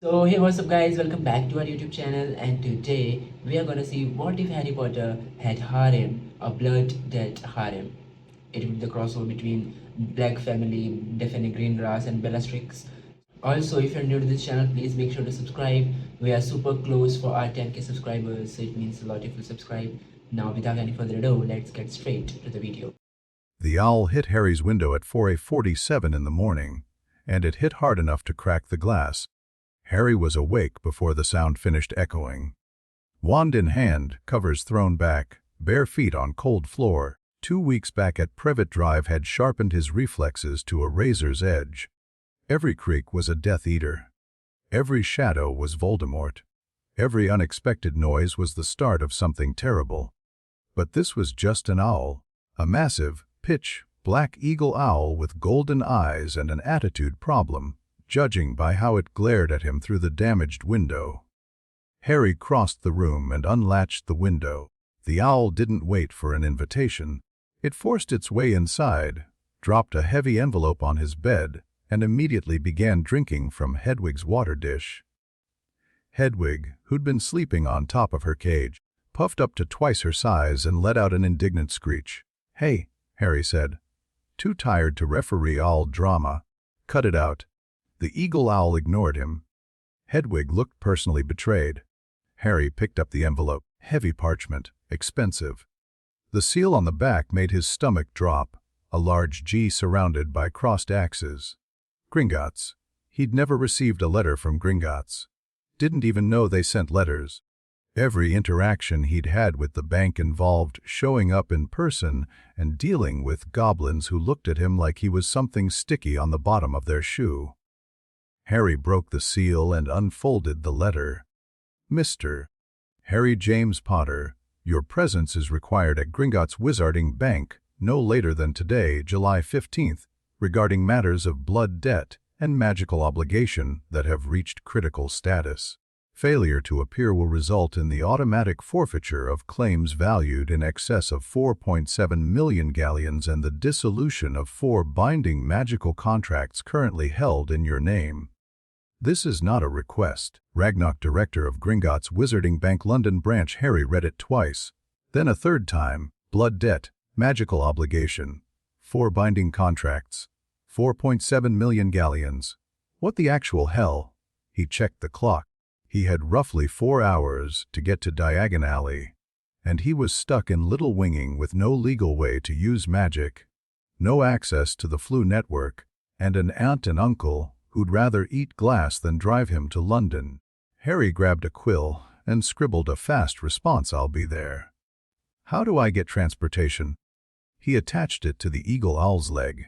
So hey, what's up guys, welcome back to our YouTube channel, and today we are gonna see what if Harry Potter had harem, a blood debt harem. It would be the crossover between Black Family, Daphene Greengrass and Bellastrix. Also, if you're new to this channel, please make sure to subscribe. We are super close for our 10k subscribers, so it means a lot if you subscribe. Now without any further ado, let's get straight to the video. The owl hit Harry's window at 4:47 in the morning, and it hit hard enough to crack the glass. Harry was awake before the sound finished echoing. Wand in hand, covers thrown back, bare feet on cold floor, 2 weeks back at Privet Drive had sharpened his reflexes to a razor's edge. Every creak was a Death Eater. Every shadow was Voldemort. Every unexpected noise was the start of something terrible. But this was just an owl, a massive, pitch black eagle owl with golden eyes and an attitude problem, judging by how it glared at him through the damaged window. Harry crossed the room and unlatched the window. The owl didn't wait for an invitation. It forced its way inside, dropped a heavy envelope on his bed, and immediately began drinking from Hedwig's water dish. Hedwig, who'd been sleeping on top of her cage, puffed up to twice her size and let out an indignant screech. "Hey," Harry said. "Too tired to referee owl drama. Cut it out." The eagle owl ignored him. Hedwig looked personally betrayed. Harry picked up the envelope. Heavy parchment, expensive. The seal on the back made his stomach drop, a large G surrounded by crossed axes. Gringotts. He'd never received a letter from Gringotts. Didn't even know they sent letters. Every interaction he'd had with the bank involved showing up in person and dealing with goblins who looked at him like he was something sticky on the bottom of their shoe. Harry broke the seal and unfolded the letter. "Mr. Harry James Potter, your presence is required at Gringotts Wizarding Bank no later than today, July 15th, regarding matters of blood debt and magical obligation that have reached critical status. Failure to appear will result in the automatic forfeiture of claims valued in excess of 4.7 million galleons and the dissolution of 4 binding magical contracts currently held in your name. This is not a request." Ragnarok, director of Gringotts Wizarding Bank London branch. Harry read it twice, then a third time. Blood debt, magical obligation, 4 binding contracts, 4.7 million galleons. What the actual hell? He checked the clock. He had roughly 4 hours to get to Diagon Alley, and he was stuck in Little Winging with no legal way to use magic, no access to the Flu network, and an aunt and uncle who'd rather eat glass than drive him to London. Harry grabbed a quill and scribbled a fast response. "I'll be there. How do I get transportation?" He attached it to the eagle owl's leg.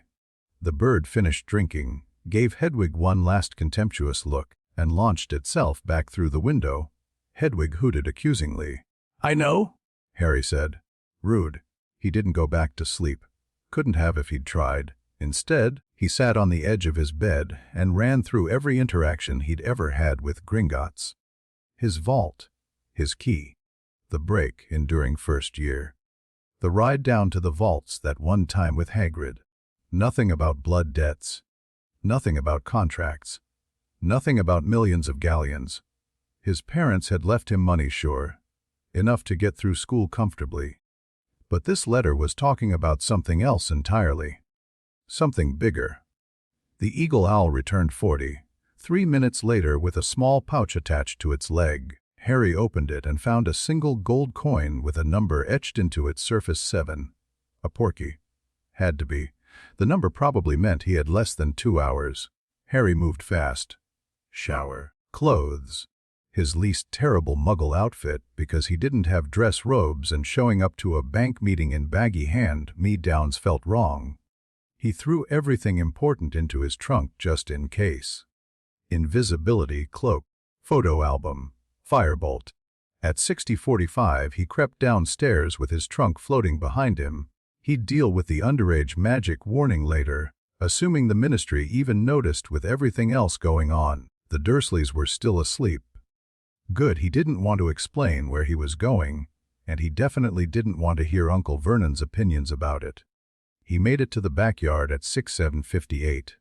The bird finished drinking, gave Hedwig one last contemptuous look, and launched itself back through the window. Hedwig hooted accusingly. "I know," Harry said. Rude. He didn't go back to sleep. Couldn't have if he'd tried. Instead, he sat on the edge of his bed and ran through every interaction he'd ever had with Gringotts. His vault, his key, the break enduring first year, the ride down to the vaults that one time with Hagrid. Nothing about blood debts. Nothing about contracts. Nothing about millions of galleons. His parents had left him money, sure, enough to get through school comfortably. But this letter was talking about something else entirely. Something bigger. The eagle owl returned 43 minutes later with a small pouch attached to its leg. Harry opened it and found a single gold coin with a number etched into its surface. 7. A porky. Had to be. The number probably meant he had less than 2 hours. Harry moved fast. Shower. Clothes. His least terrible muggle outfit because he didn't have dress robes, and showing up to a bank meeting in baggy hand-me-downs felt wrong. He threw everything important into his trunk just in case. Invisibility cloak. Photo album. Firebolt. At 60:45 he crept downstairs with his trunk floating behind him. He'd deal with the underage magic warning later, assuming the ministry even noticed with everything else going on. The Dursleys were still asleep. Good, he didn't want to explain where he was going, and he definitely didn't want to hear Uncle Vernon's opinions about it. He made it to the backyard at 7:58.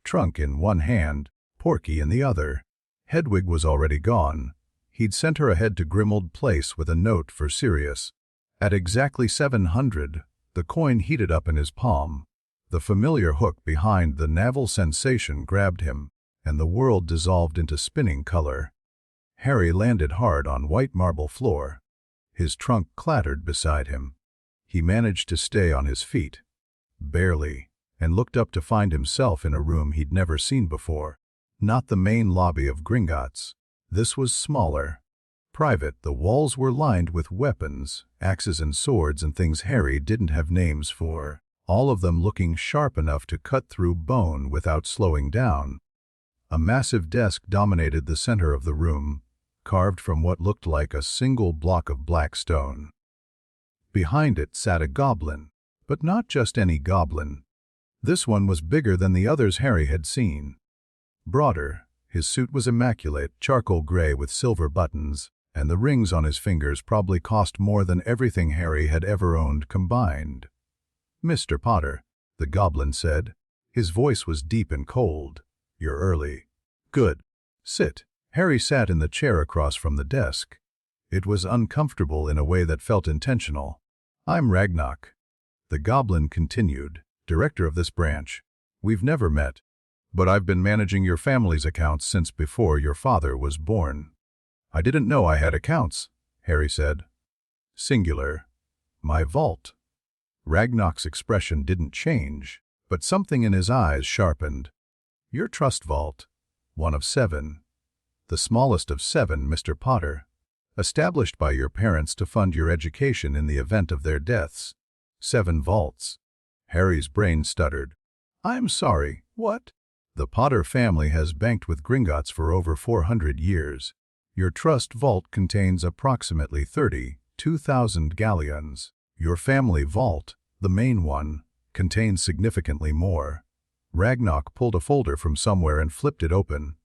Trunk in one hand, Porky in the other. Hedwig was already gone. He'd sent her ahead to Grimmauld Place with a note for Sirius. At exactly 700, the coin heated up in his palm. The familiar hook behind the navel sensation grabbed him, and the world dissolved into spinning color. Harry landed hard on white marble floor. His trunk clattered beside him. He managed to stay on his feet. Barely, and looked up to find himself in a room he'd never seen before. Not the main lobby of Gringotts. This was smaller. Private, the walls were lined with weapons, axes and swords and things Harry didn't have names for, all of them looking sharp enough to cut through bone without slowing down. A massive desk dominated the center of the room, carved from what looked like a single block of black stone. Behind it sat a goblin, but not just any goblin. This one was bigger than the others Harry had seen. Broader, his suit was immaculate, charcoal gray with silver buttons, and the rings on his fingers probably cost more than everything Harry had ever owned combined. "Mr. Potter," the goblin said. His voice was deep and cold. "You're early." "Good. Sit." Harry sat in the chair across from the desk. It was uncomfortable in a way that felt intentional. "I'm Ragnarok," the goblin continued, "director of this branch. We've never met, but I've been managing your family's accounts since before your father was born." "I didn't know I had accounts," Harry said. Singular. "My vault." Ragnarok's expression didn't change, but something in his eyes sharpened. "Your trust vault. One of 7. The smallest of 7, Mr. Potter. Established by your parents to fund your education in the event of their deaths. 7 vaults." Harry's brain stuttered. "I'm sorry, what?" "The Potter family has banked with Gringotts for over 400 years. Your trust vault contains approximately 32,000 galleons. Your family vault, the main one, contains significantly more." Ragnarok pulled a folder from somewhere and flipped it open.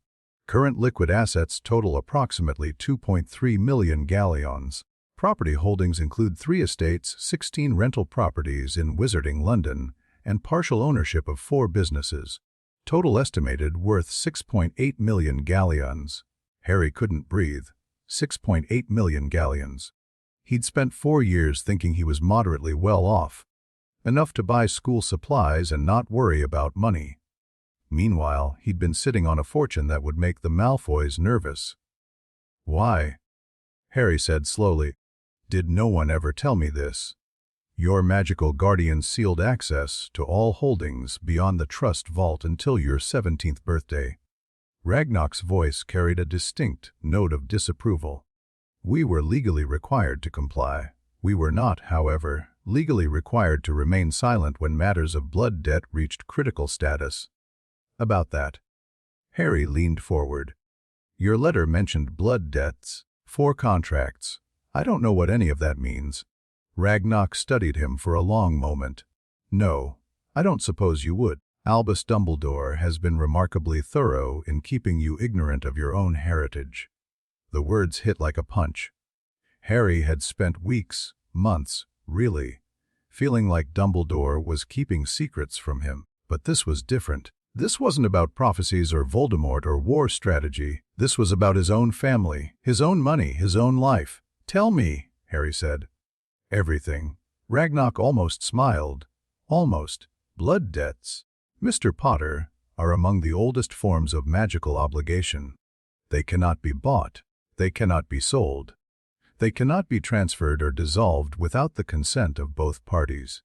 "Current liquid assets total approximately 2.3 million galleons. Property holdings include 3 estates, 16 rental properties in Wizarding London, and partial ownership of 4 businesses. Total estimated worth 6.8 million galleons." Harry couldn't breathe. 6.8 million galleons. He'd spent 4 years thinking he was moderately well off. Enough to buy school supplies and not worry about money. Meanwhile, he'd been sitting on a fortune that would make the Malfoys nervous. "Why?" Harry said slowly. "Did no one ever tell me this? Your magical guardian sealed access to all holdings beyond the trust vault until your 17th birthday. Ragnarok's voice carried a distinct note of disapproval. "We were legally required to comply. We were not, however, legally required to remain silent when matters of blood debt reached critical status." "About that." Harry leaned forward. "Your letter mentioned blood debts, 4 contracts. I don't know what any of that means." Ragnarok studied him for a long moment. "No, I don't suppose you would. Albus Dumbledore has been remarkably thorough in keeping you ignorant of your own heritage." The words hit like a punch. Harry had spent weeks, months, really, feeling like Dumbledore was keeping secrets from him. But this was different. This wasn't about prophecies or Voldemort or war strategy. This was about his own family, his own money, his own life. "Tell me," Harry said. "Everything." Ragnarok almost smiled. "Almost. Blood debts, Mr. Potter, are among the oldest forms of magical obligation. They cannot be bought. They cannot be sold. They cannot be transferred or dissolved without the consent of both parties.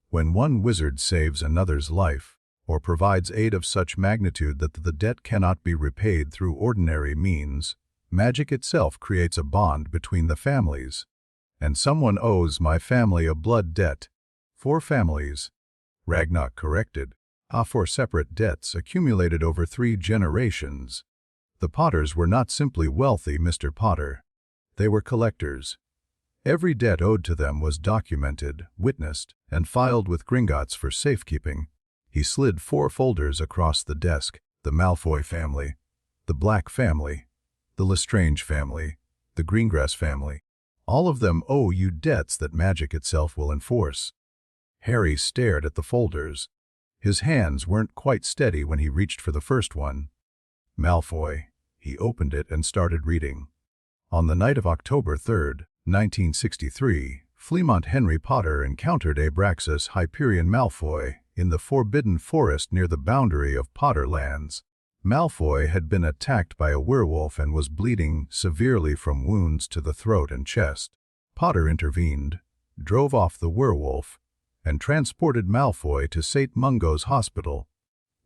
When one wizard saves another's life, or provides aid of such magnitude that the debt cannot be repaid through ordinary means, magic itself creates a bond between the families. And someone owes my family a blood debt. 4 families." Ragnarok corrected. 4 separate debts accumulated over 3 generations. The Potters were not simply wealthy, Mr. Potter. They were collectors. Every debt owed to them was documented, witnessed, and filed with Gringotts for safekeeping. He slid 4 folders across the desk: the Malfoy family, the Black family, the Lestrange family, the Greengrass family. All of them owe you debts that magic itself will enforce. Harry stared at the folders. His hands weren't quite steady when he reached for the first one. "Malfoy," He opened it and started reading. On the night of October 3, 1963, Fleamont Henry Potter encountered Abraxas Hyperion Malfoy in the Forbidden Forest near the boundary of Potterlands. Malfoy had been attacked by a werewolf and was bleeding severely from wounds to the throat and chest. Potter intervened, drove off the werewolf, and transported Malfoy to St. Mungo's Hospital,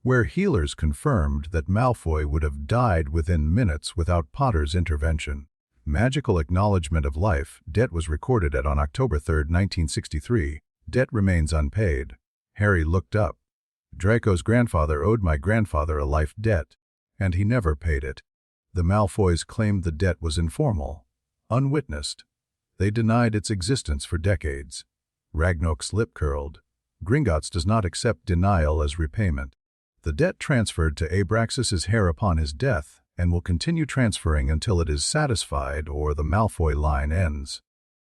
where healers confirmed that Malfoy would have died within minutes without Potter's intervention. Magical acknowledgement of life debt was recorded on October 3, 1963. Debt remains unpaid. Harry looked up. Draco's grandfather owed my grandfather a life debt, and he never paid it. The Malfoys claimed the debt was informal, unwitnessed. They denied its existence for decades. Ragnarok's lip curled. Gringotts does not accept denial as repayment. The debt transferred to Abraxas's heir upon his death and will continue transferring until it is satisfied or the Malfoy line ends.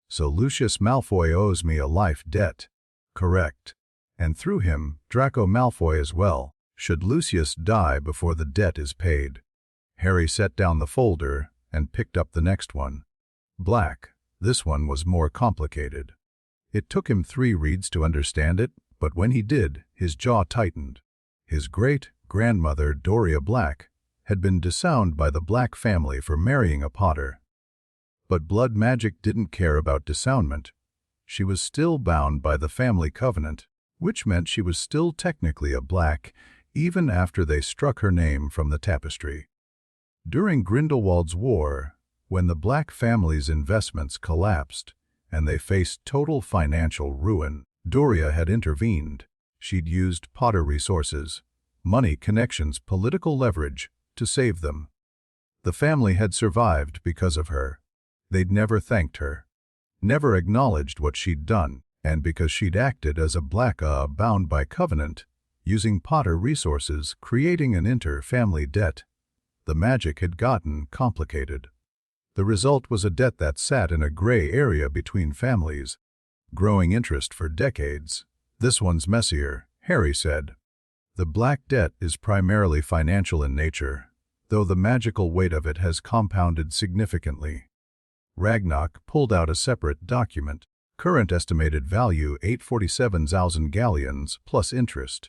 So Lucius Malfoy owes me a life debt. Correct. And through him, Draco Malfoy as well, should Lucius die before the debt is paid. Harry set down the folder and picked up the next one. Black. This one was more complicated. It took him 3 reads to understand it, but when he did, his jaw tightened. His great-grandmother, Doria Black, had been disowned by the Black family for marrying a Potter. But blood magic didn't care about disownment. She was still bound by the family covenant, which meant she was still technically a Black, even after they struck her name from the tapestry. During Grindelwald's War, when the Black family's investments collapsed and they faced total financial ruin, Doria had intervened. She'd used Potter resources, money, connections, political leverage to save them. The family had survived because of her. They'd never thanked her, never acknowledged what she'd done, and because she'd acted as a Black bound by covenant, using Potter resources, creating an inter-family debt, the magic had gotten complicated. The result was a debt that sat in a gray area between families, growing interest for decades. This one's messier, Harry said. The Black debt is primarily financial in nature, though the magical weight of it has compounded significantly. Ragnarok pulled out a separate document. Current estimated value 847,000 galleons plus interest.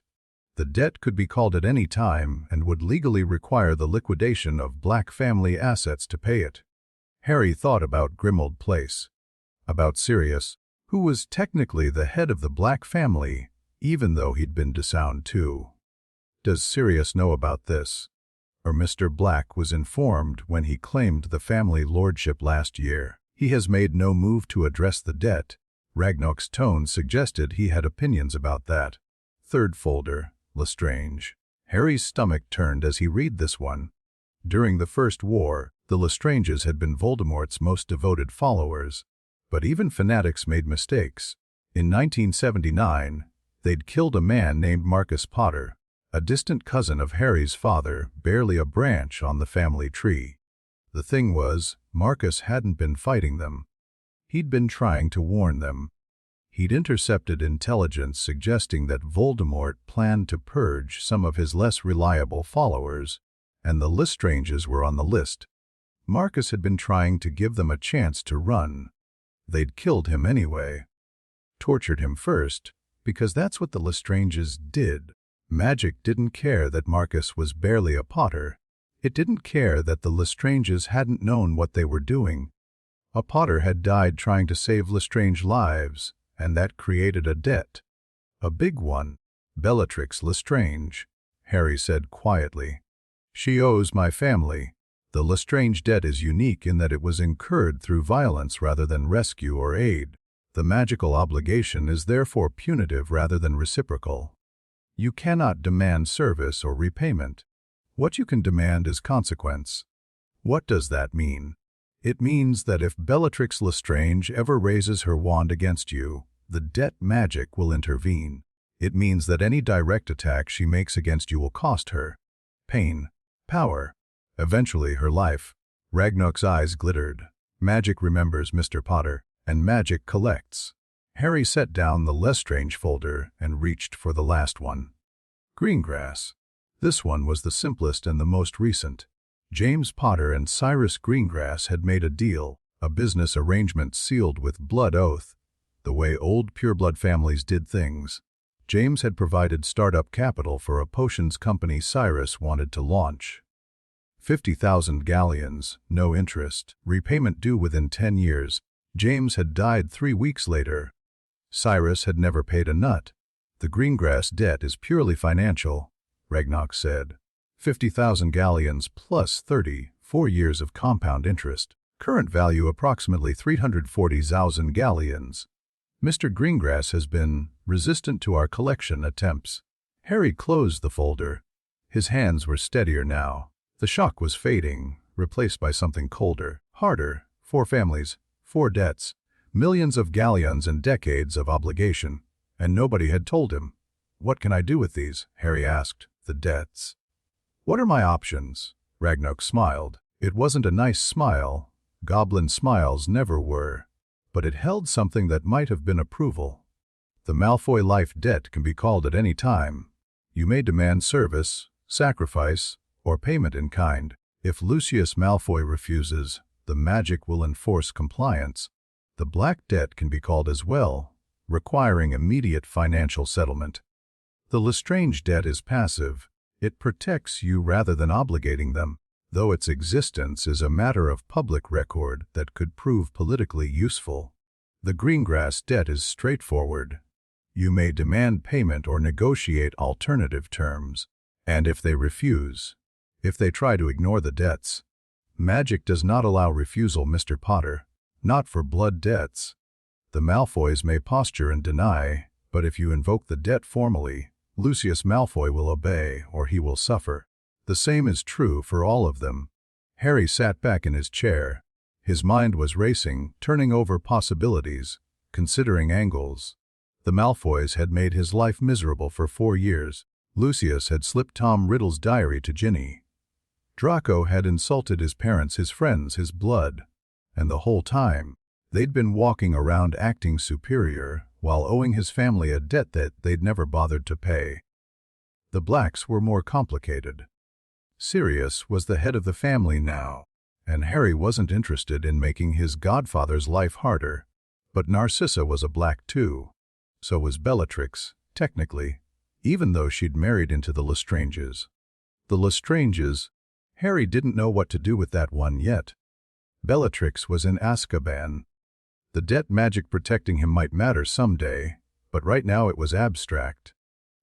The debt could be called at any time and would legally require the liquidation of Black family assets to pay it. Harry thought about Grimmauld Place, about Sirius, who was technically the head of the Black family, even though he'd been disowned too. Does Sirius know about this? Or Mr. Black was informed when he claimed the family lordship last year. He has made no move to address the debt. Ragnarok's tone suggested he had opinions about that. Third folder, Lestrange. Harry's stomach turned as he read this one. During the First War, the Lestranges had been Voldemort's most devoted followers. But even fanatics made mistakes. In 1979, they'd killed a man named Marcus Potter, a distant cousin of Harry's father, barely a branch on the family tree. The thing was, Marcus hadn't been fighting them. He'd been trying to warn them. He'd intercepted intelligence suggesting that Voldemort planned to purge some of his less reliable followers, and the Lestranges were on the list. Marcus had been trying to give them a chance to run. They'd killed him anyway. Tortured him first, because that's what the Lestranges did. Magic didn't care that Marcus was barely a Potter. It didn't care that the Lestranges hadn't known what they were doing. A Potter had died trying to save Lestrange lives, and that created a debt. A big one. Bellatrix Lestrange, Harry said quietly. She owes my family. The Lestrange debt is unique in that it was incurred through violence rather than rescue or aid. The magical obligation is therefore punitive rather than reciprocal. You cannot demand service or repayment. What you can demand is consequence. What does that mean? It means that if Bellatrix Lestrange ever raises her wand against you, the debt magic will intervene. It means that any direct attack she makes against you will cost her pain, power, eventually her life. Ragnarok's eyes glittered. Magic remembers, Mr. Potter, and magic collects. Harry set down the Lestrange folder and reached for the last one. Greengrass. This one was the simplest and the most recent. James Potter and Cyrus Greengrass had made a deal, a business arrangement sealed with blood oath, the way old pureblood families did things. James had provided startup capital for a potions company Cyrus wanted to launch. 50,000 galleons, no interest, repayment due within 10 years. James had died 3 weeks later. Cyrus had never paid a nut. The Greengrass debt is purely financial, Ragnok said. 50,000 galleons plus 4 years of compound interest. Current value approximately 340,000 galleons. Mr. Greengrass has been resistant to our collection attempts. Harry closed the folder. His hands were steadier now. The shock was fading, replaced by something colder, harder. 4 families, 4 debts, millions of galleons and decades of obligation. And nobody had told him. What can I do with these? Harry asked. The debts. What are my options? Ragnok smiled. It wasn't a nice smile. Goblin smiles never were. But it held something that might have been approval. The Malfoy life debt can be called at any time. You may demand service, sacrifice, or payment in kind. If Lucius Malfoy refuses, the magic will enforce compliance. The black debt can be called as well, requiring immediate financial settlement. The Lestrange debt is passive. It protects you rather than obligating them, though its existence is a matter of public record that could prove politically useful. The Greengrass debt is straightforward. You may demand payment or negotiate alternative terms, and if they refuse, if they try to ignore the debts, magic does not allow refusal, Mr. Potter, not for blood debts. The Malfoys may posture and deny, but if you invoke the debt formally, Lucius Malfoy will obey or he will suffer. The same is true for all of them. Harry sat back in his chair. His mind was racing, turning over possibilities, considering angles. The Malfoys had made his life miserable for 4 years. Lucius had slipped Tom Riddle's diary to Ginny. Draco had insulted his parents, his friends, his blood. And the whole time, they'd been walking around acting superior, while owing his family a debt that they'd never bothered to pay. The Blacks were more complicated. Sirius was the head of the family now, and Harry wasn't interested in making his godfather's life harder. But Narcissa was a Black too. So was Bellatrix, technically, even though she'd married into the Lestranges. The Lestranges, Harry didn't know what to do with that one yet. Bellatrix was in Azkaban. The debt magic protecting him might matter someday, but right now it was abstract.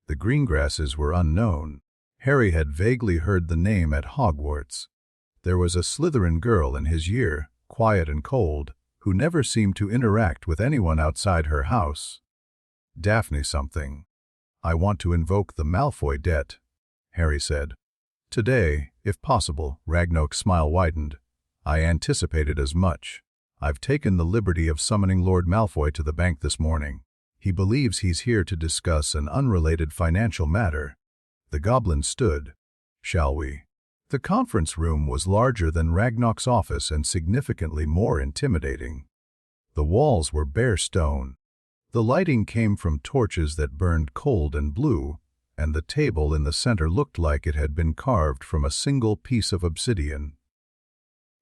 The Greengrasses were unknown. Harry had vaguely heard the name at Hogwarts. There was a Slytherin girl in his year, quiet and cold, who never seemed to interact with anyone outside her house. Daphne something. I want to invoke the Malfoy debt, Harry said. Today, if possible, Ragnok's smile widened. I anticipated as much. I've taken the liberty of summoning Lord Malfoy to the bank this morning. He believes he's here to discuss an unrelated financial matter. The goblin stood. Shall we? The conference room was larger than Ragnok's office and significantly more intimidating. The walls were bare stone. The lighting came from torches that burned cold and blue, and the table in the center looked like it had been carved from a single piece of obsidian.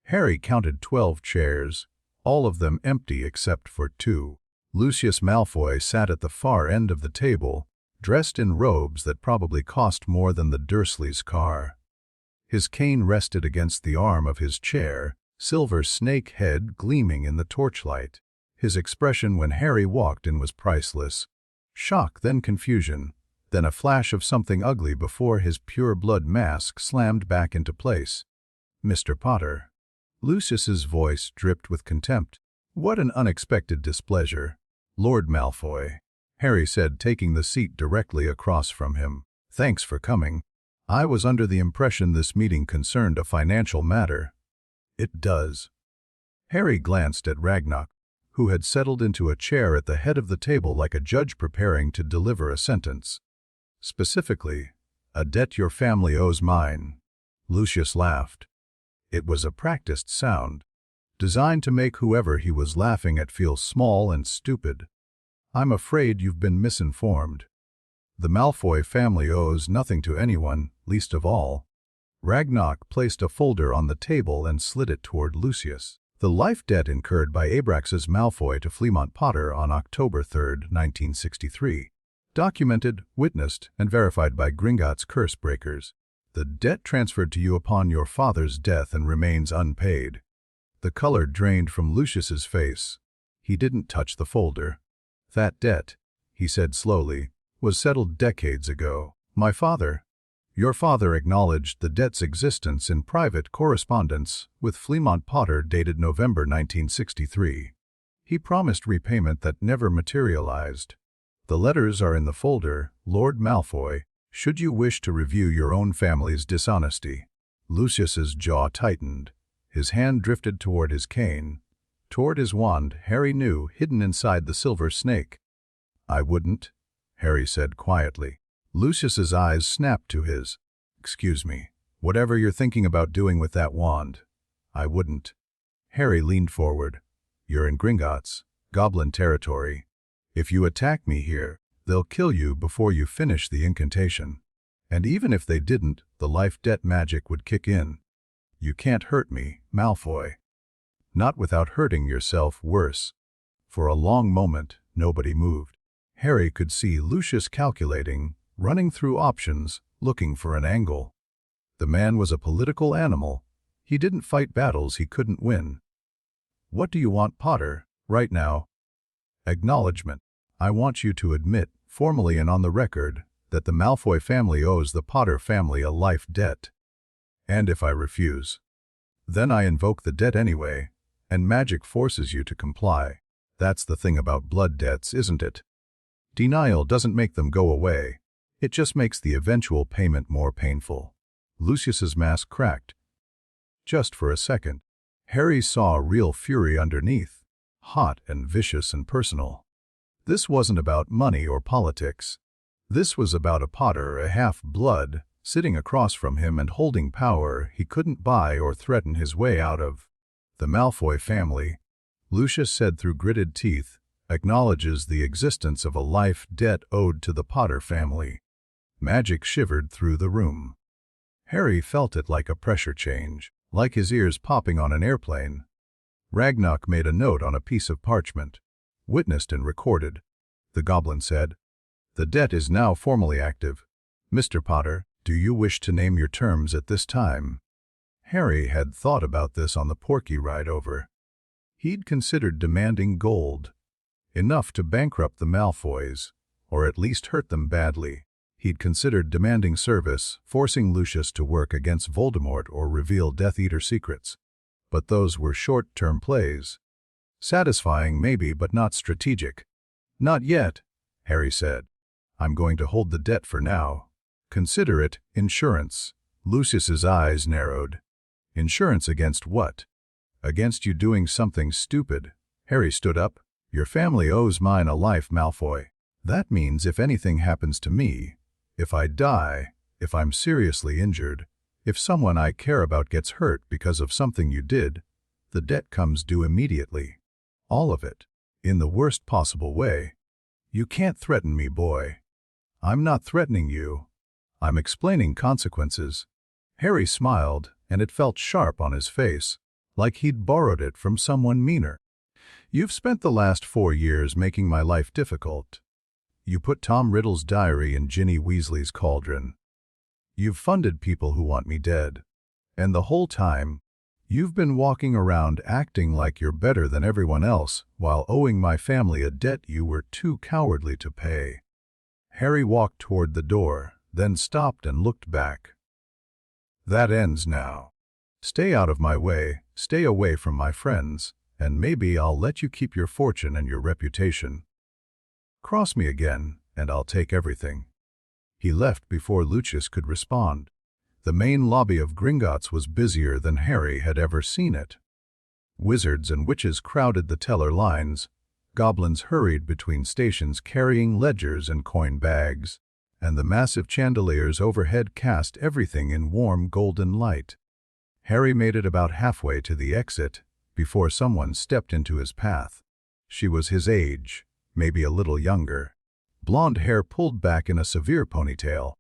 Harry counted 12 chairs, all of them empty except for 2. Lucius Malfoy sat at the far end of the table, dressed in robes that probably cost more than the Dursleys' car. His cane rested against the arm of his chair, silver snake head gleaming in the torchlight. His expression when Harry walked in was priceless. Shock, then confusion, then a flash of something ugly before his pure-blood mask slammed back into place. Mr. Potter. Lucius's voice dripped with contempt. What an unexpected displeasure. Lord Malfoy, Harry said, taking the seat directly across from him. Thanks for coming. I was under the impression this meeting concerned a financial matter. It does. Harry glanced at Ragnok, who had settled into a chair at the head of the table like a judge preparing to deliver a sentence. Specifically, a debt your family owes mine. Lucius laughed. It was a practiced sound, designed to make whoever he was laughing at feel small and stupid. I'm afraid you've been misinformed. The Malfoy family owes nothing to anyone, least of all Ragnock placed a folder on the table and slid it toward Lucius. The life debt incurred by Abraxas Malfoy to Fremont Potter on October 3, 1963. Documented, witnessed, and verified by Gringotts curse breakers. The debt transferred to you upon your father's death and remains unpaid. The color drained from Lucius's face. He didn't touch the folder. That debt, he said slowly, was settled decades ago. Your father acknowledged the debt's existence in private correspondence with Fremont Potter dated November 1963. He promised repayment that never materialized. The letters are in the folder, Lord Malfoy, should you wish to review your own family's dishonesty. Lucius's jaw tightened. His hand drifted toward his cane. Toward his wand, Harry knew, hidden inside the silver snake. I wouldn't, Harry said quietly. Lucius's eyes snapped to his. Excuse me. Whatever you're thinking about doing with that wand, I wouldn't. Harry leaned forward. You're in Gringotts, Goblin territory. If you attack me here, they'll kill you before you finish the incantation. And even if they didn't, the life debt magic would kick in. You can't hurt me, Malfoy. Not without hurting yourself worse. For a long moment, nobody moved. Harry could see Lucius calculating, running through options, looking for an angle. The man was a political animal. He didn't fight battles he couldn't win. What do you want, Potter, right now? Acknowledgement. I want you to admit, formally and on the record, that the Malfoy family owes the Potter family a life debt. And if I refuse, then I invoke the debt anyway, and magic forces you to comply. That's the thing about blood debts, isn't it? Denial doesn't make them go away. It just makes the eventual payment more painful. Lucius's mask cracked. Just for a second, Harry saw real fury underneath, hot and vicious and personal. This wasn't about money or politics. This was about a Potter, a half-blood, sitting across from him and holding power he couldn't buy or threaten his way out of. The Malfoy family, Lucius said through gritted teeth, acknowledges the existence of a life debt owed to the Potter family. Magic shivered through the room. Harry felt it like a pressure change, like his ears popping on an airplane. Ragnock made a note on a piece of parchment. Witnessed and recorded. The goblin said, The debt is now formally active. Mr. Potter, do you wish to name your terms at this time? Harry had thought about this on the Porky ride over. He'd considered demanding gold. Enough to bankrupt the Malfoys, or at least hurt them badly. He'd considered demanding service, forcing Lucius to work against Voldemort or reveal Death Eater secrets. But those were short-term plays. Satisfying maybe, but not strategic. Not yet, Harry said. I'm going to hold the debt for now. Consider it insurance. Lucius's eyes narrowed. Insurance against what? Against you doing something stupid. Harry stood up. Your family owes mine a life, Malfoy. That means if anything happens to me, if I die, if I'm seriously injured, if someone I care about gets hurt because of something you did, the debt comes due immediately. All of it. In the worst possible way. You can't threaten me, boy. I'm not threatening you. I'm explaining consequences. Harry smiled, and it felt sharp on his face, like he'd borrowed it from someone meaner. You've spent the last 4 years making my life difficult. You put Tom Riddle's diary in Ginny Weasley's cauldron. You've funded people who want me dead. And the whole time, you've been walking around acting like you're better than everyone else while owing my family a debt you were too cowardly to pay. Harry walked toward the door, then stopped and looked back. That ends now. Stay out of my way, stay away from my friends, and maybe I'll let you keep your fortune and your reputation. Cross me again, and I'll take everything. He left before Lucius could respond. The main lobby of Gringotts was busier than Harry had ever seen it. Wizards and witches crowded the teller lines. Goblins hurried between stations carrying ledgers and coin bags, and the massive chandeliers overhead cast everything in warm golden light. Harry made it about halfway to the exit before someone stepped into his path. She was his age, maybe a little younger. Blonde hair pulled back in a severe ponytail.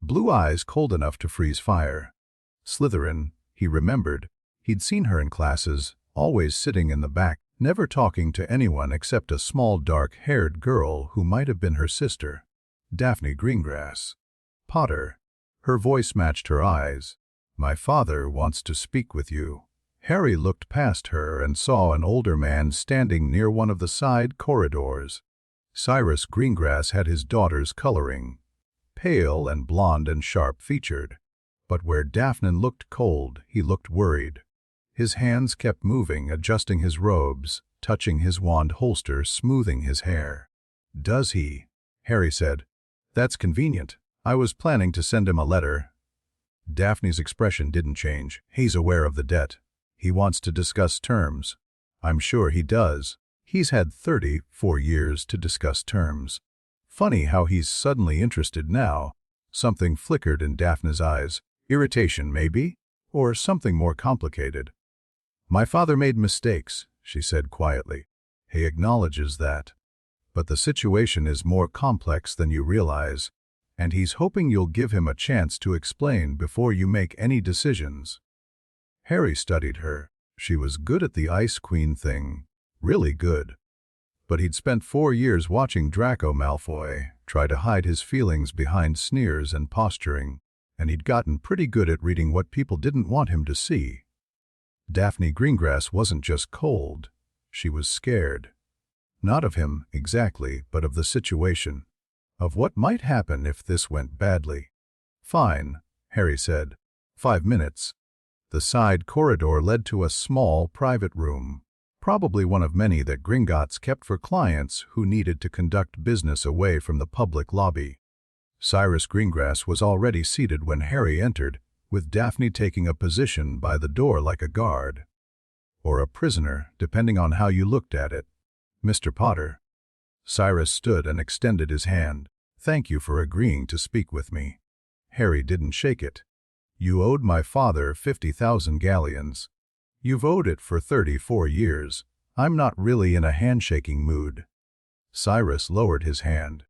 Blue eyes cold enough to freeze fire. Slytherin, he remembered. He'd seen her in classes, always sitting in the back, never talking to anyone except a small dark-haired girl who might have been her sister, Daphne Greengrass. Potter. Her voice matched her eyes. "My father wants to speak with you." Harry looked past her and saw an older man standing near one of the side corridors. Cyrus Greengrass had his daughter's coloring, pale and blonde and sharp-featured. But where Daphne looked cold, he looked worried. His hands kept moving, adjusting his robes, touching his wand holster, smoothing his hair. "Does he?" Harry said. "That's convenient. I was planning to send him a letter." Daphne's expression didn't change. "He's aware of the debt. He wants to discuss terms." "I'm sure he does. He's had 34 years to discuss terms. Funny how he's suddenly interested now." Something flickered in Daphne's eyes. Irritation, maybe? Or something more complicated. "My father made mistakes," she said quietly. "He acknowledges that. But the situation is more complex than you realize, and he's hoping you'll give him a chance to explain before you make any decisions." Harry studied her. She was good at the Ice Queen thing. Really good. But he'd spent 4 years watching Draco Malfoy try to hide his feelings behind sneers and posturing, and he'd gotten pretty good at reading what people didn't want him to see. Daphne Greengrass wasn't just cold. She was scared. Not of him, exactly, but of the situation. Of what might happen if this went badly. "Fine," Harry said. 5 minutes. The side corridor led to a small, private room. Probably one of many that Gringotts kept for clients who needed to conduct business away from the public lobby. Cyrus Greengrass was already seated when Harry entered, with Daphne taking a position by the door like a guard. Or a prisoner, depending on how you looked at it. "Mr. Potter." Cyrus stood and extended his hand. "Thank you for agreeing to speak with me." Harry didn't shake it. "You owed my father 50,000 galleons. You've owed it for 34 years. I'm not really in a handshaking mood." Cyrus lowered his hand.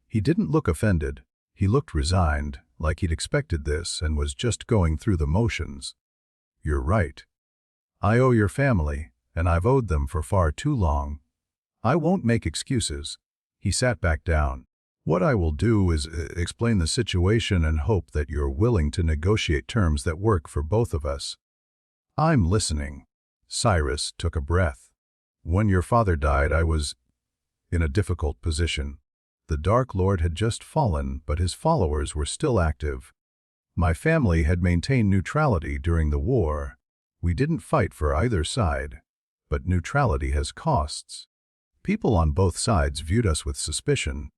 He didn't look offended. He looked resigned, like he'd expected this and was just going through the motions. "You're right. I owe your family, and I've owed them for far too long. I won't make excuses." He sat back down. "What I will do is explain the situation and hope that you're willing to negotiate terms that work for both of us." "I'm listening." Cyrus took a breath. "When your father died, I was in a difficult position. The Dark Lord had just fallen, but his followers were still active. My family had maintained neutrality during the war. We didn't fight for either side. But neutrality has costs. People on both sides viewed us with suspicion.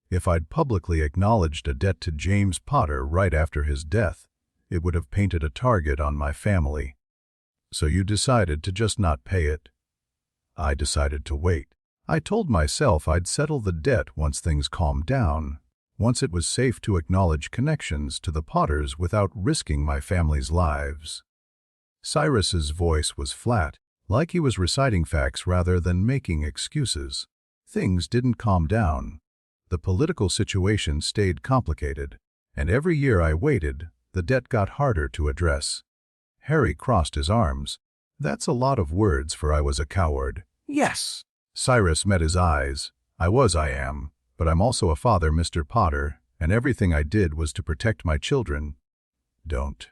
If I'd publicly acknowledged a debt to James Potter right after his death, it would have painted a target on my family. So you decided to just not pay it. I decided to wait. I told myself I'd settle the debt once things calmed down, once it was safe to acknowledge connections to the Potters without risking my family's lives." Cyrus's voice was flat, like he was reciting facts rather than making excuses. Things didn't calm down. The political situation stayed complicated, and every year I waited, the debt got harder to address. Harry crossed his arms. "That's a lot of words for I was a coward." "Yes." Cyrus met his eyes. I am, but I'm also a father, Mr. Potter, and everything I did was to protect my children." "Don't."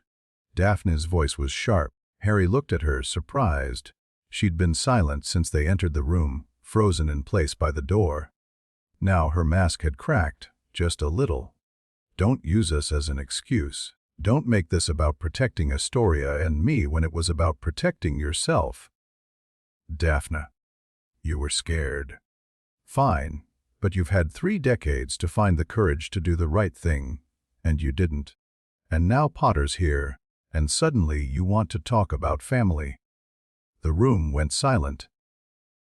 Daphne's voice was sharp. Harry looked at her, surprised. She'd been silent since they entered the room, frozen in place by the door. Now her mask had cracked, just a little. "Don't use us as an excuse. Don't make this about protecting Astoria and me when it was about protecting yourself." "Daphne, you were scared." "Fine, but you've had 3 decades to find the courage to do the right thing, and you didn't. And now Potter's here, and suddenly you want to talk about family." The room went silent.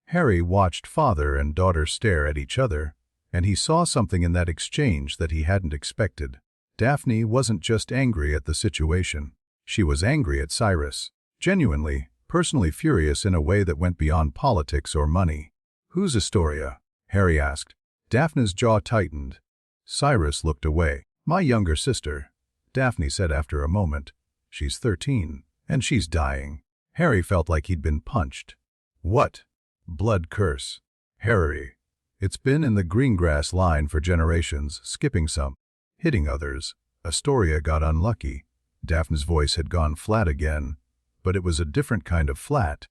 Harry watched father and daughter stare at each other, and he saw something in that exchange that he hadn't expected. Daphne wasn't just angry at the situation. She was angry at Cyrus. Genuinely, personally furious in a way that went beyond politics or money. "Who's Astoria?" Harry asked. Daphne's jaw tightened. Cyrus looked away. "My younger sister," Daphne said after a moment. She's 13, and she's dying. Harry felt like he'd been punched. What? Blood curse. Harry. It's been in the greengrass line for generations, skipping some, hitting others. Astoria got unlucky. Daphne's voice had gone flat again, but it was a different kind of flat.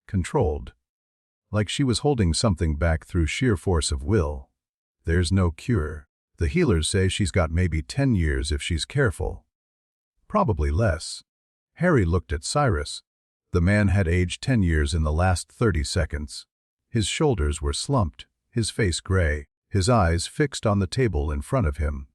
Controlled. Like she was holding something back through sheer force of will. There's no cure. The healers say she's got maybe 10 years if she's careful. Probably less. Harry looked at Cyrus. The man had aged 10 years in the last 30 seconds. His shoulders were slumped, his face gray, his eyes fixed on the table in front of him.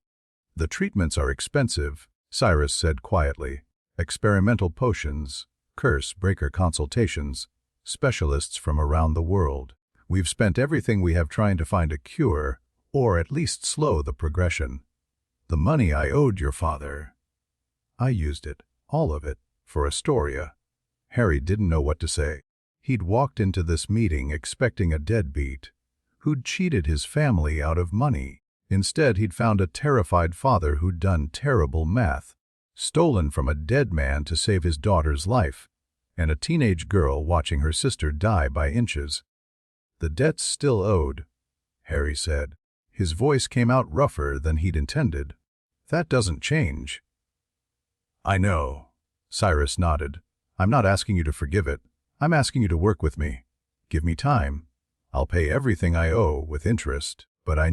The treatments are expensive, Cyrus said quietly. Experimental potions, curse breaker consultations, specialists from around the world. We've spent everything we have trying to find a cure, or at least slow the progression. The money I owed your father. I used it, all of it, for Astoria. Harry didn't know what to say. He'd walked into this meeting expecting a deadbeat, who'd cheated his family out of money. Instead, he'd found a terrified father who'd done terrible math, stolen from a dead man to save his daughter's life, and a teenage girl watching her sister die by inches. The debt's still owed, Harry said. His voice came out rougher than he'd intended. That doesn't change. I know, Cyrus nodded. I'm not asking you to forgive it. I'm asking you to work with me. Give me time. I'll pay everything I owe with interest, but I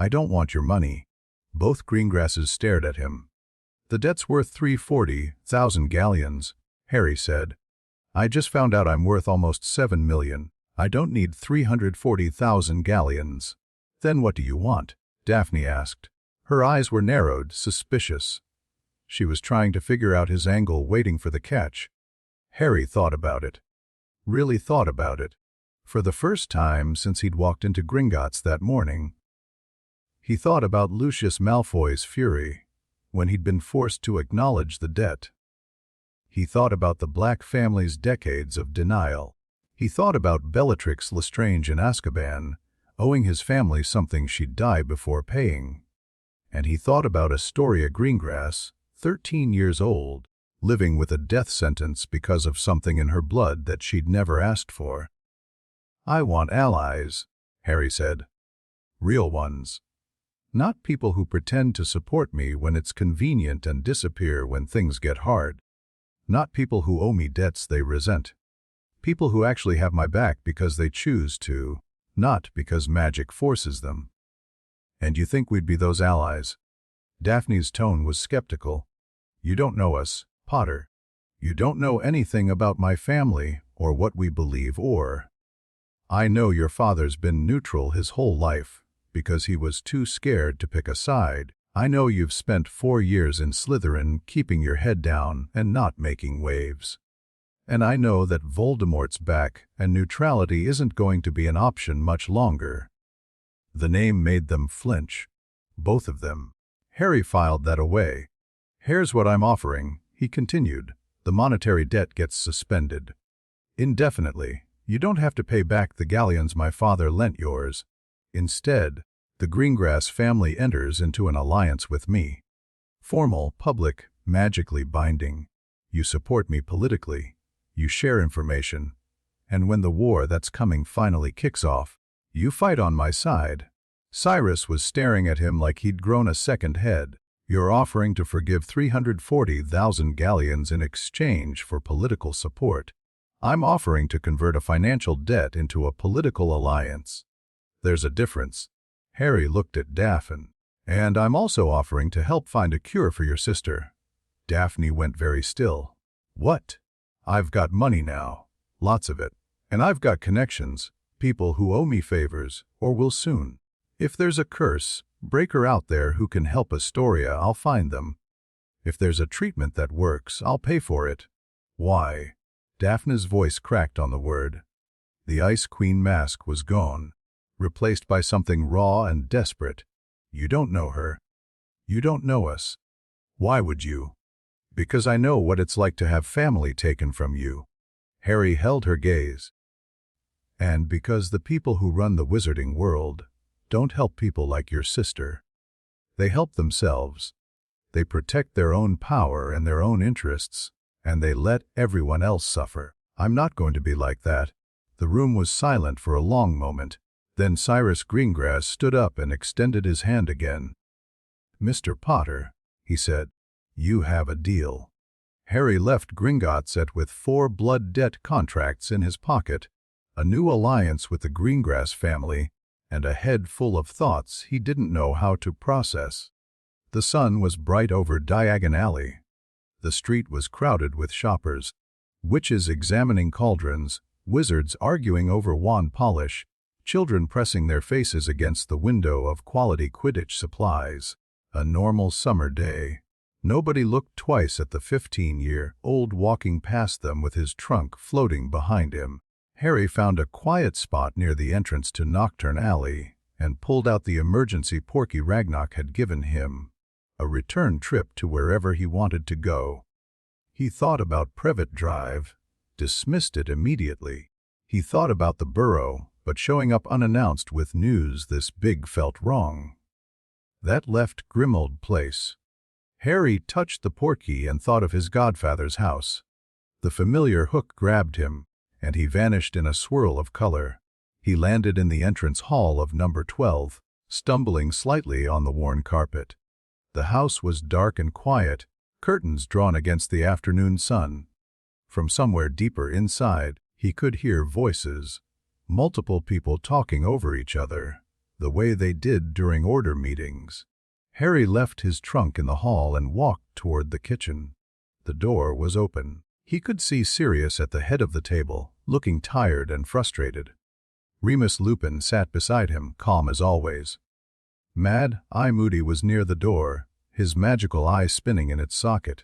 don't want your money. Both greengrasses stared at him. The debt's worth 340,000 galleons, Harry said. I just found out I'm worth almost 7 million. I don't need 340,000 galleons. Then what do you want? Daphne asked. Her eyes were narrowed, suspicious. She was trying to figure out his angle, waiting for the catch. Harry thought about it. Really thought about it. For the first time since he'd walked into Gringotts that morning. He thought about Lucius Malfoy's fury, when he'd been forced to acknowledge the debt. He thought about the Black family's decades of denial. He thought about Bellatrix Lestrange in Azkaban, owing his family something she'd die before paying. And he thought about Astoria Greengrass, 13 years old, living with a death sentence because of something in her blood that she'd never asked for. I want allies, Harry said. Real ones. Not people who pretend to support me when it's convenient and disappear when things get hard. Not people who owe me debts they resent. People who actually have my back because they choose to, not because magic forces them. And you think we'd be those allies? Daphne's tone was skeptical. You don't know us, Potter. You don't know anything about my family or what we believe or... I know your father's been neutral his whole life because he was too scared to pick a side. I know you've spent 4 years in Slytherin keeping your head down and not making waves. And I know that Voldemort's back and neutrality isn't going to be an option much longer. The name made them flinch. Both of them. Harry filed that away. Here's what I'm offering, he continued. The monetary debt gets suspended. Indefinitely. You don't have to pay back the galleons my father lent yours. Instead, the Greengrass family enters into an alliance with me. Formal, public, magically binding. You support me politically. You share information. And when the war that's coming finally kicks off, you fight on my side. Cyrus was staring at him like he'd grown a second head. You're offering to forgive 340,000 galleons in exchange for political support. I'm offering to convert a financial debt into a political alliance. There's a difference. Harry looked at Daphne. And I'm also offering to help find a cure for your sister. Daphne went very still. What? I've got money now. Lots of it. And I've got connections, people who owe me favors, or will soon. If there's a curse breaker out there who can help Astoria, I'll find them. If there's a treatment that works, I'll pay for it. Why? Daphne's voice cracked on the word. The Ice Queen mask was gone, replaced by something raw and desperate. You don't know her. You don't know us. Why would you? Because I know what it's like to have family taken from you. Harry held her gaze. And because the people who run the wizarding world don't help people like your sister. They help themselves. They protect their own power and their own interests, and they let everyone else suffer. I'm not going to be like that. The room was silent for a long moment. Then Cyrus Greengrass stood up and extended his hand again. "Mr. Potter," he said, "you have a deal." Harry left Gringotts with 4 blood debt contracts in his pocket, a new alliance with the Greengrass family, and a head full of thoughts he didn't know how to process. The sun was bright over Diagon Alley. The street was crowded with shoppers, witches examining cauldrons, wizards arguing over wand polish, children pressing their faces against the window of quality Quidditch supplies. A normal summer day. Nobody looked twice at the 15-year-old walking past them with his trunk floating behind him. Harry found a quiet spot near the entrance to Nocturne Alley and pulled out the emergency Porky Ragnarok had given him, a return trip to wherever he wanted to go. He thought about Privet Drive, dismissed it immediately. He thought about the Burrow, but showing up unannounced with news this big felt wrong. That left Grimold Place. Harry touched the portkey and thought of his godfather's house. The familiar hook grabbed him, and he vanished in a swirl of color. He landed in the entrance hall of number 12, stumbling slightly on the worn carpet. The house was dark and quiet, curtains drawn against the afternoon sun. From somewhere deeper inside, he could hear voices, multiple people talking over each other, the way they did during order meetings. Harry left his trunk in the hall and walked toward the kitchen. The door was open. He could see Sirius at the head of the table, looking tired and frustrated. Remus Lupin sat beside him, calm as always. Mad Eye Moody was near the door, his magical eye spinning in its socket.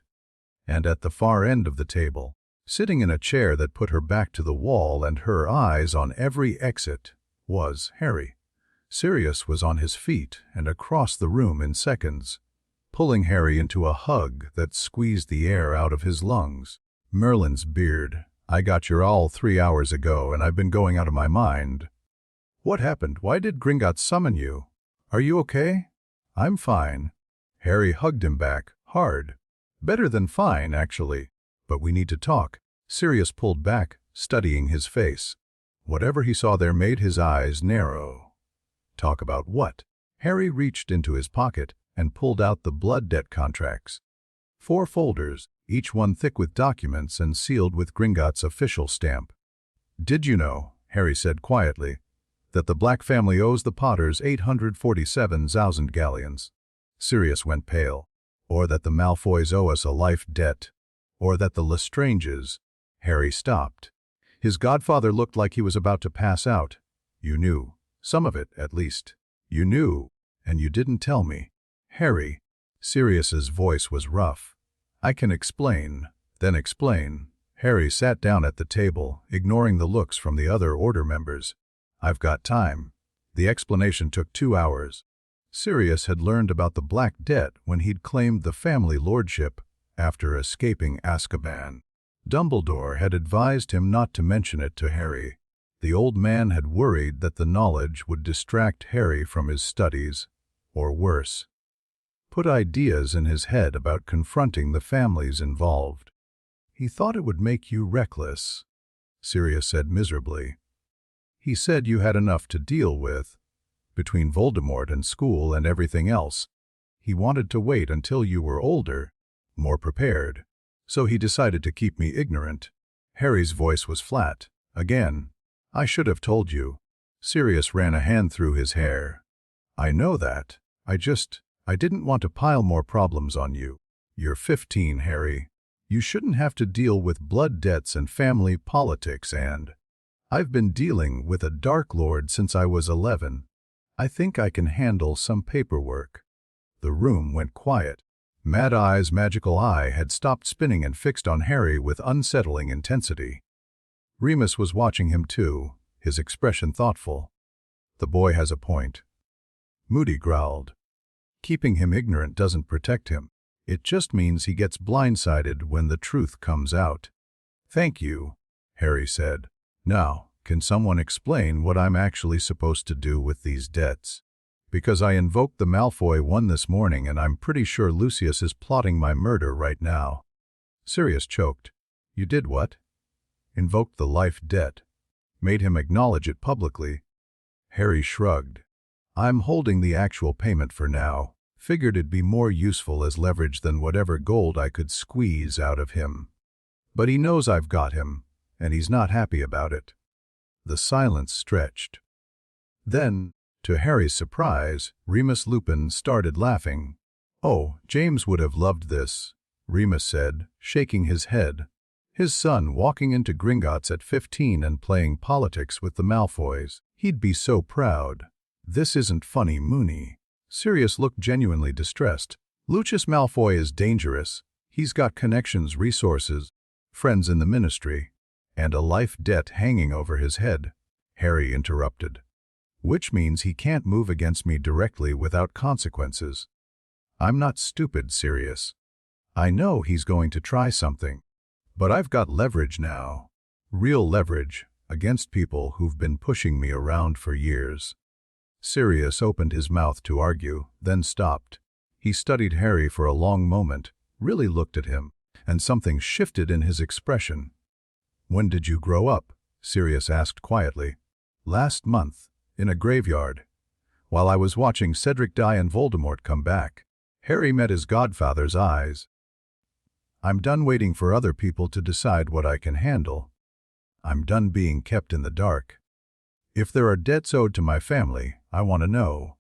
And at the far end of the table, sitting in a chair that put her back to the wall and her eyes on every exit, was Harry. Sirius was on his feet and across the room in seconds, pulling Harry into a hug that squeezed the air out of his lungs. "Merlin's beard. I got your all 3 hours ago and I've been going out of my mind." "What happened? Why did Gringotts summon you? Are you okay?" "I'm fine." Harry hugged him back, hard. "Better than fine, actually. But we need to talk." Sirius pulled back, studying his face. Whatever he saw there made his eyes narrow. "Talk about what?" Harry reached into his pocket and pulled out the blood debt contracts. 4 folders, each one thick with documents and sealed with Gringotts' official stamp. "Did you know," Harry said quietly, "that the Black family owes the Potters 847,000 galleons?" Sirius went pale. "Or that the Malfoys owe us a life debt? Or that the Lestranges—" Harry stopped. His godfather looked like he was about to pass out. "You knew. Some of it, at least. You knew, and you didn't tell me." "Harry," Sirius's voice was rough. "I can explain, then explain." Harry sat down at the table, ignoring the looks from the other order members. "I've got time." The explanation took 2 hours. Sirius had learned about the Black Debt when he'd claimed the family lordship after escaping Azkaban. Dumbledore had advised him not to mention it to Harry. The old man had worried that the knowledge would distract Harry from his studies, or worse, put ideas in his head about confronting the families involved. "He thought it would make you reckless," Sirius said miserably. "He said you had enough to deal with, between Voldemort and school and everything else. He wanted to wait until you were older, more prepared. So he decided to keep me ignorant." Harry's voice was flat. Again. "I should have told you." Sirius ran a hand through his hair. "I know that. I didn't want to pile more problems on you. You're 15, Harry. You shouldn't have to deal with blood debts and family politics and I've been dealing with a Dark Lord since I was 11. I think I can handle some paperwork." The room went quiet. Mad Eye's magical eye had stopped spinning and fixed on Harry with unsettling intensity. Remus was watching him too, his expression thoughtful. "The boy has a point." Moody growled. "Keeping him ignorant doesn't protect him. It just means he gets blindsided when the truth comes out." "Thank you," Harry said. "Now, can someone explain what I'm actually supposed to do with these debts?" Because I invoked the Malfoy one this morning and I'm pretty sure Lucius is plotting my murder right now. Sirius choked. You did what? Invoked the life debt. Made him acknowledge it publicly. Harry shrugged. I'm holding the actual payment for now. Figured it'd be more useful as leverage than whatever gold I could squeeze out of him. But he knows I've got him, and he's not happy about it. The silence stretched. Then, to Harry's surprise, Remus Lupin started laughing. Oh, James would have loved this, Remus said, shaking his head. His son walking into Gringotts at 15 and playing politics with the Malfoys. He'd be so proud. This isn't funny, Moony. Sirius looked genuinely distressed. Lucius Malfoy is dangerous. He's got connections, resources, friends in the ministry, and a life debt hanging over his head. Harry interrupted. Which means he can't move against me directly without consequences. I'm not stupid, Sirius. I know he's going to try something. But I've got leverage now. Real leverage, against people who've been pushing me around for years. Sirius opened his mouth to argue, then stopped. He studied Harry for a long moment, really looked at him, and something shifted in his expression. When did you grow up? Sirius asked quietly. Last month. In a graveyard, while I was watching Cedric die and Voldemort come back. Harry met his godfather's eyes. I'm done waiting for other people to decide what I can handle. I'm done being kept in the dark. If there are debts owed to my family, I want to know.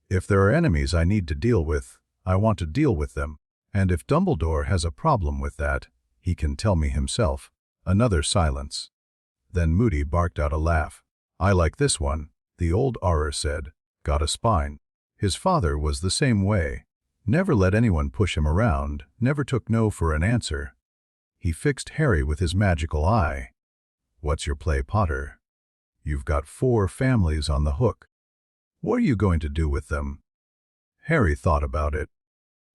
If there are enemies I need to deal with, I want to deal with them. And if Dumbledore has a problem with that, he can tell me himself. Another silence. Then Moody barked out a laugh. I like this one, the old Auror said. Got a spine. His father was the same way. Never let anyone push him around, never took no for an answer. He fixed Harry with his magical eye. What's your play, Potter? You've got 4 families on the hook. What are you going to do with them? Harry thought about it.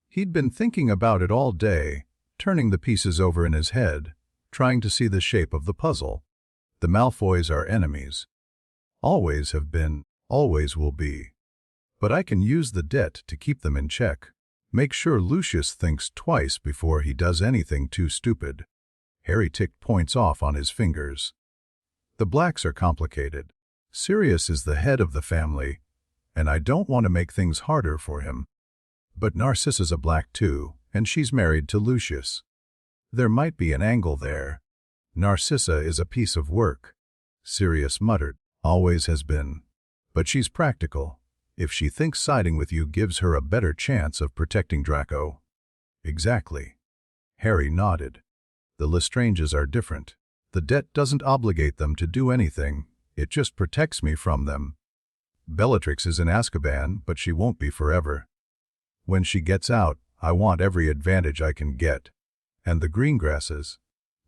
He'd been thinking about it all day, turning the pieces over in his head, trying to see the shape of the puzzle. The Malfoys are enemies. Always have been, always will be. But I can use the debt to keep them in check. Make sure Lucius thinks twice before he does anything too stupid. Harry ticked points off on his fingers. The Blacks are complicated. Sirius is the head of the family, and I don't want to make things harder for him. But Narcissa's a Black too, and she's married to Lucius. There might be an angle there. Narcissa is a piece of work. Sirius muttered. Always has been. But she's practical. If she thinks siding with you gives her a better chance of protecting Draco. Exactly. Harry nodded. The Lestranges are different. The debt doesn't obligate them to do anything, it just protects me from them. Bellatrix is in Azkaban, but she won't be forever. When she gets out, I want every advantage I can get. And the Greengrasses?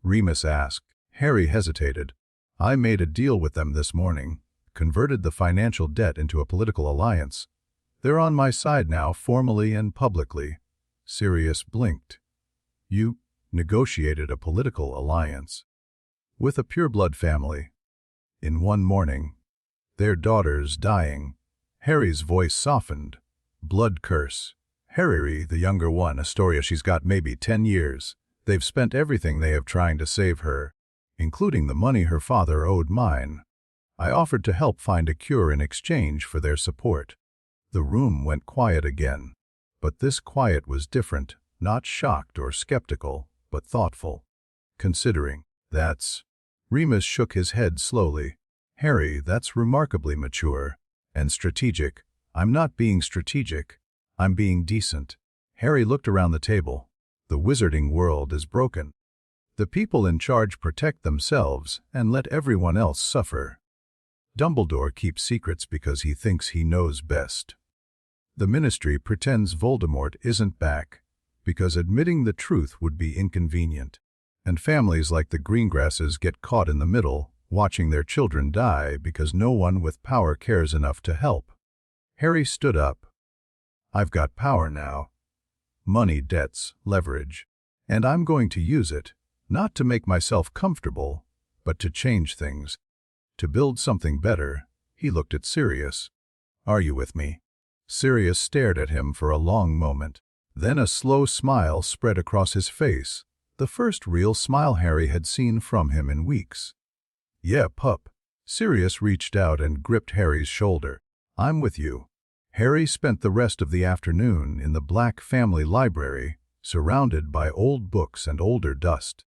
Remus asked. Harry hesitated. I made a deal with them this morning, converted the financial debt into a political alliance. They're on my side now, formally and publicly. Sirius blinked. You negotiated a political alliance with a pureblood family. In one morning, their daughters dying. Harry's voice softened. Blood curse. Harry, the younger one, Astoria, she's got maybe 10 years. They've spent everything they have trying to save her, including the money her father owed mine. I offered to help find a cure in exchange for their support. The room went quiet again. But this quiet was different, not shocked or skeptical, but thoughtful. Considering. That's. Remus shook his head slowly. Harry, that's remarkably mature. And strategic. I'm not being strategic. I'm being decent. Harry looked around the table. The wizarding world is broken. The people in charge protect themselves and let everyone else suffer. Dumbledore keeps secrets because he thinks he knows best. The Ministry pretends Voldemort isn't back, because admitting the truth would be inconvenient. And families like the Greengrasses get caught in the middle, watching their children die because no one with power cares enough to help. Harry stood up. I've got power now. Money, debts, leverage. And I'm going to use it, not to make myself comfortable, but to change things. To build something better. He looked at Sirius. Are you with me? Sirius stared at him for a long moment. Then a slow smile spread across his face, the first real smile Harry had seen from him in weeks. Yeah, pup. Sirius reached out and gripped Harry's shoulder. I'm with you. Harry spent the rest of the afternoon in the Black family library, surrounded by old books and older dust.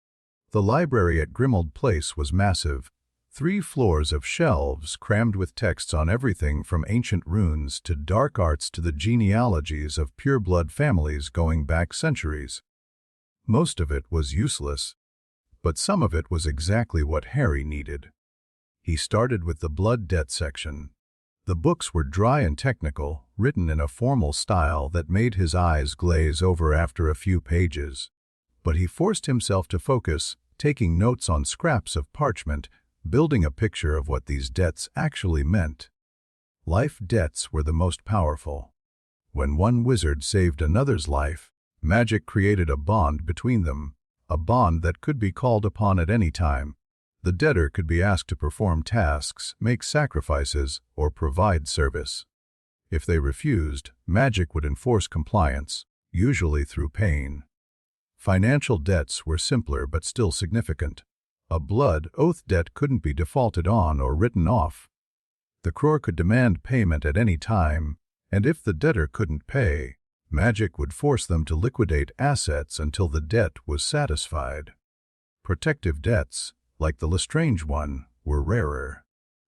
The library at Grimmauld Place was massive, 3 floors of shelves crammed with texts on everything from ancient runes to dark arts to the genealogies of pure-blood families going back centuries. Most of it was useless, but some of it was exactly what Harry needed. He started with the blood debt section. The books were dry and technical, written in a formal style that made his eyes glaze over after a few pages. But he forced himself to focus, taking notes on scraps of parchment, building a picture of what these debts actually meant. Life debts were the most powerful. When one wizard saved another's life, magic created a bond between them, a bond that could be called upon at any time. The debtor could be asked to perform tasks, make sacrifices, or provide service. If they refused, magic would enforce compliance, usually through pain. Financial debts were simpler but still significant. A blood oath debt couldn't be defaulted on or written off. The Crore could demand payment at any time, and if the debtor couldn't pay, magic would force them to liquidate assets until the debt was satisfied. Protective debts, like the Lestrange one, were rarer.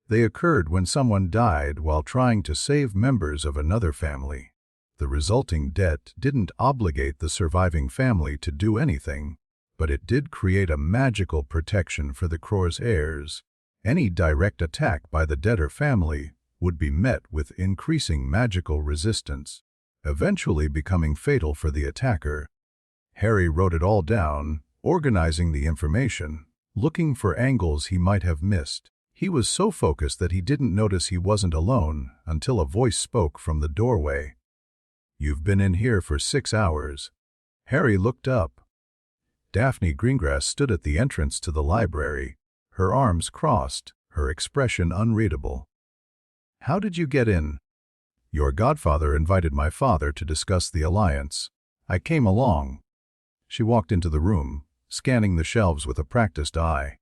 They occurred when someone died while trying to save members of another family. The resulting debt didn't obligate the surviving family to do anything, but it did create a magical protection for the Crore's heirs. Any direct attack by the debtor family would be met with increasing magical resistance, eventually becoming fatal for the attacker. Harry wrote it all down, organizing the information, looking for angles he might have missed. He was so focused that he didn't notice he wasn't alone until a voice spoke from the doorway. "You've been in here for 6 hours." Harry looked up. Daphne Greengrass stood at the entrance to the library, her arms crossed, her expression unreadable. "How did you get in?" "Your godfather invited my father to discuss the alliance. I came along." She walked into the room, scanning the shelves with a practiced eye.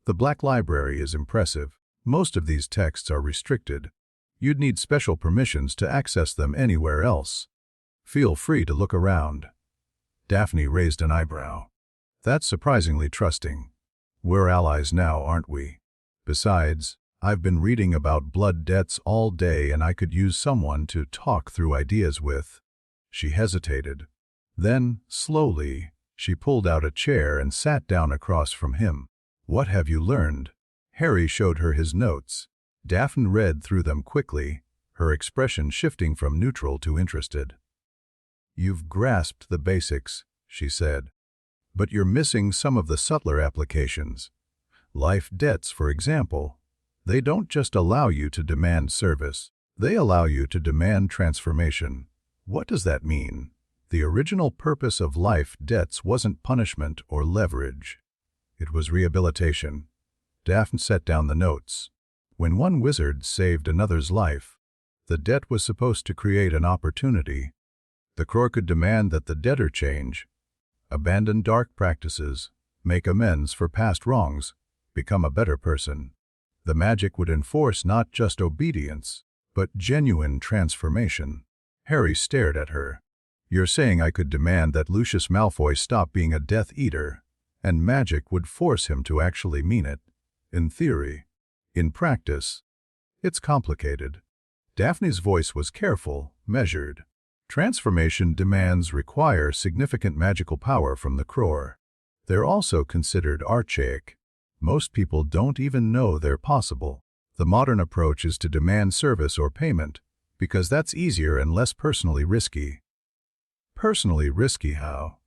"The Black Library is impressive. Most of these texts are restricted. You'd need special permissions to access them anywhere else. Feel free to look around." Daphne raised an eyebrow. "That's surprisingly trusting. We're allies now, aren't we? Besides, I've been reading about blood debts all day and I could use someone to talk through ideas with." She hesitated. Then, slowly, she pulled out a chair and sat down across from him. "What have you learned?" Harry showed her his notes. Daphne read through them quickly, her expression shifting from neutral to interested. "You've grasped the basics," she said, "but you're missing some of the subtler applications. Life debts, for example. They don't just allow you to demand service. They allow you to demand transformation." "What does that mean?" "The original purpose of life debts wasn't punishment or leverage. It was rehabilitation." Daphne set down the notes. When one wizard saved another's life, the debt was supposed to create an opportunity. The Crore could demand that the debtor change, abandon dark practices, make amends for past wrongs, become a better person. The magic would enforce not just obedience, but genuine transformation. Harry stared at her. "You're saying I could demand that Lucius Malfoy stop being a Death Eater, and magic would force him to actually mean it? In theory. In practice, it's complicated." Daphne's voice was careful, measured. Transformation demands require significant magical power from the Crore. They're also considered archaic. Most people don't even know they're possible. The modern approach is to demand service or payment, because that's easier and less personally risky. Personally risky how?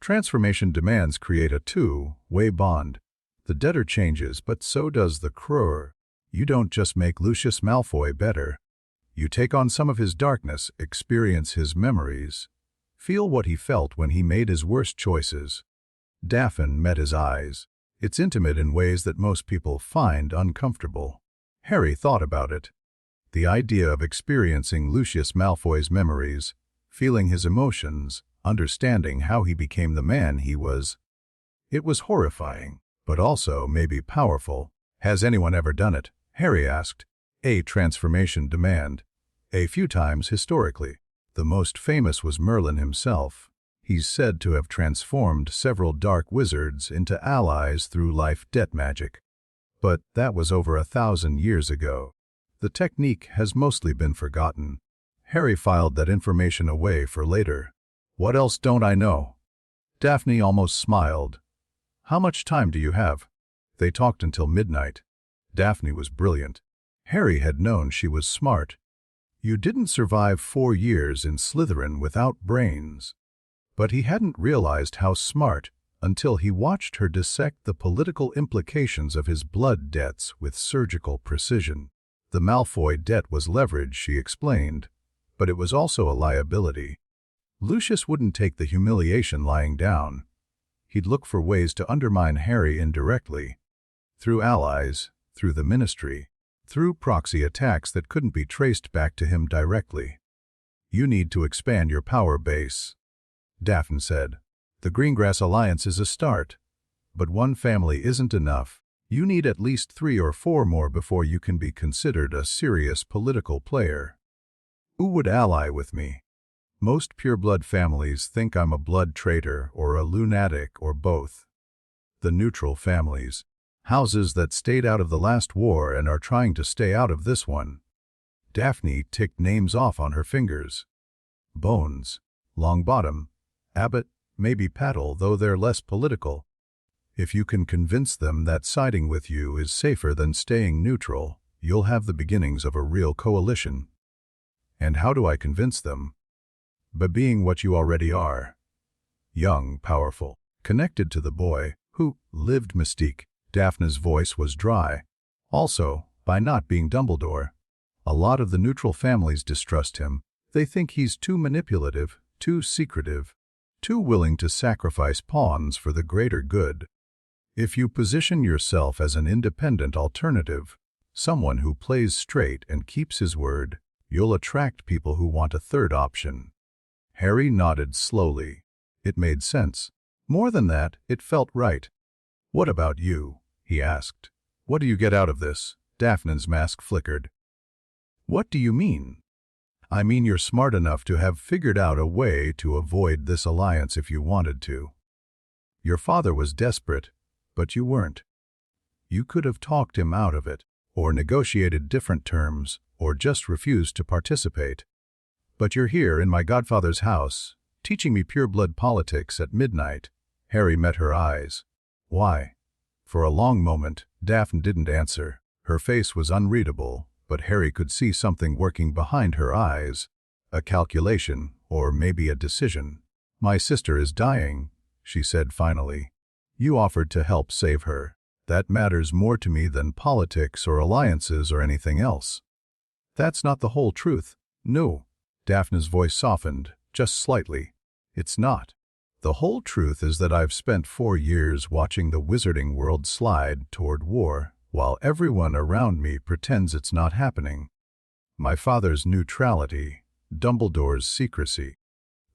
Transformation demands create a two-way bond. The debtor changes, but so does the Crore. You don't just make Lucius Malfoy better. You take on some of his darkness, experience his memories, feel what he felt when he made his worst choices. Daphne met his eyes. It's intimate in ways that most people find uncomfortable. Harry thought about it. The idea of experiencing Lucius Malfoy's memories, feeling his emotions, understanding how he became the man he was. It was horrifying, but also maybe powerful. Has anyone ever done it? Harry asked. A transformation demand. A few times historically. The most famous was Merlin himself. He's said to have transformed several dark wizards into allies through life-debt magic. But that was over 1,000 years ago. The technique has mostly been forgotten. Harry filed that information away for later. What else don't I know? Daphne almost smiled. How much time do you have? They talked until midnight. Daphne was brilliant. Harry had known she was smart. You didn't survive 4 years in Slytherin without brains. But he hadn't realized how smart until he watched her dissect the political implications of his blood debts with surgical precision. The Malfoy debt was leverage, she explained, but it was also a liability. Lucius wouldn't take the humiliation lying down. He'd look for ways to undermine Harry indirectly, through allies, through the Ministry, through proxy attacks that couldn't be traced back to him directly. You need to expand your power base, Daphne said. The Greengrass Alliance is a start, but one family isn't enough. You need at least 3 or 4 more before you can be considered a serious political player. Who would ally with me? Most pureblood families think I'm a blood traitor or a lunatic or both. The neutral families, houses that stayed out of the last war and are trying to stay out of this one. Daphne ticked names off on her fingers. Bones, Longbottom, Abbott, maybe Paddle, though they're less political. If you can convince them that siding with you is safer than staying neutral, you'll have the beginnings of a real coalition. And how do I convince them? By being what you already are. Young, powerful, connected to the boy, who lived Mystique. Daphne's voice was dry. Also, by not being Dumbledore. A lot of the neutral families distrust him. They think he's too manipulative, too secretive, too willing to sacrifice pawns for the greater good. If you position yourself as an independent alternative, someone who plays straight and keeps his word, you'll attract people who want a third option. Harry nodded slowly. It made sense. More than that, it felt right. What about you? He asked. What do you get out of this? Daphne's mask flickered. What do you mean? I mean you're smart enough to have figured out a way to avoid this alliance if you wanted to. Your father was desperate, but you weren't. You could have talked him out of it, or negotiated different terms, or just refused to participate. But you're here in my godfather's house, teaching me pureblood politics at midnight. Harry met her eyes. Why? For a long moment, Daphne didn't answer. Her face was unreadable, but Harry could see something working behind her eyes. A calculation, or maybe a decision. My sister is dying, she said finally. You offered to help save her. That matters more to me than politics or alliances or anything else. That's not the whole truth. No. Daphne's voice softened, just slightly. It's not. The whole truth is that I've spent 4 years watching the wizarding world slide toward war, while everyone around me pretends it's not happening. My father's neutrality, Dumbledore's secrecy,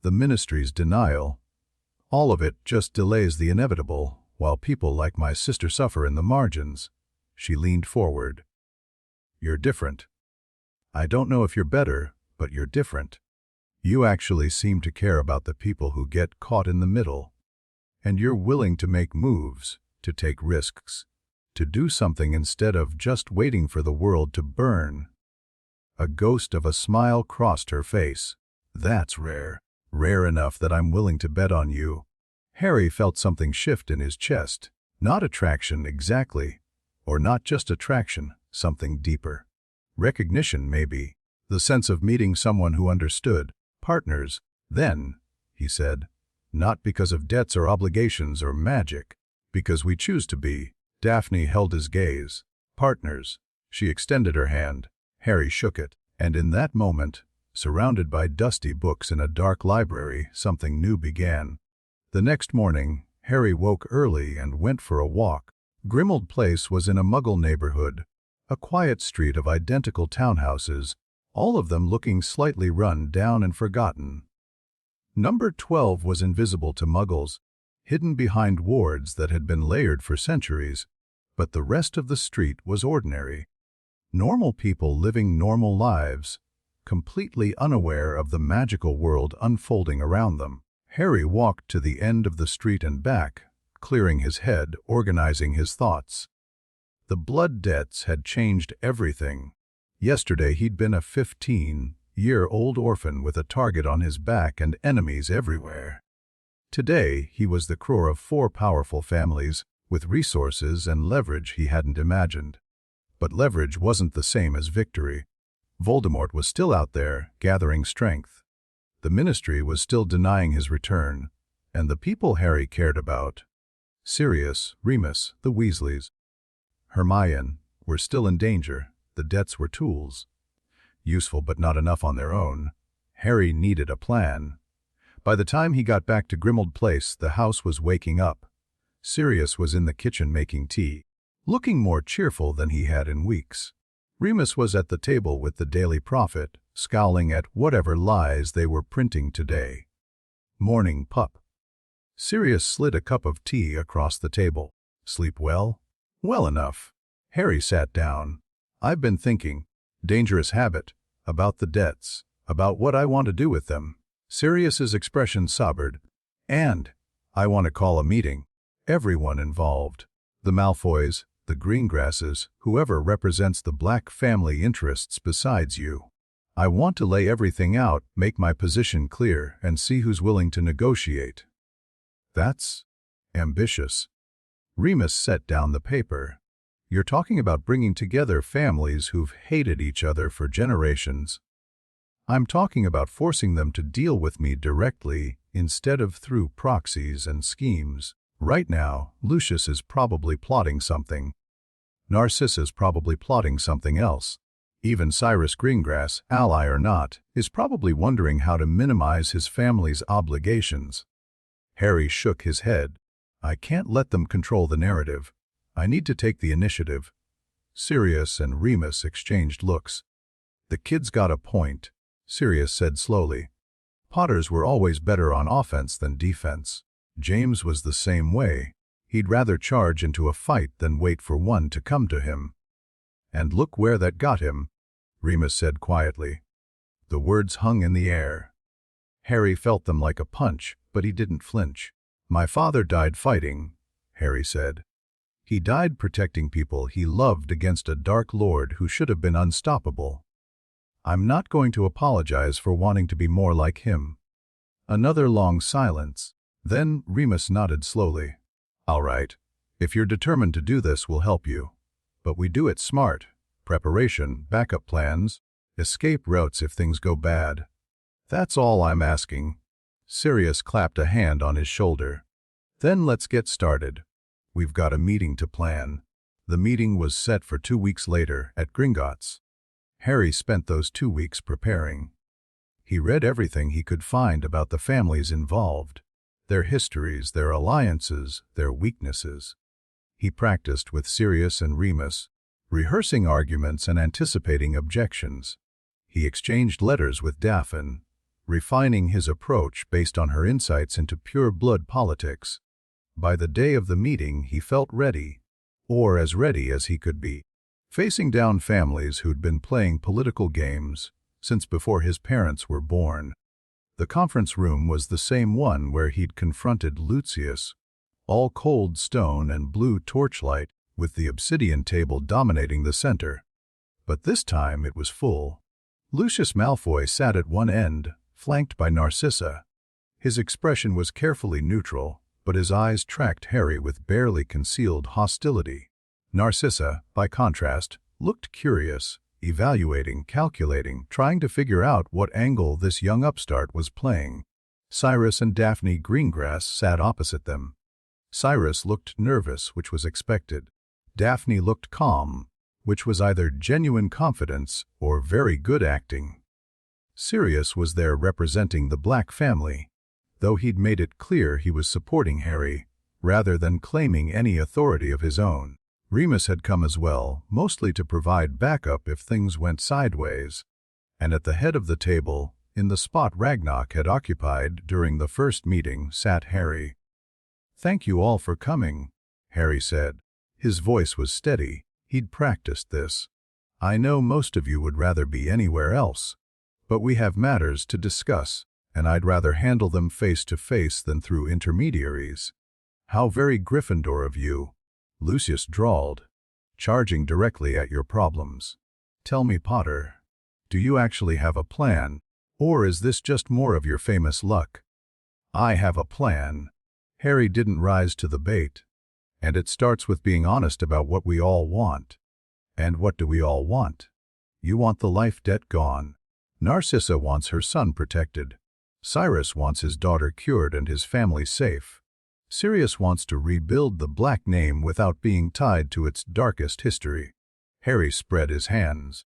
the Ministry's denial, all of it just delays the inevitable, while people like my sister suffer in the margins. She leaned forward. You're different. I don't know if you're better, but you're different. You actually seem to care about the people who get caught in the middle. And you're willing to make moves, to take risks, to do something instead of just waiting for the world to burn. A ghost of a smile crossed her face. That's rare. Rare enough that I'm willing to bet on you. Harry felt something shift in his chest. Not attraction exactly, or not just attraction, something deeper. Recognition, maybe. The sense of meeting someone who understood. Partners, then, he said. Not because of debts or obligations or magic. Because we choose to be. Daphne held his gaze. Partners. She extended her hand. Harry shook it. And in that moment, surrounded by dusty books in a dark library, something new began. The next morning, Harry woke early and went for a walk. Grimmauld Place was in a Muggle neighborhood, A quiet street of identical townhouses, all of them looking slightly run down and forgotten. Number 12 was invisible to muggles, hidden behind wards that had been layered for centuries, but the rest of the street was ordinary. Normal people living normal lives, completely unaware of the magical world unfolding around them. Harry walked to the end of the street and back, clearing his head, organizing his thoughts. The blood debts had changed everything. Yesterday he'd been a 15-year-old orphan with a target on his back and enemies everywhere. Today he was the core of 4 powerful families, with resources and leverage he hadn't imagined. But leverage wasn't the same as victory. Voldemort was still out there, gathering strength. The Ministry was still denying his return, and the people Harry cared about, Sirius, Remus, the Weasleys, Hermione, were still in danger. The debts were tools. Useful but not enough on their own. Harry needed a plan. By the time he got back to Grimmauld Place, the house was waking up. Sirius was in the kitchen making tea, looking more cheerful than he had in weeks. Remus was at the table with the Daily Prophet, scowling at whatever lies they were printing today. Morning, pup. Sirius slid a cup of tea across the table. Sleep well? Well enough. Harry sat down. I've been thinking, dangerous habit, about the debts, about what I want to do with them. Sirius's expression sobered. And I want to call a meeting. Everyone involved. The Malfoys, the Greengrasses, whoever represents the Black family interests besides you. I want to lay everything out, make my position clear, and see who's willing to negotiate. That's ambitious. Remus set down the paper. You're talking about bringing together families who've hated each other for generations. I'm talking about forcing them to deal with me directly instead of through proxies and schemes. Right now, Lucius is probably plotting something. Narcissa's probably plotting something else. Even Cyrus Greengrass, ally or not, is probably wondering how to minimize his family's obligations. Harry shook his head. I can't let them control the narrative. I need to take the initiative. Sirius and Remus exchanged looks. The kid's got a point, Sirius said slowly. Potters were always better on offense than defense. James was the same way. He'd rather charge into a fight than wait for one to come to him. And look where that got him, Remus said quietly. The words hung in the air. Harry felt them like a punch, but he didn't flinch. My father died fighting, Harry said. He died protecting people he loved against a Dark Lord who should have been unstoppable. I'm not going to apologize for wanting to be more like him. Another long silence. Then Remus nodded slowly. All right. If you're determined to do this, we'll help you. But we do it smart. Preparation, backup plans, escape routes if things go bad. That's all I'm asking. Sirius clapped a hand on his shoulder. Then let's get started. We've got a meeting to plan. The meeting was set for 2 weeks later at Gringotts. Harry spent those 2 weeks preparing. He read everything he could find about the families involved, their histories, their alliances, their weaknesses. He practiced with Sirius and Remus, rehearsing arguments and anticipating objections. He exchanged letters with Daphene, refining his approach based on her insights into pure-blood politics. By the day of the meeting, he felt ready, or as ready as he could be, facing down families who'd been playing political games since before his parents were born. The conference room was the same one where he'd confronted Lucius, all cold stone and blue torchlight, with the obsidian table dominating the center. But this time it was full. Lucius Malfoy sat at one end, flanked by Narcissa. His expression was carefully neutral, but his eyes tracked Harry with barely concealed hostility. Narcissa, by contrast, looked curious, evaluating, calculating, trying to figure out what angle this young upstart was playing. Cyrus and Daphne Greengrass sat opposite them. Cyrus looked nervous, which was expected. Daphne looked calm, which was either genuine confidence or very good acting. Sirius was there representing the Black family, though he'd made it clear he was supporting Harry, rather than claiming any authority of his own. Remus had come as well, mostly to provide backup if things went sideways. And at the head of the table, in the spot Ragnarok had occupied during the first meeting, sat Harry. "Thank you all for coming," Harry said. His voice was steady. He'd practiced this. "I know most of you would rather be anywhere else, but we have matters to discuss, and I'd rather handle them face to face than through intermediaries." "How very Gryffindor of you," Lucius drawled, "charging directly at your problems. Tell me, Potter, do you actually have a plan, or is this just more of your famous luck?" "I have a plan." Harry didn't rise to the bait. "And it starts with being honest about what we all want." "And what do we all want?" "You want the life debt gone. Narcissa wants her son protected. Cyrus wants his daughter cured and his family safe. Sirius wants to rebuild the black name without being tied to its darkest history." Harry spread his hands.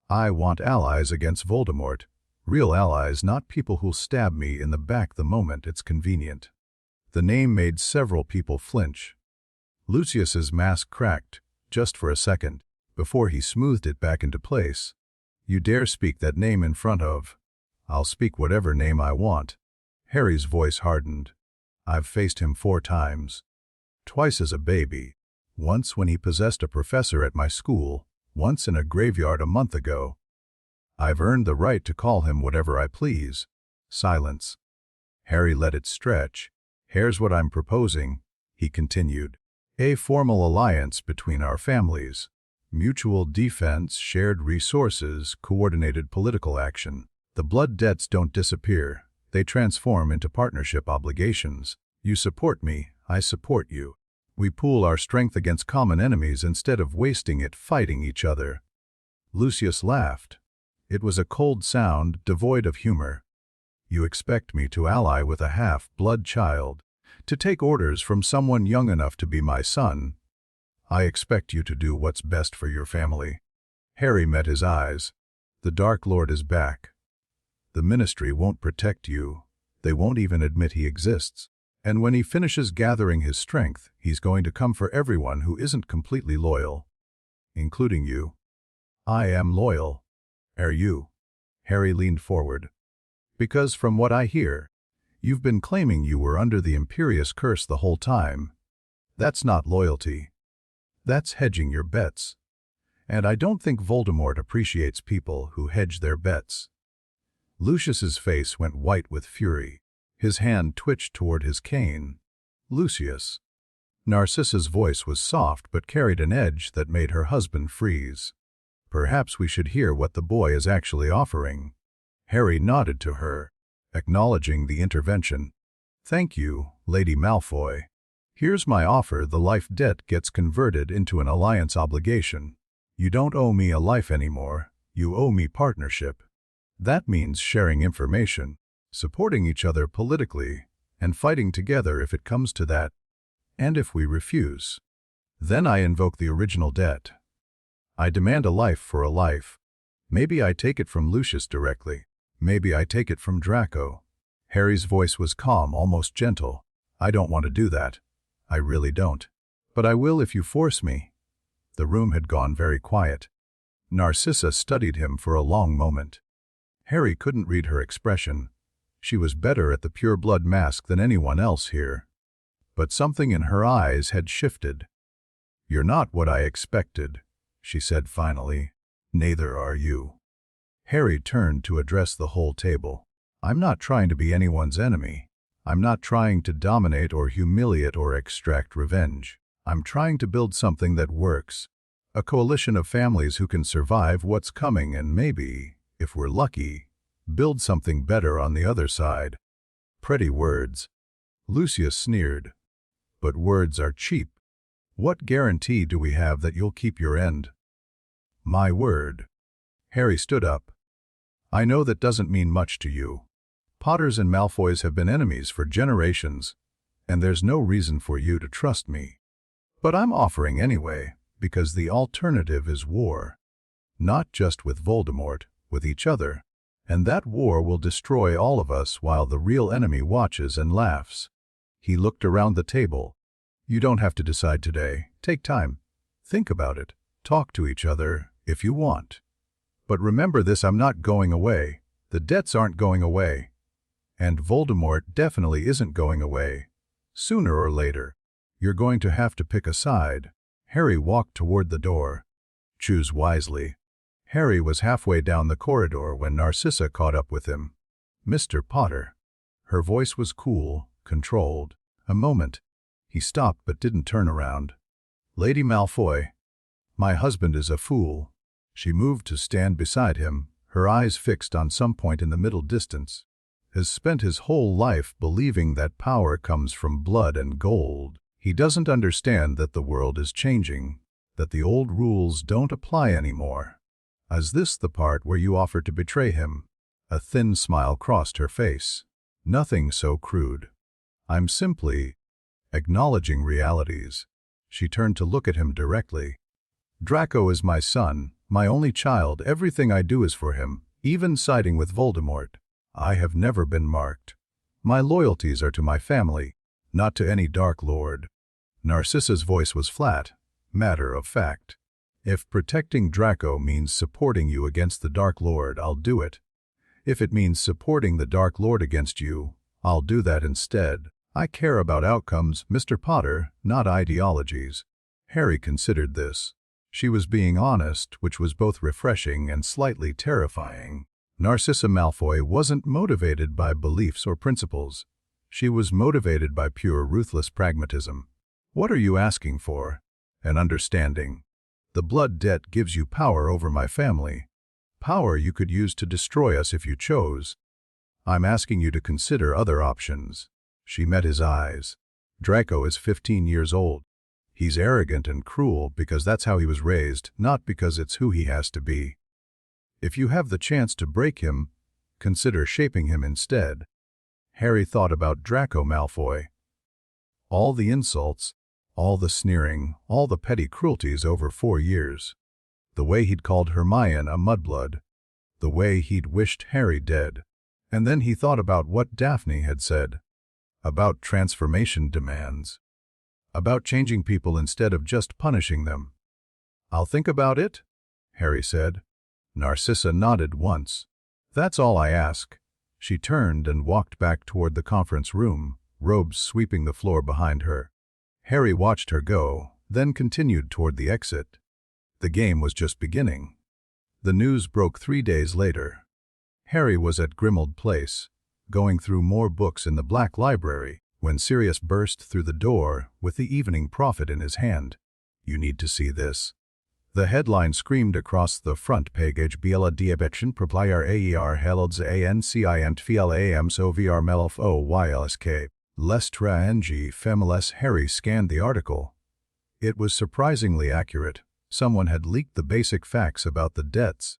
"I want allies against Voldemort. Real allies, not people who'll stab me in the back the moment it's convenient." The name made several people flinch. Lucius's mask cracked, just for a second, before he smoothed it back into place. "You dare speak that name in front of—" "I'll speak whatever name I want." Harry's voice hardened. "I've faced him 4 times. Twice as a baby. Once when he possessed a professor at my school, once in a graveyard a month ago. I've earned the right to call him whatever I please." Silence. Harry let it stretch. "Here's what I'm proposing," he continued. "A formal alliance between our families. Mutual defense, shared resources, coordinated political action. The blood debts don't disappear. They transform into partnership obligations. You support me, I support you. We pool our strength against common enemies instead of wasting it fighting each other." Lucius laughed. It was a cold sound, devoid of humor. "You expect me to ally with a half-blood child, to take orders from someone young enough to be my son? I expect you to do what's best for your family." Harry met his eyes. "The Dark Lord is back. The Ministry won't protect you. They won't even admit he exists. And when he finishes gathering his strength, he's going to come for everyone who isn't completely loyal. Including you." "I am loyal." "Are you?" Harry leaned forward. "Because from what I hear, you've been claiming you were under the Imperious curse the whole time. That's not loyalty. That's hedging your bets. And I don't think Voldemort appreciates people who hedge their bets." Lucius's face went white with fury. His hand twitched toward his cane. "Lucius." Narcissa's voice was soft but carried an edge that made her husband freeze. "Perhaps we should hear what the boy is actually offering." Harry nodded to her, acknowledging the intervention. "Thank you, Lady Malfoy. Here's my offer. The life debt gets converted into an alliance obligation. You don't owe me a life anymore. You owe me partnership. That means sharing information, supporting each other politically, and fighting together if it comes to that. And if we refuse, then I invoke the original debt. I demand a life for a life. Maybe I take it from Lucius directly. Maybe I take it from Draco." Harry's voice was calm, almost gentle. "I don't want to do that. I really don't. But I will if you force me." The room had gone very quiet. Narcissa studied him for a long moment. Harry couldn't read her expression. She was better at the pure blood mask than anyone else here. But something in her eyes had shifted. "You're not what I expected," she said finally. "Neither are you." Harry turned to address the whole table. "I'm not trying to be anyone's enemy. I'm not trying to dominate or humiliate or extract revenge. I'm trying to build something that works. A coalition of families who can survive what's coming and maybe, if we're lucky, build something better on the other side." "Pretty words." Lucius sneered. "But words are cheap. What guarantee do we have that you'll keep your end?" "My word." Harry stood up. "I know that doesn't mean much to you. Potters and Malfoys have been enemies for generations, and there's no reason for you to trust me. But I'm offering anyway, because the alternative is war. Not just with Voldemort, with each other. And that war will destroy all of us while the real enemy watches and laughs." He looked around the table. "You don't have to decide today. Take time. Think about it. Talk to each other if you want. But remember this, I'm not going away. The debts aren't going away. And Voldemort definitely isn't going away. Sooner or later, you're going to have to pick a side. Harry walked toward the door. Choose wisely. Harry was halfway down the corridor when Narcissa caught up with him. Mr. Potter. Her voice was cool, controlled. A moment. He stopped but didn't turn around. Lady Malfoy. My husband is a fool. She moved to stand beside him, her eyes fixed on some point in the middle distance. Has spent his whole life believing that power comes from blood and gold. He doesn't understand that the world is changing, that the old rules don't apply anymore. Is this the part where you offer to betray him? A thin smile crossed her face. Nothing so crude. I'm simply acknowledging realities. She turned to look at him directly. Draco is my son, my only child. Everything I do is for him, even siding with Voldemort. I have never been marked. My loyalties are to my family, not to any Dark Lord. Narcissa's voice was flat, matter of fact. If protecting Draco means supporting you against the Dark Lord, I'll do it. If it means supporting the Dark Lord against you, I'll do that instead. I care about outcomes, Mr. Potter, not ideologies. Harry considered this. She was being honest, which was both refreshing and slightly terrifying. Narcissa Malfoy wasn't motivated by beliefs or principles. She was motivated by pure, ruthless pragmatism. What are you asking for? An understanding. The blood debt gives you power over my family. Power you could use to destroy us if you chose. I'm asking you to consider other options. She met his eyes. Draco is 15 years old. He's arrogant and cruel because that's how he was raised, not because it's who he has to be. If you have the chance to break him, consider shaping him instead. Harry thought about Draco Malfoy. All the insults, all the sneering, all the petty cruelties over 4 years. The way he'd called Hermione a mudblood. The way he'd wished Harry dead. And then he thought about what Daphne had said. About transformation demands. About changing people instead of just punishing them. I'll think about it, Harry said. Narcissa nodded once. That's all I ask. She turned and walked back toward the conference room, robes sweeping the floor behind her. Harry watched her go, then continued toward the exit. The game was just beginning. The news broke 3 days later. Harry was at Grimmauld Place, going through more books in the Black Library, when Sirius burst through the door with the Evening Prophet in his hand. You need to see this. The headline screamed across the front page, Biela diabetchen proplier aer helodz ancient fiel am so vr melf oyLsk. Lestra ng femiles. Harry scanned the article. It was surprisingly accurate. Someone had leaked the basic facts about the debts,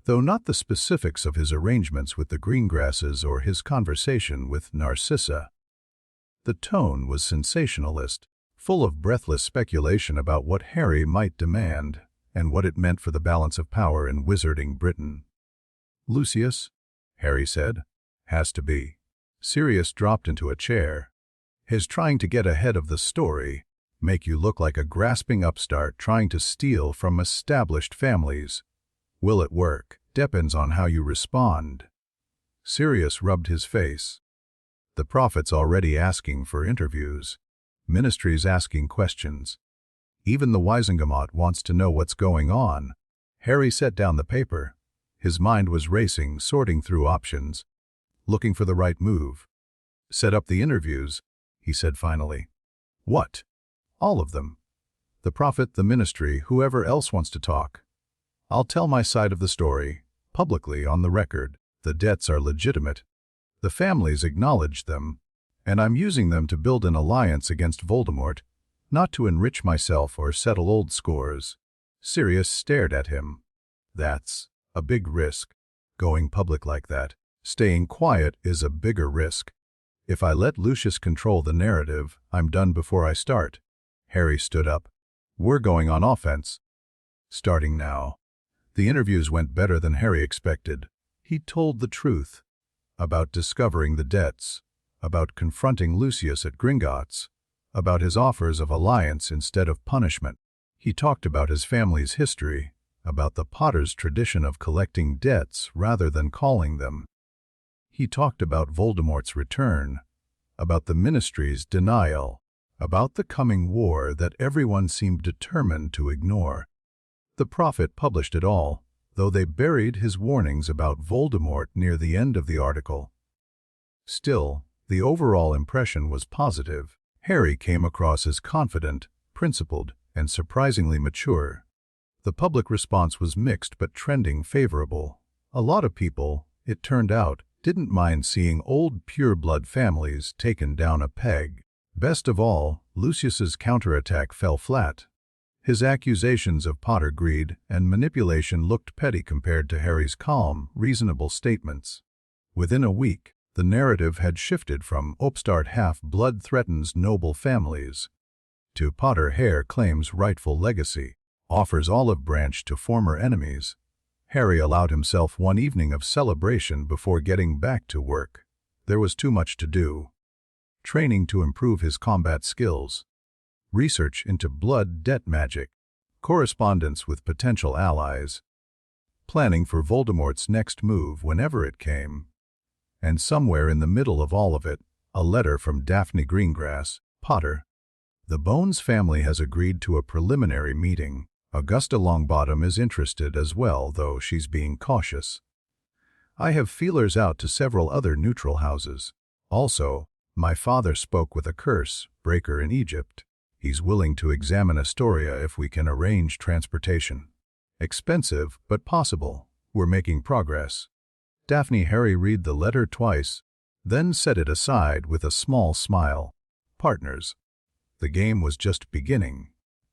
though not the specifics of his arrangements with the Greengrasses or his conversation with Narcissa. The tone was sensationalist, full of breathless speculation about what Harry might demand and what it meant for the balance of power in wizarding Britain. Lucius, Harry said, has to be. Sirius dropped into a chair. His trying to get ahead of the story, make you look like a grasping upstart trying to steal from established families. Will it work? Depends on how you respond. Sirius rubbed his face. The prophet's already asking for interviews. Ministry's asking questions. Even the Wisengamot wants to know what's going on. Harry set down the paper. His mind was racing, sorting through options, looking for the right move. Set up the interviews, he said finally. What? All of them. The prophet, the ministry, whoever else wants to talk. I'll tell my side of the story, publicly on the record. The debts are legitimate. The families acknowledge them, and I'm using them to build an alliance against Voldemort, not to enrich myself or settle old scores. Sirius stared at him. That's a big risk. Going public like that. Staying quiet is a bigger risk. If I let Lucius control the narrative, I'm done before I start. Harry stood up. We're going on offense. Starting now. The interviews went better than Harry expected. He told the truth. About discovering the debts. About confronting Lucius at Gringotts. About his offers of alliance instead of punishment. He talked about his family's history, about the Potter's tradition of collecting debts rather than calling them. He talked about Voldemort's return, about the Ministry's denial, about the coming war that everyone seemed determined to ignore. The Prophet published it all, though they buried his warnings about Voldemort near the end of the article. Still, the overall impression was positive. Harry came across as confident, principled, and surprisingly mature. The public response was mixed but trending favorable. A lot of people, it turned out, didn't mind seeing old pure-blood families taken down a peg. Best of all, Lucius's counterattack fell flat. His accusations of Potter greed and manipulation looked petty compared to Harry's calm, reasonable statements. Within a week, the narrative had shifted from upstart half-blood threatens noble families to Potter heir claims rightful legacy, offers olive branch to former enemies. Harry allowed himself one evening of celebration before getting back to work. There was too much to do. Training to improve his combat skills, research into blood debt magic, correspondence with potential allies, planning for Voldemort's next move whenever it came. And somewhere in the middle of all of it, a letter from Daphne Greengrass, Potter. The Bones family has agreed to a preliminary meeting. Augusta Longbottom is interested as well, though she's being cautious. I have feelers out to several other neutral houses. Also, my father spoke with a curse breaker in Egypt. He's willing to examine Astoria if we can arrange transportation. Expensive, but possible. We're making progress. Daphne Harry read the letter twice, then set it aside with a small smile. Partners. The game was just beginning.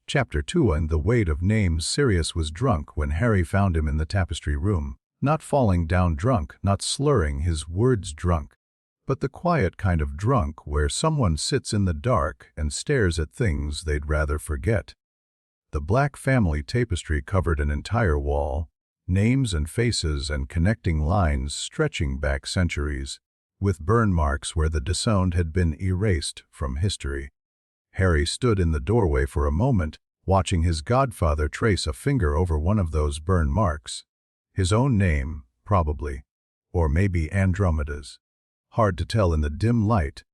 Chapter 2. And the weight of names. Sirius was drunk when Harry found him in the tapestry room. Not falling down drunk, not slurring his words drunk, but the quiet kind of drunk where someone sits in the dark and stares at things they'd rather forget. The black family tapestry covered an entire wall, names and faces and connecting lines stretching back centuries, with burn marks where the disowned had been erased from history. Harry stood in the doorway for a moment, watching his godfather trace a finger over one of those burn marks. His own name, probably. Or maybe Andromeda's. Hard to tell in the dim light.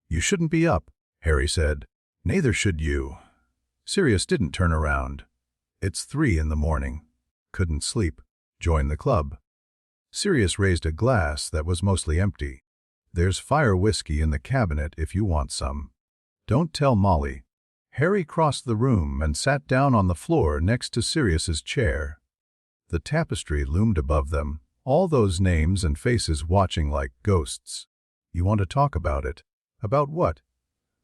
"You shouldn't be up," Harry said. "Neither should you." Sirius didn't turn around. "It's 3 in the morning. Couldn't sleep. Join the club." Sirius raised a glass that was mostly empty. "There's fire whiskey in the cabinet if you want some. Don't tell Molly." Harry crossed the room and sat down on the floor next to Sirius's chair. The tapestry loomed above them, all those names and faces watching like ghosts. "You want to talk about it?" "About what?"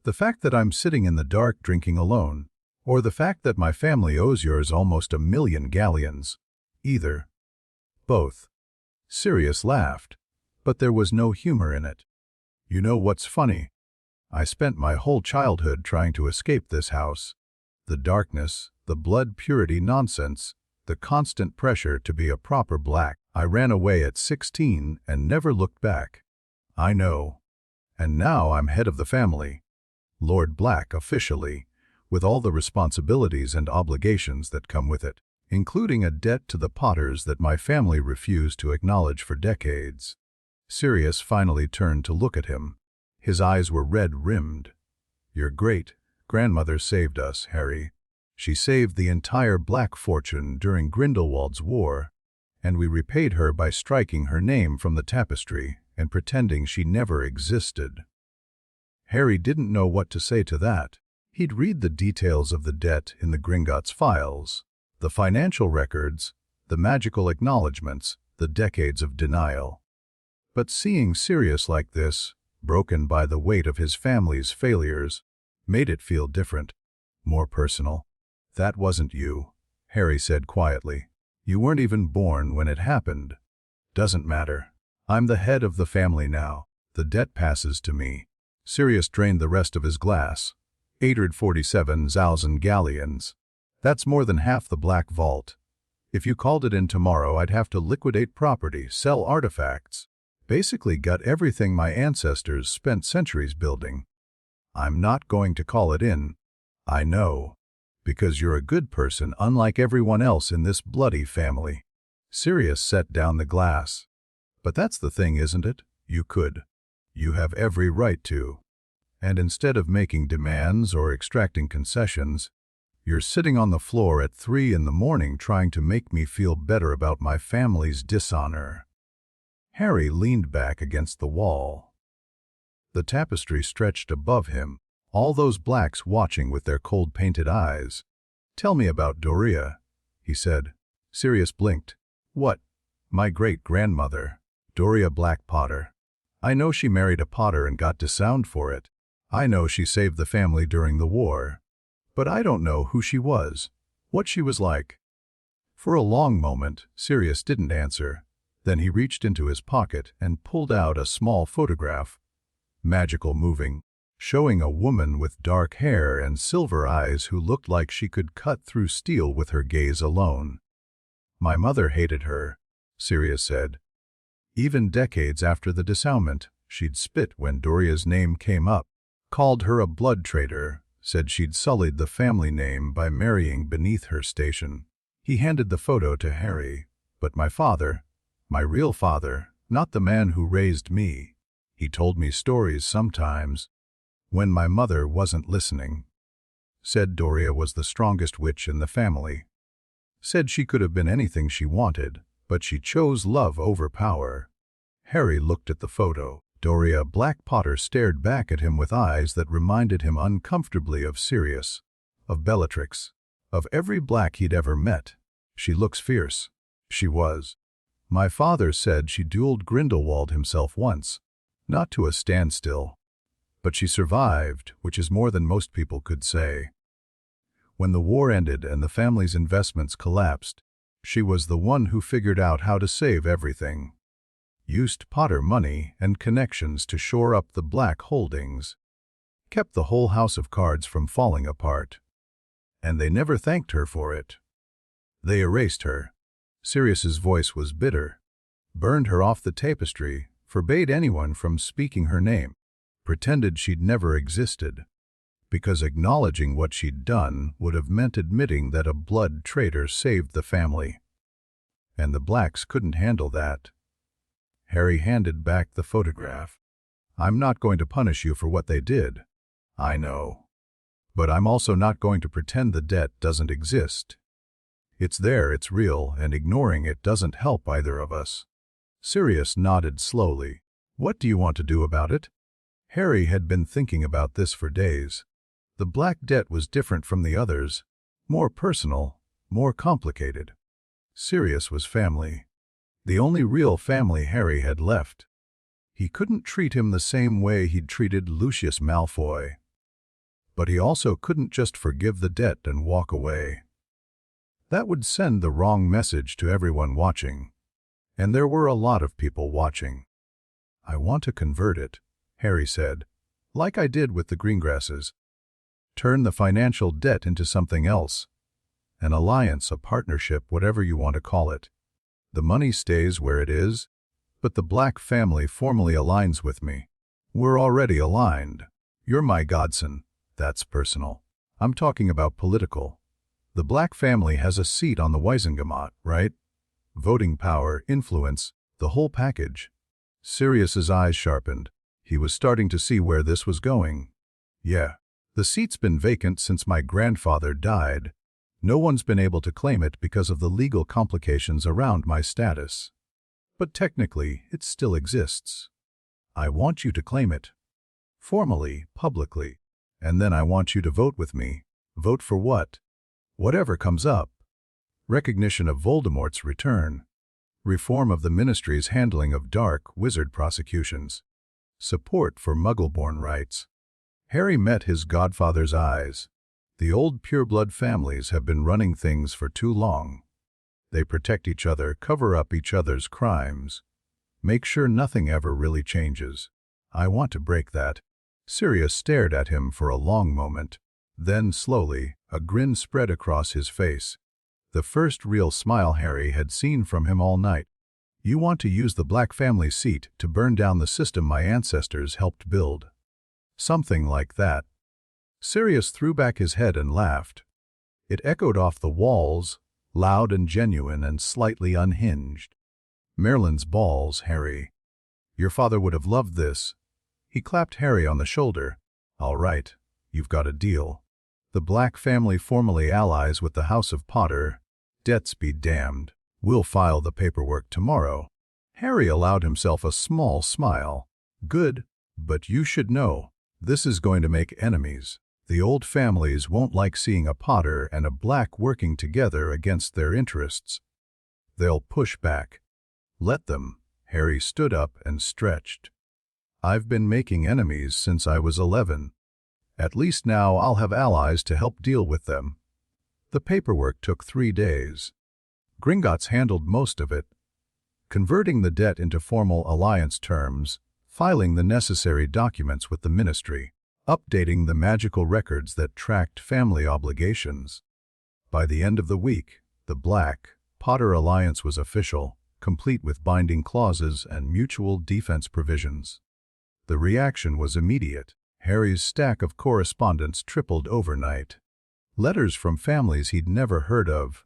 "The fact that I'm sitting in the dark drinking alone, or the fact that my family owes yours almost 1,000,000 galleons." "Either." "Both." Sirius laughed, but there was no humor in it. "You know what's funny? I spent my whole childhood trying to escape this house. The darkness, the blood purity nonsense, the constant pressure to be a proper black. I ran away at 16 and never looked back. I know. And now I'm head of the family. Lord Black officially, with all the responsibilities and obligations that come with it, including a debt to the Potters that my family refused to acknowledge for decades." Sirius finally turned to look at him. His eyes were red-rimmed. "Your great-grandmother saved us, Harry. She saved the entire Black fortune during Grindelwald's war, and we repaid her by striking her name from the tapestry and pretending she never existed." Harry didn't know what to say to that. He'd read the details of the debt in the Gringotts files, the financial records, the magical acknowledgments, the decades of denial. But seeing Sirius like this, broken by the weight of his family's failures, made it feel different, more personal. "That wasn't you," Harry said quietly. "You weren't even born when it happened. Doesn't matter. I'm the head of the family now. The debt passes to me." Sirius drained the rest of his glass. 847,000 galleons. That's more than half the Black Vault. If you called it in tomorrow, I'd have to liquidate property, sell artifacts, basically gut everything my ancestors spent centuries building. I'm not going to call it in. I know. Because you're a good person unlike everyone else in this bloody family. Sirius set down the glass. But that's the thing, isn't it? You could. You have every right to. And instead of making demands or extracting concessions, you're sitting on the floor at 3 in the morning trying to make me feel better about my family's dishonor. Harry leaned back against the wall. The tapestry stretched above him, all those blacks watching with their cold painted eyes. "Tell me about Doria," he said. Sirius blinked. "What?" "My great-grandmother, Doria Black Potter. I know she married a potter and got disowned for it. I know she saved the family during the war. But I don't know who she was, what she was like." For a long moment, Sirius didn't answer. Then he reached into his pocket and pulled out a small photograph, magical moving, showing a woman with dark hair and silver eyes who looked like she could cut through steel with her gaze alone. "My mother hated her," Sirius said. "Even decades after the disowment, she'd spit when Doria's name came up, called her a blood traitor, said she'd sullied the family name by marrying beneath her station." He handed the photo to Harry. "But my father, my real father, not the man who raised me, he told me stories sometimes, when my mother wasn't listening. Said Doria was the strongest witch in the family. Said she could have been anything she wanted, but she chose love over power." Harry looked at the photo. Doria Black Potter stared back at him with eyes that reminded him uncomfortably of Sirius, of Bellatrix, of every black he'd ever met. "She looks fierce." She was. "My father said she dueled Grindelwald himself once, not to a standstill. But she survived, which is more than most people could say. When the war ended and the family's investments collapsed, she was the one who figured out how to save everything. Used Potter money and connections to shore up the black holdings. Kept the whole house of cards from falling apart. And they never thanked her for it. They erased her." Sirius's voice was bitter. "Burned her off the tapestry, forbade anyone from speaking her name. Pretended she'd never existed, because acknowledging what she'd done would have meant admitting that a blood traitor saved the family. And the blacks couldn't handle that." Harry handed back the photograph. "I'm not going to punish you for what they did. I know. But I'm also not going to pretend the debt doesn't exist. It's there, it's real, and ignoring it doesn't help either of us." Sirius nodded slowly. "What do you want to do about it?" Harry had been thinking about this for days. The black debt was different from the others, more personal, more complicated. Sirius was family. The only real family Harry had left. He couldn't treat him the same way he'd treated Lucius Malfoy. But he also couldn't just forgive the debt and walk away. That would send the wrong message to everyone watching. And there were a lot of people watching. "I want to convert it," Harry said, "like I did with the Greengrasses. Turn the financial debt into something else. An alliance, a partnership, whatever you want to call it. The money stays where it is, but the Black family formally aligns with me. We're already aligned. You're my godson. That's personal. I'm talking about political. The Black family has a seat on the Wisengamot, right? Voting power, influence, the whole package." Sirius's eyes sharpened. He was starting to see where this was going. "Yeah. The seat's been vacant since my grandfather died. No one's been able to claim it because of the legal complications around my status. But technically, it still exists. I want you to claim it. Formally, publicly. And then I want you to vote with me. Vote for what? Whatever comes up. Recognition of Voldemort's return. Reform of the Ministry's handling of dark wizard prosecutions. Support for Muggle-born rights." Harry met his godfather's eyes. The old pureblood families have been running things for too long. They protect each other, cover up each other's crimes, make sure nothing ever really changes. I want to break that. Sirius stared at him for a long moment. Then, slowly, a grin spread across his face. The first real smile Harry had seen from him all night. "You want to use the Black family seat to burn down the system my ancestors helped build." Something like that. Sirius threw back his head and laughed. It echoed off the walls, loud and genuine and slightly unhinged. "Merlin's balls, Harry. Your father would have loved this." He clapped Harry on the shoulder. "All right, you've got a deal. The Black family formally allies with the House of Potter. Debts be damned. We'll file the paperwork tomorrow." Harry allowed himself a small smile. "Good, but you should know, this is going to make enemies. The old families won't like seeing a Potter and a Black working together against their interests. They'll push back." "Let them." Harry stood up and stretched. "I've been making enemies since I was 11. At least now I'll have allies to help deal with them." The paperwork took 3 days. Gringotts handled most of it, converting the debt into formal alliance terms, filing the necessary documents with the ministry, updating the magical records that tracked family obligations. By the end of the week, the Black Potter alliance was official, complete with binding clauses and mutual defense provisions. The reaction was immediate. Harry's stack of correspondence tripled overnight. Letters from families he'd never heard of,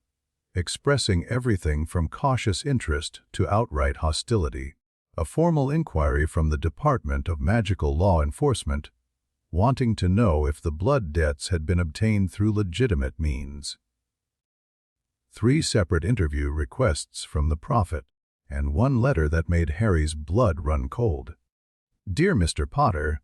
expressing everything from cautious interest to outright hostility. A formal inquiry from the Department of Magical Law Enforcement, wanting to know if the blood debts had been obtained through legitimate means. 3 separate interview requests from the Prophet, and 1 letter that made Harry's blood run cold. "Dear Mr. Potter,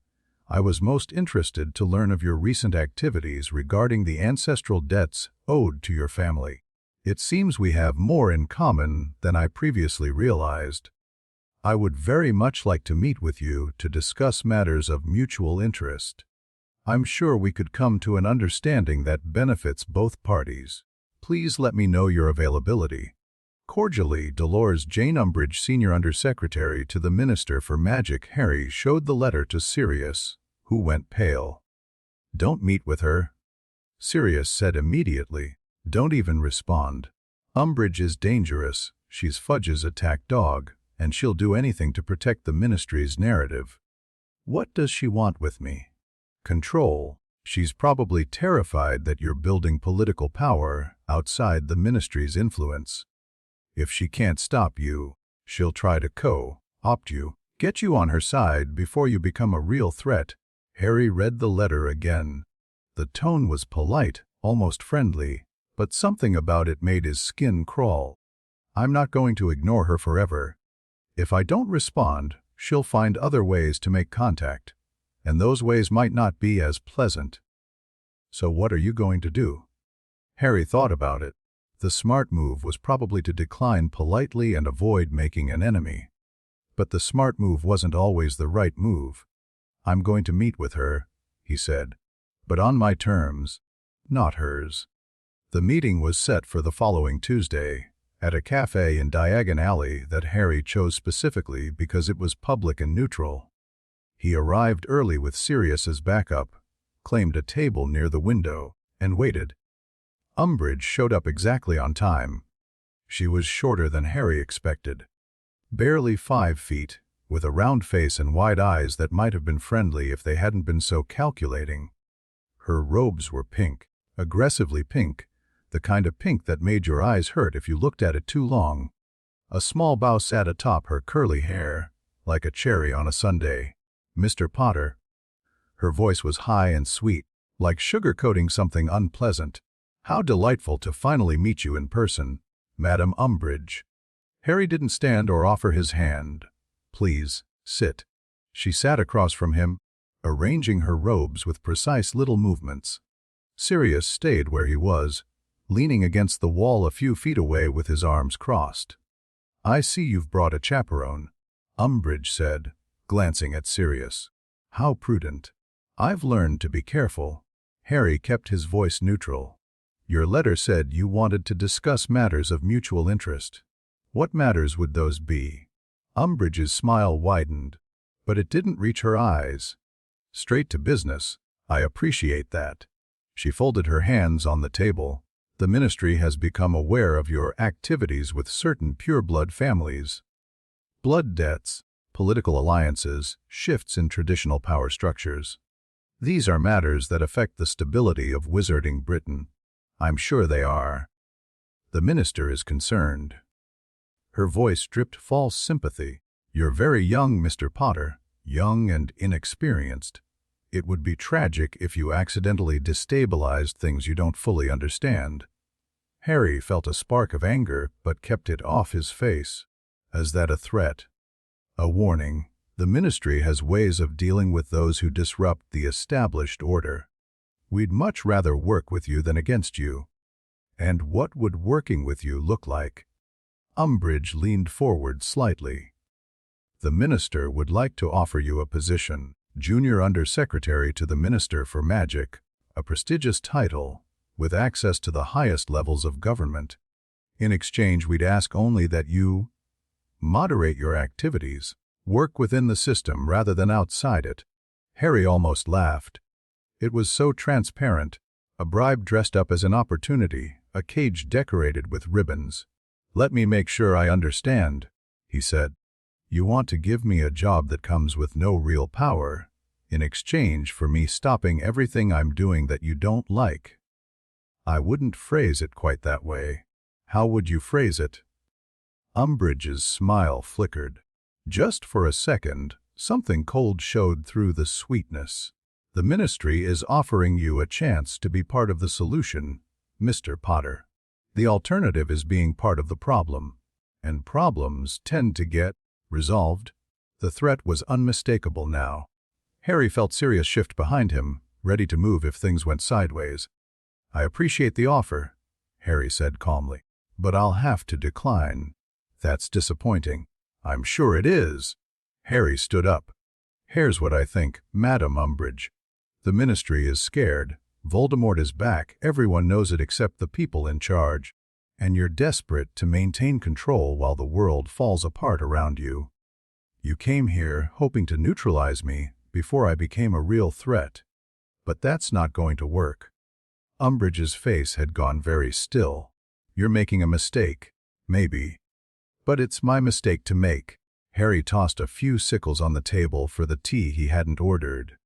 I was most interested to learn of your recent activities regarding the ancestral debts owed to your family. It seems we have more in common than I previously realized. I would very much like to meet with you to discuss matters of mutual interest. I'm sure we could come to an understanding that benefits both parties. Please let me know your availability. Cordially, Dolores Jane Umbridge, Senior Undersecretary to the Minister for Magic." Harry showed the letter to Sirius, who went pale. "Don't meet with her," Sirius said immediately. "Don't even respond. Umbridge is dangerous. She's Fudge's attack dog, and she'll do anything to protect the Ministry's narrative." "What does she want with me?" "Control. She's probably terrified that you're building political power outside the Ministry's influence. If she can't stop you, she'll try to co-opt you, get you on her side before you become a real threat." Harry read the letter again. The tone was polite, almost friendly, but something about it made his skin crawl. "I'm not going to ignore her forever. If I don't respond, she'll find other ways to make contact, and those ways might not be as pleasant. So what are you going to do?" Harry thought about it. The smart move was probably to decline politely and avoid making an enemy. But the smart move wasn't always the right move. "I'm going to meet with her," he said, "but on my terms, not hers." The meeting was set for the following Tuesday, at a cafe in Diagon Alley that Harry chose specifically because it was public and neutral. He arrived early with Sirius as backup, claimed a table near the window, and waited. Umbridge showed up exactly on time. She was shorter than Harry expected. Barely 5 feet, with a round face and wide eyes that might have been friendly if they hadn't been so calculating. Her robes were pink, aggressively pink, the kind of pink that made your eyes hurt if you looked at it too long. A small bow sat atop her curly hair, like a cherry on a sundae. "Mr. Potter." Her voice was high and sweet, like sugar-coating something unpleasant. "How delightful to finally meet you in person, Madam Umbridge." Harry didn't stand or offer his hand. "Please, sit." She sat across from him, arranging her robes with precise little movements. Sirius stayed where he was, leaning against the wall a few feet away with his arms crossed. "I see you've brought a chaperone," Umbridge said, glancing at Sirius. "How prudent." "I've learned to be careful." Harry kept his voice neutral. "Your letter said you wanted to discuss matters of mutual interest. What matters would those be?" Umbridge's smile widened, but it didn't reach her eyes. "Straight to business. I appreciate that." She folded her hands on the table. "The Ministry has become aware of your activities with certain pureblood families. Blood debts, political alliances, shifts in traditional power structures. These are matters that affect the stability of wizarding Britain. I'm sure they are. The minister is concerned. Her voice dripped false sympathy. You're very young, Mr. Potter, young and inexperienced. It would be tragic if you accidentally destabilized things you don't fully understand. Harry felt a spark of anger but kept it off his face. Is that a threat? A warning. The ministry has ways of dealing with those who disrupt the established order. We'd much rather work with you than against you. And what would working with you look like? Umbridge leaned forward slightly. The minister would like to offer you a position, Junior Undersecretary to the Minister for Magic, a prestigious title, with access to the highest levels of government. In exchange, we'd ask only that you moderate your activities, work within the system rather than outside it. Harry almost laughed. It was so transparent, a bribe dressed up as an opportunity, a cage decorated with ribbons. Let me make sure I understand, he said. You want to give me a job that comes with no real power, in exchange for me stopping everything I'm doing that you don't like. I wouldn't phrase it quite that way. How would you phrase it? Umbridge's smile flickered. Just for a second, something cold showed through the sweetness. The ministry is offering you a chance to be part of the solution, Mr. Potter. The alternative is being part of the problem, and problems tend to get resolved. The threat was unmistakable now. Harry felt Sirius shift behind him, ready to move if things went sideways. I appreciate the offer, Harry said calmly, but I'll have to decline. That's disappointing. I'm sure it is. Harry stood up. Here's what I think, Madam Umbridge. The ministry is scared. Voldemort is back. Everyone knows it except the people in charge. And you're desperate to maintain control while the world falls apart around you. You came here hoping to neutralize me before I became a real threat. But that's not going to work. Umbridge's face had gone very still. You're making a mistake, maybe. But it's my mistake to make. Harry tossed a few sickles on the table for the tea he hadn't ordered.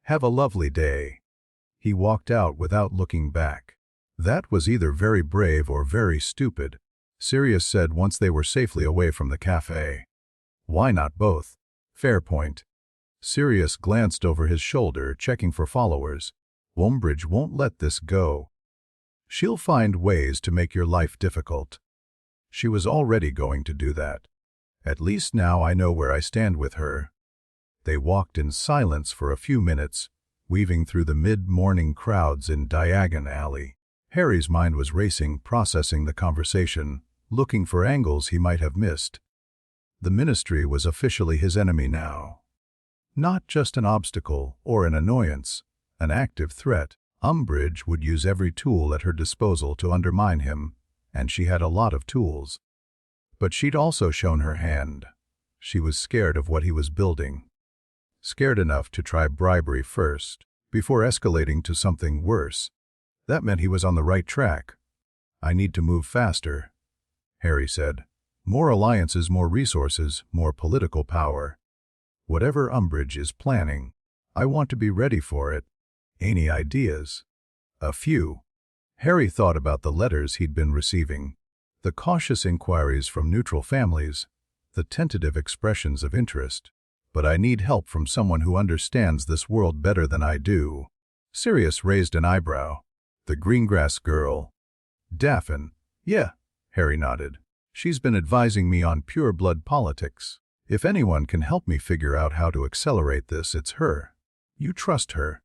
Have a lovely day. He walked out without looking back. That was either very brave or very stupid, Sirius said once they were safely away from the cafe. Why not both? Fair point. Sirius glanced over his shoulder, checking for followers. Umbridge won't let this go. She'll find ways to make your life difficult. She was already going to do that. At least now I know where I stand with her. They walked in silence for a few minutes, weaving through the mid-morning crowds in Diagon Alley. Harry's mind was racing, processing the conversation, looking for angles he might have missed. The ministry was officially his enemy now. Not just an obstacle or an annoyance, an active threat. Umbridge would use every tool at her disposal to undermine him, and she had a lot of tools. But she'd also shown her hand. She was scared of what he was building. Scared enough to try bribery first, before escalating to something worse. That meant he was on the right track. I need to move faster, Harry said. More alliances, more resources, more political power. Whatever Umbridge is planning, I want to be ready for it. Any ideas? A few. Harry thought about the letters he'd been receiving, the cautious inquiries from neutral families, the tentative expressions of interest. But I need help from someone who understands this world better than I do. Sirius raised an eyebrow. The Greengrass girl. Daphne. Yeah, Harry nodded. She's been advising me on pure-blood politics. If anyone can help me figure out how to accelerate this, it's her. You trust her?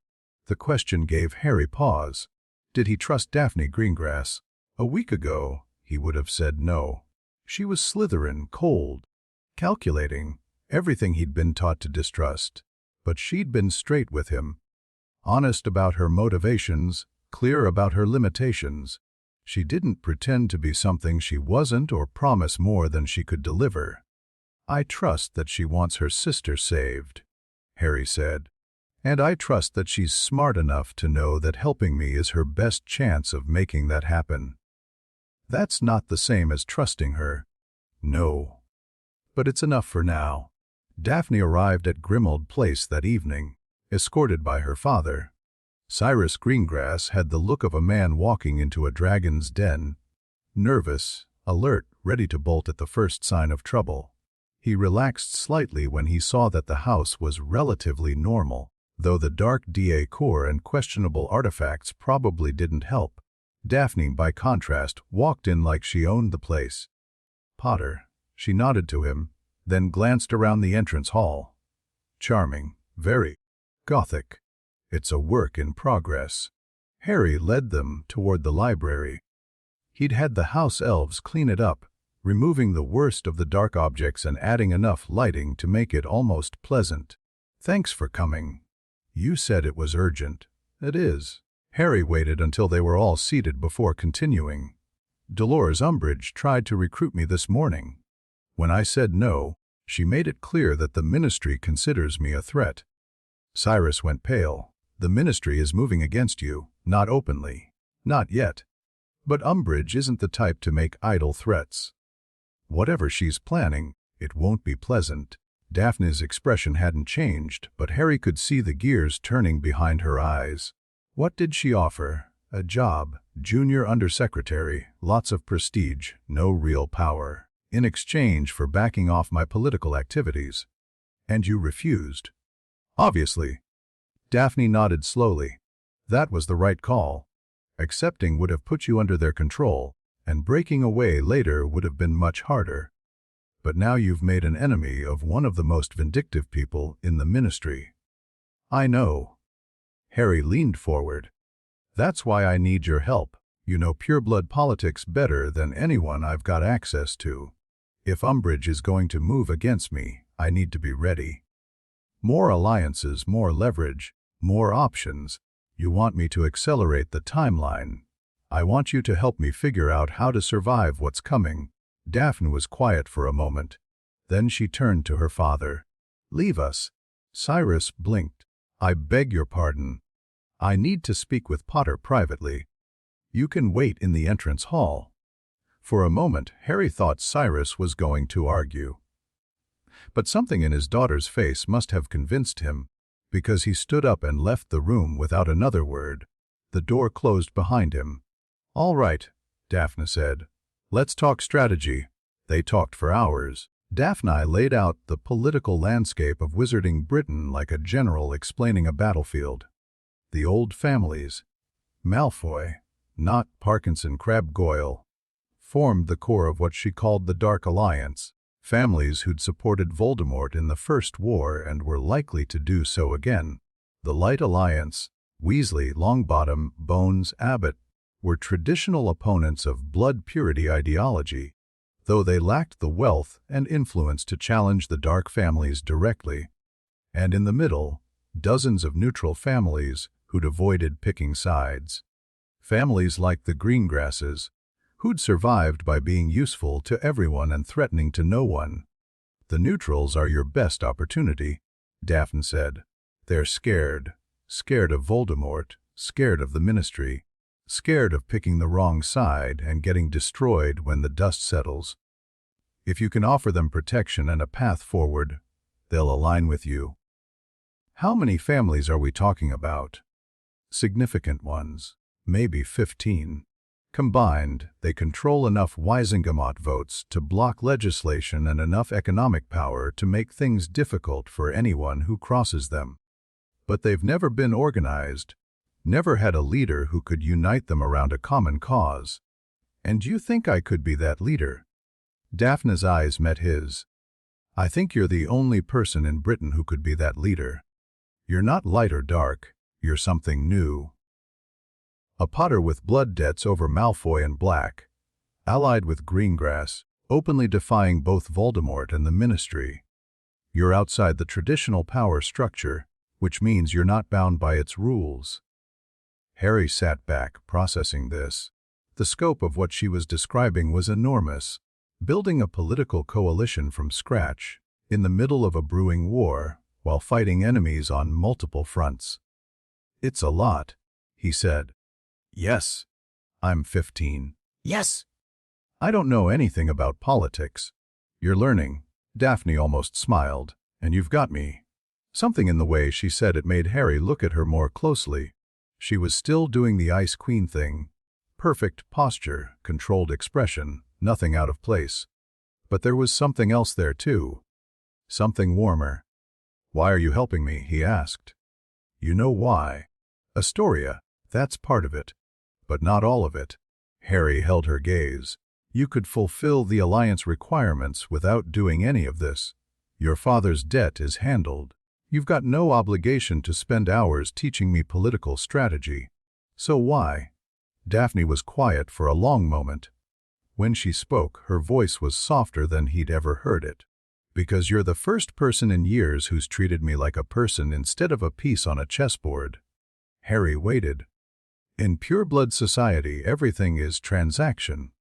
The question gave Harry pause. Did he trust Daphne Greengrass? A week ago, he would have said no. She was Slytherin, cold, calculating, everything he'd been taught to distrust. But she'd been straight with him. Honest about her motivations, clear about her limitations. She didn't pretend to be something she wasn't or promise more than she could deliver. I trust that she wants her sister saved, Harry said. And I trust that she's smart enough to know that helping me is her best chance of making that happen. That's not the same as trusting her. No. But it's enough for now. Daphne arrived at Grimmauld Place that evening, escorted by her father. Cyrus Greengrass had the look of a man walking into a dragon's den, nervous, alert, ready to bolt at the first sign of trouble. He relaxed slightly when he saw that the house was relatively normal, though the dark decor and questionable artifacts probably didn't help. Daphne, by contrast, walked in like she owned the place. "Potter," she nodded to him, then glanced around the entrance hall. "Charming, very Gothic. It's a work in progress." Harry led them toward the library. He'd had the house elves clean it up, removing the worst of the dark objects and adding enough lighting to make it almost pleasant. "Thanks for coming. You said it was urgent." "It is." Harry waited until they were all seated before continuing. "Dolores Umbridge tried to recruit me this morning. When I said no, she made it clear that the Ministry considers me a threat." Cyrus went pale. "The Ministry is moving against you, not openly. Not yet. But Umbridge isn't the type to make idle threats. Whatever she's planning, it won't be pleasant." Daphne's expression hadn't changed, but Harry could see the gears turning behind her eyes. "What did she offer?" "A job, junior undersecretary, lots of prestige, no real power, in exchange for backing off my political activities." "And you refused?" "Obviously." Daphne nodded slowly. "That was the right call. Accepting would have put you under their control, and breaking away later would have been much harder. But now you've made an enemy of one of the most vindictive people in the Ministry." "I know." Harry leaned forward. "That's why I need your help. You know pureblood politics better than anyone I've got access to. If Umbridge is going to move against me, I need to be ready. More alliances, more leverage, more options. You want me to accelerate the timeline. I want you to help me figure out how to survive what's coming." Daphne was quiet for a moment. Then she turned to her father. "Leave us." Cyrus blinked. "I beg your pardon. I need to speak with Potter privately. You can wait in the entrance hall." For a moment, Harry thought Cyrus was going to argue. But something in his daughter's face must have convinced him, because he stood up and left the room without another word. The door closed behind him. "All right," Daphne said. "Let's talk strategy." They talked for hours. Daphne laid out the political landscape of wizarding Britain like a general explaining a battlefield. The old families, Malfoy, not Parkinson Crabbe Goyle, formed the core of what she called the Dark Alliance, families who'd supported Voldemort in the First War and were likely to do so again. The Light Alliance, Weasley, Longbottom, Bones, Abbott, were traditional opponents of blood purity ideology, though they lacked the wealth and influence to challenge the dark families directly. And in the middle, dozens of neutral families who'd avoided picking sides. Families like the Greengrasses, who'd survived by being useful to everyone and threatening to no one. "The neutrals are your best opportunity," Daphne said. "They're scared. Scared of Voldemort, scared of the Ministry, scared of picking the wrong side and getting destroyed when the dust settles. If you can offer them protection and a path forward, they'll align with you." "How many families are we talking about?" "Significant ones. Maybe 15. Combined, they control enough Wisengamot votes to block legislation and enough economic power to make things difficult for anyone who crosses them. But they've never been organized, never had a leader who could unite them around a common cause. And you think I could be that leader?" Daphne's eyes met his. "I think you're the only person in Britain who could be that leader. You're not light or dark, you're something new. A Potter with blood debts over Malfoy and Black, allied with Greengrass, openly defying both Voldemort and the Ministry. You're outside the traditional power structure, which means you're not bound by its rules." Harry sat back, processing this. The scope of what she was describing was enormous. Building a political coalition from scratch, in the middle of a brewing war, while fighting enemies on multiple fronts. "It's a lot," he said. "Yes. I'm 15. Yes. I don't know anything about politics." "You're learning." Daphne almost smiled. "And you've got me." Something in the way she said it made Harry look at her more closely. She was still doing the Ice Queen thing. Perfect posture, controlled expression, nothing out of place. But there was something else there too. Something warmer. "Why are you helping me?" he asked. "You know why. Astoria, that's part of it. But not all of it." Harry held her gaze. "You could fulfill the alliance requirements without doing any of this. Your father's debt is handled. You've got no obligation to spend hours teaching me political strategy. So why?" Daphne was quiet for a long moment. When she spoke, her voice was softer than he'd ever heard it. "Because you're the first person in years who's treated me like a person instead of a piece on a chessboard." Harry waited. In pure-blood society, everything is transaction.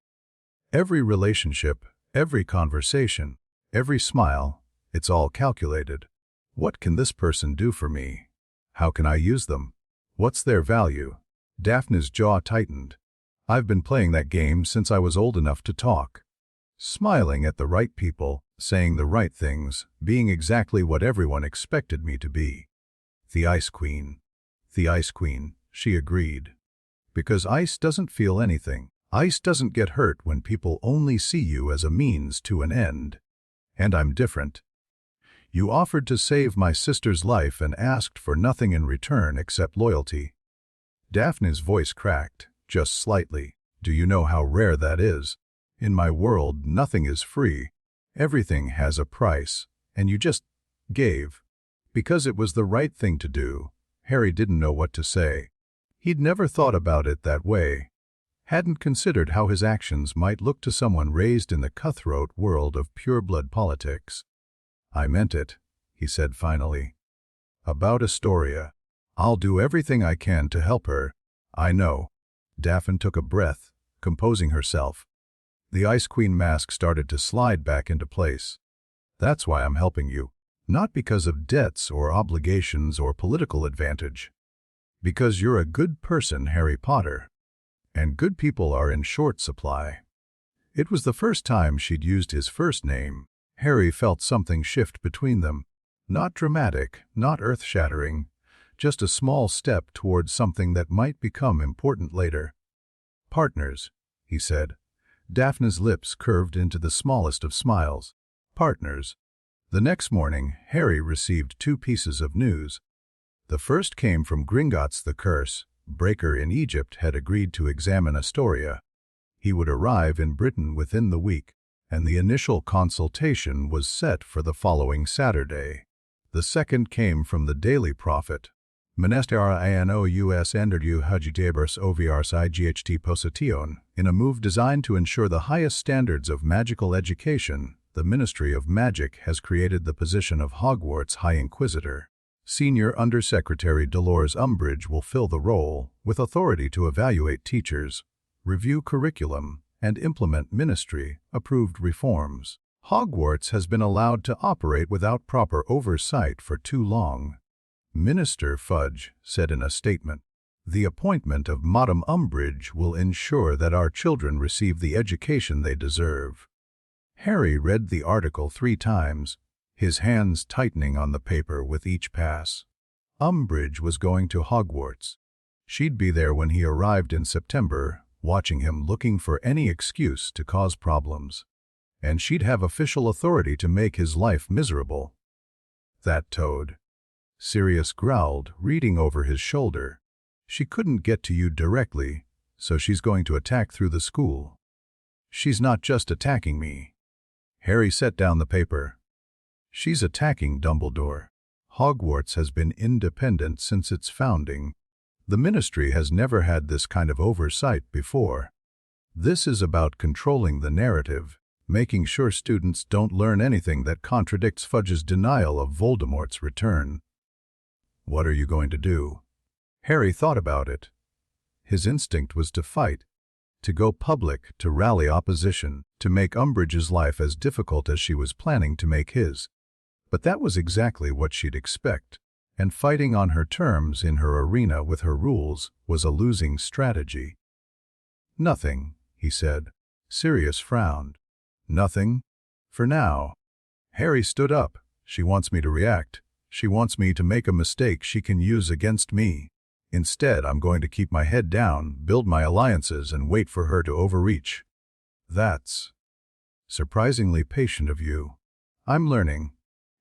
Every relationship, every conversation, every smile, it's all calculated. What can this person do for me? How can I use them? What's their value? Daphne's jaw tightened. "I've been playing that game since I was old enough to talk. Smiling at the right people, saying the right things, being exactly what everyone expected me to be." "The Ice Queen." "The Ice Queen," she agreed. "Because ice doesn't feel anything. Ice doesn't get hurt when people only see you as a means to an end. And I'm different. You offered to save my sister's life and asked for nothing in return except loyalty." Daphne's voice cracked, just slightly. "Do you know how rare that is? In my world, nothing is free. Everything has a price, and you just gave." Because it was the right thing to do, Harry didn't know what to say. He'd never thought about it that way. Hadn't considered how his actions might look to someone raised in the cutthroat world of pure-blood politics. "I meant it," he said finally. "About Astoria. I'll do everything I can to help her. I know." Daphne took a breath, composing herself. The Ice Queen mask started to slide back into place. "That's why I'm helping you. Not because of debts or obligations or political advantage. Because you're a good person, Harry Potter. And good people are in short supply." It was the first time she'd used his first name. Harry felt something shift between them. Not dramatic, not earth-shattering, just a small step towards something that might become important later. "Partners," he said. Daphne's lips curved into the smallest of smiles. "Partners." The next morning, Harry received 2 pieces of news. The first came from Gringotts the Curse. Breaker in Egypt had agreed to examine Astoria. He would arrive in Britain within the week, and the initial consultation was set for the following Saturday. The second came from the Daily Prophet. Menestera Anous Enderdu Hajidebers Ovrs Igt Posation. In a move designed to ensure the highest standards of magical education, the Ministry of Magic has created the position of Hogwarts High Inquisitor. Senior Undersecretary Dolores Umbridge will fill the role, with authority to evaluate teachers, review curriculum, and implement ministry-approved reforms. Hogwarts has been allowed to operate without proper oversight for too long. Minister Fudge said in a statement, "The appointment of Madame Umbridge will ensure that our children receive the education they deserve." Harry read the article 3 times, his hands tightening on the paper with each pass. Umbridge was going to Hogwarts. She'd be there when he arrived in September, watching him looking for any excuse to cause problems. And she'd have official authority to make his life miserable. "That toad," Sirius growled, reading over his shoulder. "She couldn't get to you directly, so she's going to attack through the school." "She's not just attacking me." Harry set down the paper. "She's attacking Dumbledore. Hogwarts has been independent since its founding. The Ministry has never had this kind of oversight before. This is about controlling the narrative, making sure students don't learn anything that contradicts Fudge's denial of Voldemort's return." "What are you going to do?" Harry thought about it. His instinct was to fight, to go public, to rally opposition, to make Umbridge's life as difficult as she was planning to make his. But that was exactly what she'd expect, and fighting on her terms in her arena with her rules was a losing strategy. "Nothing," he said. Sirius frowned. "Nothing? For now." Harry stood up. "She wants me to react. She wants me to make a mistake she can use against me. Instead, I'm going to keep my head down, build my alliances, and wait for her to overreach. That's surprisingly patient of you. I'm learning.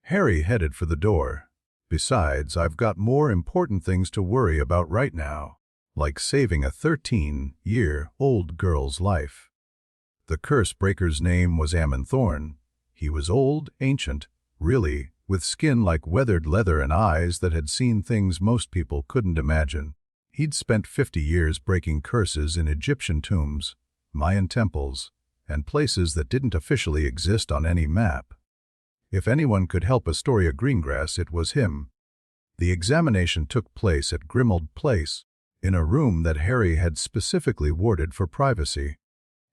Harry headed for the door. Besides, I've got more important things to worry about right now, like saving a 13-year-old girl's life. The curse breaker's name was Ammon Thorn. He was old, ancient, really, with skin like weathered leather and eyes that had seen things most people couldn't imagine. He'd spent 50 years breaking curses in Egyptian tombs, Mayan temples, and places that didn't officially exist on any map. If anyone could help Astoria Greengrass, it was him. The examination took place at Grimald Place, in a room that Harry had specifically warded for privacy.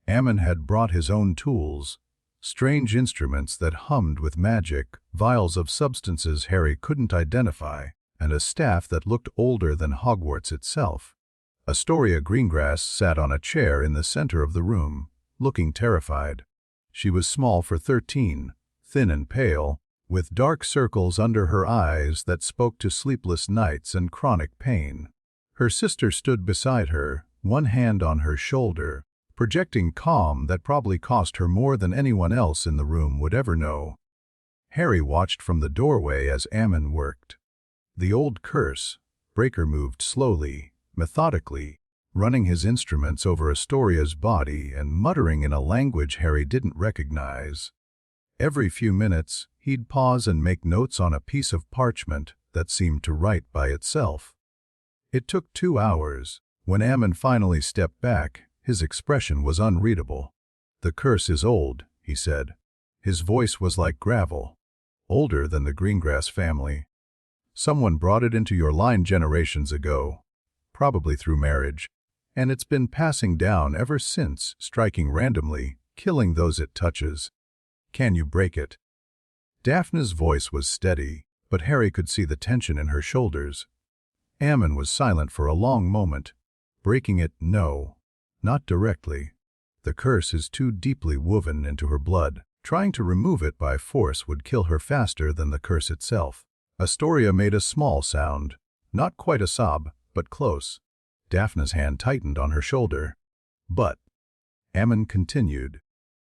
Ammon had brought his own tools, strange instruments that hummed with magic, vials of substances Harry couldn't identify, and a staff that looked older than Hogwarts itself. Astoria Greengrass sat on a chair in the center of the room, looking terrified. She was small for 13, thin and pale, with dark circles under her eyes that spoke to sleepless nights and chronic pain. Her sister stood beside her, one hand on her shoulder, projecting calm that probably cost her more than anyone else in the room would ever know. Harry watched from the doorway as Ammon worked. The old curse breaker moved slowly, methodically, running his instruments over Astoria's body and muttering in a language Harry didn't recognize. Every few minutes, he'd pause and make notes on a piece of parchment that seemed to write by itself. It took 2 hours. When Ammon finally stepped back, his expression was unreadable. "The curse is old," he said. His voice was like gravel, older than the Greengrass family. "Someone brought it into your line generations ago, probably through marriage, and it's been passing down ever since, striking randomly, killing those it touches. Can you break it?" Daphne's voice was steady, but Harry could see the tension in her shoulders. Ammon was silent for a long moment. "Breaking it, no. Not directly. The curse is too deeply woven into her blood. Trying to remove it by force would kill her faster than the curse itself." Astoria made a small sound, not quite a sob, but close. Daphne's hand tightened on her shoulder. "But," Ammon continued,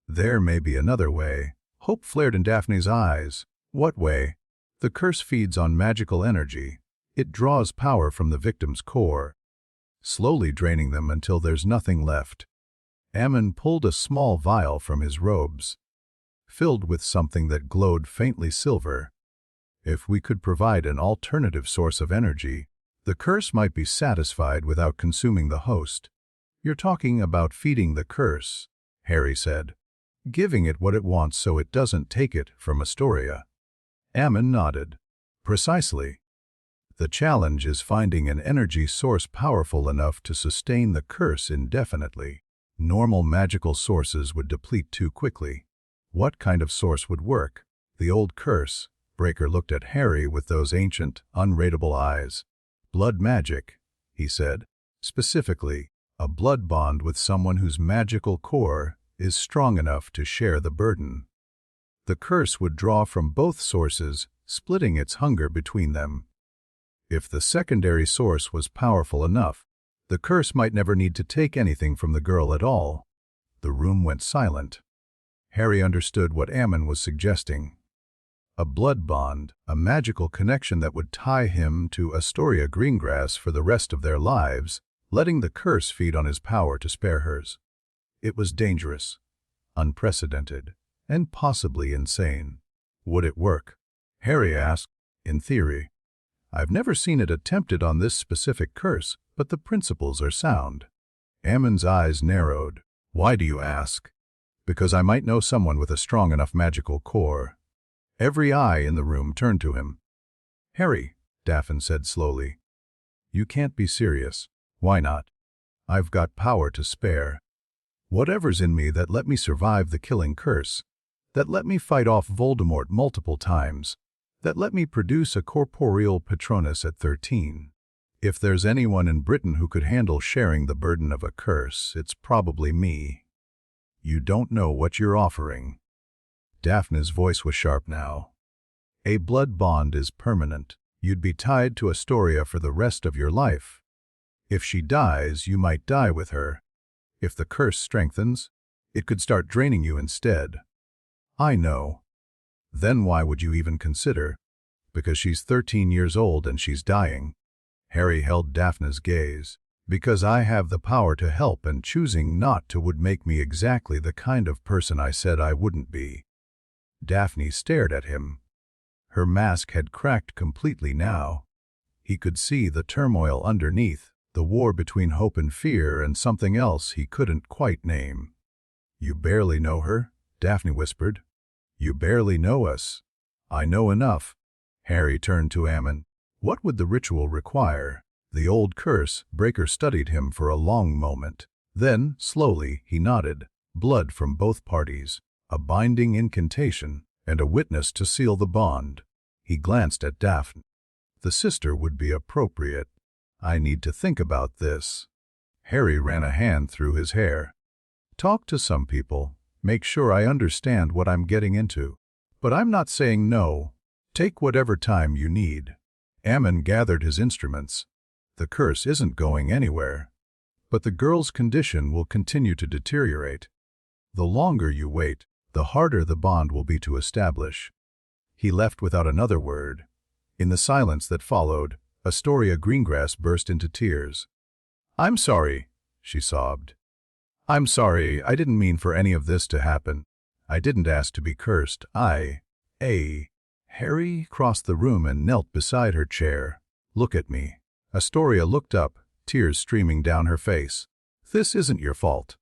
"there may be another way." Hope flared in Daphne's eyes. "What way?" "The curse feeds on magical energy. It draws power from the victim's core, slowly draining them until there's nothing left." Ammon pulled a small vial from his robes, filled with something that glowed faintly silver. "If we could provide an alternative source of energy, the curse might be satisfied without consuming the host." "You're talking about feeding the curse," Harry said. "Giving it what it wants so it doesn't take it from Astoria." Ammon nodded. "Precisely. The challenge is finding an energy source powerful enough to sustain the curse indefinitely. Normal magical sources would deplete too quickly." "What kind of source would work?" The old curse breaker looked at Harry with those ancient, unreadable eyes. "Blood magic," he said. "Specifically, a blood bond with someone whose magical core is strong enough to share the burden. The curse would draw from both sources, splitting its hunger between them. If the secondary source was powerful enough, the curse might never need to take anything from the girl at all." The room went silent. Harry understood what Ammon was suggesting. A blood bond, a magical connection that would tie him to Astoria Greengrass for the rest of their lives, letting the curse feed on his power to spare hers. It was dangerous, unprecedented, and possibly insane. Would it work? Harry asked. "In theory. I've never seen it attempted on this specific curse, but the principles are sound." Ammon's eyes narrowed. "Why do you ask?" "Because I might know someone with a strong enough magical core." Every eye in the room turned to him. "Harry," Daphne said slowly, "you can't be serious." "Why not?" "I've got power to spare. Whatever's in me that let me survive the killing curse, that let me fight off Voldemort multiple times, that let me produce a corporeal Patronus at 13. If there's anyone in Britain who could handle sharing the burden of a curse, it's probably me." "You don't know what you're offering." Daphne's voice was sharp now. "A blood bond is permanent. You'd be tied to Astoria for the rest of your life. If she dies, you might die with her. If the curse strengthens, it could start draining you instead. I know. Then why would you even consider? Because she's 13 years old and she's dying. Harry held Daphne's gaze. Because I have the power to help, and choosing not to would make me exactly the kind of person I said I wouldn't be. Daphne stared at him. Her mask had cracked completely now. He could see the turmoil underneath, the war between hope and fear, and something else he couldn't quite name. You barely know her, Daphne whispered. You barely know us. I know enough. Harry turned to Ammon. What would the ritual require? The old curse breaker studied him for a long moment. Then, slowly, he nodded. Blood from both parties, a binding incantation, and a witness to seal the bond. He glanced at Daphne. The sister would be appropriate. I need to think about this. Harry ran a hand through his hair. Talk to some people. Make sure I understand what I'm getting into. But I'm not saying no. Take whatever time you need. Ammon gathered his instruments. The curse isn't going anywhere. But the girl's condition will continue to deteriorate. The longer you wait, the harder the bond will be to establish. He left without another word. In the silence that followed, Astoria Greengrass burst into tears. I'm sorry, she sobbed. I'm sorry, I didn't mean for any of this to happen. I didn't ask to be cursed. Harry crossed the room and knelt beside her chair. Look at me. Astoria looked up, tears streaming down her face. This isn't your fault.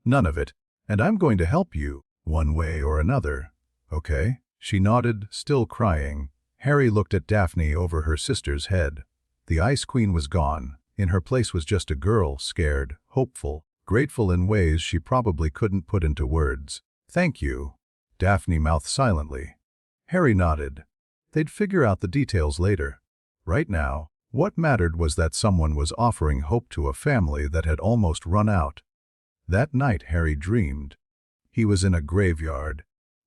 None of it. And I'm going to help you, one way or another. Okay? She nodded, still crying. Harry looked at Daphne over her sister's head. The Ice Queen was gone. In her place was just a girl, scared, hopeful, grateful in ways she probably couldn't put into words. Thank you. Daphne mouthed silently. Harry nodded. They'd figure out the details later. Right now, what mattered was that someone was offering hope to a family that had almost run out. That night Harry dreamed. He was in a graveyard.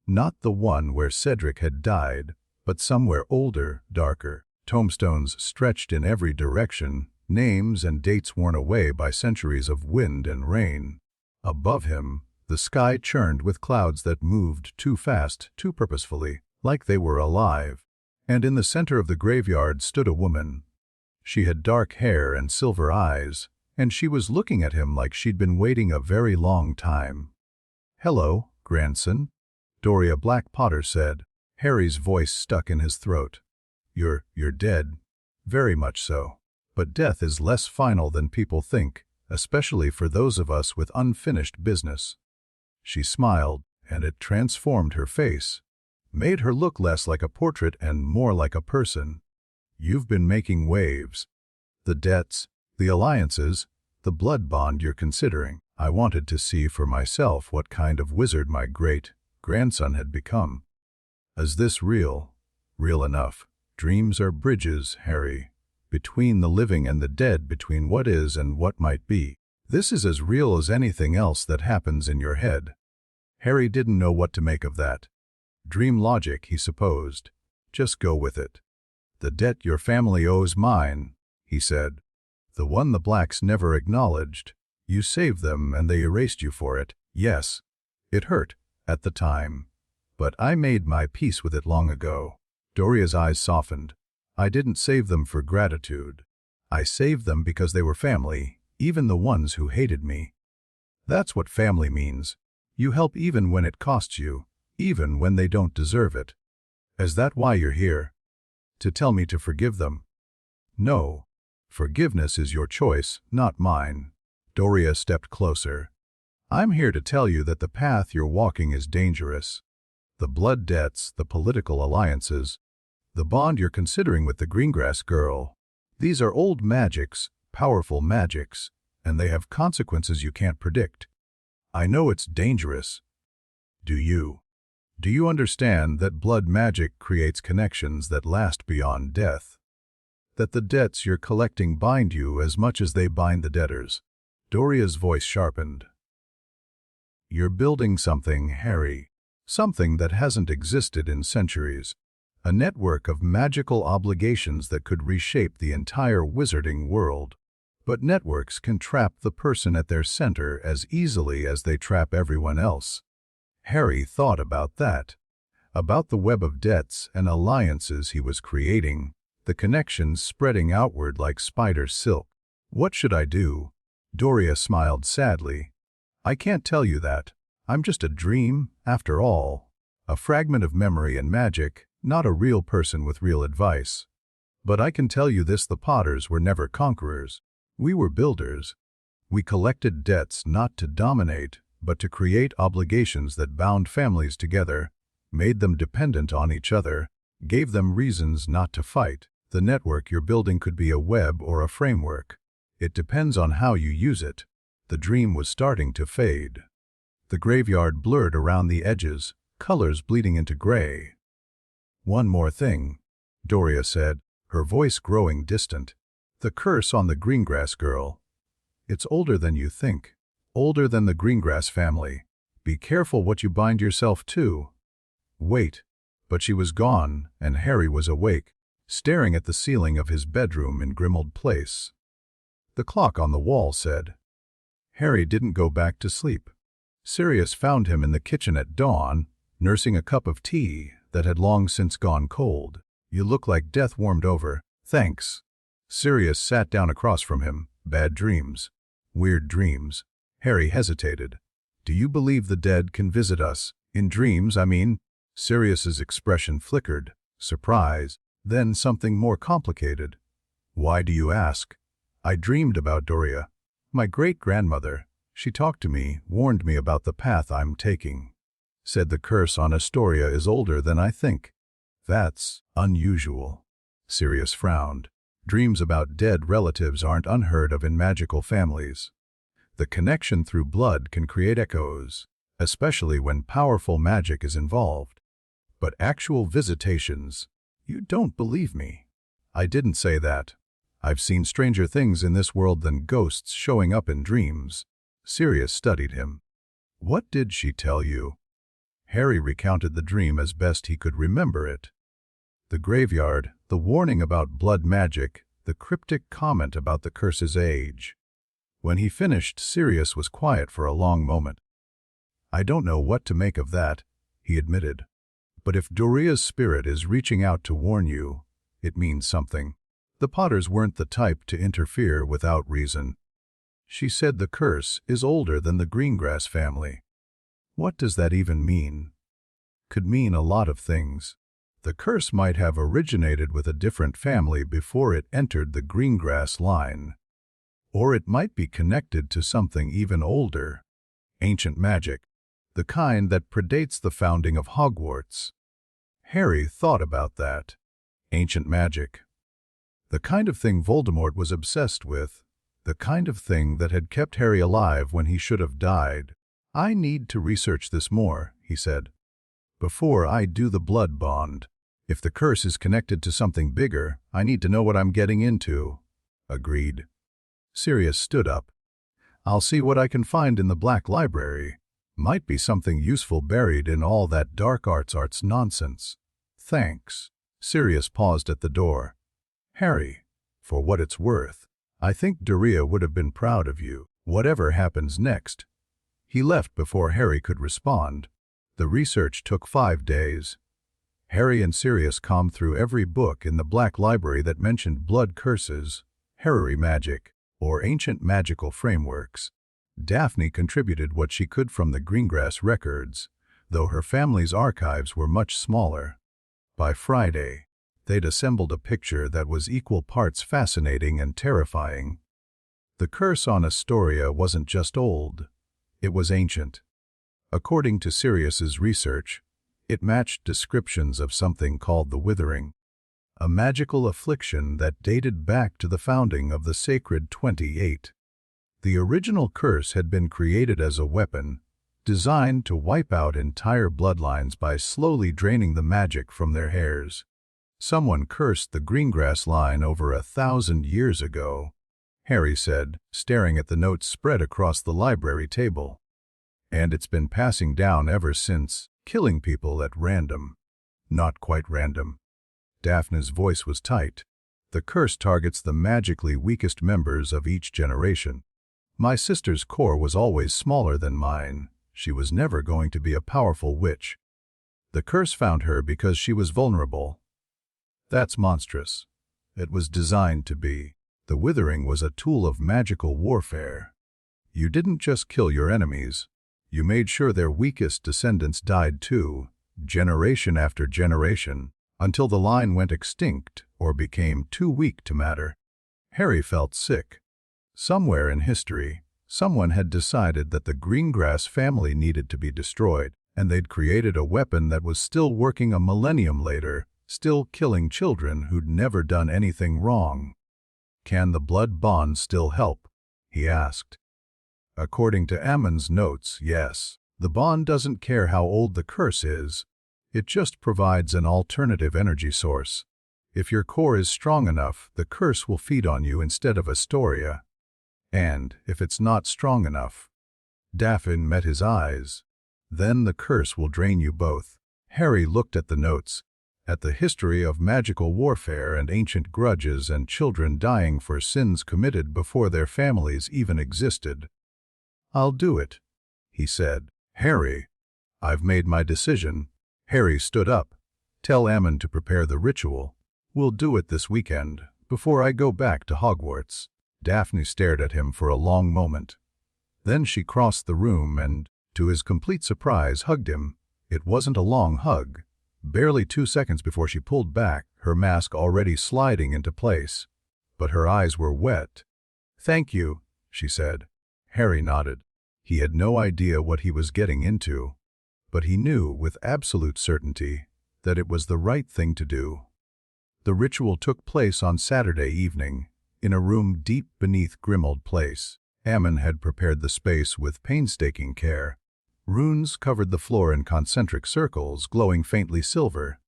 Not the one where Cedric had died, but somewhere older, darker. Tombstones stretched in every direction, names and dates worn away by centuries of wind and rain. Above him, the sky churned with clouds that moved too fast, too purposefully, like they were alive. And in the center of the graveyard stood a woman. She had dark hair and silver eyes, and she was looking at him like she'd been waiting a very long time. Hello, grandson, Doria Black Potter said. Harry's voice stuck in his throat. You're dead. Very much so. But death is less final than people think, especially for those of us with unfinished business. She smiled, and it transformed her face, made her look less like a portrait and more like a person. You've been making waves. The debts, the alliances, the blood bond you're considering. I wanted to see for myself what kind of wizard my great-grandson had become. Is this real? Real enough. Dreams are bridges, Harry. Between the living and the dead, between what is and what might be. This is as real as anything else that happens in your head. Harry didn't know what to make of that. Dream logic, he supposed. Just go with it. The debt your family owes mine, he said. The one the Blacks never acknowledged. You saved them and they erased you for it. Yes. It hurt, at the time. But I made my peace with it long ago. Doria's eyes softened. I didn't save them for gratitude. I saved them because they were family, even the ones who hated me. That's what family means. You help even when it costs you, even when they don't deserve it. Is that why you're here? To tell me to forgive them? No. Forgiveness is your choice, not mine. Doria stepped closer. I'm here to tell you that the path you're walking is dangerous. The blood debts, the political alliances, the bond you're considering with the Greengrass girl. These are old magics, powerful magics, and they have consequences you can't predict. I know it's dangerous. Do you? Do you understand that blood magic creates connections that last beyond death? That the debts you're collecting bind you as much as they bind the debtors? Doria's voice sharpened. You're building something, Harry. Something that hasn't existed in centuries. A network of magical obligations that could reshape the entire wizarding world. But networks can trap the person at their center as easily as they trap everyone else. Harry thought about that. About the web of debts and alliances he was creating, the connections spreading outward like spider silk. What should I do? Doria smiled sadly. I can't tell you that. I'm just a dream, after all. A fragment of memory and magic, not a real person with real advice. But I can tell you this: the Potters were never conquerors. We were builders. We collected debts not to dominate, but to create obligations that bound families together, made them dependent on each other, gave them reasons not to fight. The network you're building could be a web or a framework. It depends on how you use it. The dream was starting to fade. The graveyard blurred around the edges, colors bleeding into gray. One more thing, Doria said, her voice growing distant. The curse on the Greengrass girl. It's older than you think. Older than the Greengrass family. Be careful what you bind yourself to. Wait. But she was gone, and Harry was awake, staring at the ceiling of his bedroom in Grimmauld Place. The clock on the wall said. Harry didn't go back to sleep. Sirius found him in the kitchen at dawn, nursing a cup of tea that had long since gone cold. You look like death warmed over. Thanks. Sirius sat down across from him. Bad dreams. Weird dreams. Harry hesitated. Do you believe the dead can visit us? In dreams, I mean. Sirius's expression flickered. Surprise. Then something more complicated. Why do you ask? I dreamed about Doria. My great-grandmother. She talked to me, warned me about the path I'm taking. Said the curse on Astoria is older than I think. That's unusual. Sirius frowned. Dreams about dead relatives aren't unheard of in magical families. The connection through blood can create echoes, especially when powerful magic is involved. But actual visitations, you don't believe me. I didn't say that. I've seen stranger things in this world than ghosts showing up in dreams. Sirius studied him. What did she tell you? Harry recounted the dream as best he could remember it. The graveyard, the warning about blood magic, the cryptic comment about the curse's age. When he finished, Sirius was quiet for a long moment. I don't know what to make of that, he admitted. But if Doria's spirit is reaching out to warn you, it means something. The Potters weren't the type to interfere without reason. She said the curse is older than the Greengrass family. What does that even mean? Could mean a lot of things. The curse might have originated with a different family before it entered the Greengrass line. Or it might be connected to something even older. Ancient magic. The kind that predates the founding of Hogwarts. Harry thought about that. Ancient magic. The kind of thing Voldemort was obsessed with. The kind of thing that had kept Harry alive when he should have died. I need to research this more, he said. Before I do the blood bond. If the curse is connected to something bigger, I need to know what I'm getting into. Agreed. Sirius stood up. I'll see what I can find in the Black Library. Might be something useful buried in all that dark arts nonsense. Thanks. Sirius paused at the door. Harry, for what it's worth, I think Doria would have been proud of you, whatever happens next. He left before Harry could respond. The research took 5 days. Harry and Sirius combed through every book in the Black Library that mentioned blood curses, heraldry magic, or ancient magical frameworks. Daphne contributed what she could from the Greengrass records, though her family's archives were much smaller. By Friday, they'd assembled a picture that was equal parts fascinating and terrifying. The curse on Astoria wasn't just old, it was ancient. According to Sirius's research, it matched descriptions of something called the Withering, a magical affliction that dated back to the founding of the Sacred 28. The original curse had been created as a weapon, designed to wipe out entire bloodlines by slowly draining the magic from their hairs. Someone cursed the Greengrass line over 1,000 years ago, Harry said, staring at the notes spread across the library table. And it's been passing down ever since, killing people at random. Not quite random. Daphne's voice was tight. The curse targets the magically weakest members of each generation. My sister's core was always smaller than mine. She was never going to be a powerful witch. The curse found her because she was vulnerable. That's monstrous. It was designed to be. The withering was a tool of magical warfare. You didn't just kill your enemies. You made sure their weakest descendants died too, generation after generation, until the line went extinct or became too weak to matter. Harry felt sick. Somewhere in history, someone had decided that the Greengrass family needed to be destroyed, and they'd created a weapon that was still working a millennium later, still killing children who'd never done anything wrong. Can the blood bond still help? He asked. According to Ammon's notes, yes. The bond doesn't care how old the curse is. It just provides an alternative energy source. If your core is strong enough, the curse will feed on you instead of Astoria. And if it's not strong enough, Daphne met his eyes. Then the curse will drain you both. Harry looked at the notes, at the history of magical warfare and ancient grudges and children dying for sins committed before their families even existed. I'll do it, he said. Harry, I've made my decision. Harry stood up. Tell Ammon to prepare the ritual. We'll do it this weekend, before I go back to Hogwarts. Daphne stared at him for a long moment. Then she crossed the room and, to his complete surprise, hugged him. It wasn't a long hug. Barely 2 seconds before she pulled back, her mask already sliding into place. But her eyes were wet. Thank you, she said. Harry nodded. He had no idea what he was getting into, but he knew with absolute certainty that it was the right thing to do. The ritual took place on Saturday evening, in a room deep beneath Grimmauld Place. Ammon had prepared the space with painstaking care. Runes covered the floor in concentric circles, glowing faintly silver.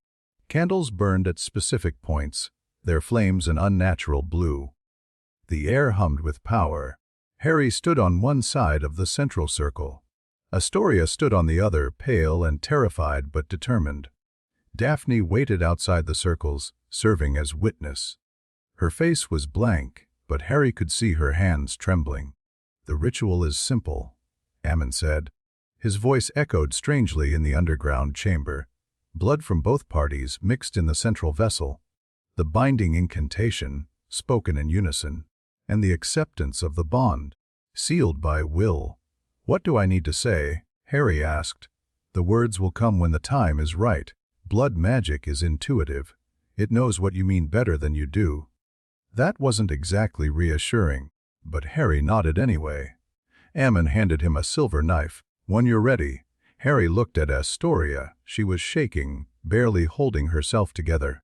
Candles burned at specific points, their flames an unnatural blue. The air hummed with power. Harry stood on one side of the central circle. Astoria stood on the other, pale and terrified but determined. Daphne waited outside the circles, serving as witness. Her face was blank, but Harry could see her hands trembling. The ritual is simple, Ammon said. His voice echoed strangely in the underground chamber. Blood from both parties mixed in the central vessel. The binding incantation, spoken in unison, and the acceptance of the bond, sealed by will. What do I need to say? Harry asked. The words will come when the time is right. Blood magic is intuitive. It knows what you mean better than you do. That wasn't exactly reassuring, but Harry nodded anyway. Ammon handed him a silver knife. When you're ready. Harry looked at Astoria. She was shaking, barely holding herself together.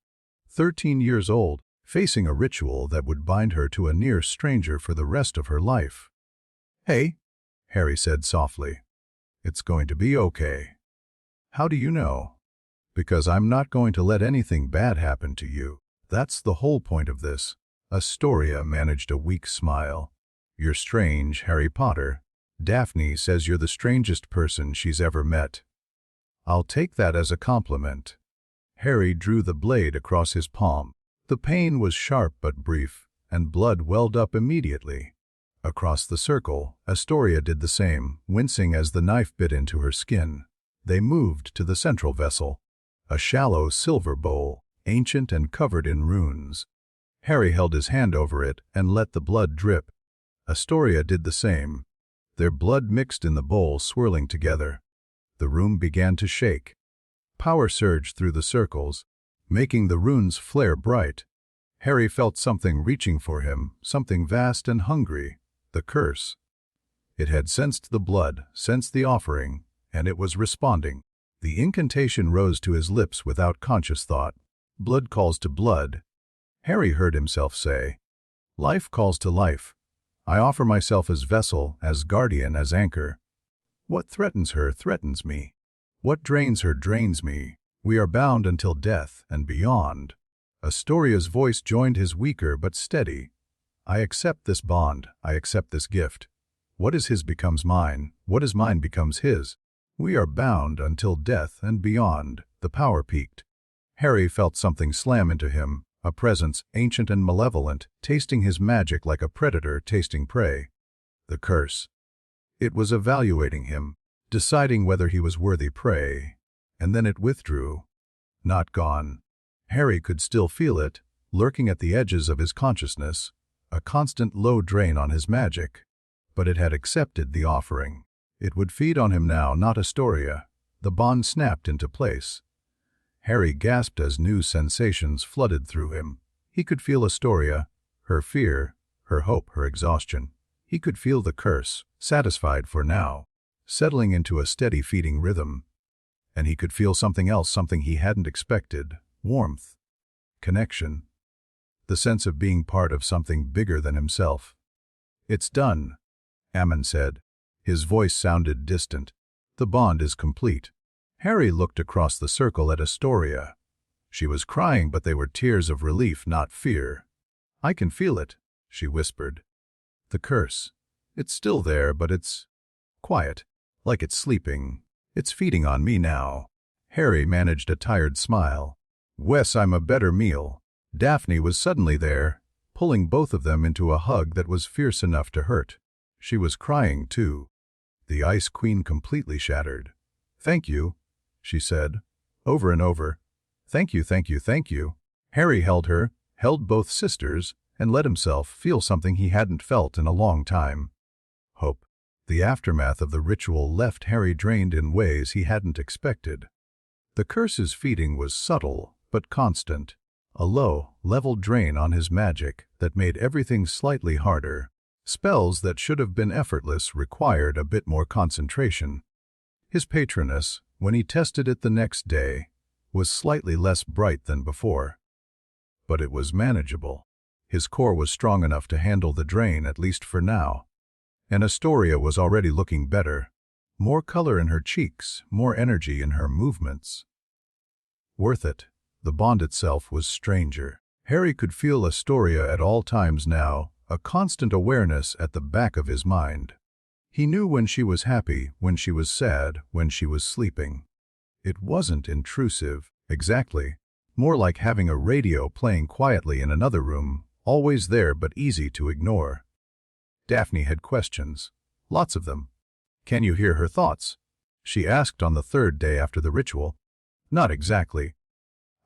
13 years old, facing a ritual that would bind her to a near stranger for the rest of her life. Hey, Harry said softly. It's going to be okay. How do you know? Because I'm not going to let anything bad happen to you. That's the whole point of this. Astoria managed a weak smile. You're strange, Harry Potter. Daphne says you're the strangest person she's ever met. I'll take that as a compliment. Harry drew the blade across his palm. The pain was sharp but brief, and blood welled up immediately. Across the circle, Astoria did the same, wincing as the knife bit into her skin. They moved to the central vessel, a shallow silver bowl, ancient and covered in runes. Harry held his hand over it and let the blood drip. Astoria did the same. Their blood mixed in the bowl, swirling together. The room began to shake. Power surged through the circles, making the runes flare bright. Harry felt something reaching for him, something vast and hungry, the curse. It had sensed the blood, sensed the offering, and it was responding. The incantation rose to his lips without conscious thought. Blood calls to blood. Harry heard himself say, life calls to life. I offer myself as vessel, as guardian, as anchor. What threatens her threatens me. What drains her drains me. We are bound until death and beyond. Astoria's voice joined his, weaker but steady. I accept this bond. I accept this gift. What is his becomes mine. What is mine becomes his. We are bound until death and beyond. The power peaked. Harry felt something slam into him, a presence ancient and malevolent, tasting his magic like a predator tasting prey. The curse. It was evaluating him, deciding whether he was worthy prey, and then it withdrew. Not gone. Harry could still feel it, lurking at the edges of his consciousness, a constant low drain on his magic. But it had accepted the offering. It would feed on him now, not Astoria. The bond snapped into place. Harry gasped as new sensations flooded through him. He could feel Astoria, her fear, her hope, her exhaustion. He could feel the curse, satisfied for now, settling into a steady feeding rhythm. And he could feel something else, something he hadn't expected: warmth, connection, the sense of being part of something bigger than himself. "It's done," Ammon said. His voice sounded distant. "The bond is complete." Harry looked across the circle at Astoria. She was crying, but they were tears of relief, not fear. "I can feel it," she whispered. "The curse. It's still there, but it's quiet, like it's sleeping. It's feeding on me now." Harry managed a tired smile. "Wes, I'm a better meal." Daphne was suddenly there, pulling both of them into a hug that was fierce enough to hurt. She was crying, too. The Ice Queen completely shattered. "Thank you," she said, over and over. "Thank you, thank you, thank you." Harry held her, held both sisters, and let himself feel something he hadn't felt in a long time. Hope. The aftermath of the ritual left Harry drained in ways he hadn't expected. The curse's feeding was subtle, but constant. A low, level drain on his magic that made everything slightly harder. Spells that should have been effortless required a bit more concentration. His patroness, when he tested it the next day, was slightly less bright than before. But it was manageable. His core was strong enough to handle the drain, at least for now. And Astoria was already looking better. More color in her cheeks, more energy in her movements. Worth it. The bond itself was stranger. Harry could feel Astoria at all times now, a constant awareness at the back of his mind. He knew when she was happy, when she was sad, when she was sleeping. It wasn't intrusive, exactly. More like having a radio playing quietly in another room, always there but easy to ignore. Daphne had questions. Lots of them. "Can you hear her thoughts?" she asked on the third day after the ritual. "Not exactly.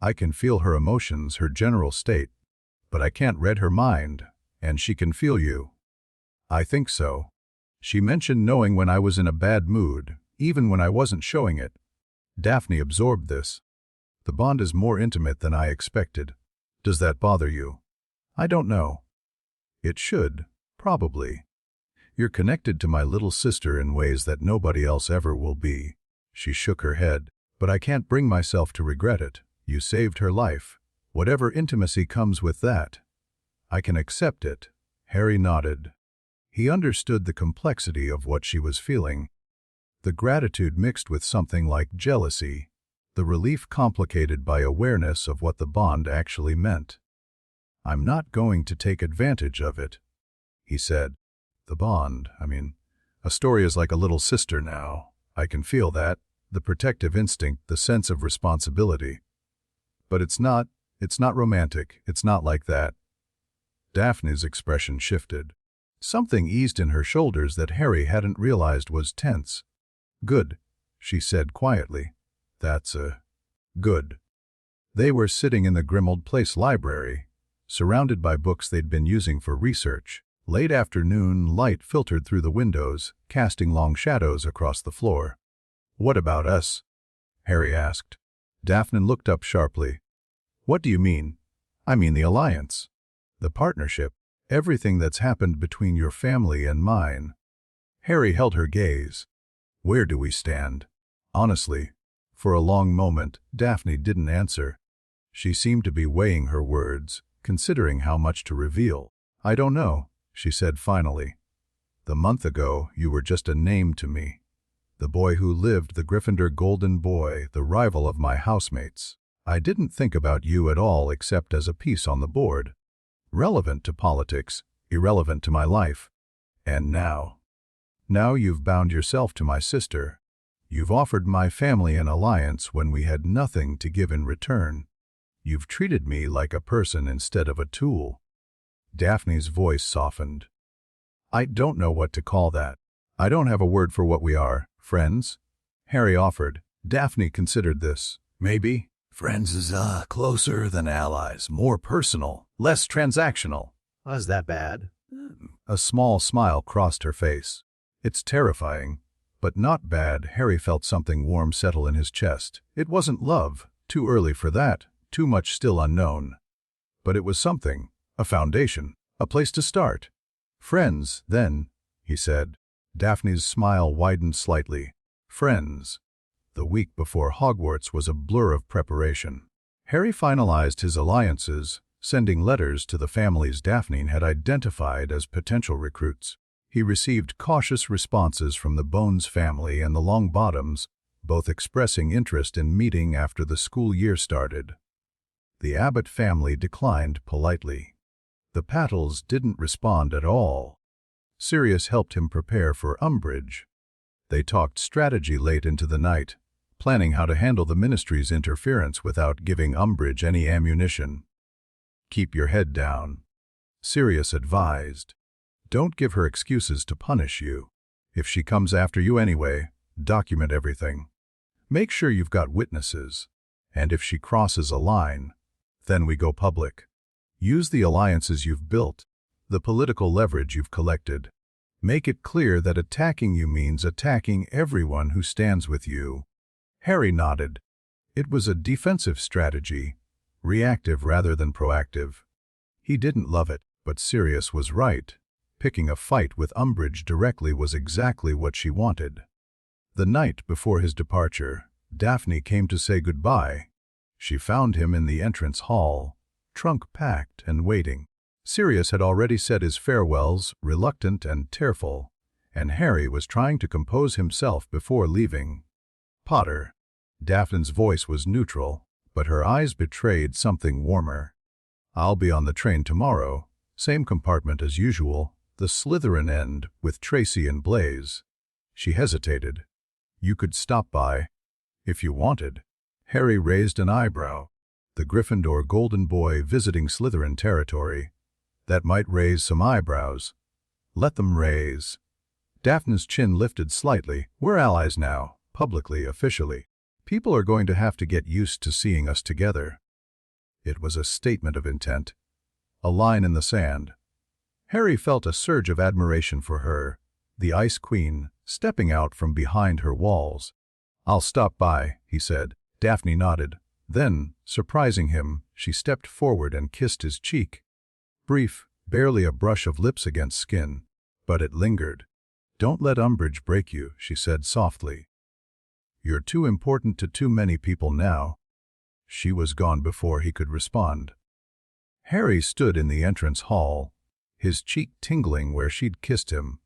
I can feel her emotions, her general state, but I can't read her mind, and she can feel you." "I think so." She mentioned knowing when I was in a bad mood, even when I wasn't showing it. Daphne absorbed this. "The bond is more intimate than I expected. Does that bother you?" "I don't know." "It should, probably. You're connected to my little sister in ways that nobody else ever will be." She shook her head. "But I can't bring myself to regret it. You saved her life. Whatever intimacy comes with that, I can accept it." Harry nodded. He understood the complexity of what she was feeling. The gratitude mixed with something like jealousy, the relief complicated by awareness of what the bond actually meant. "I'm not going to take advantage of it," he said. "The bond, Astoria's like a little sister now. I can feel that, the protective instinct, the sense of responsibility. But it's not romantic, it's not like that." Daphne's expression shifted. Something eased in her shoulders that Harry hadn't realized was tense. "Good," she said quietly. "That's good." They were sitting in the Grimald Place library, surrounded by books they'd been using for research. Late afternoon light filtered through the windows, casting long shadows across the floor. "What about us?" Harry asked. Daphne looked up sharply. "What do you mean?" "I mean the alliance. The partnership. Everything that's happened between your family and mine." Harry held her gaze. "Where do we stand?" Honestly, for a long moment, Daphne didn't answer. She seemed to be weighing her words, considering how much to reveal. "I don't know," she said finally. "The month ago, you were just a name to me. The boy who lived, the Gryffindor Golden Boy, the rival of my housemates. I didn't think about you at all except as a piece on the board. Relevant to politics, irrelevant to my life. And now you've bound yourself to my sister. You've offered my family an alliance when we had nothing to give in return. You've treated me like a person instead of a tool." Daphne's voice softened. "I don't know what to call that. I don't have a word for what we are. Friends?" Harry offered. Daphne considered this. "Maybe. Friends is, closer than allies, more personal, less transactional." "Is that bad?" A small smile crossed her face. "It's terrifying, but not bad." Harry felt something warm settle in his chest. It wasn't love, too early for that, too much still unknown. But it was something, a foundation, a place to start. "Friends, then," he said. Daphne's smile widened slightly. Friends. The week before Hogwarts was a blur of preparation. Harry finalized his alliances, sending letters to the families Daphne had identified as potential recruits. He received cautious responses from the Bones family and the Longbottoms, both expressing interest in meeting after the school year started. The Abbott family declined politely. The Pattles didn't respond at all. Sirius helped him prepare for Umbridge. They talked strategy late into the night, planning how to handle the Ministry's interference without giving Umbridge any ammunition. "Keep your head down," Sirius advised. "Don't give her excuses to punish you. If she comes after you anyway, document everything. Make sure you've got witnesses. And if she crosses a line, then we go public. Use the alliances you've built, the political leverage you've collected. Make it clear that attacking you means attacking everyone who stands with you." Harry nodded. It was a defensive strategy, reactive rather than proactive. He didn't love it, but Sirius was right. Picking a fight with Umbridge directly was exactly what she wanted. The night before his departure, Daphne came to say goodbye. She found him in the entrance hall, trunk packed and waiting. Sirius had already said his farewells, reluctant and tearful, and Harry was trying to compose himself before leaving. "Potter." Daphne's voice was neutral, but her eyes betrayed something warmer. "I'll be on the train tomorrow, same compartment as usual, the Slytherin end with Tracy and Blaze." She hesitated. "You could stop by, if you wanted." Harry raised an eyebrow. The Gryffindor golden boy visiting Slytherin territory. That might raise some eyebrows. Let them raise. Daphne's chin lifted slightly. "We're allies now, publicly, officially. People are going to have to get used to seeing us together." It was a statement of intent. A line in the sand. Harry felt a surge of admiration for her, the Ice Queen, stepping out from behind her walls. "I'll stop by," he said. Daphne nodded. Then, surprising him, she stepped forward and kissed his cheek. Brief, barely a brush of lips against skin, but it lingered. "Don't let Umbridge break you," she said softly. "You're too important to too many people now." She was gone before he could respond. Harry stood in the entrance hall, his cheek tingling where she'd kissed him,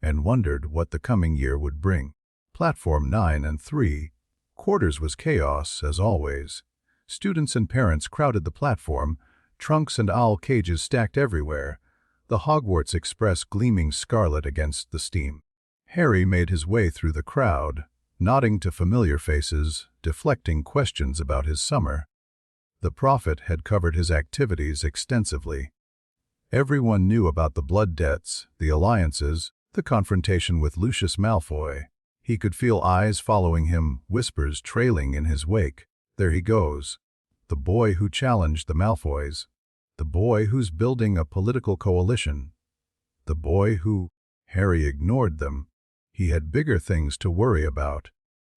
and wondered what the coming year would bring. Platform 9 and 3. Quarters was chaos, as always. Students and parents crowded the platform, trunks and owl cages stacked everywhere, the Hogwarts Express gleaming scarlet against the steam. Harry made his way through the crowd, nodding to familiar faces, deflecting questions about his summer. The Prophet had covered his activities extensively. Everyone knew about the blood debts, the alliances, the confrontation with Lucius Malfoy. He could feel eyes following him, whispers trailing in his wake. There he goes. The boy who challenged the Malfoys. The boy who's building a political coalition. The boy who... Harry ignored them. He had bigger things to worry about.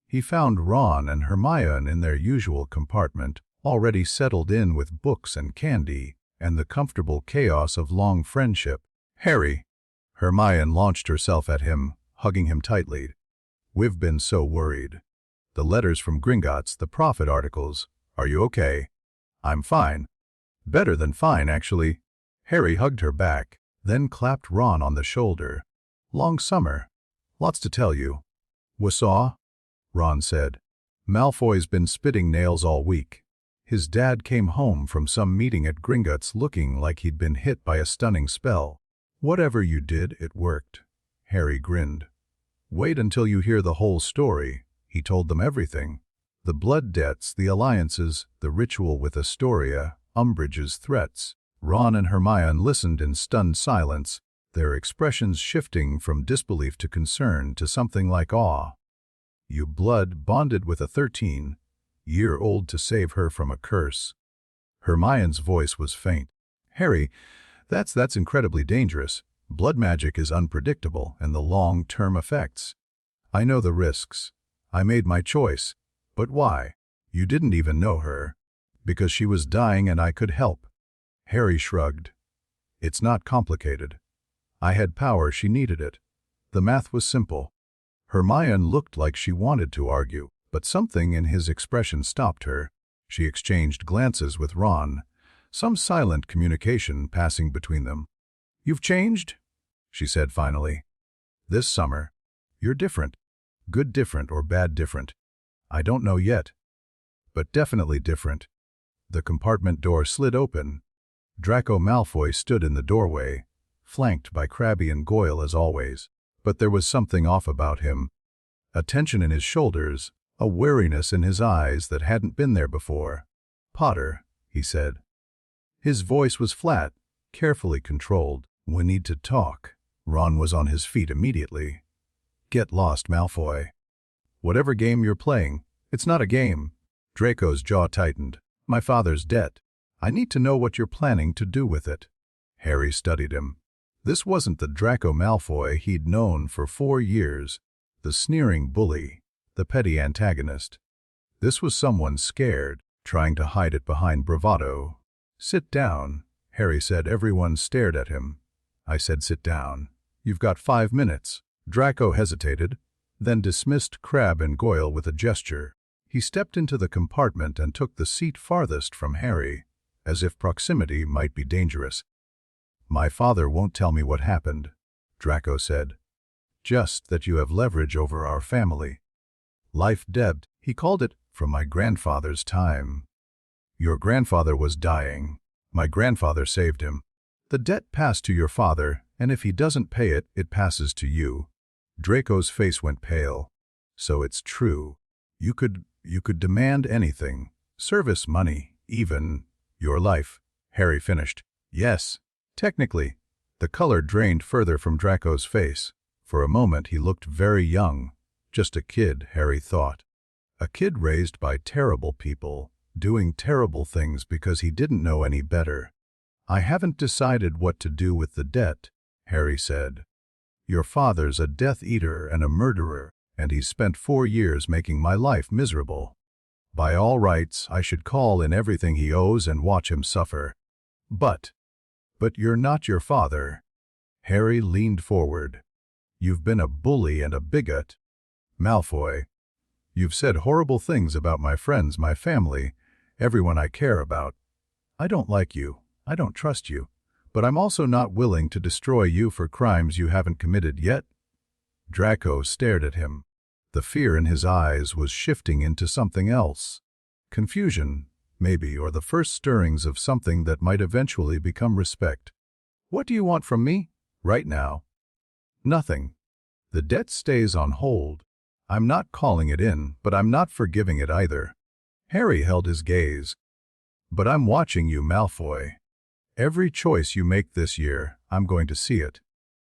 He found Ron and Hermione in their usual compartment, already settled in with books and candy, and the comfortable chaos of long friendship. "Harry!" Hermione launched herself at him, hugging him tightly. "We've been so worried. The letters from Gringotts, the Prophet articles. Are you okay?" "I'm fine. Better than fine, actually." Harry hugged her back, then clapped Ron on the shoulder. "Long summer. Lots to tell you." "Wasaw?" Ron said. "Malfoy's been spitting nails all week. His dad came home from some meeting at Gringotts looking like he'd been hit by a stunning spell. Whatever you did, it worked." Harry grinned. "Wait until you hear the whole story." He told them everything. The blood debts, the alliances, the ritual with Astoria, Umbridge's threats. Ron and Hermione listened in stunned silence, their expressions shifting from disbelief to concern to something like awe. You blood bonded with a 13-year-old to save her from a curse. Hermione's voice was faint. Harry, that's incredibly dangerous. Blood magic is unpredictable, and the long-term effects. I know the risks. I made my choice. But why? You didn't even know her. Because she was dying and I could help. Harry shrugged. It's not complicated. I had power, she needed it. The math was simple. Hermione looked like she wanted to argue, but something in his expression stopped her. She exchanged glances with Ron, some silent communication passing between them. You've changed, she said finally. This summer. You're different. Good different or bad different. I don't know yet. But definitely different. The compartment door slid open. Draco Malfoy stood in the doorway, flanked by Crabbe and Goyle as always. But there was something off about him. A tension in his shoulders, a wariness in his eyes that hadn't been there before. Potter, he said. His voice was flat, carefully controlled. We need to talk. Ron was on his feet immediately. Get lost, Malfoy. Whatever game you're playing, it's not a game. Draco's jaw tightened. My father's debt. I need to know what you're planning to do with it. Harry studied him. This wasn't the Draco Malfoy he'd known for 4 years, the sneering bully, the petty antagonist. This was someone scared, trying to hide it behind bravado. Sit down, Harry said. Everyone stared at him. I said sit down. You've got 5 minutes. Draco hesitated, then dismissed Crabbe and Goyle with a gesture. He stepped into the compartment and took the seat farthest from Harry, as if proximity might be dangerous. My father won't tell me what happened, Draco said. Just that you have leverage over our family. Life debt, he called it, from my grandfather's time. Your grandfather was dying. My grandfather saved him. The debt passed to your father, and if he doesn't pay it, it passes to you. Draco's face went pale. So it's true. You could demand anything. Service money, even your life. Harry finished. Yes. Technically. The color drained further from Draco's face. For a moment he looked very young. Just a kid, Harry thought. A kid raised by terrible people, doing terrible things because he didn't know any better. I haven't decided what to do with the debt, Harry said. Your father's a Death Eater and a murderer, and he's spent 4 years making my life miserable. By all rights, I should call in everything he owes and watch him suffer. But you're not your father. Harry leaned forward. You've been a bully and a bigot. Malfoy, you've said horrible things about my friends, my family, everyone I care about. I don't like you. I don't trust you. But I'm also not willing to destroy you for crimes you haven't committed yet. Draco stared at him. The fear in his eyes was shifting into something else. Confusion, maybe, or the first stirrings of something that might eventually become respect. What do you want from me? Right now? Nothing. The debt stays on hold. I'm not calling it in, but I'm not forgiving it either. Harry held his gaze. But I'm watching you, Malfoy. Every choice you make this year, I'm going to see it.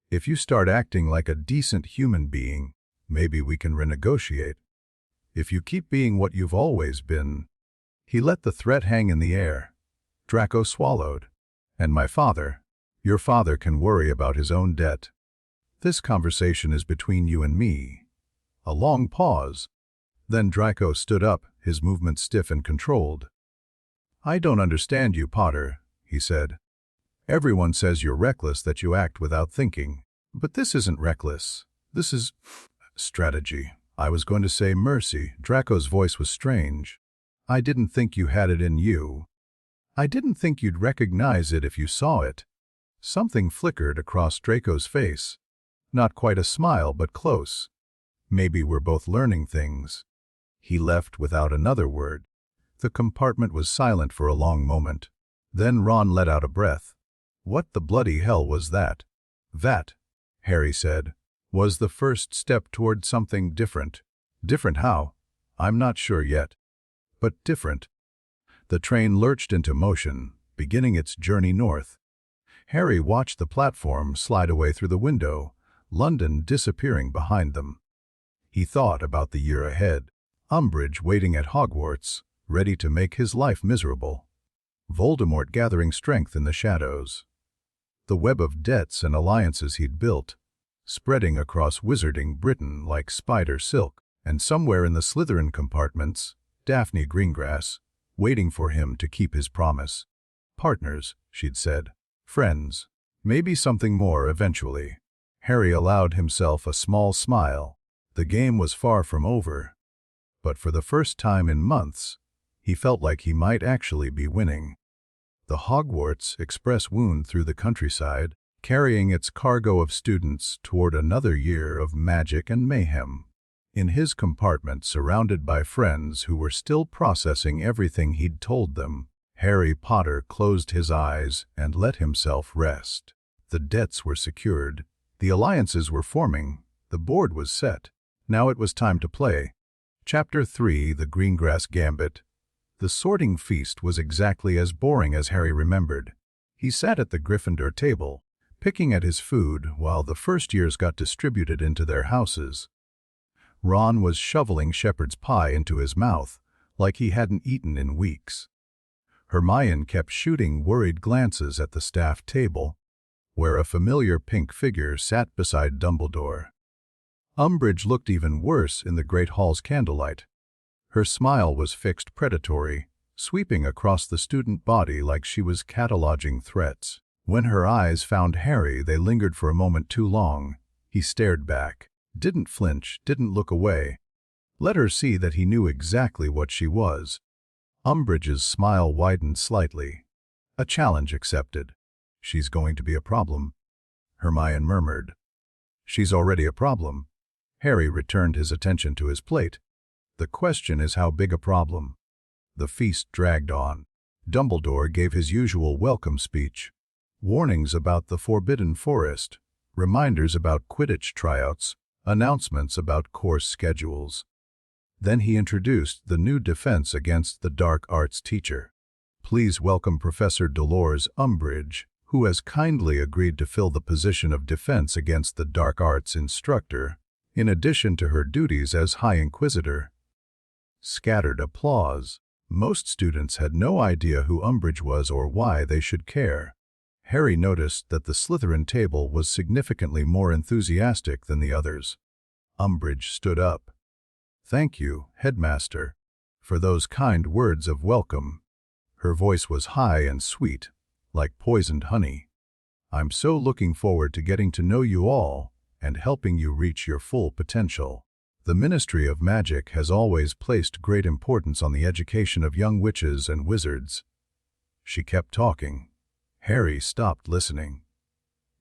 If you start acting like a decent human being, maybe we can renegotiate. If you keep being what you've always been. He let the threat hang in the air. Draco swallowed. And my father. Your father can worry about his own debt. This conversation is between you and me. A long pause. Then Draco stood up, his movements stiff and controlled. I don't understand you, Potter, he said. Everyone says you're reckless, that you act without thinking. But this isn't reckless. This is strategy. I was going to say mercy. Draco's voice was strange. I didn't think you had it in you. I didn't think you'd recognize it if you saw it. Something flickered across Draco's face. Not quite a smile, but close. Maybe we're both learning things. He left without another word. The compartment was silent for a long moment. Then Ron let out a breath. What the bloody hell was that? That, Harry said, was the first step toward something different. Different how? I'm not sure yet. But different. The train lurched into motion, beginning its journey north. Harry watched the platform slide away through the window, London disappearing behind them. He thought about the year ahead. Umbridge waiting at Hogwarts, ready to make his life miserable. Voldemort gathering strength in the shadows. The web of debts and alliances he'd built, spreading across wizarding Britain like spider silk, and somewhere in the Slytherin compartments, Daphne Greengrass, waiting for him to keep his promise. Partners, she'd said. Friends. Maybe something more eventually. Harry allowed himself a small smile. The game was far from over. But for the first time in months, he felt like he might actually be winning. The Hogwarts Express wound through the countryside, carrying its cargo of students toward another year of magic and mayhem. In his compartment, surrounded by friends who were still processing everything he'd told them, Harry Potter closed his eyes and let himself rest. The debts were secured, the alliances were forming, the board was set. Now it was time to play. Chapter 3, The Greengrass Gambit. The sorting feast was exactly as boring as Harry remembered. He sat at the Gryffindor table, picking at his food while the first years got distributed into their houses. Ron was shoveling shepherd's pie into his mouth like he hadn't eaten in weeks. Hermione kept shooting worried glances at the staff table, where a familiar pink figure sat beside Dumbledore. Umbridge looked even worse in the Great Hall's candlelight. Her smile was fixed predatory, sweeping across the student body like she was cataloging threats. When her eyes found Harry, they lingered for a moment too long. He stared back, didn't flinch, didn't look away. Let her see that he knew exactly what she was. Umbridge's smile widened slightly. A challenge accepted. She's going to be a problem, Hermione murmured. She's already a problem. Harry returned his attention to his plate. The question is how big a problem. The feast dragged on. Dumbledore gave his usual welcome speech. Warnings about the Forbidden Forest, reminders about Quidditch tryouts, announcements about course schedules. Then he introduced the new defense against the dark arts teacher. Please welcome Professor Dolores Umbridge, who has kindly agreed to fill the position of defense against the dark arts instructor, in addition to her duties as High Inquisitor. Scattered applause. Most students had no idea who Umbridge was or why they should care. Harry noticed that the Slytherin table was significantly more enthusiastic than the others. Umbridge stood up. Thank you, Headmaster, for those kind words of welcome. Her voice was high and sweet, like poisoned honey. I'm so looking forward to getting to know you all and helping you reach your full potential. The Ministry of Magic has always placed great importance on the education of young witches and wizards. She kept talking. Harry stopped listening.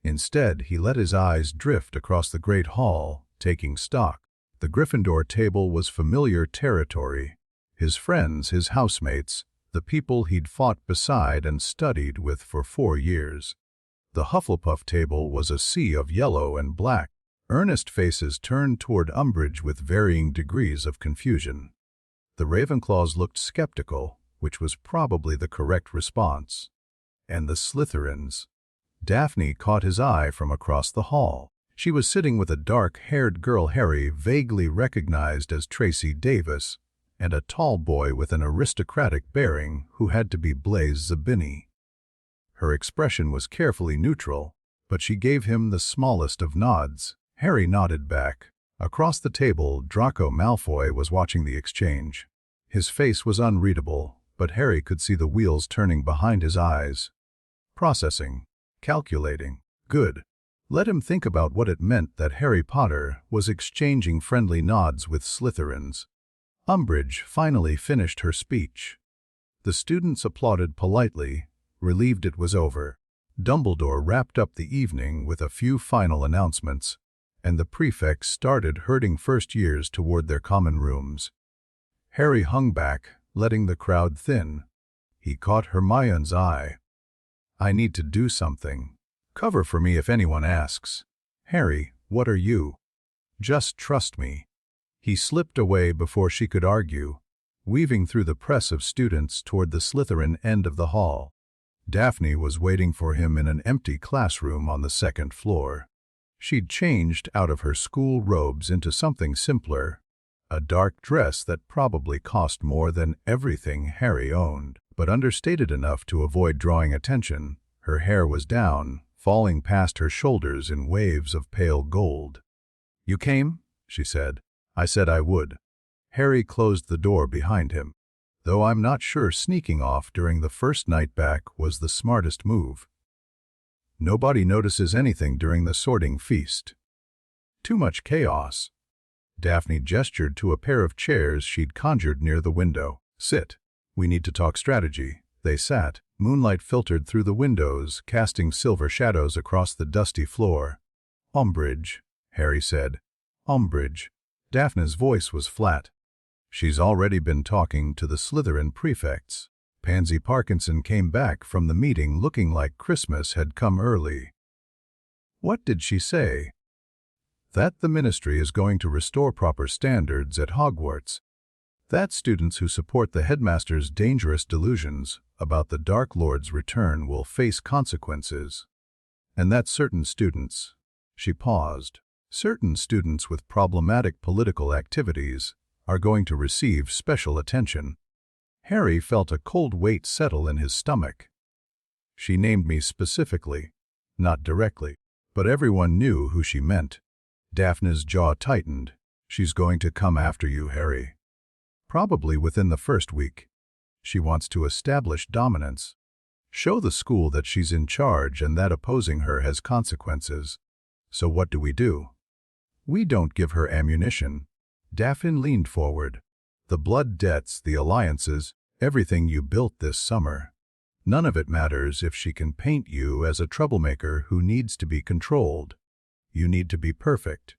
Instead, he let his eyes drift across the Great Hall, taking stock. The Gryffindor table was familiar territory. His friends, his housemates, the people he'd fought beside and studied with for 4 years. The Hufflepuff table was a sea of yellow and black. Earnest faces turned toward Umbridge with varying degrees of confusion. The Ravenclaws looked skeptical, which was probably the correct response. And the Slytherins. Daphne caught his eye from across the hall. She was sitting with a dark-haired girl Harry vaguely recognized as Tracy Davis, and a tall boy with an aristocratic bearing who had to be Blaise Zabini. Her expression was carefully neutral, but she gave him the smallest of nods. Harry nodded back. Across the table, Draco Malfoy was watching the exchange. His face was unreadable, but Harry could see the wheels turning behind his eyes. Processing. Calculating. Good. Let him think about what it meant that Harry Potter was exchanging friendly nods with Slytherins. Umbridge finally finished her speech. The students applauded politely, relieved it was over. Dumbledore wrapped up the evening with a few final announcements, and the prefects started herding first years toward their common rooms. Harry hung back, letting the crowd thin. He caught Hermione's eye. I need to do something. Cover for me if anyone asks. Harry, what are you? Just trust me. He slipped away before she could argue, weaving through the press of students toward the Slytherin end of the hall. Daphne was waiting for him in an empty classroom on the second floor. She'd changed out of her school robes into something simpler, a dark dress that probably cost more than everything Harry owned, but understated enough to avoid drawing attention. Her hair was down, falling past her shoulders in waves of pale gold. "You came?" she said. "I said I would." Harry closed the door behind him, though I'm not sure sneaking off during the first night back was the smartest move. Nobody notices anything during the sorting feast. Too much chaos. Daphne gestured to a pair of chairs she'd conjured near the window. "Sit. We need to talk strategy." They sat. Moonlight filtered through the windows, casting silver shadows across the dusty floor. "Umbridge," Harry said. "Umbridge." Daphne's voice was flat. "She's already been talking to the Slytherin prefects." Pansy Parkinson came back from the meeting looking like Christmas had come early. "What did she say?" "That the ministry is going to restore proper standards at Hogwarts. That students who support the headmaster's dangerous delusions about the Dark Lord's return will face consequences. And that certain students," she paused, "certain students with problematic political activities are going to receive special attention." Harry felt a cold weight settle in his stomach. She named me specifically, not directly, but everyone knew who she meant. Daphne's jaw tightened. "She's going to come after you, Harry. Probably within the first week. She wants to establish dominance. Show the school that she's in charge and that opposing her has consequences. So what do? We don't give her ammunition." Daphne leaned forward. "The blood debts, the alliances, everything you built this summer. None of it matters if she can paint you as a troublemaker who needs to be controlled. You need to be perfect.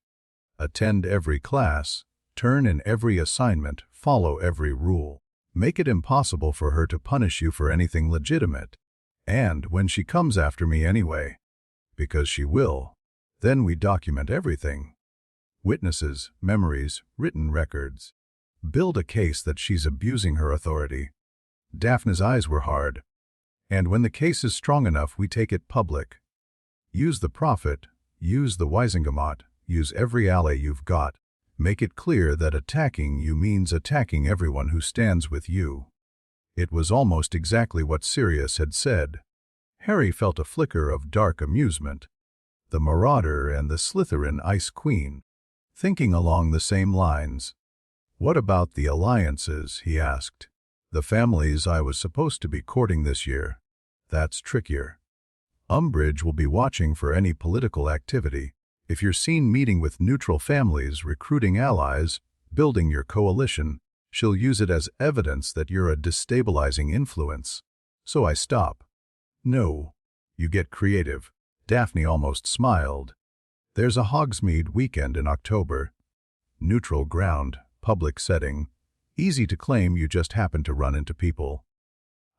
Attend every class, turn in every assignment, follow every rule. Make it impossible for her to punish you for anything legitimate. And when she comes after me anyway, because she will, then we document everything. Witnesses, memories, written records. Build a case that she's abusing her authority." Daphne's eyes were hard. "And when the case is strong enough, we take it public. Use the prophet, use the Wisingamot, use every ally you've got. Make it clear that attacking you means attacking everyone who stands with you." It was almost exactly what Sirius had said. Harry felt a flicker of dark amusement. The Marauder and the Slytherin Ice Queen. Thinking along the same lines. "What about the alliances?" he asked. "The families I was supposed to be courting this year. That's trickier. Umbridge will be watching for any political activity. If you're seen meeting with neutral families, recruiting allies, building your coalition, she'll use it as evidence that you're a destabilizing influence." So I stop. "No. You get creative." Daphne almost smiled. "There's a Hogsmeade weekend in October. Neutral ground, public setting. Easy to claim you just happen to run into people.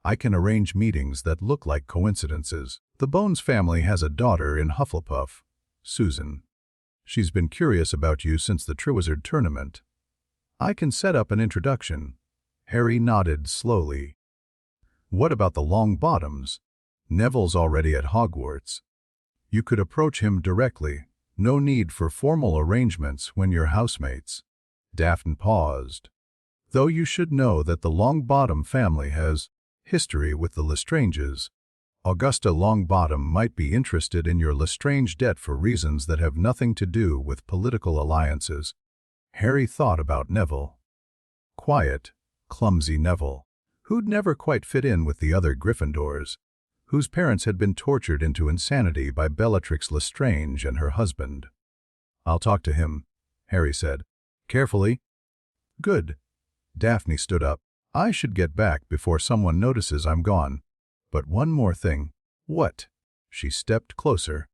I can arrange meetings that look like coincidences. The Bones family has a daughter in Hufflepuff, Susan. She's been curious about you since the Triwizard tournament. I can set up an introduction." Harry nodded slowly. "What about the Longbottoms? Neville's already at Hogwarts. You could approach him directly. No need for formal arrangements when you're housemates." Daphne paused. "Though you should know that the Longbottom family has history with the Lestranges. Augusta Longbottom might be interested in your Lestrange debt for reasons that have nothing to do with political alliances." Harry thought about Neville. Quiet, clumsy Neville, who'd never quite fit in with the other Gryffindors, whose parents had been tortured into insanity by Bellatrix Lestrange and her husband. "I'll talk to him," Harry said. "Carefully." "Good." Daphne stood up. "I should get back before someone notices I'm gone. But one more thing." "What?" She stepped closer.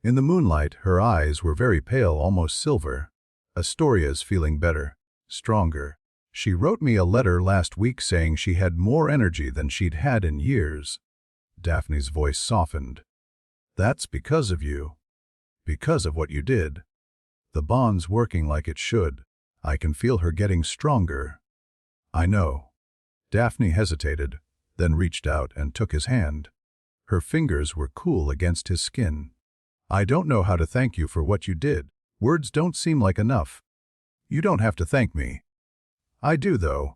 In the moonlight, her eyes were very pale, almost silver. "Astoria's feeling better, stronger. She wrote me a letter last week saying she had more energy than she'd had in years." Daphne's voice softened. "That's because of you. Because of what you did. The bond's working like it should. I can feel her getting stronger. I know. Daphne hesitated, then reached out and took his hand. Her fingers were cool against his skin. I don't know how to thank you for what you did. Words don't seem like enough. You don't have to thank me. I do, though.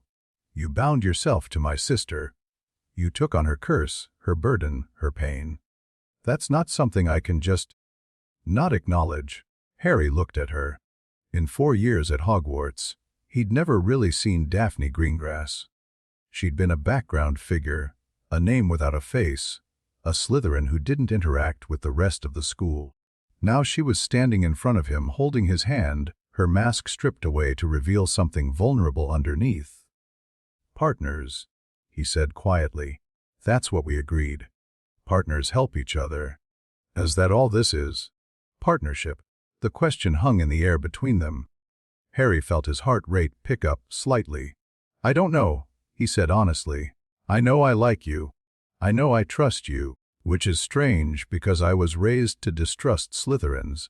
You bound yourself to my sister. You took on her curse, her burden, her pain. That's not something I can just not acknowledge. Harry looked at her. In 4 years at Hogwarts, he'd never really seen Daphne Greengrass. She'd been a background figure, a name without a face, a Slytherin who didn't interact with the rest of the school. Now she was standing in front of him holding his hand, her mask stripped away to reveal something vulnerable underneath. Partners, he said quietly. That's what we agreed. Partners help each other. Is that all this is? Partnership. The question hung in the air between them. Harry felt his heart rate pick up slightly. I don't know, he said honestly. I know I like you. I know I trust you, which is strange because I was raised to distrust Slytherins.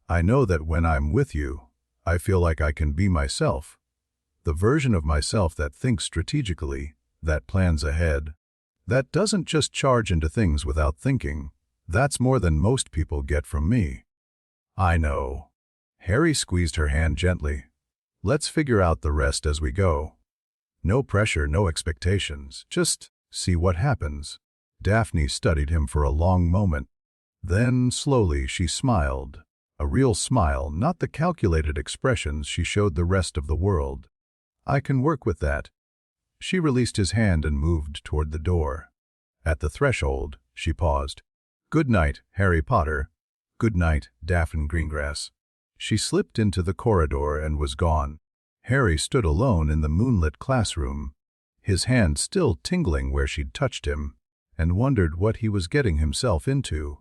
I know that when I'm with you, I feel like I can be myself. The version of myself that thinks strategically, that plans ahead, that doesn't just charge into things without thinking. That's more than most people get from me. I know. Harry squeezed her hand gently. Let's figure out the rest as we go. No pressure, no expectations, just see what happens. Daphne studied him for a long moment. Then, slowly, she smiled. A real smile, not the calculated expressions she showed the rest of the world. I can work with that. She released his hand and moved toward the door. At the threshold, she paused. Good night, Harry Potter. Good night, Daphne Greengrass. She slipped into the corridor and was gone. Harry stood alone in the moonlit classroom, his hand still tingling where she'd touched him, and wondered what he was getting himself into.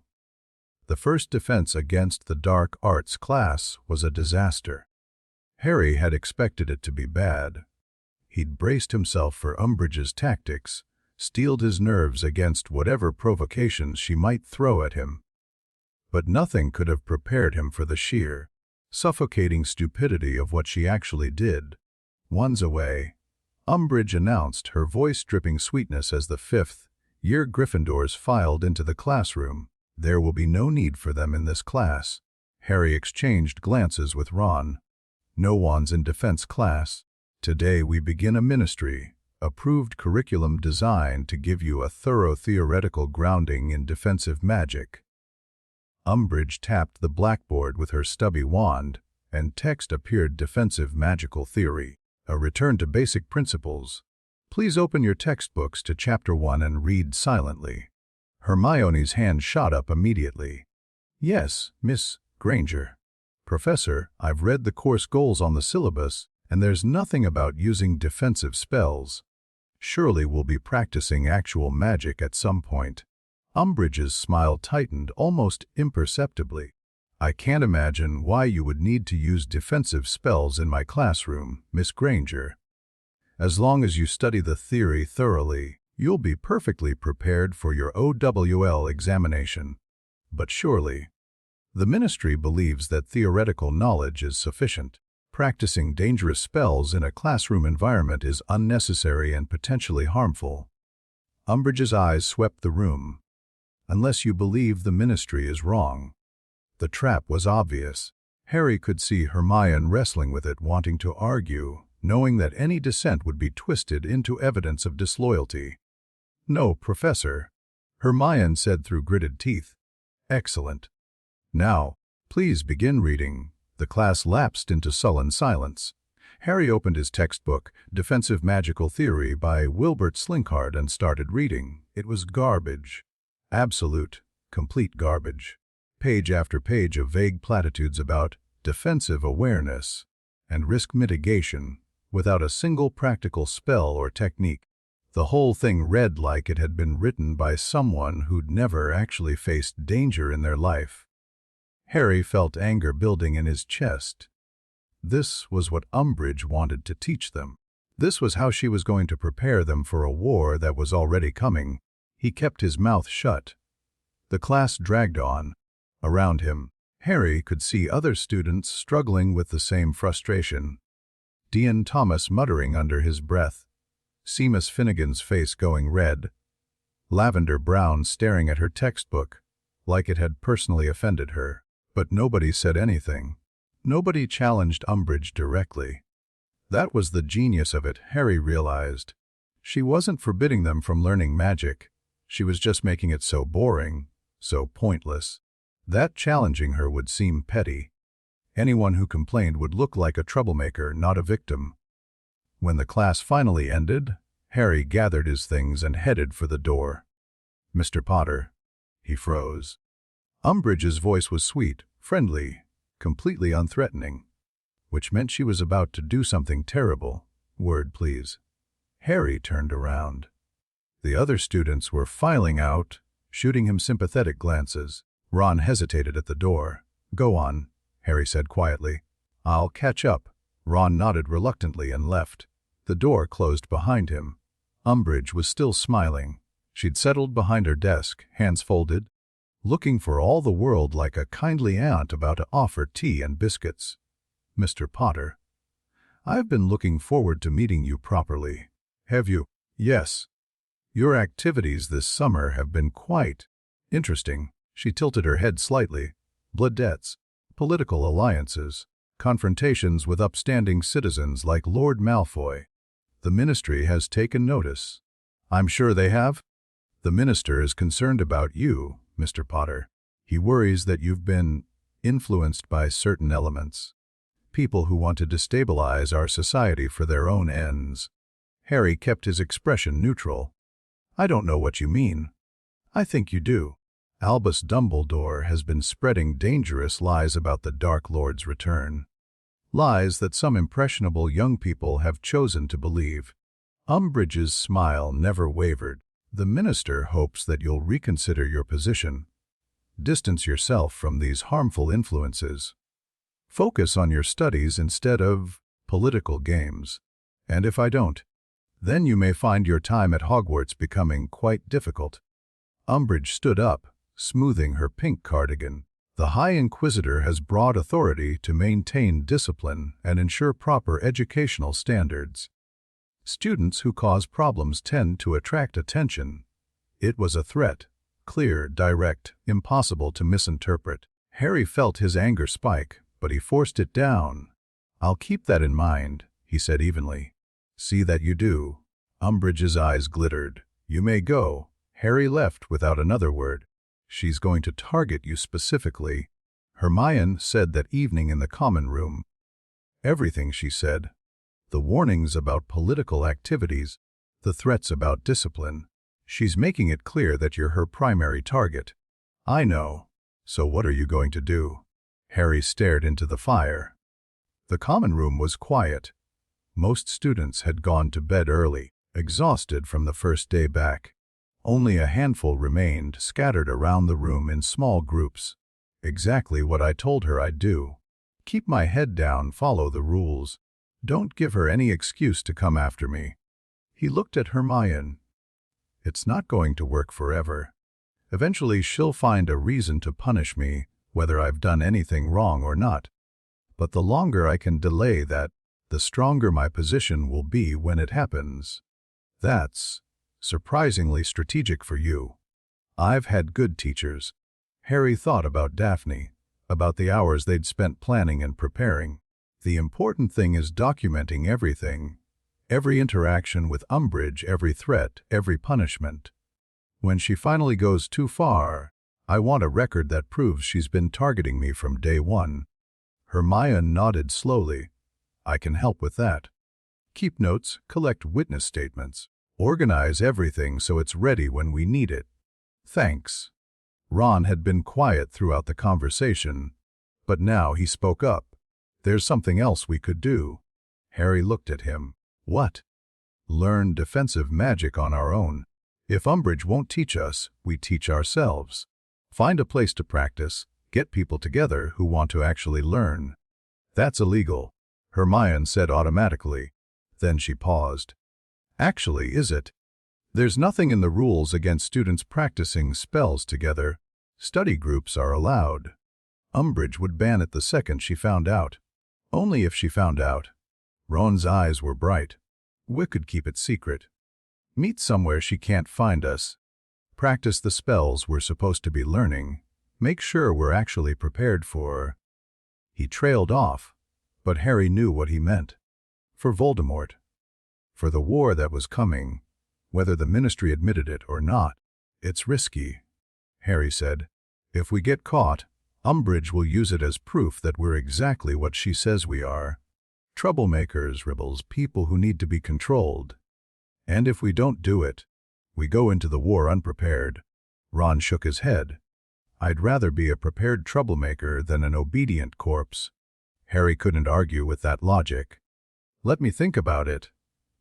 The first defense against the dark arts class was a disaster. Harry had expected it to be bad. He'd braced himself for Umbridge's tactics, steeled his nerves against whatever provocations she might throw at him. But nothing could have prepared him for the sheer, suffocating stupidity of what she actually did. Wands away, Umbridge announced, her voice dripping sweetness as the 5th-year Gryffindors filed into the classroom. There will be no need for them in this class. Harry exchanged glances with Ron. No wands in defense class. Today we begin a ministry, approved curriculum designed to give you a thorough theoretical grounding in defensive magic. Umbridge tapped the blackboard with her stubby wand, and text appeared: Defensive Magical Theory, a return to basic principles. Please open your textbooks to Chapter 1 and read silently. Hermione's hand shot up immediately. Yes, Miss Granger. Professor, I've read the course goals on the syllabus, and there's nothing about using defensive spells. Surely we'll be practicing actual magic at some point. Umbridge's smile tightened almost imperceptibly. I can't imagine why you would need to use defensive spells in my classroom, Miss Granger. As long as you study the theory thoroughly, you'll be perfectly prepared for your OWL examination. But surely, the ministry believes that theoretical knowledge is sufficient. Practicing dangerous spells in a classroom environment is unnecessary and potentially harmful. Umbridge's eyes swept the room. Unless you believe the ministry is wrong. The trap was obvious. Harry could see Hermione wrestling with it, wanting to argue, knowing that any dissent would be twisted into evidence of disloyalty. No, Professor, Hermione said through gritted teeth. Excellent. Now, please begin reading. The class lapsed into sullen silence. Harry opened his textbook, Defensive Magical Theory by Wilbert Slinkard, and started reading. It was garbage. Absolute, complete garbage. Page after page of vague platitudes about defensive awareness and risk mitigation, without a single practical spell or technique. The whole thing read like it had been written by someone who'd never actually faced danger in their life. Harry felt anger building in his chest. This was what Umbridge wanted to teach them. This was how she was going to prepare them for a war that was already coming. He kept his mouth shut. The class dragged on. Around him, Harry could see other students struggling with the same frustration. Dean Thomas muttering under his breath, Seamus Finnegan's face going red, Lavender Brown staring at her textbook like it had personally offended her. But nobody said anything. Nobody challenged Umbridge directly. That was the genius of it, Harry realized. She wasn't forbidding them from learning magic. She was just making it so boring, so pointless, that challenging her would seem petty. Anyone who complained would look like a troublemaker, not a victim. When the class finally ended, Harry gathered his things and headed for the door. "Mr. Potter." He froze. Umbridge's voice was sweet, friendly, completely unthreatening, which meant she was about to do something terrible. "Word, please." Harry turned around. The other students were filing out, shooting him sympathetic glances. Ron hesitated at the door. "Go on," Harry said quietly. "I'll catch up." Ron nodded reluctantly and left. The door closed behind him. Umbridge was still smiling. She'd settled behind her desk, hands folded, looking for all the world like a kindly aunt about to offer tea and biscuits. "Mr. Potter, I've been looking forward to meeting you properly." "Have you?" "Yes. Your activities this summer have been quite interesting." She tilted her head slightly. "Blood debts, political alliances, confrontations with upstanding citizens like Lord Malfoy. The Ministry has taken notice." "I'm sure they have." "The Minister is concerned about you, Mr. Potter. He worries that you've been influenced by certain elements, people who want to destabilize our society for their own ends." Harry kept his expression neutral. "I don't know what you mean." "I think you do. Albus Dumbledore has been spreading dangerous lies about the Dark Lord's return. Lies that some impressionable young people have chosen to believe." Umbridge's smile never wavered. "The Minister hopes that you'll reconsider your position. Distance yourself from these harmful influences. Focus on your studies instead of political games. And if I don't, then you may find your time at Hogwarts becoming quite difficult." Umbridge stood up, smoothing her pink cardigan. "The High Inquisitor has broad authority to maintain discipline and ensure proper educational standards. Students who cause problems tend to attract attention." It was a threat, clear, direct, impossible to misinterpret. Harry felt his anger spike, but he forced it down. "I'll keep that in mind," he said evenly. "See that you do." Umbridge's eyes glittered. "You may go." Harry left without another word. "She's going to target you specifically," Hermione said that evening in the common room. "Everything," she said. "The warnings about political activities, the threats about discipline. She's making it clear that you're her primary target." "I know. So what are you going to do?" Harry stared into the fire. The common room was quiet. Most students had gone to bed early, exhausted from the first day back. Only a handful remained, scattered around the room in small groups. "Exactly what I told her I'd do. Keep my head down, follow the rules. Don't give her any excuse to come after me." He looked at Hermione. "It's not going to work forever. Eventually she'll find a reason to punish me, whether I've done anything wrong or not. But the longer I can delay that, the stronger my position will be when it happens. That's surprisingly strategic for you." "I've had good teachers." Harry thought about Daphne, about the hours they'd spent planning and preparing. "The important thing is documenting everything, every interaction with Umbridge, every threat, every punishment. When she finally goes too far, I want a record that proves she's been targeting me from day one." Hermione nodded slowly. "I can help with that. Keep notes, collect witness statements. Organize everything so it's ready when we need it." "Thanks." Ron had been quiet throughout the conversation, but now he spoke up. "There's something else we could do." Harry looked at him. "What?" "Learn defensive magic on our own. If Umbridge won't teach us, we teach ourselves. Find a place to practice, get people together who want to actually learn." "That's illegal," Hermione said automatically. Then she paused. "Actually, is it? There's nothing in the rules against students practicing spells together. Study groups are allowed. Umbridge would ban it the second she found out." "Only if she found out." Ron's eyes were bright. We could keep it secret. Meet somewhere she can't find us. Practice the spells we're supposed to be learning. Make sure we're actually prepared for... He trailed off, but Harry knew what he meant. For Voldemort. For the war that was coming, whether the Ministry admitted it or not. It's risky, Harry said. If we get caught, Umbridge will use it as proof that we're exactly what she says we are. Troublemakers, rebels, people who need to be controlled. And if we don't do it, we go into the war unprepared. Ron shook his head. I'd rather be a prepared troublemaker than an obedient corpse. Harry couldn't argue with that logic. Let me think about it,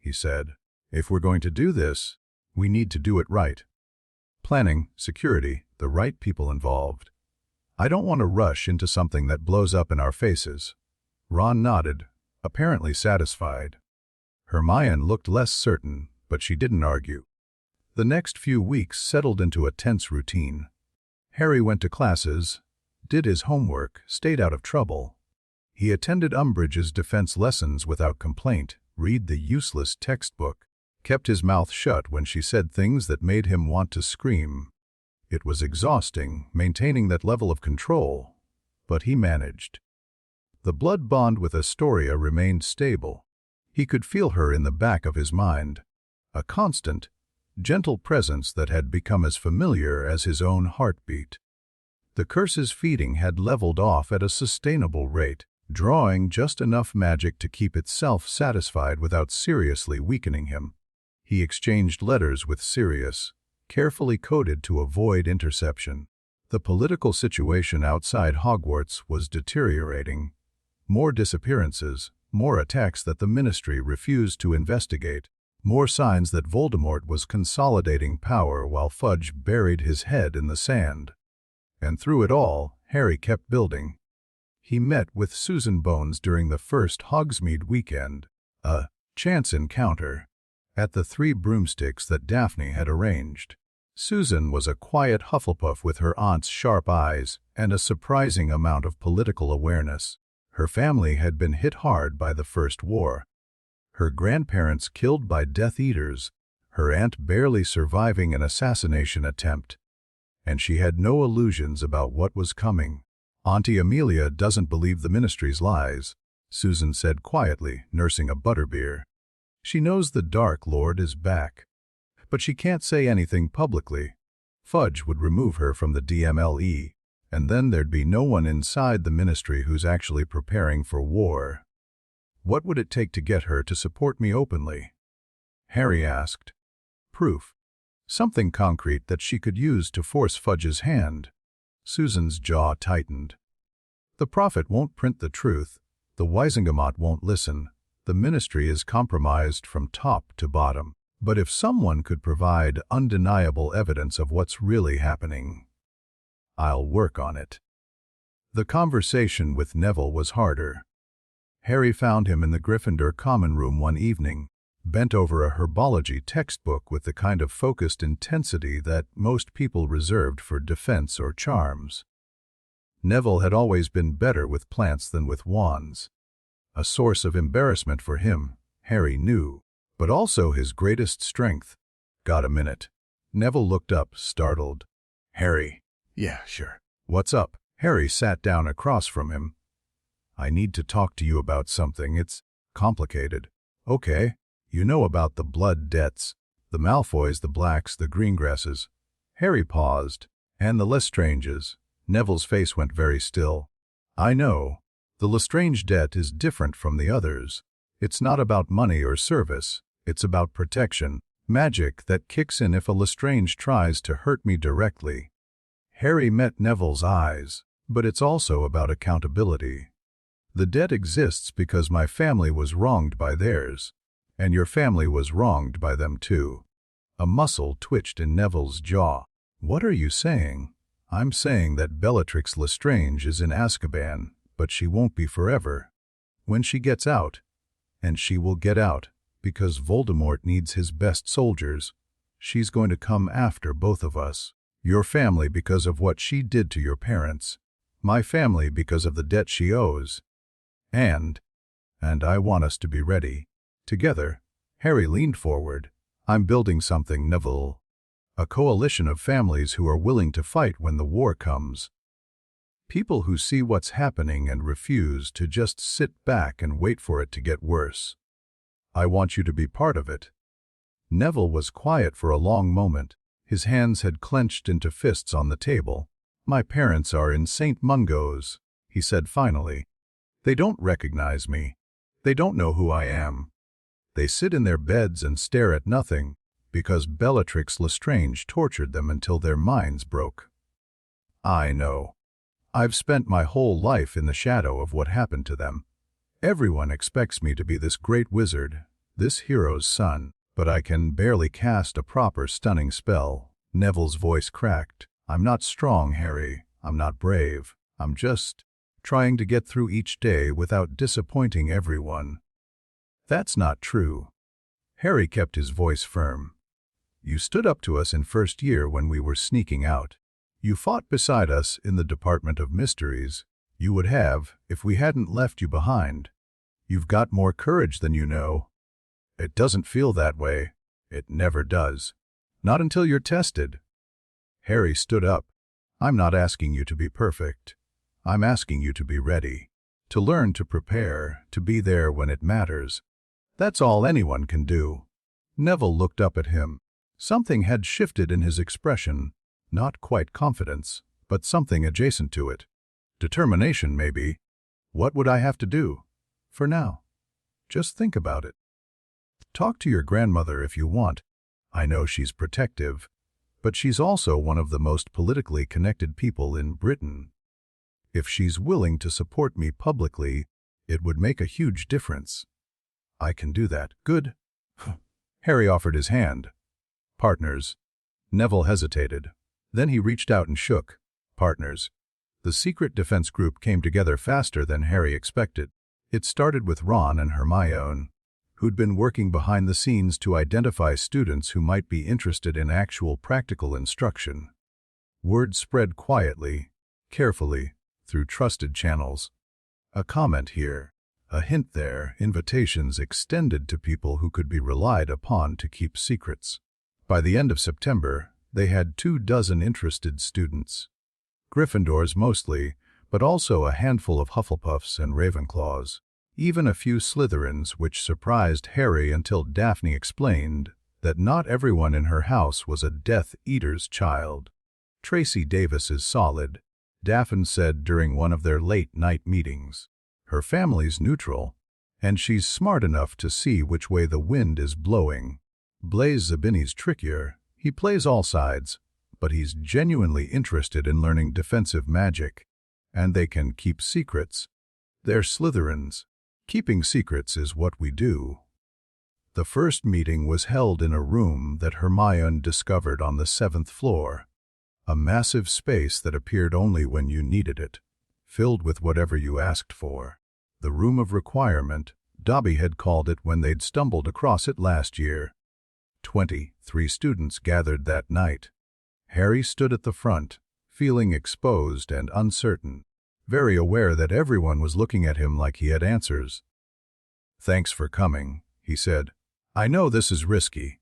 he said. If we're going to do this, we need to do it right. Planning, security, the right people involved. I don't want to rush into something that blows up in our faces. Ron nodded, apparently satisfied. Hermione looked less certain, but she didn't argue. The next few weeks settled into a tense routine. Harry went to classes, did his homework, stayed out of trouble. He attended Umbridge's defense lessons without complaint, read the useless textbook, kept his mouth shut when she said things that made him want to scream. It was exhausting, maintaining that level of control, but he managed. The blood bond with Astoria remained stable. He could feel her in the back of his mind, a constant, gentle presence that had become as familiar as his own heartbeat. The curse's feeding had leveled off at a sustainable rate, drawing just enough magic to keep itself satisfied without seriously weakening him. He exchanged letters with Sirius, carefully coded to avoid interception. The political situation outside Hogwarts was deteriorating. More disappearances, more attacks that the Ministry refused to investigate, more signs that Voldemort was consolidating power while Fudge buried his head in the sand. And through it all, Harry kept building. He met with Susan Bones during the first Hogsmeade weekend, a chance encounter, at the 3 broomsticks that Daphne had arranged. Susan was a quiet Hufflepuff with her aunt's sharp eyes and a surprising amount of political awareness. Her family had been hit hard by the First War. Her grandparents killed by Death Eaters, her aunt barely surviving an assassination attempt. And she had no illusions about what was coming. Auntie Amelia doesn't believe the Ministry's lies, Susan said quietly, nursing a butterbeer. She knows the Dark Lord is back. But she can't say anything publicly. Fudge would remove her from the DMLE, and then there'd be no one inside the Ministry who's actually preparing for war. What would it take to get her to support me openly? Harry asked. Proof. Something concrete that she could use to force Fudge's hand. Susan's jaw tightened. The Prophet won't print the truth. The Wisingamot won't listen. The Ministry is compromised from top to bottom. But if someone could provide undeniable evidence of what's really happening, I'll work on it. The conversation with Neville was harder. Harry found him in the Gryffindor common room one evening, bent over a herbology textbook with the kind of focused intensity that most people reserved for defense or charms. Neville had always been better with plants than with wands. A source of embarrassment for him, Harry knew, but also his greatest strength. Got a minute? Neville looked up, startled. Harry. Yeah, sure. What's up? Harry sat down across from him. I need to talk to you about something. It's complicated. Okay. You know about the blood debts. The Malfoys, the Blacks, the Greengrasses. Harry paused. And the Lestranges. Neville's face went very still. I know. The Lestrange debt is different from the others. It's not about money or service. It's about protection, magic that kicks in if a Lestrange tries to hurt me directly. Harry met Neville's eyes, but it's also about accountability. The debt exists because my family was wronged by theirs, and your family was wronged by them too. A muscle twitched in Neville's jaw. What are you saying? I'm saying that Bellatrix Lestrange is in Azkaban, but she won't be forever. When she gets out, and she will get out, because Voldemort needs his best soldiers, she's going to come after both of us. Your family because of what she did to your parents. My family because of the debt she owes. And And I want us to be ready. Together, Harry leaned forward. I'm building something, Neville. A coalition of families who are willing to fight when the war comes. People who see what's happening and refuse to just sit back and wait for it to get worse. I want you to be part of it. Neville was quiet for a long moment. His hands had clenched into fists on the table. My parents are in St. Mungo's, he said finally. They don't recognize me. They don't know who I am. They sit in their beds and stare at nothing, because Bellatrix Lestrange tortured them until their minds broke. I know. I've spent my whole life in the shadow of what happened to them. Everyone expects me to be this great wizard, this hero's son, but I can barely cast a proper stunning spell. Neville's voice cracked. I'm not strong, Harry. I'm not brave. I'm just trying to get through each day without disappointing everyone. That's not true. Harry kept his voice firm. You stood up to us in first year when we were sneaking out. You fought beside us in the Department of Mysteries. You would have if we hadn't left you behind. You've got more courage than you know. It doesn't feel that way. It never does. Not until you're tested. Harry stood up. I'm not asking you to be perfect. I'm asking you to be ready. To learn to prepare, to be there when it matters. That's all anyone can do. Neville looked up at him. Something had shifted in his expression. Not quite confidence, but something adjacent to it. Determination, maybe. What would I have to do? For now. Just think about it. Talk to your grandmother if you want. I know she's protective, but she's also one of the most politically connected people in Britain. If she's willing to support me publicly, it would make a huge difference. I can do that. Good. Harry offered his hand. Partners. Neville hesitated. Then he reached out and shook. Partners. The secret defense group came together faster than Harry expected. It started with Ron and Hermione, who'd been working behind the scenes to identify students who might be interested in actual practical instruction. Word spread quietly, carefully, through trusted channels. A comment here, a hint there, invitations extended to people who could be relied upon to keep secrets. By the end of September, they had 24 interested students. Gryffindors mostly, but also a handful of Hufflepuffs and Ravenclaws. Even a few Slytherins, which surprised Harry until Daphne explained that not everyone in her house was a Death Eater's child. Tracy Davis is solid, Daphne said during one of their late-night meetings. Her family's neutral, and she's smart enough to see which way the wind is blowing. Blaise Zabini's trickier. He plays all sides, but he's genuinely interested in learning defensive magic, and they can keep secrets. They're Slytherins. Keeping secrets is what we do. The first meeting was held in a room that Hermione discovered on the 7th floor, a massive space that appeared only when you needed it, filled with whatever you asked for. The Room of Requirement, Dobby had called it when they'd stumbled across it last year. 23 students gathered that night. Harry stood at the front, feeling exposed and uncertain, very aware that everyone was looking at him like he had answers. Thanks for coming, he said. I know this is risky.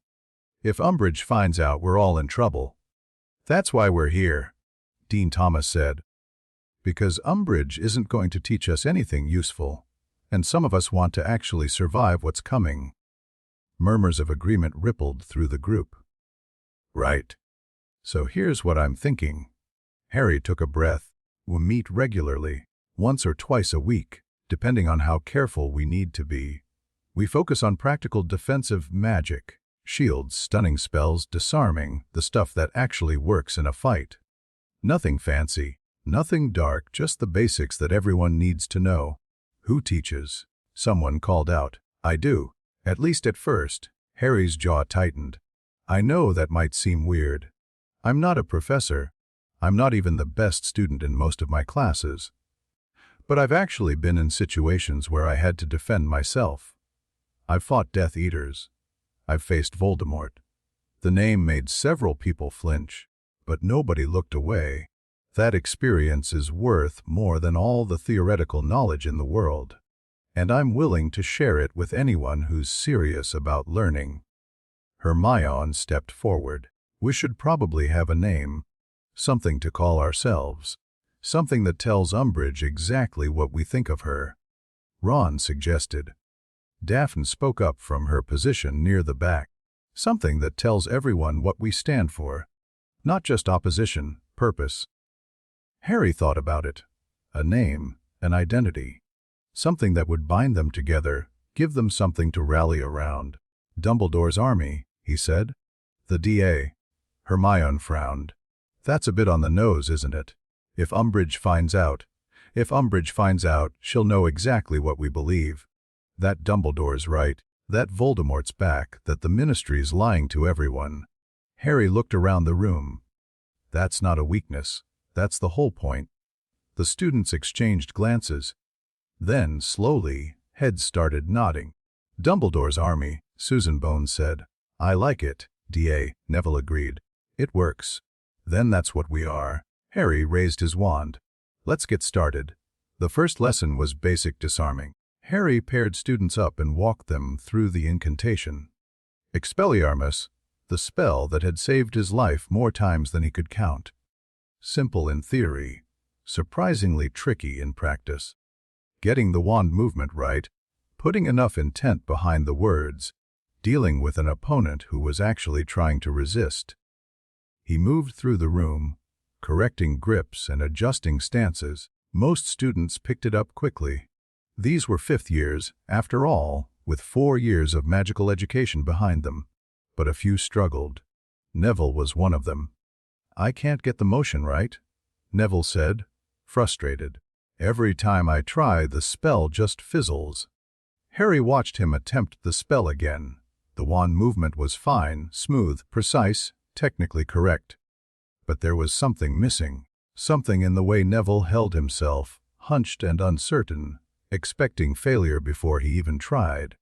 If Umbridge finds out, we're all in trouble. That's why we're here, Dean Thomas said. Because Umbridge isn't going to teach us anything useful, and some of us want to actually survive what's coming. Murmurs of agreement rippled through the group. Right. So here's what I'm thinking. Harry took a breath. We'll meet regularly, once or twice a week, depending on how careful we need to be. We focus on practical defensive magic, shields, stunning spells, disarming, the stuff that actually works in a fight. Nothing fancy, nothing dark, just the basics that everyone needs to know. Who teaches? Someone called out. I do. At least at first. Harry's jaw tightened. I know that might seem weird. I'm not a professor. I'm not even the best student in most of my classes. But I've actually been in situations where I had to defend myself. I've fought Death Eaters. I've faced Voldemort. The name made several people flinch, but nobody looked away. That experience is worth more than all the theoretical knowledge in the world. and I'm willing to share it with anyone who's serious about learning. Hermione stepped forward. We should probably have a name, something to call ourselves, something that tells Umbridge exactly what we think of her, Ron suggested. Daphne spoke up from her position near the back. Something that tells everyone what we stand for, not just opposition, purpose. Harry thought about it. A name, an identity. Something that would bind them together, give them something to rally around. Dumbledore's army, he said. The DA. Hermione frowned. That's a bit on the nose, isn't it? If Umbridge finds out, she'll know exactly what we believe. That Dumbledore's right. That Voldemort's back, that the Ministry's lying to everyone. Harry looked around the room. That's not a weakness. That's the whole point. The students exchanged glances. Then, slowly, heads started nodding. Dumbledore's army, Susan Bones said. I like it, DA, Neville agreed. It works. Then that's what we are. Harry raised his wand. Let's get started. The first lesson was basic disarming. Harry paired students up and walked them through the incantation. Expelliarmus, the spell that had saved his life more times than he could count. Simple in theory, surprisingly tricky in practice. Getting the wand movement right, putting enough intent behind the words, dealing with an opponent who was actually trying to resist. He moved through the room, correcting grips and adjusting stances. Most students picked it up quickly. These were fifth years, after all, with 4 years of magical education behind them. But a few struggled. Neville was one of them. I can't get the motion right, Neville said, frustrated. Every time I try, the spell just fizzles. Harry watched him attempt the spell again. The wand movement was fine, smooth, precise, technically correct. But there was something missing. Something in the way Neville held himself, hunched and uncertain, expecting failure before he even tried.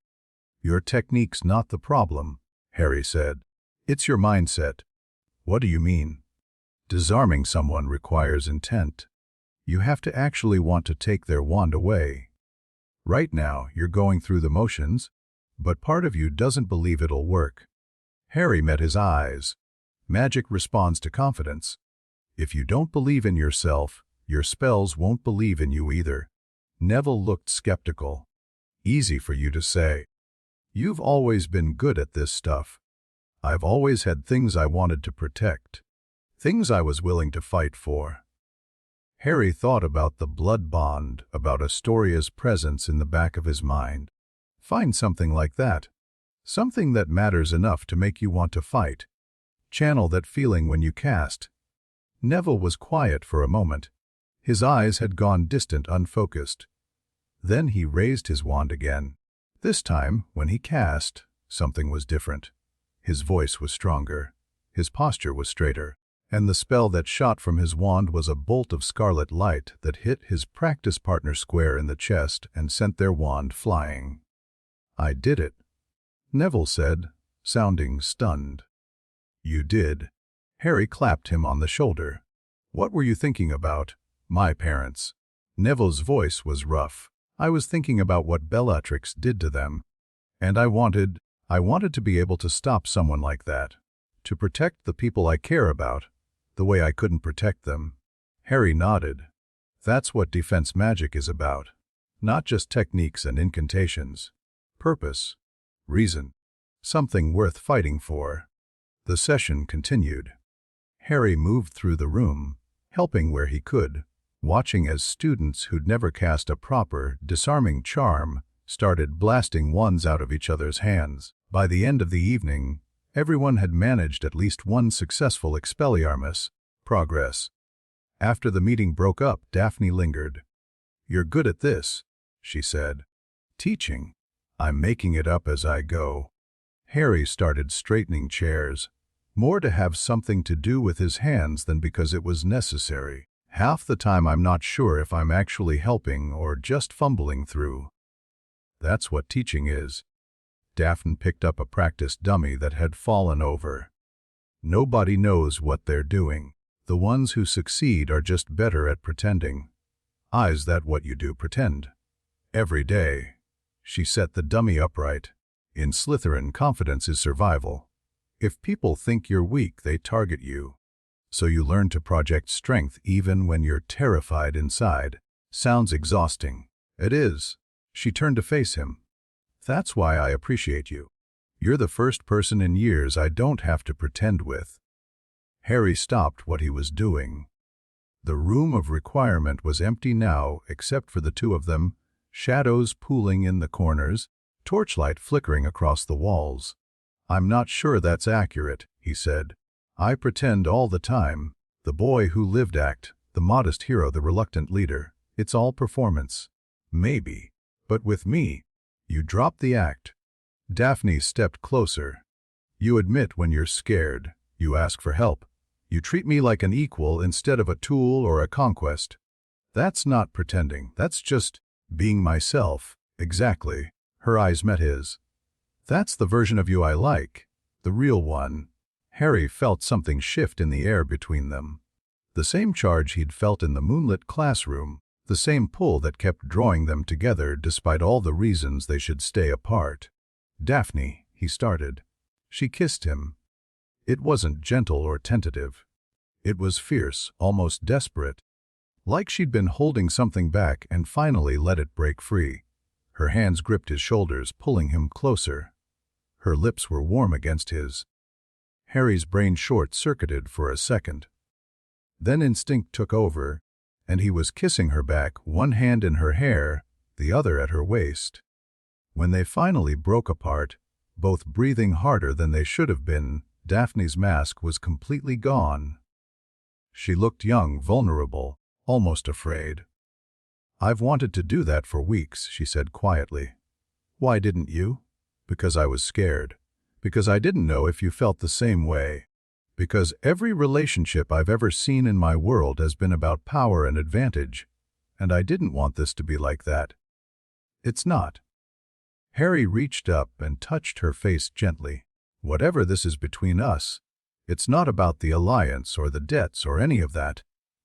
Your technique's not the problem, Harry said. It's your mindset. What do you mean? Disarming someone requires intent. You have to actually want to take their wand away. Right now, you're going through the motions, but part of you doesn't believe it'll work. Harry met his eyes. Magic responds to confidence. If you don't believe in yourself, your spells won't believe in you either. Neville looked skeptical. Easy for you to say. You've always been good at this stuff. I've always had things I wanted to protect. Things I was willing to fight for. Harry thought about the blood bond, about Astoria's presence in the back of his mind. Find something like that. Something that matters enough to make you want to fight. Channel that feeling when you cast. Neville was quiet for a moment. His eyes had gone distant, unfocused. Then he raised his wand again. This time, when he cast, something was different. His voice was stronger. His posture was straighter. And the spell that shot from his wand was a bolt of scarlet light that hit his practice partner square in the chest and sent their wand flying. I did it, Neville said, sounding stunned. You did. Harry clapped him on the shoulder. What were you thinking about? My parents. Neville's voice was rough. I was thinking about what Bellatrix did to them. And I wanted to be able to stop someone like that. To protect the people I care about, the way I couldn't protect them. Harry nodded. That's what defense magic is about. Not just techniques and incantations. Purpose. Reason. Something worth fighting for. The session continued. Harry moved through the room, helping where he could, watching as students who'd never cast a proper, disarming charm started blasting wands out of each other's hands. By the end of the evening, everyone had managed at least one successful Expelliarmus. Progress. After the meeting broke up, Daphne lingered. You're good at this, she said. Teaching. I'm making it up as I go. Harry started straightening chairs, more to have something to do with his hands than because it was necessary. Half the time I'm not sure if I'm actually helping or just fumbling through. That's what teaching is. Daphne picked up a practice dummy that had fallen over. Nobody knows what they're doing. The ones who succeed are just better at pretending. Is that what you do, pretend? Every day. She set the dummy upright. In Slytherin, confidence is survival. If people think you're weak, they target you. So you learn to project strength even when you're terrified inside. Sounds exhausting. It is. She turned to face him. That's why I appreciate you. You're the first person in years I don't have to pretend with. Harry stopped what he was doing. The room of requirement was empty now, except for the two of them, shadows pooling in the corners, torchlight flickering across the walls. I'm not sure that's accurate, he said. I pretend all the time. The boy who lived act, the modest hero, the reluctant leader. It's all performance. Maybe. But with me, you drop the act. Daphne stepped closer. You admit when you're scared. You ask for help. You treat me like an equal instead of a tool or a conquest. That's not pretending. That's just being myself. Exactly. Her eyes met his. That's the version of you I like. The real one. Harry felt something shift in the air between them. The same charge he'd felt in the moonlit classroom. The same pull that kept drawing them together despite all the reasons they should stay apart. Daphne, he started. She kissed him. It wasn't gentle or tentative. It was fierce, almost desperate. Like she'd been holding something back and finally let it break free. Her hands gripped his shoulders, pulling him closer. Her lips were warm against his. Harry's brain short-circuited for a second. Then instinct took over, and he was kissing her back, one hand in her hair, the other at her waist. When they finally broke apart, both breathing harder than they should have been, Daphne's mask was completely gone. She looked young, vulnerable, almost afraid. I've wanted to do that for weeks, she said quietly. Why didn't you? Because I was scared. Because I didn't know if you felt the same way. Because every relationship I've ever seen in my world has been about power and advantage, and I didn't want this to be like that. It's not. Harry reached up and touched her face gently. Whatever this is between us, it's not about the alliance or the debts or any of that.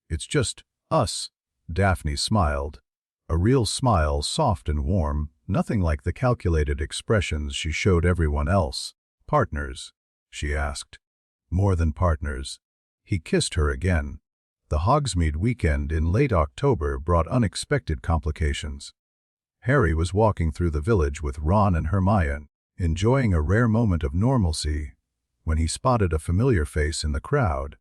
It's just us. Daphne smiled. A real smile, soft and warm, nothing like the calculated expressions she showed everyone else. Partners? She asked. More than partners. He kissed her again. The Hogsmeade weekend in late October brought unexpected complications. Harry was walking through the village with Ron and Hermione, enjoying a rare moment of normalcy, when he spotted a familiar face in the crowd.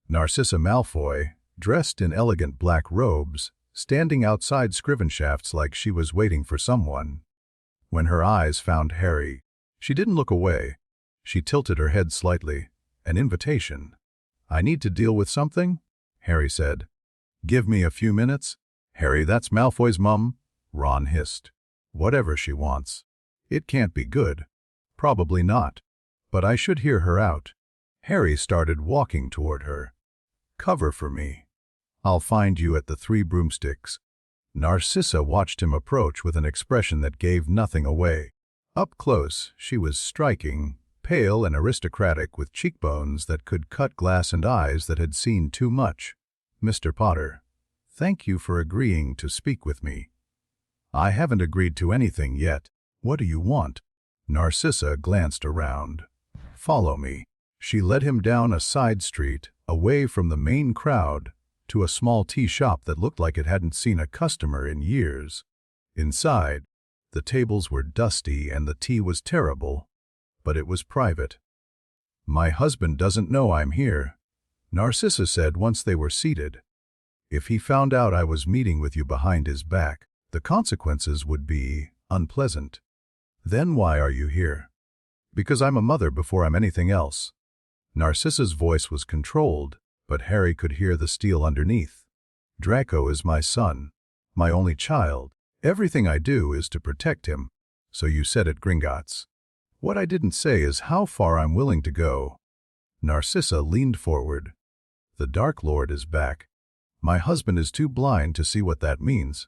Narcissa Malfoy, dressed in elegant black robes, standing outside Scrivenshafts like she was waiting for someone. When her eyes found Harry, she didn't look away. She tilted her head slightly. An invitation. I need to deal with something, Harry said. Give me a few minutes. Harry, that's Malfoy's mum, Ron hissed. Whatever she wants. It can't be good. Probably not. But I should hear her out. Harry started walking toward her. Cover for me. I'll find you at the Three Broomsticks. Narcissa watched him approach with an expression that gave nothing away. Up close, she was striking, pale and aristocratic with cheekbones that could cut glass and eyes that had seen too much. Mr. Potter, thank you for agreeing to speak with me. I haven't agreed to anything yet. What do you want? Narcissa glanced around. Follow me. She led him down a side street, away from the main crowd, to a small tea shop that looked like it hadn't seen a customer in years. Inside, the tables were dusty and the tea was terrible, but it was private. My husband doesn't know I'm here, Narcissa said once they were seated. If he found out I was meeting with you behind his back, the consequences would be unpleasant. Then why are you here? Because I'm a mother before I'm anything else. Narcissa's voice was controlled, but Harry could hear the steel underneath. Draco is my son, my only child. Everything I do is to protect him. So you said at Gringotts. What I didn't say is how far I'm willing to go. Narcissa leaned forward. The Dark Lord is back. My husband is too blind to see what that means.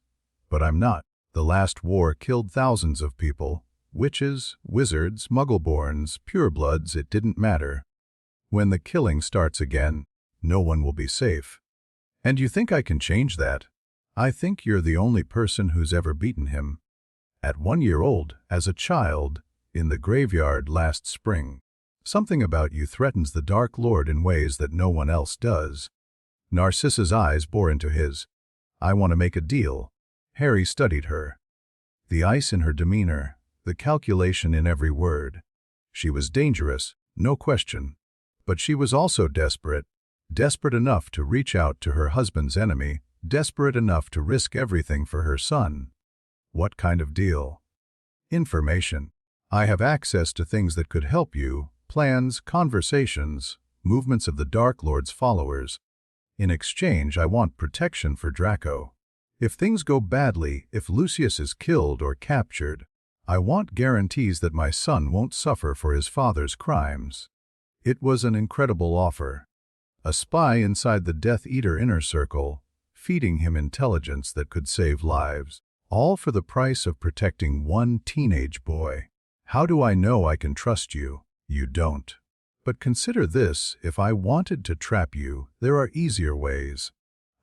But I'm not. The last war killed thousands of people. Witches, wizards, muggleborns, purebloods, it didn't matter. When the killing starts again, no one will be safe. And you think I can change that? I think you're the only person who's ever beaten him. At 1 year old, as a child, in the graveyard last spring. Something about you threatens the Dark Lord in ways that no one else does. Narcissa's eyes bore into his. I want to make a deal. Harry studied her. The ice in her demeanor, the calculation in every word. She was dangerous, no question. But she was also desperate. Desperate enough to reach out to her husband's enemy, desperate enough to risk everything for her son. What kind of deal? Information. I have access to things that could help you, plans, conversations, movements of the Dark Lord's followers. In exchange, I want protection for Draco. If things go badly, if Lucius is killed or captured, I want guarantees that my son won't suffer for his father's crimes. It was an incredible offer. A spy inside the Death Eater inner circle, feeding him intelligence that could save lives, all for the price of protecting one teenage boy. How do I know I can trust you? You don't. But consider this, if I wanted to trap you, there are easier ways.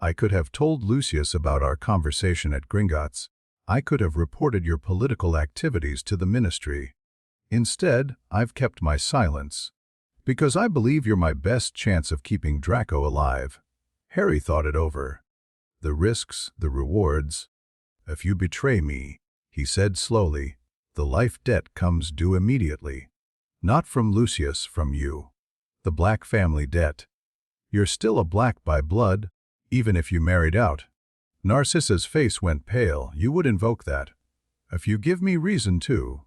I could have told Lucius about our conversation at Gringotts. I could have reported your political activities to the ministry. Instead, I've kept my silence. Because I believe you're my best chance of keeping Draco alive. Harry thought it over. The risks, the rewards. If you betray me, he said slowly, the life debt comes due immediately. Not from Lucius, from you. The Black family debt. You're still a Black by blood, even if you married out. Narcissa's face went pale. You would invoke that. If you give me reason to.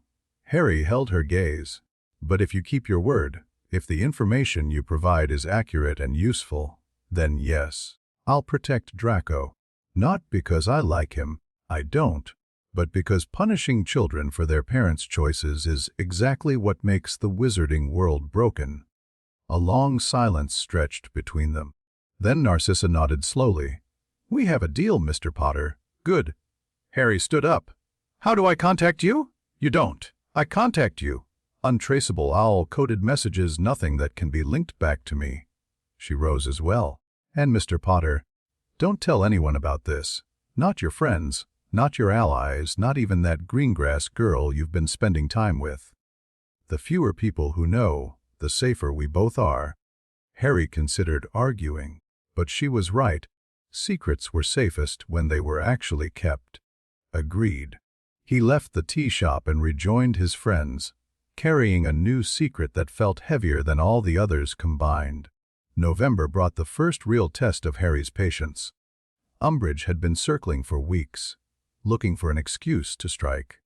Harry held her gaze. But if you keep your word, if the information you provide is accurate and useful, then yes, I'll protect Draco. Not because I like him, I don't, but because punishing children for their parents' choices is exactly what makes the wizarding world broken. A long silence stretched between them. Then Narcissa nodded slowly. We have a deal, Mr. Potter. Good. Harry stood up. How do I contact you? You don't. I contact you. Untraceable owl-coded messages, nothing that can be linked back to me. She rose as well. And Mr. Potter, don't tell anyone about this. Not your friends, not your allies, not even that Greengrass girl you've been spending time with. The fewer people who know, the safer we both are. Harry considered arguing, but she was right. Secrets were safest when they were actually kept. Agreed. He left the tea shop and rejoined his friends, carrying a new secret that felt heavier than all the others combined. November brought the first real test of Harry's patience. Umbridge had been circling for weeks, looking for an excuse to strike.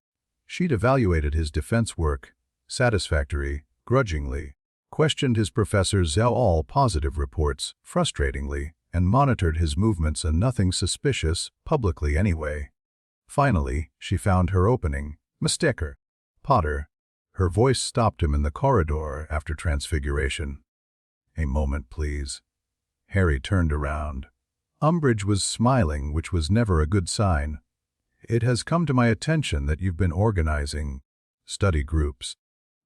She'd evaluated his defense work, satisfactory, grudgingly, questioned his professor's all-positive reports, frustratingly, and monitored his movements and nothing suspicious, publicly anyway. Finally, she found her opening. Mistaker. Potter. Her voice stopped him in the corridor after transfiguration. A moment, please. Harry turned around. Umbridge was smiling, which was never a good sign. It has come to my attention that you've been organizing study groups,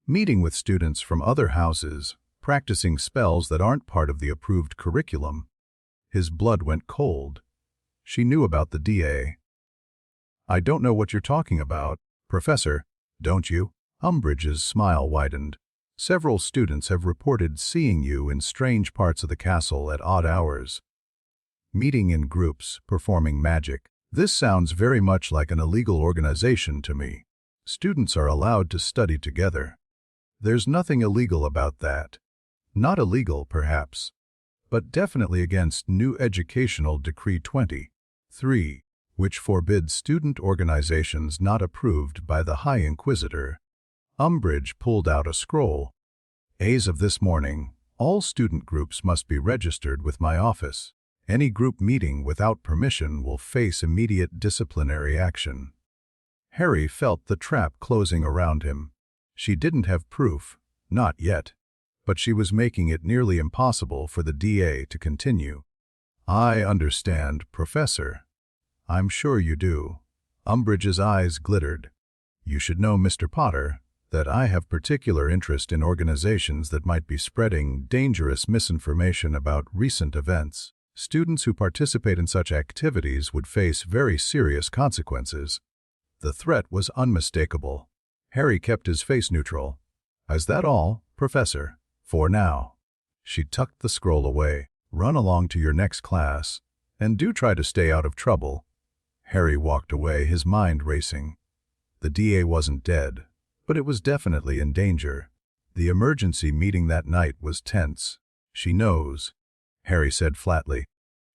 meeting with students from other houses, practicing spells that aren't part of the approved curriculum. His blood went cold. She knew about the DA. I don't know what you're talking about, Professor, don't you? Umbridge's smile widened. Several students have reported seeing you in strange parts of the castle at odd hours. Meeting in groups, performing magic. This sounds very much like an illegal organization to me. Students are allowed to study together. There's nothing illegal about that. Not illegal, perhaps, but definitely against New Educational Decree 23, which forbids student organizations not approved by the High Inquisitor. Umbridge pulled out a scroll. As of this morning, all student groups must be registered with my office. Any group meeting without permission will face immediate disciplinary action. Harry felt the trap closing around him. She didn't have proof, not yet, but she was making it nearly impossible for the DA to continue. I understand, Professor. I'm sure you do. Umbridge's eyes glittered. You should know, Mr. Potter, that I have particular interest in organizations that might be spreading dangerous misinformation about recent events. Students who participate in such activities would face very serious consequences. The threat was unmistakable. Harry kept his face neutral. "Is that all, Professor? For now." She tucked the scroll away. "Run along to your next class, and do try to stay out of trouble." Harry walked away, his mind racing. The DA wasn't dead, but it was definitely in danger. The emergency meeting that night was tense. "She knows," Harry said flatly.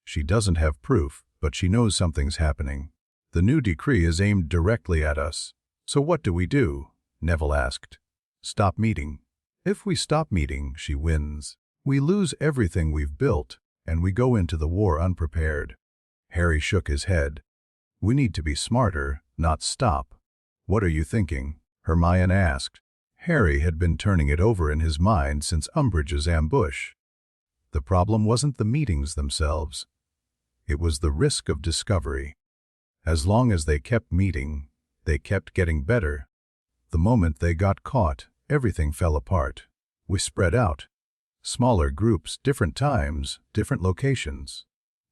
"She doesn't have proof, but she knows something's happening. The new decree is aimed directly at us." "So what do we do?" Neville asked. "Stop meeting. If we stop meeting, she wins. We lose everything we've built, and we go into the war unprepared." Harry shook his head. "We need to be smarter, not stop." "What are you thinking?" Hermione asked. Harry had been turning it over in his mind since Umbridge's ambush. The problem wasn't the meetings themselves. It was the risk of discovery. As long as they kept meeting, they kept getting better. The moment they got caught, everything fell apart. We spread out. Smaller groups, different times, different locations.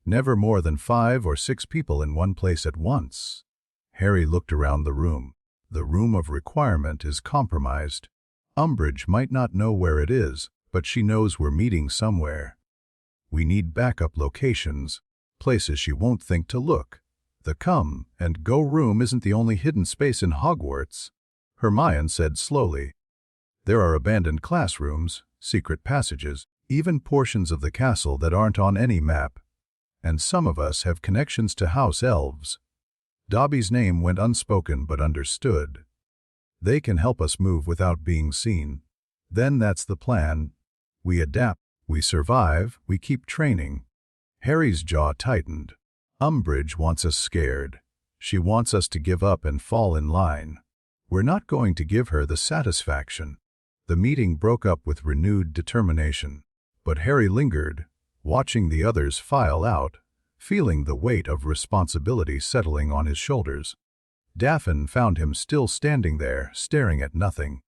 Never more than 5 or 6 people in one place at once. Harry looked around the room. The room of requirement is compromised. Umbridge might not know where it is, but she knows we're meeting somewhere. We need backup locations, places she won't think to look. The come and go room isn't the only hidden space in Hogwarts, Hermione said slowly. There are abandoned classrooms, secret passages, even portions of the castle that aren't on any map. And some of us have connections to house elves. Dobby's name went unspoken but understood. They can help us move without being seen. Then that's the plan. We adapt, we survive, we keep training. Harry's jaw tightened. Umbridge wants us scared. She wants us to give up and fall in line. We're not going to give her the satisfaction. The meeting broke up with renewed determination. But Harry lingered, watching the others file out, feeling the weight of responsibility settling on his shoulders. Daphne found him still standing there, staring at nothing.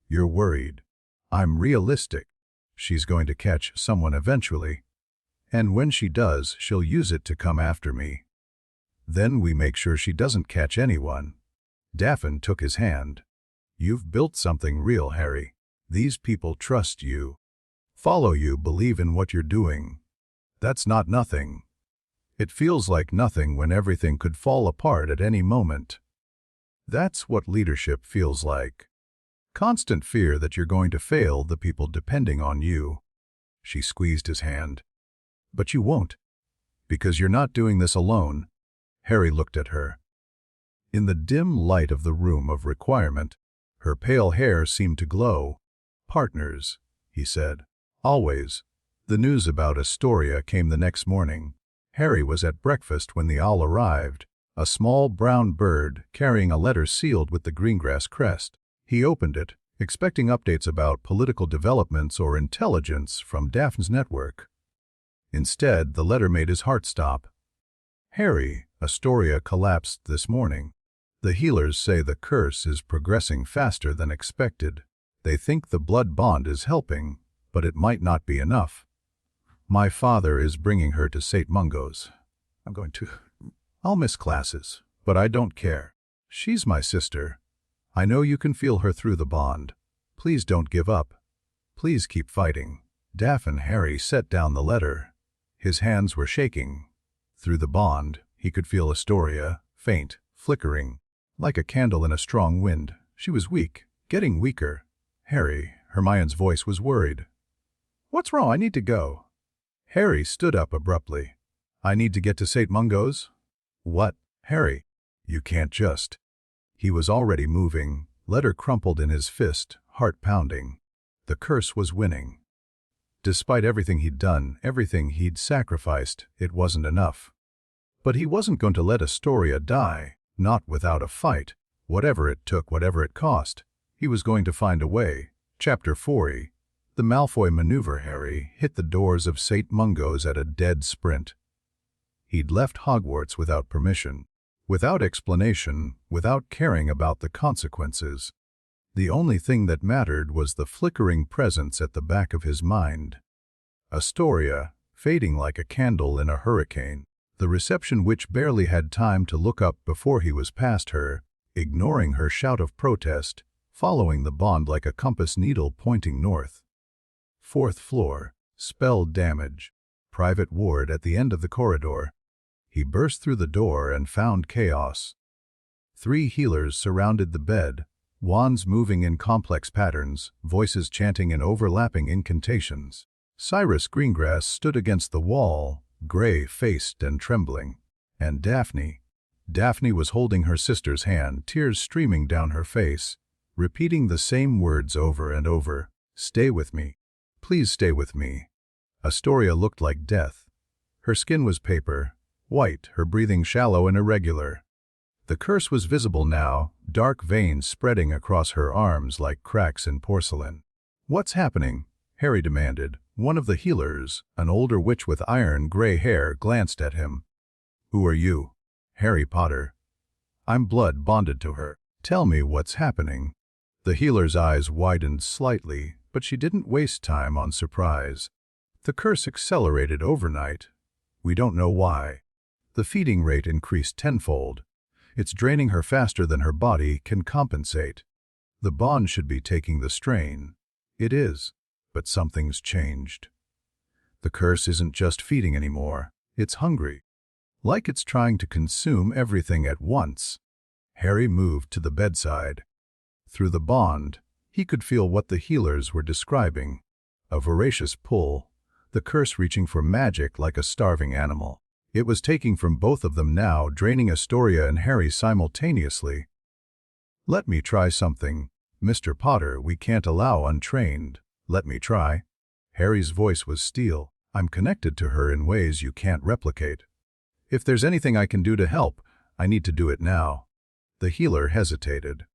"You're worried." "I'm realistic. She's going to catch someone eventually. And when she does, she'll use it to come after me. Then we make sure she doesn't catch anyone." Daphne took his hand. "You've built something real, Harry. These people trust you. Follow you, believe in what you're doing. That's not nothing. It feels like nothing when everything could fall apart at any moment. That's what leadership feels like. Constant fear that you're going to fail the people depending on you." She squeezed his hand. "But you won't. Because you're not doing this alone." Harry looked at her. In the dim light of the room of requirement, her pale hair seemed to glow. "Partners," he said. "Always." The news about Astoria came the next morning. Harry was at breakfast when the owl arrived, a small brown bird carrying a letter sealed with the greengrass crest. He opened it, expecting updates about political developments or intelligence from Daphne's network. Instead, the letter made his heart stop. "Harry, Astoria collapsed this morning. The healers say the curse is progressing faster than expected. They think the blood bond is helping, but it might not be enough. My father is bringing her to St. Mungo's. I'll miss classes, but I don't care. She's my sister. I know you can feel her through the bond. Please don't give up. Please keep fighting." Daphne Harry set down the letter. His hands were shaking. Through the bond, he could feel Astoria, faint, flickering, like a candle in a strong wind. She was weak, getting weaker. "Harry," Hermione's voice was worried. "What's wrong? I need to go." Harry stood up abruptly. "I need to get to St. Mungo's." "What?" "Harry, you can't just." He was already moving, letter crumpled in his fist, heart pounding. The curse was winning. Despite everything he'd done, everything he'd sacrificed, it wasn't enough. But he wasn't going to let Astoria die, not without a fight. Whatever it took, whatever it cost, he was going to find a way. Chapter 40. The Malfoy maneuver. Harry hit the doors of St. Mungo's at a dead sprint. He'd left Hogwarts without permission, without explanation, without caring about the consequences. The only thing that mattered was the flickering presence at the back of his mind. Astoria, fading like a candle in a hurricane, the reception which barely had time to look up before he was past her, ignoring her shout of protest, following the bond like a compass needle pointing north. Fourth floor, spell damage. Private ward at the end of the corridor. He burst through the door and found chaos. 3 healers surrounded the bed, wands moving in complex patterns, voices chanting in overlapping incantations. Cyrus Greengrass stood against the wall, gray-faced and trembling. And Daphne was holding her sister's hand, tears streaming down her face, repeating the same words over and over. "Stay with me. Please stay with me." Astoria looked like death. Her skin was paper, white, her breathing shallow and irregular. The curse was visible now, dark veins spreading across her arms like cracks in porcelain. "What's happening?" Harry demanded. One of the healers, an older witch with iron-gray hair, glanced at him. "Who are you?" "Harry Potter." "I'm blood bonded to her. Tell me what's happening." The healer's eyes widened slightly, but she didn't waste time on surprise. "The curse accelerated overnight. We don't know why. The feeding rate increased tenfold. It's draining her faster than her body can compensate. The bond should be taking the strain. It is, but something's changed. The curse isn't just feeding anymore. It's hungry. Like it's trying to consume everything at once." Harry moved to the bedside. Through the bond, he could feel what the healers were describing. A voracious pull, the curse reaching for magic like a starving animal. It was taking from both of them now, draining Astoria and Harry simultaneously. "Let me try something. Mr. Potter, we can't allow untrained. Let me try." Harry's voice was steel. "I'm connected to her in ways you can't replicate. If there's anything I can do to help, I need to do it now." The healer hesitated.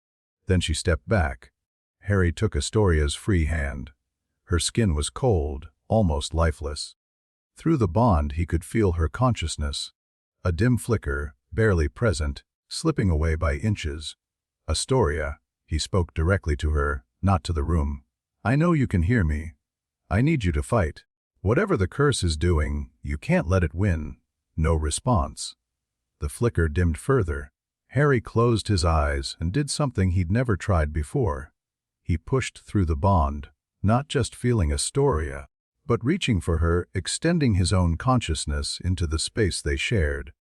Then she stepped back. Harry took Astoria's free hand. Her skin was cold, almost lifeless. Through the bond he could feel her consciousness. A dim flicker, barely present, slipping away by inches. "Astoria," he spoke directly to her, not to the room. "I know you can hear me. I need you to fight. Whatever the curse is doing, you can't let it win." No response. The flicker dimmed further. Harry closed his eyes and did something he'd never tried before. He pushed through the bond, not just feeling Astoria, but reaching for her, extending his own consciousness into the space they shared.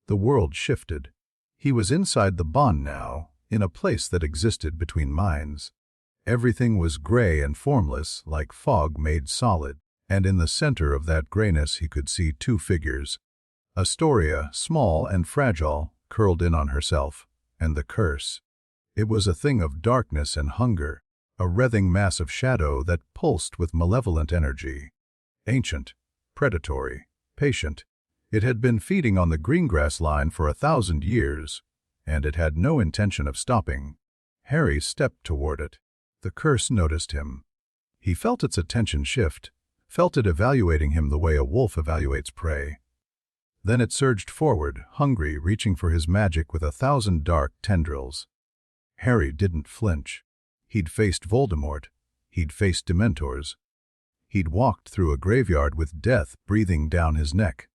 The world shifted. He was inside the bond now, in a place that existed between minds. Everything was gray and formless, like fog made solid, and in the center of that grayness he could see 2 figures. Astoria, small and fragile, curled in on herself, and the curse. It was a thing of darkness and hunger, a writhing mass of shadow that pulsed with malevolent energy. Ancient, predatory, patient. It had been feeding on the greengrass line for 1,000 years, and it had no intention of stopping. Harry stepped toward it. The curse noticed him. He felt its attention shift, felt it evaluating him the way a wolf evaluates prey. Then it surged forward, hungry, reaching for his magic with 1,000 dark tendrils. Harry didn't flinch. He'd faced Voldemort. He'd faced Dementors. He'd walked through a graveyard with death breathing down his neck.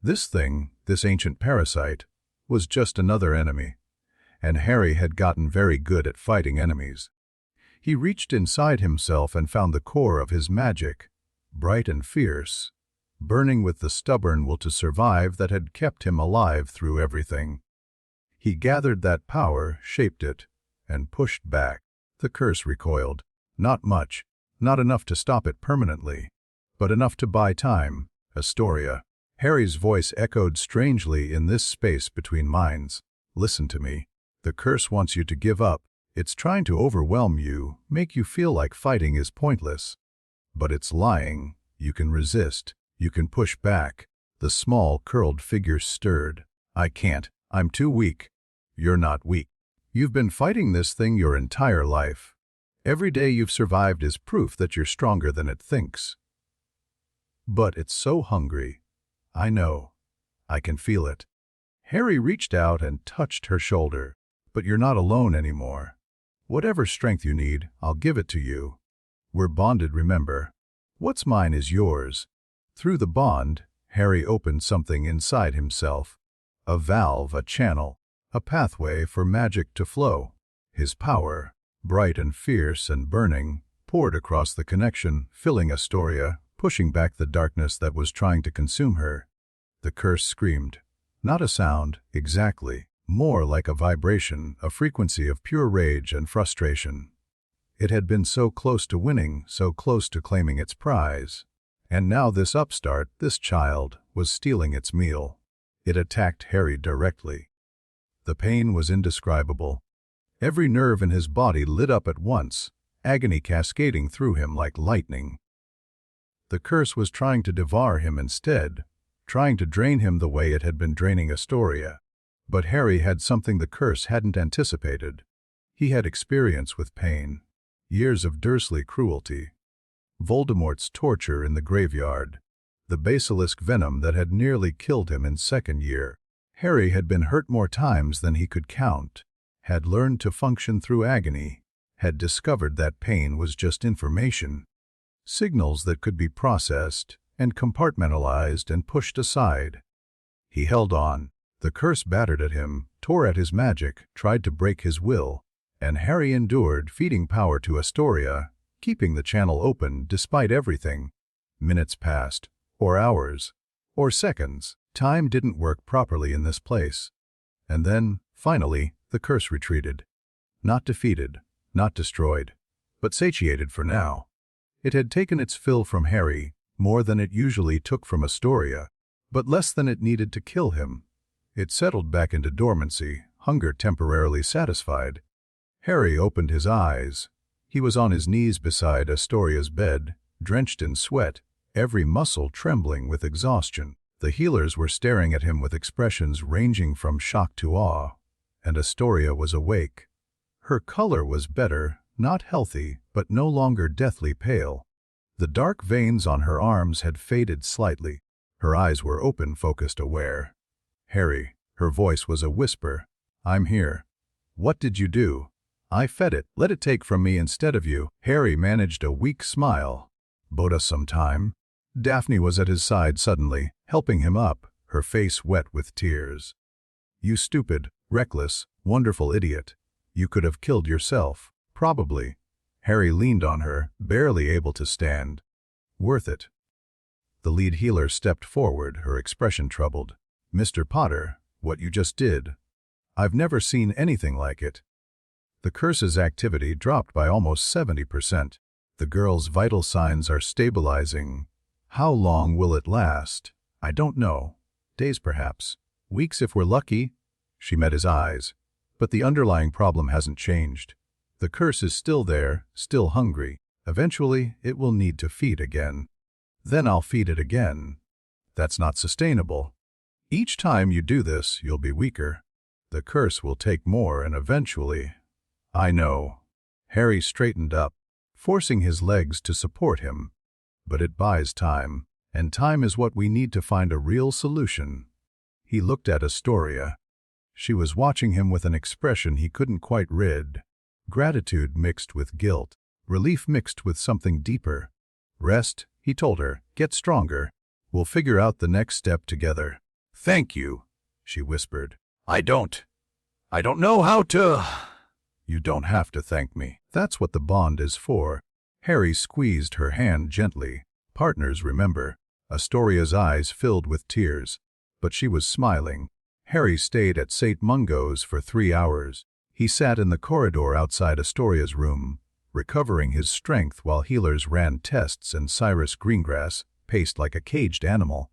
This thing, this ancient parasite, was just another enemy. And Harry had gotten very good at fighting enemies. He reached inside himself and found the core of his magic, bright and fierce, burning with the stubborn will to survive that had kept him alive through everything. He gathered that power, shaped it, and pushed back. The curse recoiled. Not much, not enough to stop it permanently, but enough to buy time. Astoria. Harry's voice echoed strangely in this space between minds. "Listen to me. The curse wants you to give up. It's trying to overwhelm you, make you feel like fighting is pointless. But it's lying. You can resist. You can push back." The small, curled figure stirred. "I can't. I'm too weak." "You're not weak. You've been fighting this thing your entire life. Every day you've survived is proof that you're stronger than it thinks. But it's so hungry. I know. I can feel it." Harry reached out and touched her shoulder. "But you're not alone anymore. Whatever strength you need, I'll give it to you. We're bonded, remember. What's mine is yours." Through the bond, Harry opened something inside himself. A valve, a channel, a pathway for magic to flow. His power, bright and fierce and burning, poured across the connection, filling Astoria, pushing back the darkness that was trying to consume her. The curse screamed. Not a sound, exactly, more like a vibration, a frequency of pure rage and frustration. It had been so close to winning, so close to claiming its prize. And now this upstart, this child, was stealing its meal. It attacked Harry directly. The pain was indescribable. Every nerve in his body lit up at once, agony cascading through him like lightning. The curse was trying to devour him instead, trying to drain him the way it had been draining Astoria. But Harry had something the curse hadn't anticipated. He had experience with pain, years of Dursley cruelty, Voldemort's torture in the graveyard, the basilisk venom that had nearly killed him in second year. Harry had been hurt more times than he could count, had learned to function through agony, had discovered that pain was just information, signals that could be processed and compartmentalized and pushed aside. He held on. The curse battered at him, tore at his magic, tried to break his will, and Harry endured, feeding power to Astoria, keeping the channel open despite everything. Minutes passed, or hours, or seconds. Time didn't work properly in this place. And then, finally, the curse retreated. Not defeated, not destroyed, but satiated for now. It had taken its fill from Harry, more than it usually took from Astoria, but less than it needed to kill him. It settled back into dormancy, hunger temporarily satisfied. Harry opened his eyes. He was on his knees beside Astoria's bed, drenched in sweat, every muscle trembling with exhaustion. The healers were staring at him with expressions ranging from shock to awe, and Astoria was awake. Her color was better, not healthy, but no longer deathly pale. The dark veins on her arms had faded slightly. Her eyes were open, focused, aware. "Harry," her voice was a whisper, "I'm here. What did you do?" "I fed it. Let it take from me instead of you." Harry managed a weak smile. "Bought us some time?" Daphne was at his side suddenly, helping him up, her face wet with tears. "You stupid, reckless, wonderful idiot. You could have killed yourself. Probably." Harry leaned on her, barely able to stand. "Worth it." The lead healer stepped forward, her expression troubled. "Mr. Potter, what you just did. I've never seen anything like it." The curse's activity dropped by almost 70%. The girl's vital signs are stabilizing. How long will it last? I don't know. Days perhaps. Weeks if we're lucky. She met his eyes. But the underlying problem hasn't changed. The curse is still there, still hungry. Eventually, it will need to feed again. Then I'll feed it again. That's not sustainable. Each time you do this, you'll be weaker. The curse will take more and eventually... I know. Harry straightened up, forcing his legs to support him. But it buys time, and time is what we need to find a real solution. He looked at Astoria. She was watching him with an expression he couldn't quite rid. Gratitude mixed with guilt, relief mixed with something deeper. "Rest," he told her. "Get stronger. We'll figure out the next step together." "Thank you," she whispered. I don't know how to..." "You don't have to thank me. That's what the bond is for." Harry squeezed her hand gently. Partners remember. Astoria's eyes filled with tears, but she was smiling. Harry stayed at St. Mungo's for 3 hours. He sat in the corridor outside Astoria's room, recovering his strength while healers ran tests and Cyrus Greengrass paced like a caged animal.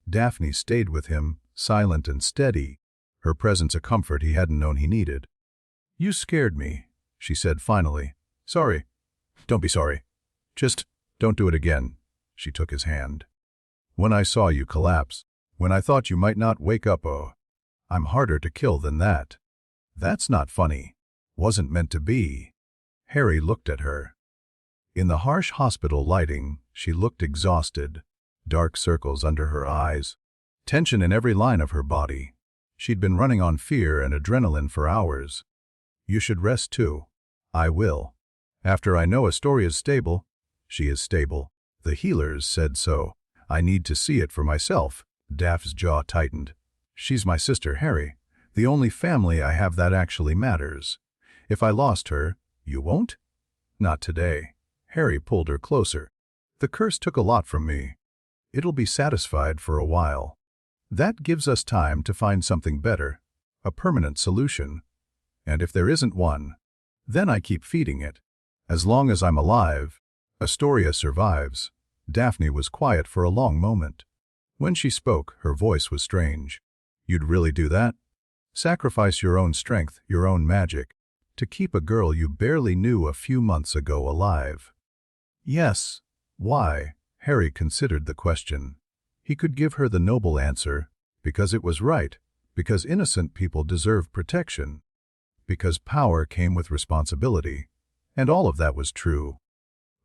Daphne stayed with him, silent and steady, her presence a comfort he hadn't known he needed. "You scared me," she said finally. "Sorry." "Don't be sorry. Just don't do it again." She took his hand. "When I saw you collapse, when I thought you might not wake up, I'm harder to kill than that." "That's not funny. Wasn't meant to be." Harry looked at her. In the harsh hospital lighting, she looked exhausted, dark circles under her eyes, tension in every line of her body. She'd been running on fear and adrenaline for hours. "You should rest too." "I will. After I know Astoria's stable." "She is stable. The healers said so. I need to see it for myself." Daph's jaw tightened. "She's my sister, Harry. The only family I have that actually matters. If I lost her, you won't? Not today. Harry pulled her closer. The curse took a lot from me. It'll be satisfied for a while. That gives us time to find something better, a permanent solution. And if there isn't one, then I keep feeding it. As long as I'm alive, Astoria survives. Daphne was quiet for a long moment. When she spoke, her voice was strange. You'd really do that? Sacrifice your own strength, your own magic, to keep a girl you barely knew a few months ago alive? Yes. Why? Harry considered the question. He could give her the noble answer, because it was right, because innocent people deserve protection, because power came with responsibility, and all of that was true.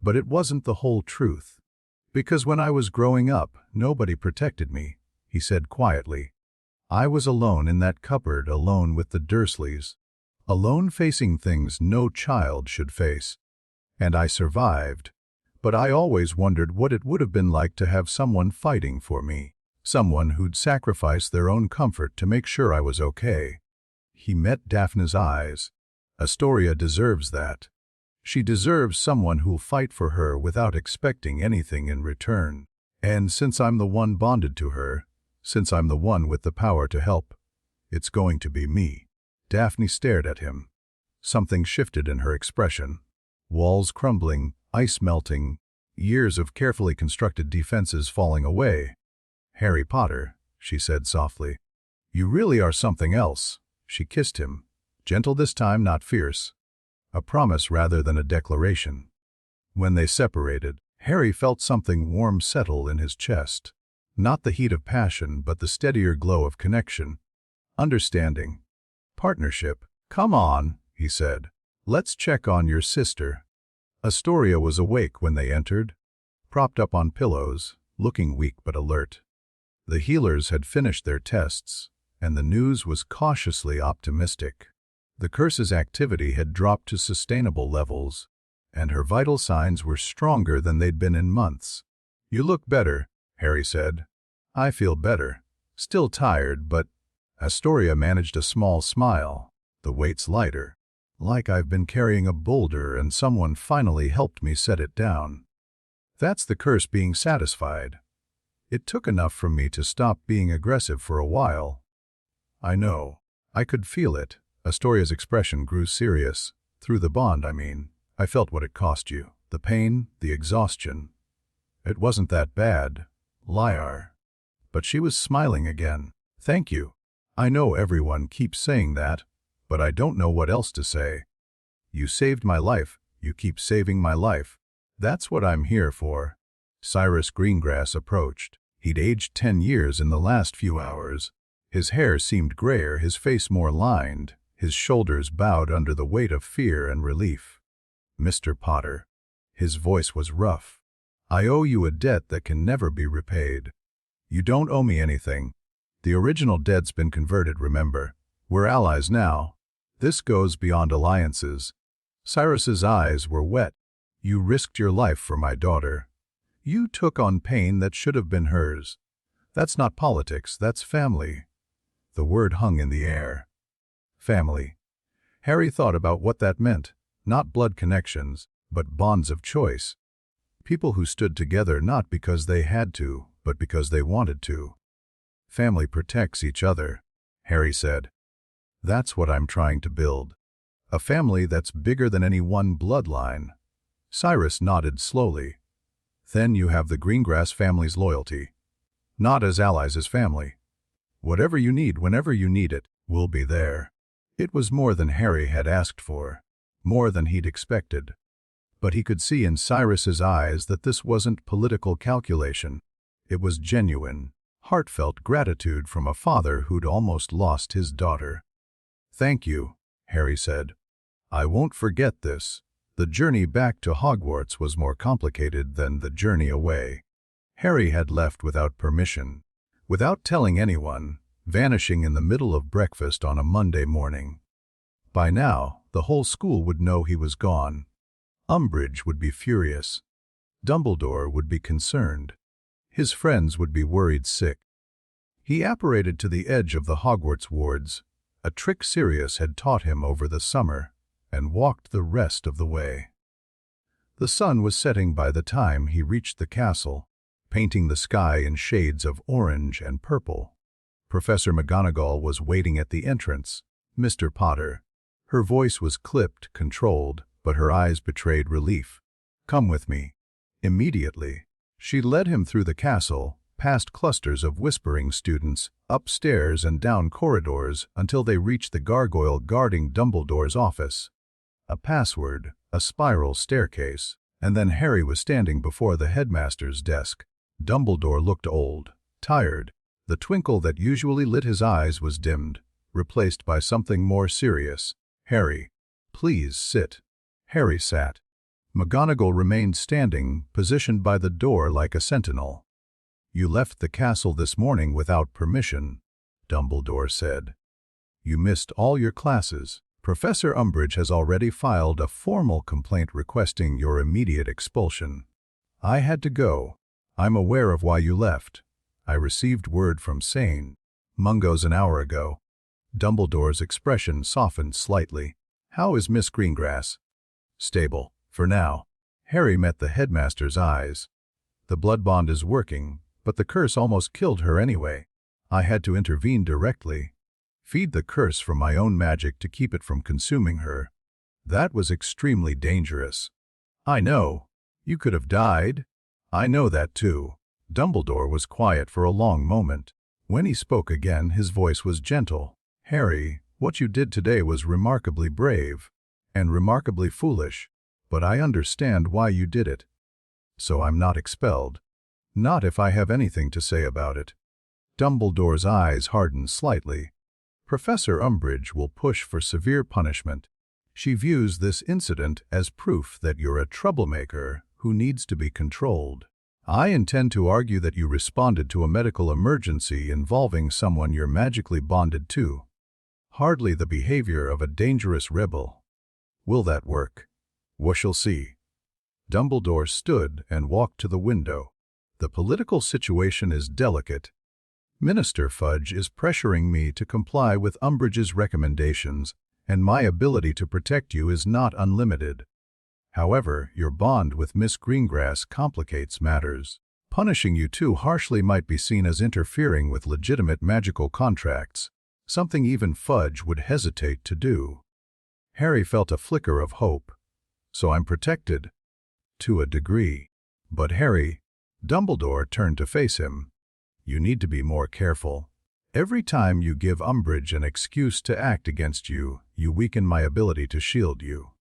But it wasn't the whole truth. Because when I was growing up, nobody protected me, he said quietly. I was alone in that cupboard, alone with the Dursleys, alone facing things no child should face. And I survived. But I always wondered what it would have been like to have someone fighting for me, someone who'd sacrifice their own comfort to make sure I was okay. He met Daphne's eyes. Astoria deserves that. She deserves someone who'll fight for her without expecting anything in return. And since I'm the one bonded to her, since I'm the one with the power to help, it's going to be me. Daphne stared at him. Something shifted in her expression. Walls crumbling, ice melting, years of carefully constructed defenses falling away. Harry Potter, she said softly. You really are something else. She kissed him. Gentle this time, not fierce. A promise rather than a declaration. When they separated, Harry felt something warm settle in his chest. Not the heat of passion, but the steadier glow of connection. Understanding. Partnership. Come on, he said. Let's check on your sister. Astoria was awake when they entered, propped up on pillows, looking weak but alert. The healers had finished their tests, and the news was cautiously optimistic. The curse's activity had dropped to sustainable levels, and her vital signs were stronger than they'd been in months. You look better, Harry said. I feel better. Still tired, but Astoria managed a small smile. The weight's lighter. Like I've been carrying a boulder and someone finally helped me set it down. That's the curse being satisfied. It took enough from me to stop being aggressive for a while. I know. I could feel it. Astoria's expression grew serious. Through the bond, I mean. I felt what it cost you. The pain, the exhaustion. It wasn't that bad. Liar. But she was smiling again. Thank you. I know everyone keeps saying that, but I don't know what else to say. You saved my life. You keep saving my life. That's what I'm here for. Cyrus Greengrass approached. He'd aged 10 years in the last few hours. His hair seemed grayer, his face more lined, his shoulders bowed under the weight of fear and relief. Mr. Potter. His voice was rough. I owe you a debt that can never be repaid. You don't owe me anything. The original debt's been converted, remember. We're allies now. This goes beyond alliances. Cyrus's eyes were wet. You risked your life for my daughter. You took on pain that should have been hers. That's not politics, that's family. The word hung in the air. Family. Harry thought about what that meant. Not blood connections, but bonds of choice. People who stood together not because they had to, but because they wanted to. Family protects each other, Harry said. That's what I'm trying to build. A family that's bigger than any one bloodline. Cyrus nodded slowly. Then you have the Greengrass family's loyalty. Not as allies, as family. Whatever you need, whenever you need it, we'll be there. It was more than Harry had asked for, more than he'd expected. But he could see in Cyrus's eyes that this wasn't political calculation. It was genuine, heartfelt gratitude from a father who'd almost lost his daughter. Thank you, Harry said. I won't forget this. The journey back to Hogwarts was more complicated than the journey away. Harry had left without permission, without telling anyone, vanishing in the middle of breakfast on a Monday morning. By now, the whole school would know he was gone. Umbridge would be furious. Dumbledore would be concerned. His friends would be worried sick. He apparated to the edge of the Hogwarts wards, a trick Sirius had taught him over the summer, and walked the rest of the way. The sun was setting by the time he reached the castle, painting the sky in shades of orange and purple. Professor McGonagall was waiting at the entrance. "Mr. Potter." Her voice was clipped, controlled, but her eyes betrayed relief. "Come with me." Immediately, she led him through the castle, past clusters of whispering students, upstairs and down corridors until they reached the gargoyle guarding Dumbledore's office. A password, a spiral staircase, and then Harry was standing before the headmaster's desk. Dumbledore looked old, tired. The twinkle that usually lit his eyes was dimmed, replaced by something more serious. "Harry, please sit." Harry sat. McGonagall remained standing, positioned by the door like a sentinel. "You left the castle this morning without permission," Dumbledore said. "You missed all your classes. Professor Umbridge has already filed a formal complaint requesting your immediate expulsion. I had to go. I'm aware of why you left. I received word from Sane Mungo's an hour ago." Dumbledore's expression softened slightly. "How is Miss Greengrass?" "Stable, for now." Harry met the headmaster's eyes. "The blood bond is working, but the curse almost killed her anyway. I had to intervene directly. Feed the curse from my own magic to keep it from consuming her. That was extremely dangerous." "I know. You could have died." "I know that too." Dumbledore was quiet for a long moment. When he spoke again, his voice was gentle. "Harry, what you did today was remarkably brave, and remarkably foolish, but I understand why you did it. So I'm not expelled. Not if I have anything to say about it." Dumbledore's eyes hardened slightly. "Professor Umbridge will push for severe punishment. She views this incident as proof that you're a troublemaker who needs to be controlled. I intend to argue that you responded to a medical emergency involving someone you're magically bonded to. Hardly the behavior of a dangerous rebel. Will that work? We shall see." Dumbledore stood and walked to the window. "The political situation is delicate. Minister Fudge is pressuring me to comply with Umbridge's recommendations, and my ability to protect you is not unlimited. However, your bond with Miss Greengrass complicates matters. Punishing you too harshly might be seen as interfering with legitimate magical contracts, something even Fudge would hesitate to do." Harry felt a flicker of hope. "So I'm protected?" "To a degree. But Harry," Dumbledore turned to face him, "you need to be more careful. Every time you give Umbridge an excuse to act against you, you weaken my ability to shield you.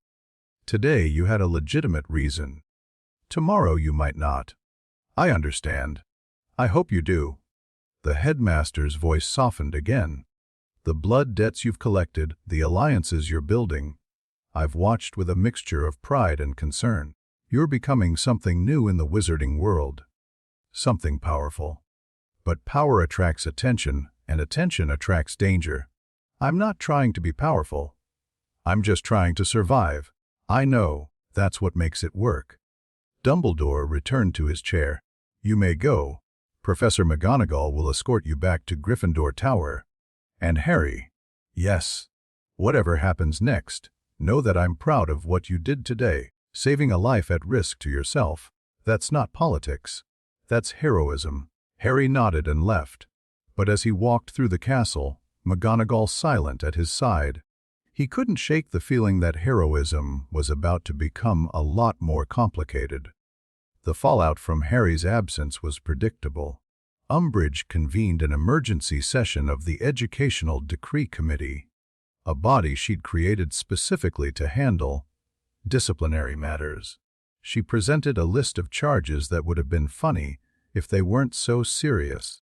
Today you had a legitimate reason. Tomorrow you might not. I understand. I hope you do." The headmaster's voice softened again. "The blood debts you've collected, the alliances you're building. I've watched with a mixture of pride and concern. You're becoming something new in the wizarding world. Something powerful. But power attracts attention, and attention attracts danger. I'm not trying to be powerful. I'm just trying to survive. I know, that's what makes it work." Dumbledore returned to his chair. "You may go. Professor McGonagall will escort you back to Gryffindor Tower. And Harry, yes, whatever happens next, know that I'm proud of what you did today, saving a life at risk to yourself. That's not politics. That's heroism." Harry nodded and left. But as he walked through the castle, McGonagall silent at his side. He couldn't shake the feeling that heroism was about to become a lot more complicated. The fallout from Harry's absence was predictable. Umbridge convened an emergency session of the Educational Decree Committee, a body she'd created specifically to handle disciplinary matters. She presented a list of charges that would have been funny if they weren't so serious.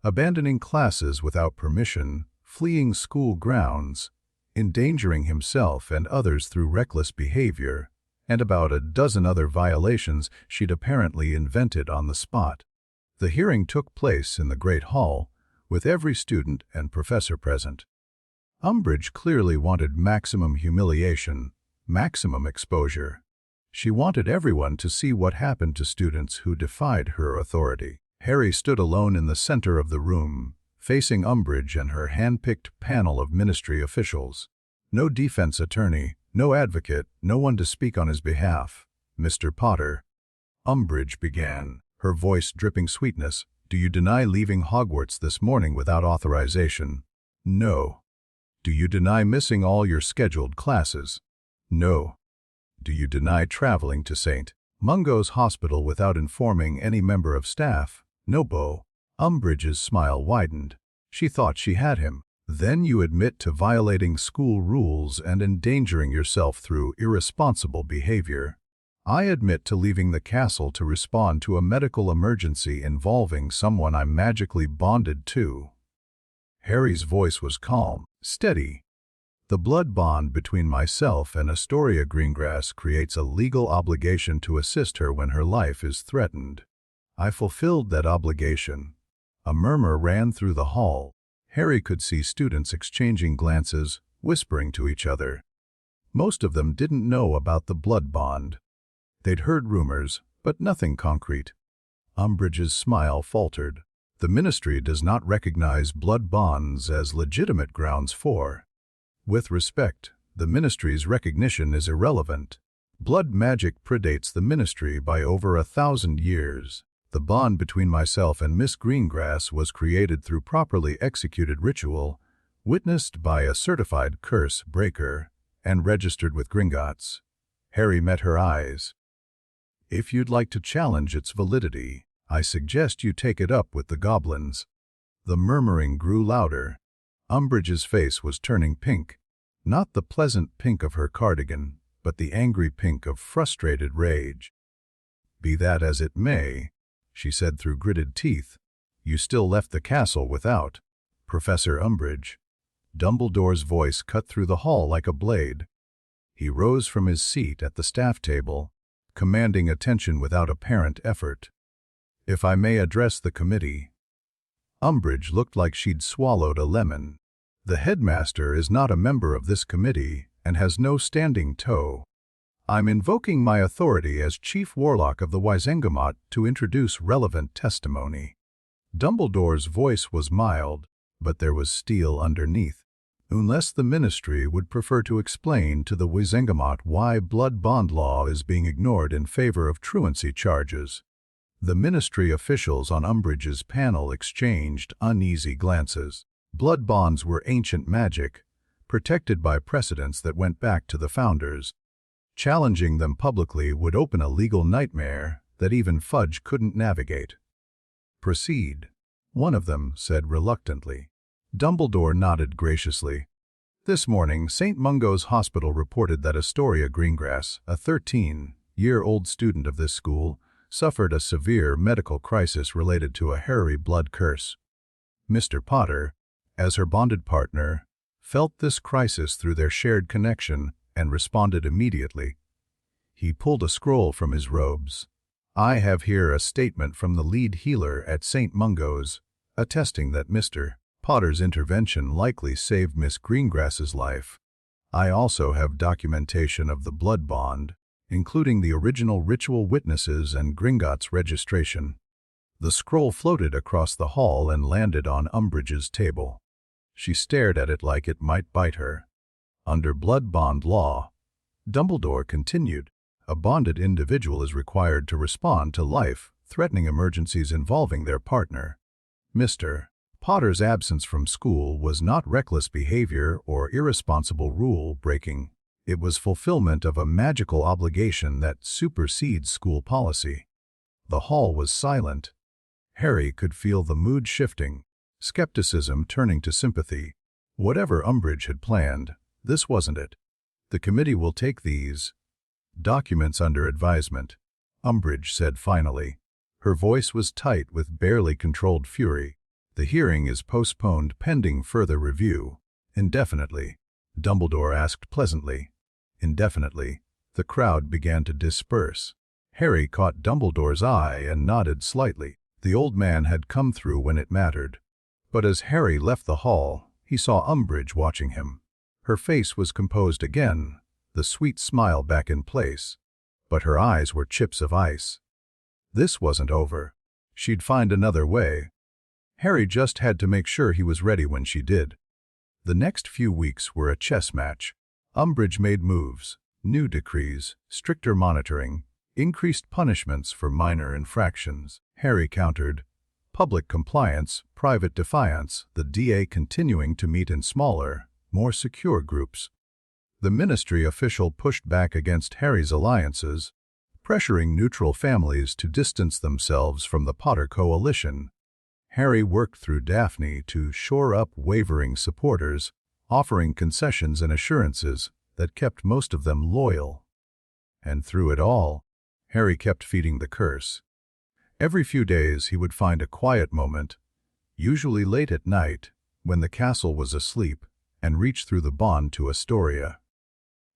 Abandoning classes without permission, fleeing school grounds, endangering himself and others through reckless behavior, and about a dozen other violations she'd apparently invented on the spot. The hearing took place in the Great Hall, with every student and professor present. Umbridge clearly wanted maximum humiliation, maximum exposure. She wanted everyone to see what happened to students who defied her authority. Harry stood alone in the center of the room, facing Umbridge and her hand-picked panel of ministry officials. No defense attorney, no advocate, no one to speak on his behalf. "Mr. Potter," Umbridge began, her voice dripping sweetness, "do you deny leaving Hogwarts this morning without authorization?" "No." "Do you deny missing all your scheduled classes?" "No." "Do you deny traveling to St. Mungo's Hospital without informing any member of staff?" "No, Bo." Umbridge's smile widened. She thought she had him. "Then you admit to violating school rules and endangering yourself through irresponsible behavior." "I admit to leaving the castle to respond to a medical emergency involving someone I'm magically bonded to." Harry's voice was calm, steady. "The blood bond between myself and Astoria Greengrass creates a legal obligation to assist her when her life is threatened. I fulfilled that obligation." A murmur ran through the hall. Harry could see students exchanging glances, whispering to each other. Most of them didn't know about the blood bond. They'd heard rumors, but nothing concrete. Umbridge's smile faltered. "The Ministry does not recognize blood bonds as legitimate grounds for." "With respect, the Ministry's recognition is irrelevant. Blood magic predates the Ministry by over 1,000 years. The bond between myself and Miss Greengrass was created through properly executed ritual, witnessed by a certified curse breaker, and registered with Gringotts." Harry met her eyes. "If you'd like to challenge its validity, I suggest you take it up with the goblins." The murmuring grew louder. Umbridge's face was turning pink. Not the pleasant pink of her cardigan, but the angry pink of frustrated rage. "Be that as it may," she said through gritted teeth, "you still left the castle without Professor Umbridge." Dumbledore's voice cut through the hall like a blade. He rose from his seat at the staff table, commanding attention without apparent effort. "If I may address the committee." Umbridge looked like she'd swallowed a lemon. "The headmaster is not a member of this committee and has no standing toe. I'm invoking my authority as Chief Warlock of the Wizengamot to introduce relevant testimony." Dumbledore's voice was mild, but there was steel underneath. "Unless the Ministry would prefer to explain to the Wizengamot why blood bond law is being ignored in favor of truancy charges." The Ministry officials on Umbridge's panel exchanged uneasy glances. Blood bonds were ancient magic, protected by precedents that went back to the founders. Challenging them publicly would open a legal nightmare that even Fudge couldn't navigate. "Proceed," one of them said reluctantly. Dumbledore nodded graciously. "This morning, St. Mungo's Hospital reported that Astoria Greengrass, a 13-year-old student of this school, suffered a severe medical crisis related to a hairy blood curse. Mr. Potter, as her bonded partner, felt this crisis through their shared connection and responded immediately." He pulled a scroll from his robes. "I have here a statement from the lead healer at St. Mungo's, attesting that Mr. Potter's intervention likely saved Miss Greengrass's life. I also have documentation of the blood bond, including the original ritual witnesses and Gringotts registration." The scroll floated across the hall and landed on Umbridge's table. She stared at it like it might bite her. "Under blood bond law," Dumbledore continued, "a bonded individual is required to respond to life-threatening emergencies involving their partner. Mr. Potter's absence from school was not reckless behavior or irresponsible rule-breaking. It was fulfillment of a magical obligation that supersedes school policy." The hall was silent. Harry could feel the mood shifting, skepticism turning to sympathy. Whatever Umbridge had planned, this wasn't it. "The committee will take these documents under advisement," Umbridge said finally. Her voice was tight with barely controlled fury. "The hearing is postponed pending further review." "Indefinitely?" Dumbledore asked pleasantly. "Indefinitely." The crowd began to disperse. Harry caught Dumbledore's eye and nodded slightly. The old man had come through when it mattered. But as Harry left the hall, he saw Umbridge watching him. Her face was composed again, the sweet smile back in place, but her eyes were chips of ice. This wasn't over. She'd find another way. Harry just had to make sure he was ready when she did. The next few weeks were a chess match. Umbridge made moves, new decrees, stricter monitoring, increased punishments for minor infractions. Harry countered. Public compliance, private defiance, the DA continuing to meet in smaller, more secure groups. The ministry official pushed back against Harry's alliances, pressuring neutral families to distance themselves from the Potter coalition. Harry worked through Daphne to shore up wavering supporters, offering concessions and assurances that kept most of them loyal. And through it all, Harry kept feeding the curse. Every few days he would find a quiet moment, usually late at night, when the castle was asleep, and reach through the bond to Astoria.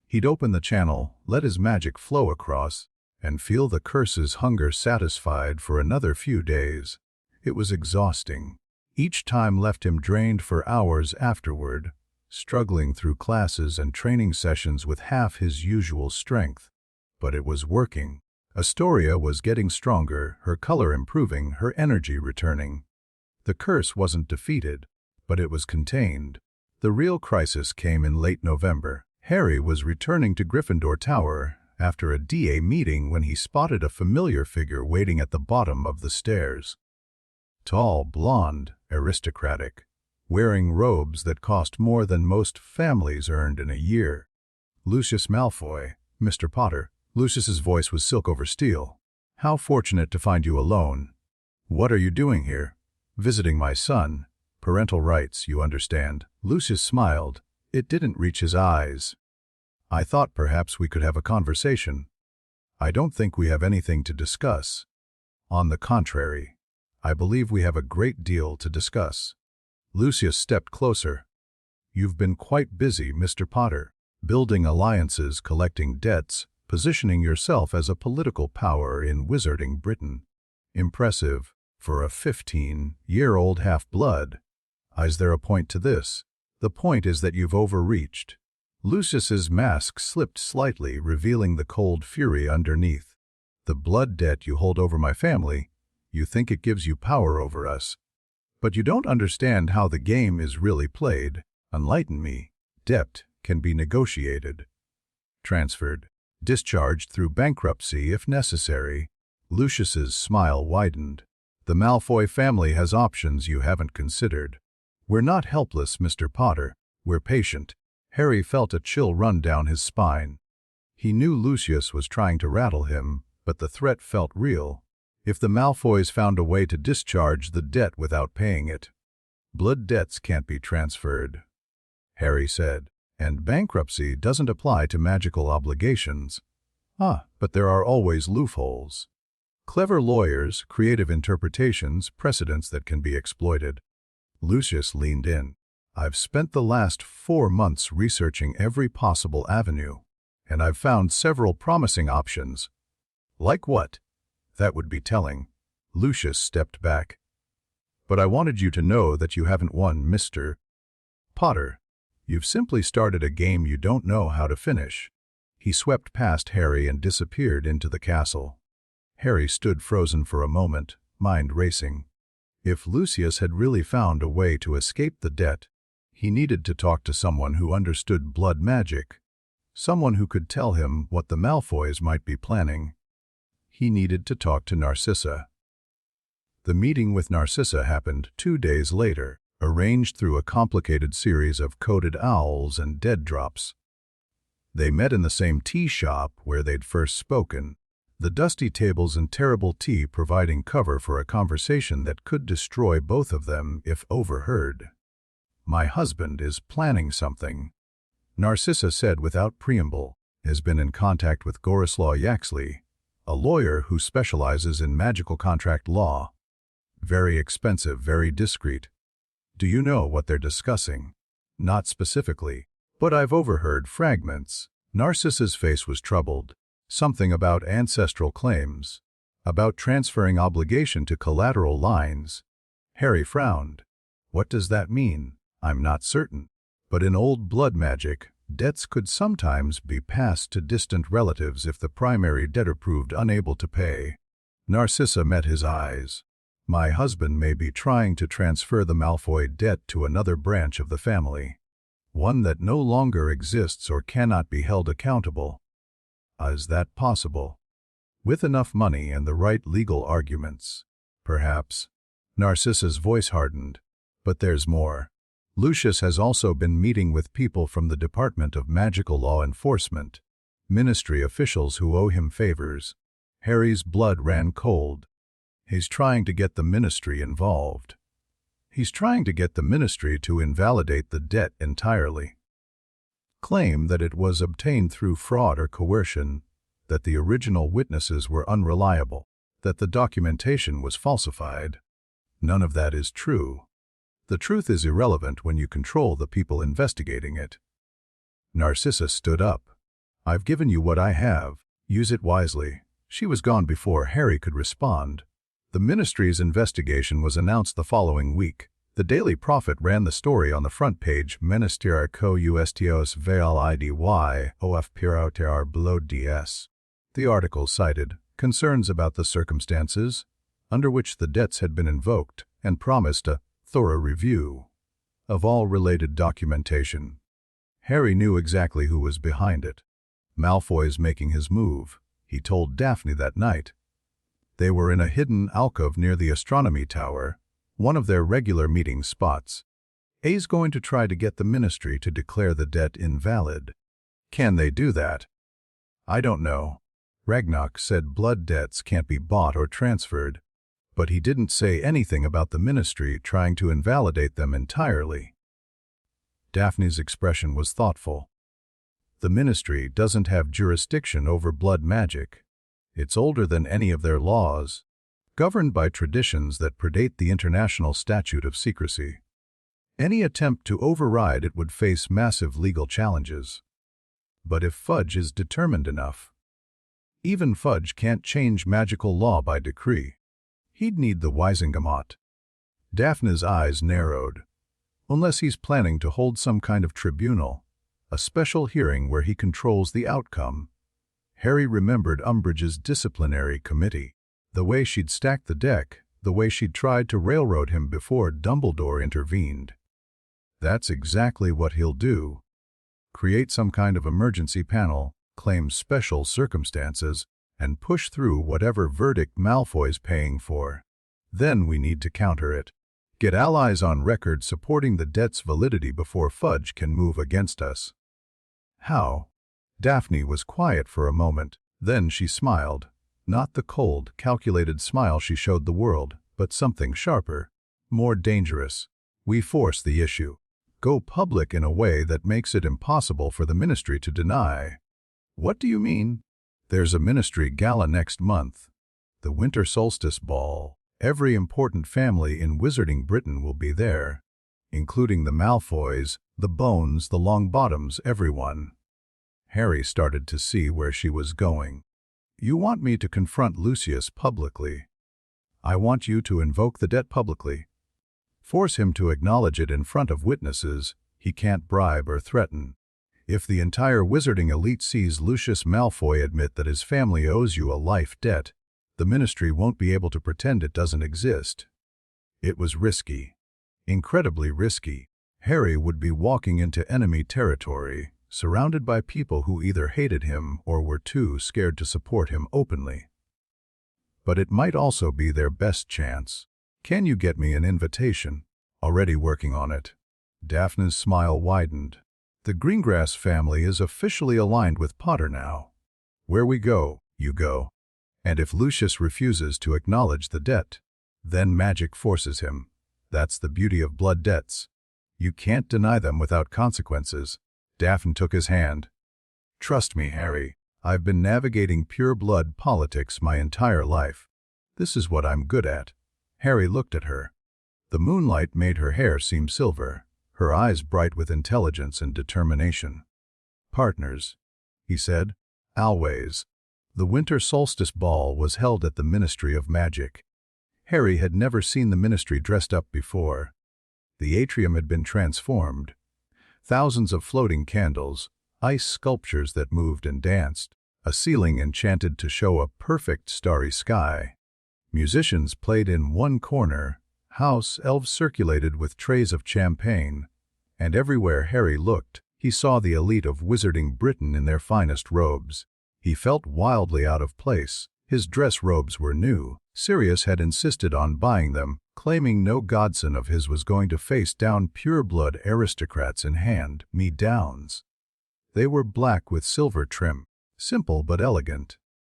He'd open the channel, let his magic flow across, and feel the curse's hunger satisfied for another few days. It was exhausting. Each time left him drained for hours afterward, struggling through classes and training sessions with half his usual strength. But it was working. Astoria was getting stronger, her color improving, her energy returning. The curse wasn't defeated, but it was contained. The real crisis came in late November. Harry was returning to Gryffindor Tower after a DA meeting when he spotted a familiar figure waiting at the bottom of the stairs. Tall, blonde, aristocratic, wearing robes that cost more than most families earned in a year. Lucius Malfoy, Mr. Potter. Lucius's voice was silk over steel. How fortunate to find you alone. What are you doing here? Visiting my son. Parental rights, you understand. Lucius smiled. It didn't reach his eyes. I thought perhaps we could have a conversation. I don't think we have anything to discuss. On the contrary, I believe we have a great deal to discuss. Lucius stepped closer. You've been quite busy, Mr. Potter, building alliances, collecting debts, positioning yourself as a political power in wizarding Britain. Impressive for a 15-year-old half-blood. Is there a point to this? The point is that you've overreached. Lucius's mask slipped slightly, revealing the cold fury underneath. The blood debt you hold over my family, you think it gives you power over us. But you don't understand how the game is really played. Enlighten me. Debt can be negotiated, transferred, discharged through bankruptcy if necessary. Lucius's smile widened. The Malfoy family has options you haven't considered. We're not helpless, Mr. Potter. We're patient. Harry felt a chill run down his spine. He knew Lucius was trying to rattle him, but the threat felt real. If the Malfoys found a way to discharge the debt without paying it. Blood debts can't be transferred, Harry said, and bankruptcy doesn't apply to magical obligations. But there are always loopholes. Clever lawyers, creative interpretations, precedents that can be exploited. Lucius leaned in. I've spent the last 4 months researching every possible avenue, and I've found several promising options. Like what? That would be telling. Lucius stepped back. But I wanted you to know that you haven't won, Mr. Potter. You've simply started a game you don't know how to finish. He swept past Harry and disappeared into the castle. Harry stood frozen for a moment, mind racing. If Lucius had really found a way to escape the debt, he needed to talk to someone who understood blood magic, someone who could tell him what the Malfoys might be planning. He needed to talk to Narcissa. The meeting with Narcissa happened 2 days later, arranged through a complicated series of coded owls and dead drops. They met in the same tea shop where they'd first spoken, the dusty tables and terrible tea providing cover for a conversation that could destroy both of them if overheard. My husband is planning something, Narcissa said without preamble. Has been in contact with Gorislaw Yaxley, a lawyer who specializes in magical contract law. Very expensive, very discreet. Do you know what they're discussing? Not specifically, but I've overheard fragments. Narcissa's face was troubled. Something about ancestral claims, about transferring obligation to collateral lines. Harry frowned. What does that mean? I'm not certain. But in old blood magic, debts could sometimes be passed to distant relatives if the primary debtor proved unable to pay. Narcissa met his eyes. My husband may be trying to transfer the Malfoy debt to another branch of the family, one that no longer exists or cannot be held accountable. Is that possible? With enough money and the right legal arguments. Perhaps. Narcissa's voice hardened. But there's more. Lucius has also been meeting with people from the Department of Magical Law Enforcement, ministry officials who owe him favors. Harry's blood ran cold. He's trying to get the ministry involved. He's trying to get the ministry to invalidate the debt entirely. Claim that it was obtained through fraud or coercion, that the original witnesses were unreliable, that the documentation was falsified. None of that is true. The truth is irrelevant when you control the people investigating it. Narcissa stood up. I've given you what I have. Use it wisely. She was gone before Harry could respond. The ministry's investigation was announced the following week. The Daily Prophet ran the story on the front page. Ministerico Ustos Veil Idy of Pirauter below DS. The article cited concerns about the circumstances under which the debts had been invoked and promised a thorough review of all related documentation. Harry knew exactly who was behind it. Malfoy's making his move, he told Daphne that night. They were in a hidden alcove near the astronomy tower, one of their regular meeting spots. A's going to try to get the ministry to declare the debt invalid. Can they do that? I don't know. Ragnarok said blood debts can't be bought or transferred, but he didn't say anything about the ministry trying to invalidate them entirely. Daphne's expression was thoughtful. The ministry doesn't have jurisdiction over blood magic. It's older than any of their laws, governed by traditions that predate the International Statute of Secrecy. Any attempt to override it would face massive legal challenges. But if Fudge is determined enough, even Fudge can't change magical law by decree. He'd need the Wisingamot. Daphne's eyes narrowed. Unless he's planning to hold some kind of tribunal, a special hearing where he controls the outcome. Harry remembered Umbridge's disciplinary committee. The way she'd stacked the deck, the way she'd tried to railroad him before Dumbledore intervened. That's exactly what he'll do. Create some kind of emergency panel, claim special circumstances, and push through whatever verdict Malfoy's paying for. Then we need to counter it. Get allies on record supporting the debt's validity before Fudge can move against us. How? Daphne was quiet for a moment. Then she smiled. Not the cold, calculated smile she showed the world, but something sharper, more dangerous. We force the issue. Go public in a way that makes it impossible for the ministry to deny. What do you mean? There's a ministry gala next month. The winter solstice ball. Every important family in Wizarding Britain will be there, including the Malfoys, the Bones, the Longbottoms, everyone. Harry started to see where she was going. You want me to confront Lucius publicly. I want you to invoke the debt publicly. Force him to acknowledge it in front of witnesses he can't bribe or threaten. If the entire wizarding elite sees Lucius Malfoy admit that his family owes you a life debt, the ministry won't be able to pretend it doesn't exist. It was risky. Incredibly risky. Harry would be walking into enemy territory, surrounded by people who either hated him or were too scared to support him openly. But it might also be their best chance. Can you get me an invitation? Already working on it. Daphne's smile widened. The Greengrass family is officially aligned with Potter now. Where we go, you go. And if Lucius refuses to acknowledge the debt, then magic forces him. That's the beauty of blood debts. You can't deny them without consequences. Daphne took his hand. Trust me, Harry. I've been navigating pure blood politics my entire life. This is what I'm good at. Harry looked at her. The moonlight made her hair seem silver, her eyes bright with intelligence and determination. Partners, he said. Always. The winter solstice ball was held at the Ministry of Magic. Harry had never seen the ministry dressed up before. The atrium had been transformed. Thousands of floating candles, ice sculptures that moved and danced, a ceiling enchanted to show a perfect starry sky. Musicians played in one corner, house elves circulated with trays of champagne, and everywhere Harry looked, he saw the elite of wizarding Britain in their finest robes. He felt wildly out of place. His dress robes were new. Sirius had insisted on buying them, claiming no godson of his was going to face down pure-blood aristocrats in hand-me-downs. They were black with silver trim, simple but elegant.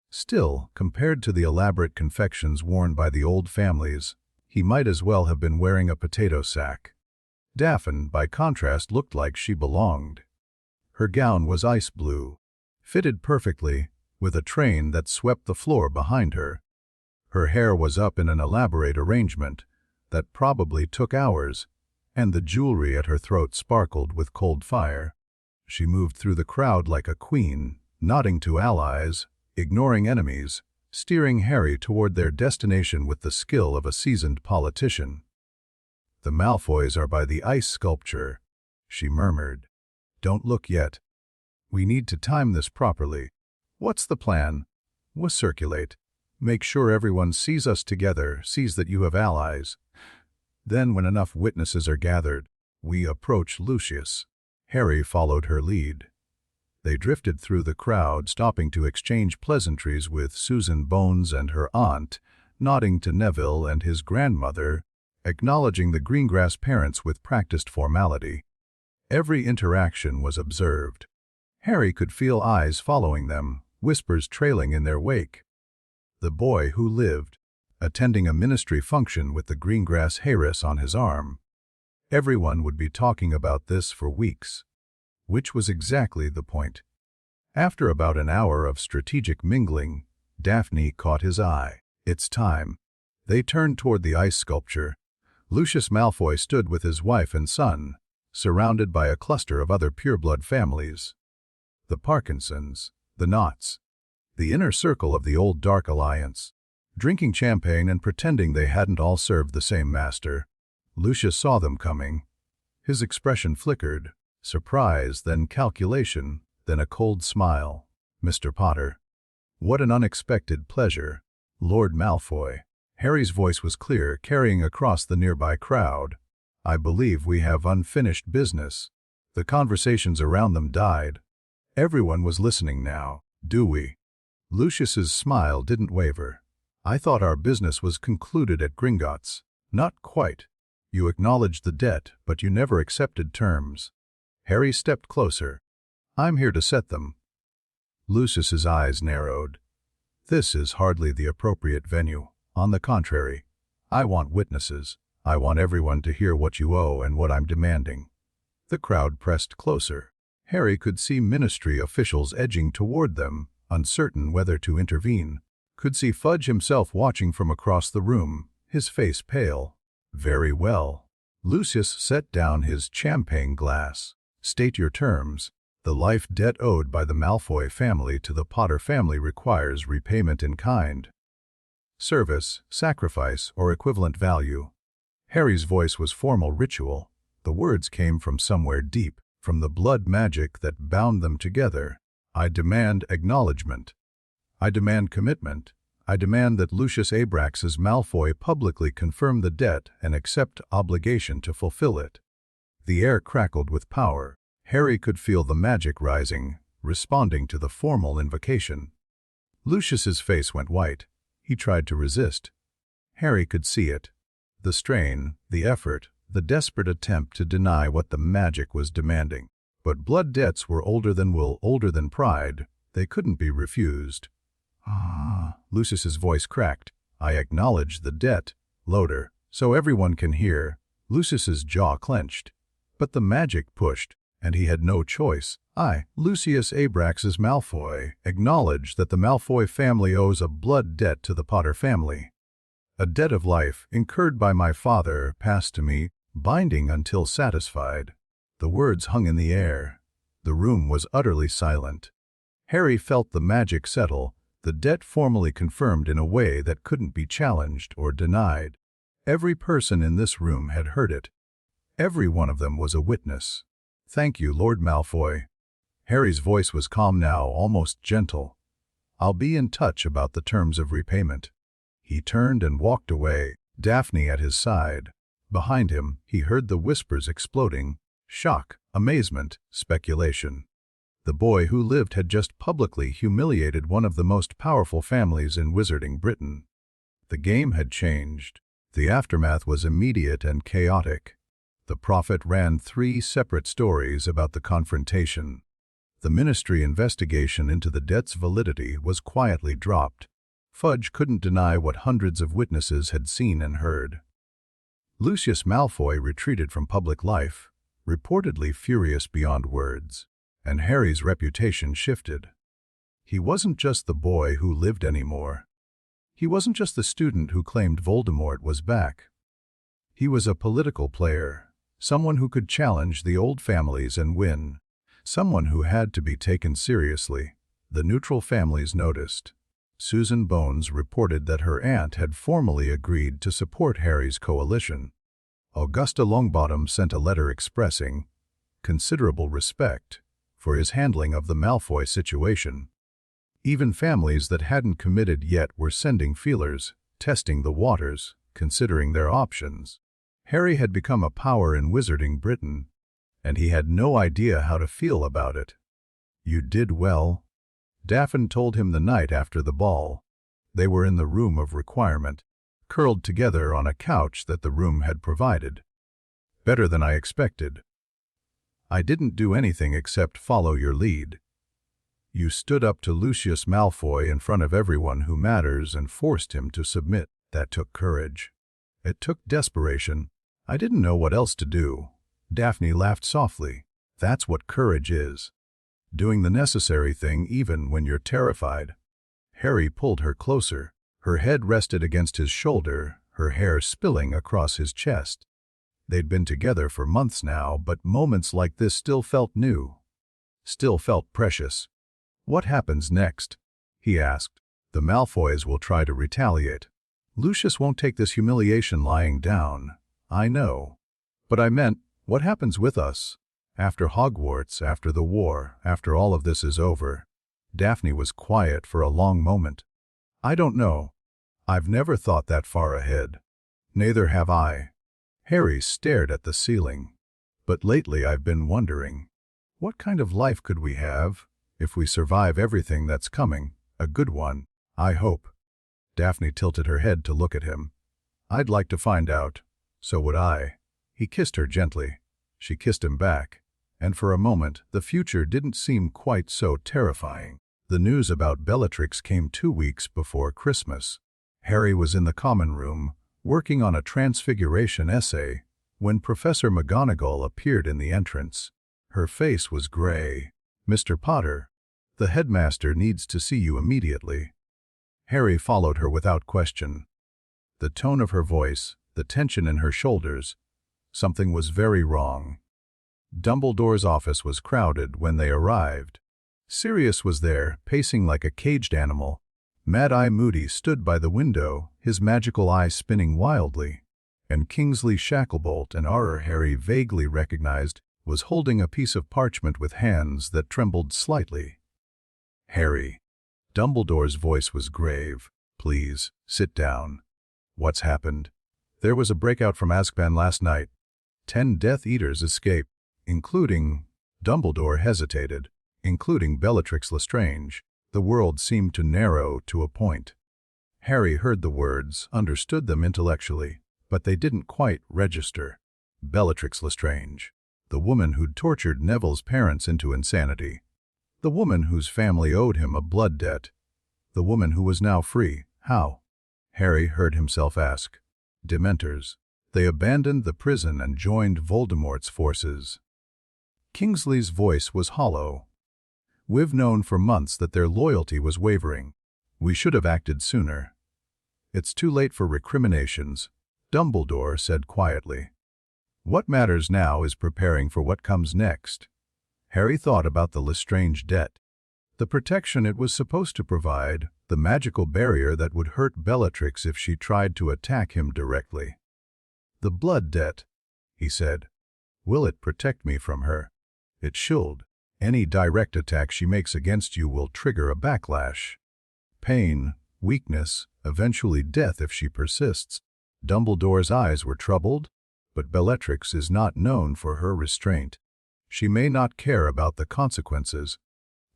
Still, compared to the elaborate confections worn by the old families, he might as well have been wearing a potato sack. Daphne, by contrast, looked like she belonged. Her gown was ice blue, fitted perfectly, with a train that swept the floor behind her. Her hair was up in an elaborate arrangement that probably took hours, and the jewelry at her throat sparkled with cold fire. She moved through the crowd like a queen, nodding to allies, ignoring enemies, steering Harry toward their destination with the skill of a seasoned politician. "The Malfoys are by the ice sculpture," she murmured. "Don't look yet. We need to time this properly. What's the plan? We'll circulate. Make sure everyone sees us together, sees that you have allies. Then, when enough witnesses are gathered, we approach Lucius." Harry followed her lead. They drifted through the crowd, stopping to exchange pleasantries with Susan Bones and her aunt, nodding to Neville and his grandmother, acknowledging the Greengrass parents with practiced formality. Every interaction was observed. Harry could feel eyes following them, whispers trailing in their wake. The boy who lived, attending a ministry function with the Greengrass heiress on his arm. Everyone would be talking about this for weeks. Which was exactly the point. After about an hour of strategic mingling, Daphne caught his eye. "It's time." They turned toward the ice sculpture. Lucius Malfoy stood with his wife and son, surrounded by a cluster of other pureblood families. The Parkinsons, the Knotts, the inner circle of the old Dark Alliance, drinking champagne and pretending they hadn't all served the same master. Lucius saw them coming. His expression flickered. Surprise, then calculation, then a cold smile. "Mr. Potter." "What an unexpected pleasure." "Lord Malfoy." Harry's voice was clear, carrying across the nearby crowd. "I believe we have unfinished business." The conversations around them died. Everyone was listening now. "Do we?" Lucius's smile didn't waver. "I thought our business was concluded at Gringotts." "Not quite. You acknowledged the debt, but you never accepted terms." Harry stepped closer. "I'm here to set them." Lucius's eyes narrowed. "This is hardly the appropriate venue. On the contrary, I want witnesses. I want everyone to hear what you owe and what I'm demanding." The crowd pressed closer. Harry could see ministry officials edging toward them, uncertain whether to intervene. Could see Fudge himself watching from across the room, his face pale. "Very well." Lucius set down his champagne glass. "State your terms. The life debt owed by the Malfoy family to the Potter family requires repayment in kind. Service, sacrifice, or equivalent value." Harry's voice was formal ritual. The words came from somewhere deep, from the blood magic that bound them together. "I demand acknowledgement. I demand commitment. I demand that Lucius Abraxas Malfoy publicly confirm the debt and accept obligation to fulfill it." The air crackled with power. Harry could feel the magic rising, responding to the formal invocation. Lucius's face went white. He tried to resist. Harry could see it. The strain, the effort, the desperate attempt to deny what the magic was demanding. But blood debts were older than will, older than pride. They couldn't be refused. "Ah," Lucius's voice cracked. "I acknowledge the debt." Louder, so everyone can hear. Lucius's jaw clenched. But the magic pushed, and he had no choice. "I, Lucius Abraxas Malfoy, acknowledge that the Malfoy family owes a blood debt to the Potter family. A debt of life, incurred by my father, passed to me, binding until satisfied." The words hung in the air. The room was utterly silent. Harry felt the magic settle, the debt formally confirmed in a way that couldn't be challenged or denied. Every person in this room had heard it. Every one of them was a witness. "Thank you, Lord Malfoy." Harry's voice was calm now, almost gentle. "I'll be in touch about the terms of repayment." He turned and walked away, Daphne at his side. Behind him, he heard the whispers exploding. Shock, amazement, speculation. The boy who lived had just publicly humiliated one of the most powerful families in Wizarding Britain. The game had changed. The aftermath was immediate and chaotic. The prophet ran 3 separate stories about the confrontation. The ministry investigation into the debt's validity was quietly dropped. Fudge couldn't deny what hundreds of witnesses had seen and heard. Lucius Malfoy retreated from public life, reportedly furious beyond words, and Harry's reputation shifted. He wasn't just the boy who lived anymore. He wasn't just the student who claimed Voldemort was back. He was a political player, someone who could challenge the old families and win, someone who had to be taken seriously. The neutral families noticed. Susan Bones reported that her aunt had formally agreed to support Harry's coalition. Augusta Longbottom sent a letter expressing considerable respect for his handling of the Malfoy situation. Even families that hadn't committed yet were sending feelers, testing the waters, considering their options. Harry had become a power in Wizarding Britain, and he had no idea how to feel about it. "You did well," Daphne told him the night after the ball. They were in the room of requirement, curled together on a couch that the room had provided. "Better than I expected. I didn't do anything except follow your lead. You stood up to Lucius Malfoy in front of everyone who matters and forced him to submit. That took courage. It took desperation. I didn't know what else to do." Daphne laughed softly. "That's what courage is. Doing the necessary thing even when you're terrified." Harry pulled her closer. Her head rested against his shoulder, her hair spilling across his chest. They'd been together for months now, but moments like this still felt new, still felt precious. "What happens next?" he asked. "The Malfoys will try to retaliate. Lucius won't take this humiliation lying down. I know. But I meant, what happens with us? After Hogwarts, after the war, after all of this is over." Daphne was quiet for a long moment. "I don't know. I've never thought that far ahead." "Neither have I." Harry stared at the ceiling. "But lately I've been wondering, what kind of life could we have if we survive everything that's coming? A good one, I hope." Daphne tilted her head to look at him. "I'd like to find out." "So would I." He kissed her gently. She kissed him back. And for a moment, the future didn't seem quite so terrifying. The news about Bellatrix came 2 weeks before Christmas. Harry was in the common room, working on a transfiguration essay, when Professor McGonagall appeared in the entrance. Her face was gray. "Mr. Potter, the headmaster needs to see you immediately." Harry followed her without question. The tone of her voice, the tension in her shoulders, something was very wrong. Dumbledore's office was crowded when they arrived. Sirius was there, pacing like a caged animal. Mad-Eye Moody stood by the window, his magical eye spinning wildly. And Kingsley Shacklebolt, an aura Harry vaguely recognized, was holding a piece of parchment with hands that trembled slightly. "Harry." Dumbledore's voice was grave. "Please, sit down." "What's happened?" "There was a breakout from Azkaban last night. 10 Death Eaters escaped, including..." Dumbledore hesitated. "Including Bellatrix Lestrange." The world seemed to narrow to a point. Harry heard the words, understood them intellectually, but they didn't quite register. Bellatrix Lestrange. The woman who'd tortured Neville's parents into insanity. The woman whose family owed him a blood debt. The woman who was now free. How? Harry heard himself ask. Dementors. They abandoned the prison and joined Voldemort's forces. Kingsley's voice was hollow. "We've known for months that their loyalty was wavering. We should have acted sooner." "It's too late for recriminations," Dumbledore said quietly. "What matters now is preparing for what comes next." Harry thought about the Lestrange debt. The protection it was supposed to provide, the magical barrier that would hurt Bellatrix if she tried to attack him directly. "The blood debt," he said. "Will it protect me from her?" "It should. Any direct attack she makes against you will trigger a backlash. Pain, weakness, eventually death if she persists. Dumbledore's eyes were troubled, but Bellatrix is not known for her restraint. She may not care about the consequences,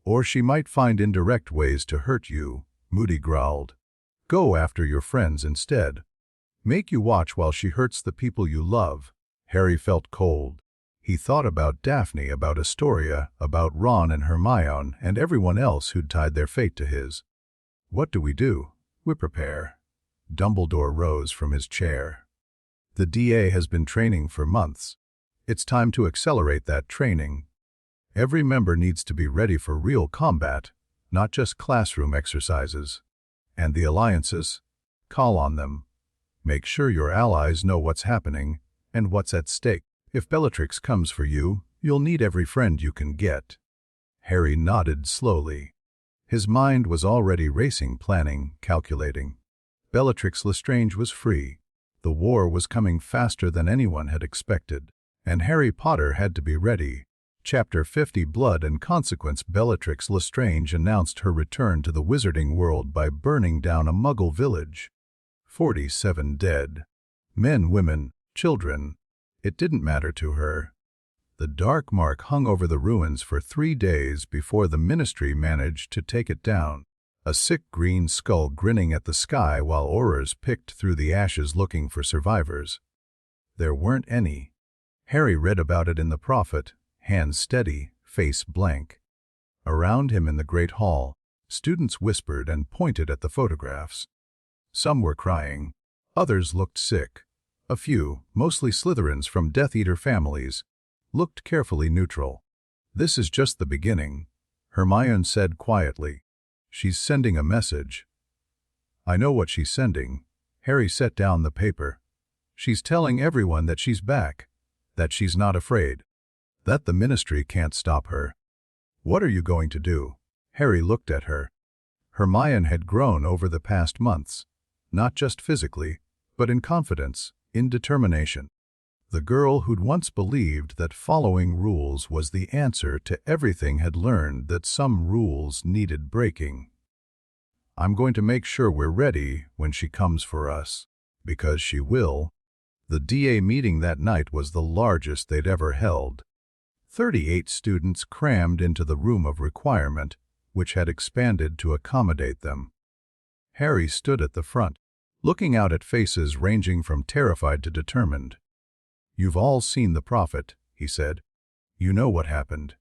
or she might find indirect ways to hurt you, Moody growled. Go after your friends instead. Make you watch while she hurts the people you love. Harry felt cold. He thought about Daphne, about Astoria, about Ron and Hermione, and everyone else who'd tied their fate to his. What do? We prepare. Dumbledore rose from his chair. The DA has been training for months. It's time to accelerate that training. Every member needs to be ready for real combat, not just classroom exercises. And the alliances? Call on them. Make sure your allies know what's happening and what's at stake. If Bellatrix comes for you, you'll need every friend you can get. Harry nodded slowly. His mind was already racing, planning, calculating. Bellatrix Lestrange was free. The war was coming faster than anyone had expected, and Harry Potter had to be ready. Chapter 50 Blood and Consequence. Bellatrix Lestrange announced her return to the wizarding world by burning down a Muggle village. 47 dead. Men, women, children. It didn't matter to her. The dark mark hung over the ruins for 3 days before the Ministry managed to take it down. A sick green skull grinning at the sky while Aurors picked through the ashes looking for survivors. There weren't any. Harry read about it in the Prophet, hands steady, face blank. Around him in the Great Hall, students whispered and pointed at the photographs. Some were crying. Others looked sick. A few, mostly Slytherins from Death Eater families, looked carefully neutral. This is just the beginning, Hermione said quietly. She's sending a message. I know what she's sending. Harry set down the paper. She's telling everyone that she's back, that she's not afraid, that the Ministry can't stop her. What are you going to do? Harry looked at her. Hermione had grown over the past months, not just physically, but in confidence, in determination. The girl who'd once believed that following rules was the answer to everything had learned that some rules needed breaking. I'm going to make sure we're ready when she comes for us, because she will. The DA meeting that night was the largest they'd ever held. 38 students crammed into the room of requirement, which had expanded to accommodate them. Harry stood at the front, looking out at faces ranging from terrified to determined. You've all seen the Prophet, he said. You know what happened.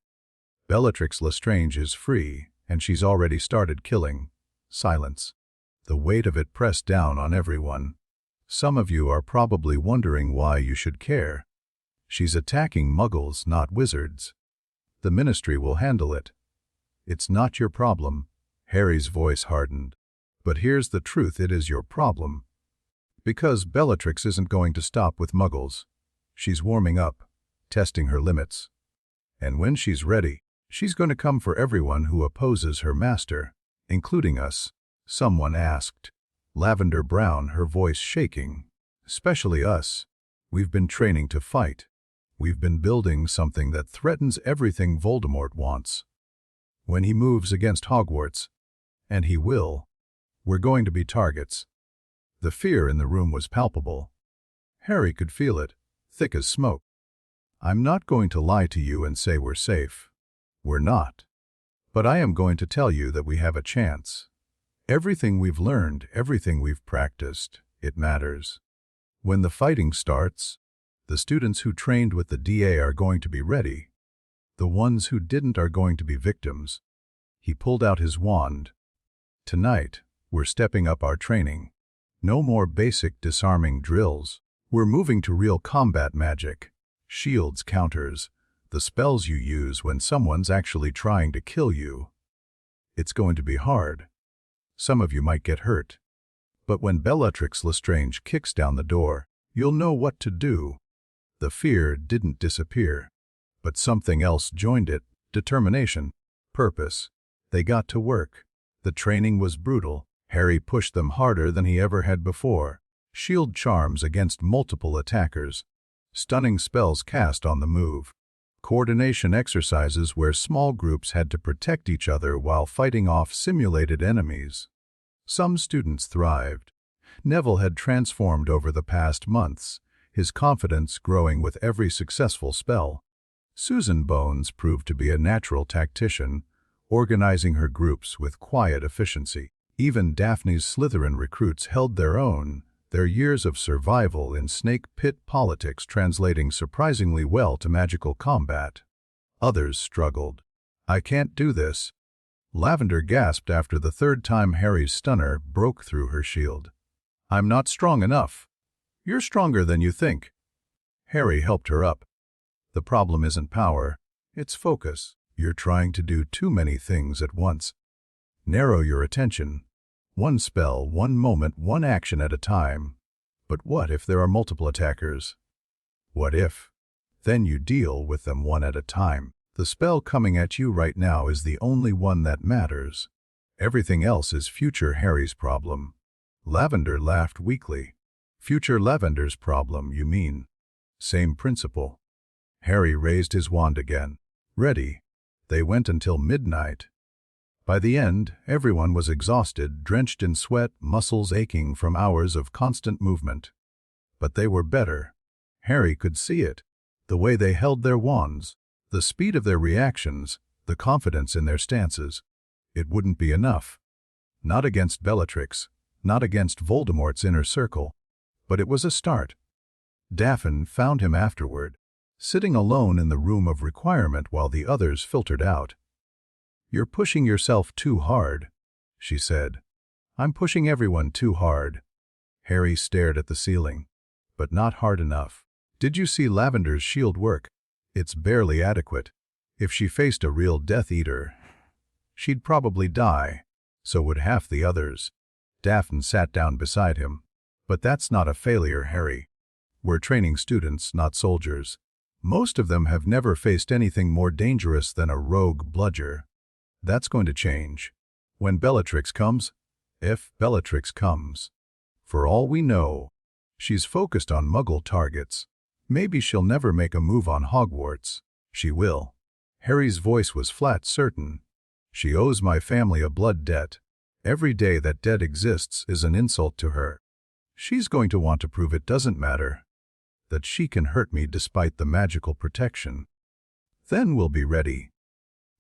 Bellatrix Lestrange is free, and she's already started killing. Silence. The weight of it pressed down on everyone. Some of you are probably wondering why you should care. She's attacking Muggles, not wizards. The Ministry will handle it. It's not your problem. Harry's voice hardened. But here's the truth, it is your problem. Because Bellatrix isn't going to stop with Muggles. She's warming up, testing her limits. And when she's ready, she's going to come for everyone who opposes her master, including us. Someone asked. Lavender Brown, her voice shaking. Especially us. We've been training to fight. We've been building something that threatens everything Voldemort wants. When he moves against Hogwarts, and he will, we're going to be targets. The fear in the room was palpable. Harry could feel it, thick as smoke. I'm not going to lie to you and say we're safe. We're not. But I am going to tell you that we have a chance. Everything we've learned, everything we've practiced, it matters. When the fighting starts, the students who trained with the DA are going to be ready. The ones who didn't are going to be victims. He pulled out his wand. Tonight, we're stepping up our training. No more basic disarming drills. We're moving to real combat magic. Shields, counters, the spells you use when someone's actually trying to kill you. It's going to be hard. Some of you might get hurt. But when Bellatrix Lestrange kicks down the door, you'll know what to do. The fear didn't disappear, but something else joined it, determination, purpose. They got to work. The training was brutal. Harry pushed them harder than he ever had before. Shield charms against multiple attackers. Stunning spells cast on the move. Coordination exercises where small groups had to protect each other while fighting off simulated enemies. Some students thrived. Neville had transformed over the past months, his confidence growing with every successful spell. Susan Bones proved to be a natural tactician, organizing her groups with quiet efficiency. Even Daphne's Slytherin recruits held their own, their years of survival in snake pit politics translating surprisingly well to magical combat. Others struggled. "I can't do this." Lavender gasped after the third time Harry's stunner broke through her shield. "I'm not strong enough." "You're stronger than you think." Harry helped her up. "The problem isn't power, it's focus. You're trying to do too many things at once. Narrow your attention. One spell, one moment, one action at a time. But what if there are multiple attackers? What if? Then you deal with them one at a time. The spell coming at you right now is the only one that matters. Everything else is future Harry's problem." Lavender laughed weakly. "Future Lavender's problem, you mean?" "Same principle." Harry raised his wand again. "Ready." They went until midnight. By the end, everyone was exhausted, drenched in sweat, muscles aching from hours of constant movement. But they were better. Harry could see it. The way they held their wands, the speed of their reactions, the confidence in their stances. It wouldn't be enough. Not against Bellatrix, not against Voldemort's inner circle. But it was a start. Daphne found him afterward, sitting alone in the room of requirement while the others filtered out. "You're pushing yourself too hard," she said. "I'm pushing everyone too hard." Harry stared at the ceiling. "But not hard enough. Did you see Lavender's shield work? It's barely adequate. If she faced a real Death Eater, she'd probably die. So would half the others." Daphne sat down beside him. "But that's not a failure, Harry. We're training students, not soldiers. Most of them have never faced anything more dangerous than a rogue bludger. That's going to change. When Bellatrix comes, if Bellatrix comes. For all we know, she's focused on Muggle targets. Maybe she'll never make a move on Hogwarts. She will." Harry's voice was flat, certain. "She owes my family a blood debt. Every day that debt exists is an insult to her. She's going to want to prove it doesn't matter. That she can hurt me despite the magical protection. Then we'll be ready."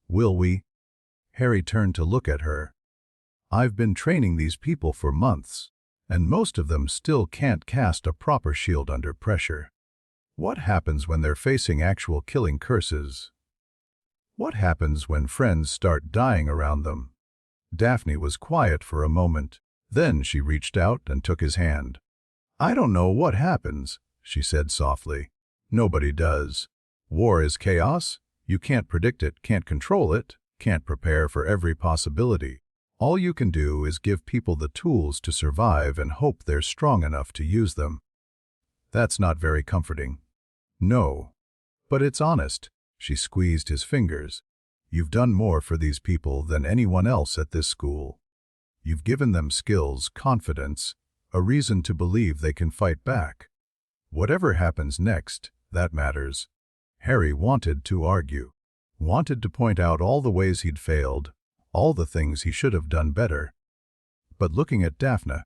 "Will we?" Harry turned to look at her. "I've been training these people for months, and most of them still can't cast a proper shield under pressure. What happens when they're facing actual killing curses? What happens when friends start dying around them?" Daphne was quiet for a moment. Then she reached out and took his hand. "I don't know what happens," she said softly. "Nobody does. War is chaos. You can't predict it, can't control it, can't prepare for every possibility. All you can do is give people the tools to survive and hope they're strong enough to use them." "That's not very comforting." "No. But it's honest." She squeezed his fingers. "You've done more for these people than anyone else at this school. You've given them skills, confidence, a reason to believe they can fight back. Whatever happens next, that matters." Harry wanted to argue, wanted to point out all the ways he'd failed, all the things he should have done better. But looking at Daphne,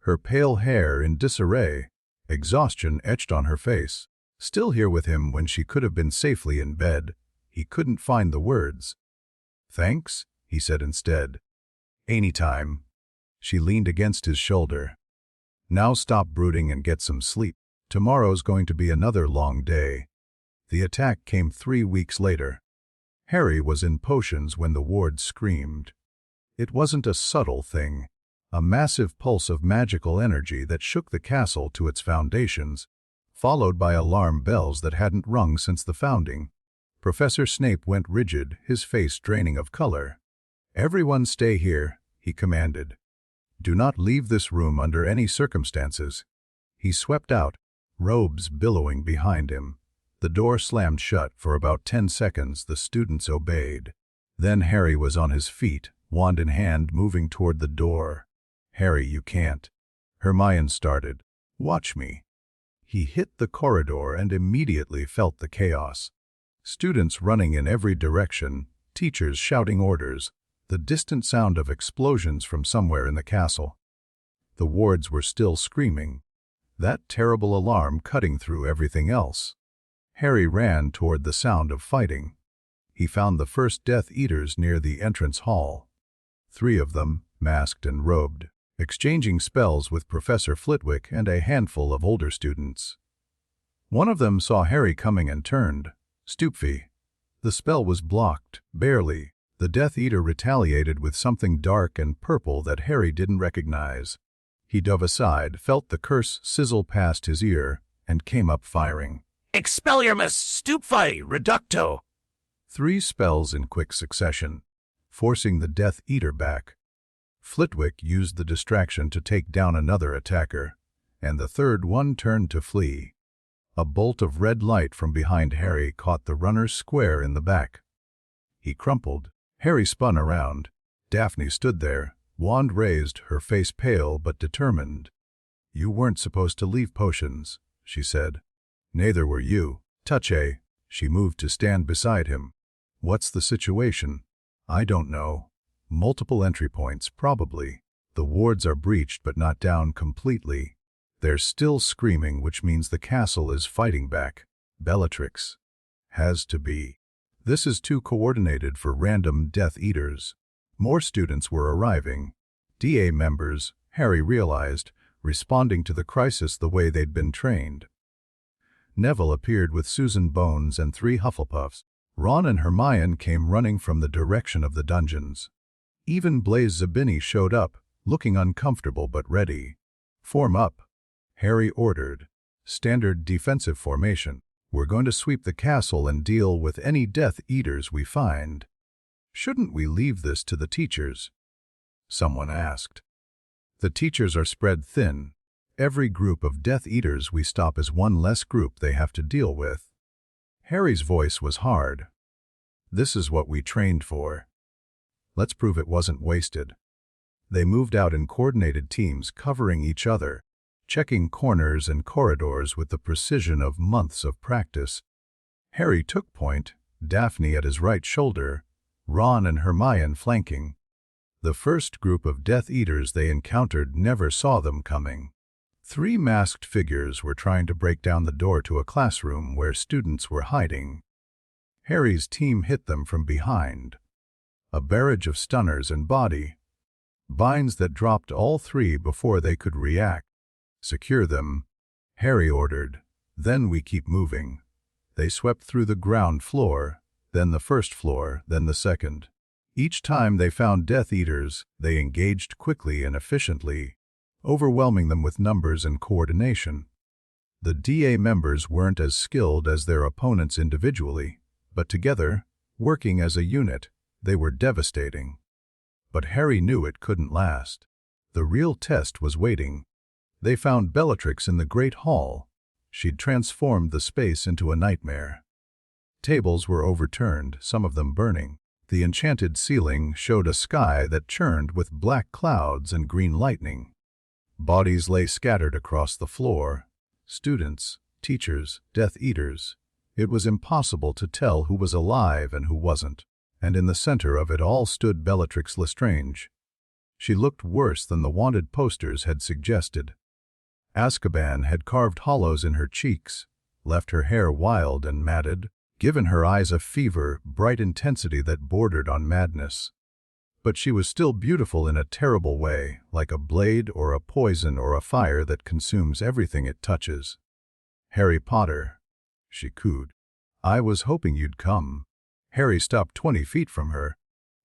her pale hair in disarray, exhaustion etched on her face, still here with him when she could have been safely in bed, he couldn't find the words. "Thanks," he said instead. "Anytime." She leaned against his shoulder. "Now stop brooding and get some sleep. Tomorrow's going to be another long day." The attack came 3 weeks later. Harry was in potions when the ward screamed. It wasn't a subtle thing, a massive pulse of magical energy that shook the castle to its foundations, followed by alarm bells that hadn't rung since the founding. Professor Snape went rigid, his face draining of color. "Everyone stay here," he commanded. "Do not leave this room under any circumstances." He swept out, robes billowing behind him. The door slammed shut. For about 10 seconds the students obeyed. Then Harry was on his feet, wand in hand, moving toward the door. "Harry, you can't." Hermione started. "Watch me." He hit the corridor and immediately felt the chaos. Students running in every direction, teachers shouting orders, the distant sound of explosions from somewhere in the castle. The wards were still screaming, that terrible alarm cutting through everything else. Harry ran toward the sound of fighting. He found the first Death Eaters near the entrance hall. 3 of them, masked and robed, exchanging spells with Professor Flitwick and a handful of older students. One of them saw Harry coming and turned. Stupefy. The spell was blocked, barely. The Death Eater retaliated with something dark and purple that Harry didn't recognize. He dove aside, felt the curse sizzle past his ear, and came up firing. Expelliarmus Stupefy Reducto! 3 spells in quick succession, forcing the Death Eater back. Flitwick used the distraction to take down another attacker, and the third one turned to flee. A bolt of red light from behind Harry caught the runner square in the back. He crumpled. Harry spun around. Daphne stood there, wand raised, her face pale but determined. "You weren't supposed to leave potions," she said. "Neither were you. Touche." She moved to stand beside him. "What's the situation?" "I don't know. Multiple entry points, probably. The wards are breached but not down completely. They're still screaming, which means the castle is fighting back. Bellatrix. Has to be. This is too coordinated for random Death Eaters." More students were arriving. DA members, Harry realized, responding to the crisis the way they'd been trained. Neville appeared with Susan Bones and 3 Hufflepuffs. Ron and Hermione came running from the direction of the dungeons. Even Blaise Zabini showed up, looking uncomfortable but ready. "Form up," Harry ordered. "Standard defensive formation. We're going to sweep the castle and deal with any Death Eaters we find." "Shouldn't we leave this to the teachers?" someone asked. "The teachers are spread thin. Every group of Death Eaters we stop is one less group they have to deal with." Harry's voice was hard. "This is what we trained for. Let's prove it wasn't wasted." They moved out in coordinated teams, covering each other, checking corners and corridors with the precision of months of practice. Harry took point, Daphne at his right shoulder, Ron and Hermione flanking. The first group of Death Eaters they encountered never saw them coming. 3 masked figures were trying to break down the door to a classroom where students were hiding. Harry's team hit them from behind. A barrage of stunners and body binds that dropped all 3 before they could react. "Secure them," Harry ordered. "Then we keep moving." They swept through the ground floor, then the first floor, then the second. Each time they found Death Eaters, they engaged quickly and efficiently, overwhelming them with numbers and coordination. The DA members weren't as skilled as their opponents individually, but together, working as a unit, they were devastating. But Harry knew it couldn't last. The real test was waiting. They found Bellatrix in the Great Hall. She'd transformed the space into a nightmare. Tables were overturned, some of them burning. The enchanted ceiling showed a sky that churned with black clouds and green lightning. Bodies lay scattered across the floor. Students, teachers, Death Eaters. It was impossible to tell who was alive and who wasn't. And in the center of it all stood Bellatrix Lestrange. She looked worse than the wanted posters had suggested. Azkaban had carved hollows in her cheeks, left her hair wild and matted, given her eyes a fever, bright intensity that bordered on madness. But she was still beautiful in a terrible way, like a blade or a poison or a fire that consumes everything it touches. "Harry Potter," she cooed. "I was hoping you'd come." Harry stopped 20 feet from her.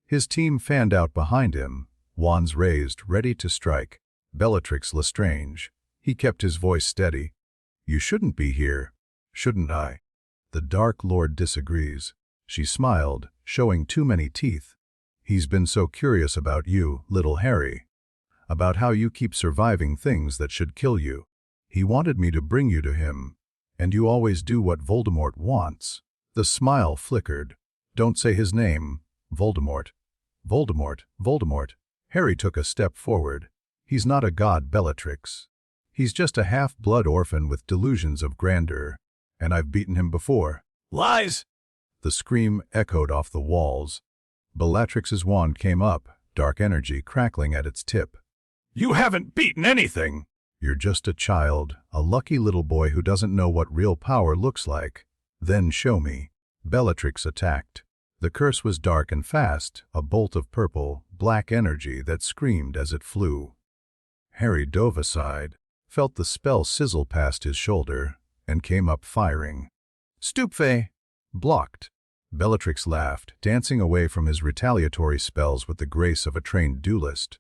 His team fanned out behind him, wands raised, ready to strike. "Bellatrix Lestrange." He kept his voice steady. "You shouldn't be here." "Shouldn't I?" "The Dark Lord disagrees." She smiled, showing too many teeth. "He's been so curious about you, little Harry. About how you keep surviving things that should kill you. He wanted me to bring you to him. And you always do what Voldemort wants." The smile flickered. "Don't say his name. Voldemort." "Voldemort, Voldemort." Harry took a step forward. "He's not a god, Bellatrix. He's just a half-blood orphan with delusions of grandeur. And I've beaten him before." "Lies!" The scream echoed off the walls. Bellatrix's wand came up, dark energy crackling at its tip. You haven't beaten anything. You're just a child, a lucky little boy who doesn't know what real power looks like. Then show me. Bellatrix attacked. The curse was dark and fast, a bolt of purple, black energy that screamed as it flew. Harry dove aside, felt the spell sizzle past his shoulder, and came up firing. Stupefy! Blocked. Bellatrix laughed, dancing away from his retaliatory spells with the grace of a trained duelist.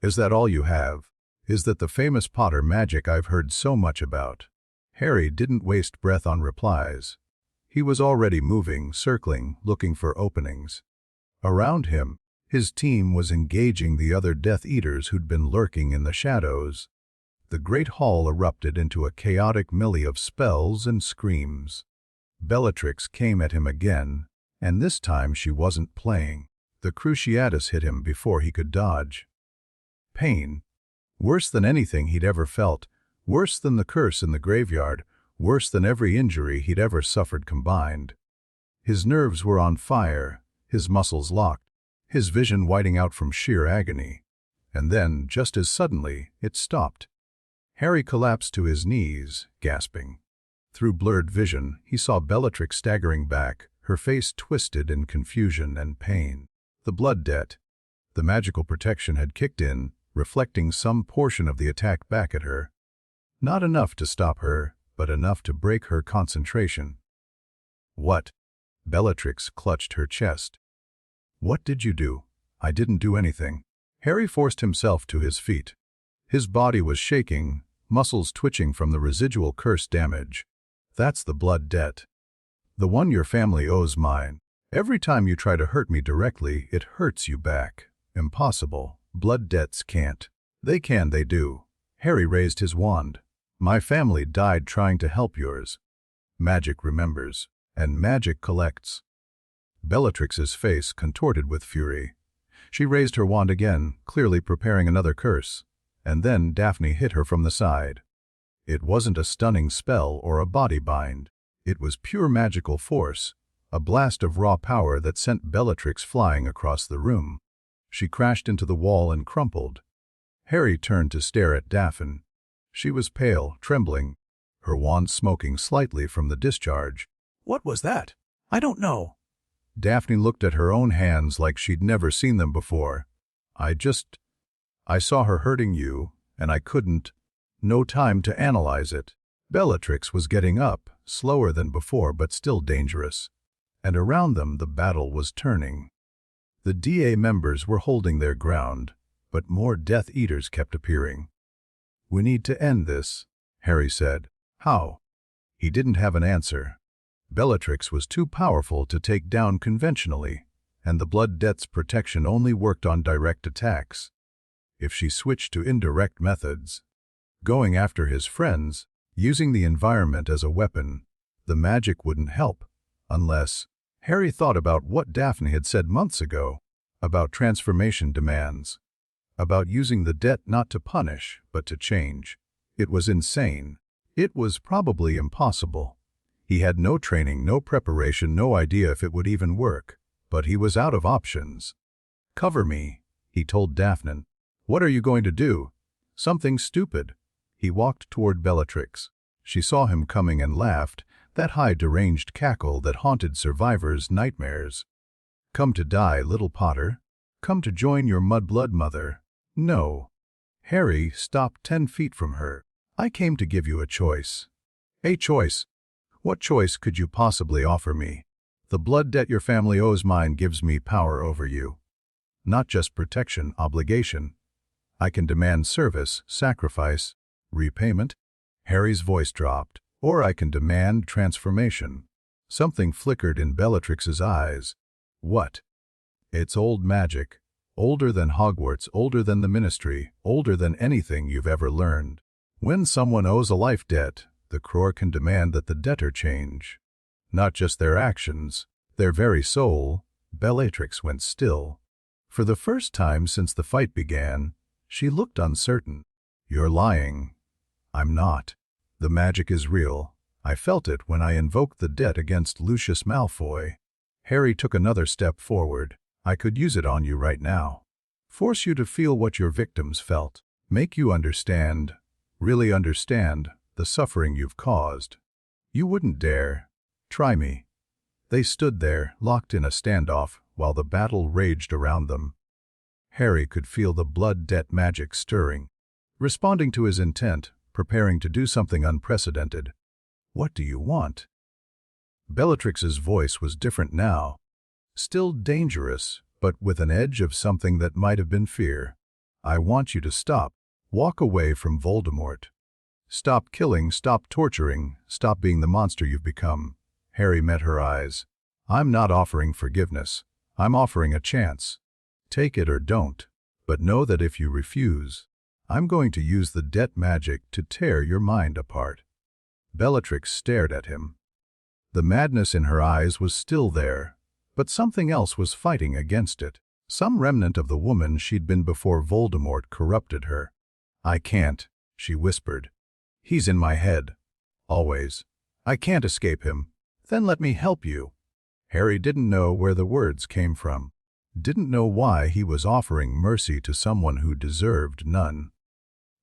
Is that all you have? Is that the famous Potter magic I've heard so much about? Harry didn't waste breath on replies. He was already moving, circling, looking for openings. Around him, his team was engaging the other Death Eaters who'd been lurking in the shadows. The great hall erupted into a chaotic melee of spells and screams. Bellatrix came at him again, and this time she wasn't playing. The Cruciatus hit him before he could dodge. Pain. Worse than anything he'd ever felt, worse than the curse in the graveyard, worse than every injury he'd ever suffered combined. His nerves were on fire, his muscles locked, his vision whiting out from sheer agony. And then, just as suddenly, it stopped. Harry collapsed to his knees, gasping. Through blurred vision, he saw Bellatrix staggering back, her face twisted in confusion and pain. The blood debt. The magical protection had kicked in, reflecting some portion of the attack back at her. Not enough to stop her, but enough to break her concentration. What? Bellatrix clutched her chest. What did you do? I didn't do anything. Harry forced himself to his feet. His body was shaking, muscles twitching from the residual curse damage. That's the blood debt. The one your family owes mine. Every time you try to hurt me directly, it hurts you back. Impossible. Blood debts can't. They can, they do. Harry raised his wand. My family died trying to help yours. Magic remembers, and magic collects. Bellatrix's face contorted with fury. She raised her wand again, clearly preparing another curse, and then Daphne hit her from the side. It wasn't a stunning spell or a body bind. It was pure magical force, a blast of raw power that sent Bellatrix flying across the room. She crashed into the wall and crumpled. Harry turned to stare at Daphne. She was pale, trembling, her wand smoking slightly from the discharge. What was that? I don't know. Daphne looked at her own hands like she'd never seen them before. I saw her hurting you, and I couldn't. No time to analyze it. Bellatrix was getting up, slower than before but still dangerous. And around them the battle was turning. The DA members were holding their ground, but more Death Eaters kept appearing. We need to end this, Harry said. How? He didn't have an answer. Bellatrix was too powerful to take down conventionally, and the blood debt's protection only worked on direct attacks. If she switched to indirect methods, going after his friends, using the environment as a weapon, the magic wouldn't help, unless... Harry thought about what Daphne had said months ago, about transformation demands, about using the debt not to punish, but to change. It was insane. It was probably impossible. He had no training, no preparation, no idea if it would even work, but he was out of options. Cover me, he told Daphne. What are you going to do? Something stupid. He walked toward Bellatrix. She saw him coming and laughed, that high deranged cackle that haunted survivors' nightmares. Come to die, little Potter. Come to join your mudblood mother. No. Harry stopped 10 feet from her. I came to give you a choice. A choice? What choice could you possibly offer me? The blood debt your family owes mine gives me power over you. Not just protection, obligation. I can demand service, sacrifice, repayment. Harry's voice dropped. Or I can demand transformation. Something flickered in Bellatrix's eyes. What? It's old magic. Older than Hogwarts, older than the Ministry, older than anything you've ever learned. When someone owes a life debt, the Crore can demand that the debtor change. Not just their actions, their very soul. Bellatrix went still. For the first time since the fight began, she looked uncertain. You're lying. I'm not. The magic is real. I felt it when I invoked the debt against Lucius Malfoy. Harry took another step forward. I could use it on you right now. Force you to feel what your victims felt. Make you understand, really understand, the suffering you've caused. You wouldn't dare. Try me." They stood there, locked in a standoff, while the battle raged around them. Harry could feel the blood debt magic stirring, responding to his intent, preparing to do something unprecedented. "What do you want?" Bellatrix's voice was different now, still dangerous, but with an edge of something that might have been fear. "I want you to stop. Walk away from Voldemort. Stop killing, stop torturing, stop being the monster you've become." Harry met her eyes. "I'm not offering forgiveness. I'm offering a chance. Take it or don't. But know that if you refuse, I'm going to use the debt magic to tear your mind apart." Bellatrix stared at him. The madness in her eyes was still there, but something else was fighting against it. Some remnant of the woman she'd been before Voldemort corrupted her. "I can't," she whispered. "He's in my head. Always. I can't escape him." "Then let me help you." Harry didn't know where the words came from. Didn't know why he was offering mercy to someone who deserved none.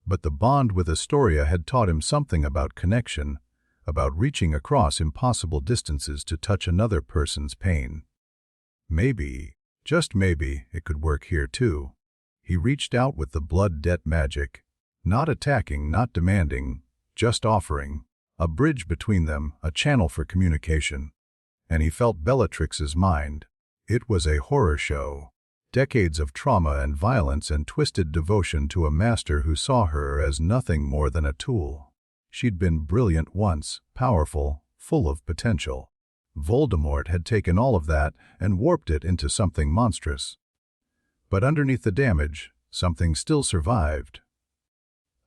But the bond with Astoria had taught him something about connection, about reaching across impossible distances to touch another person's pain. Maybe, just maybe, it could work here too. He reached out with the blood debt magic, not attacking, not demanding, just offering. A bridge between them, a channel for communication. And he felt Bellatrix's mind. It was a horror show. Decades of trauma and violence and twisted devotion to a master who saw her as nothing more than a tool. She'd been brilliant once, powerful, full of potential. Voldemort had taken all of that and warped it into something monstrous. But underneath the damage, something still survived.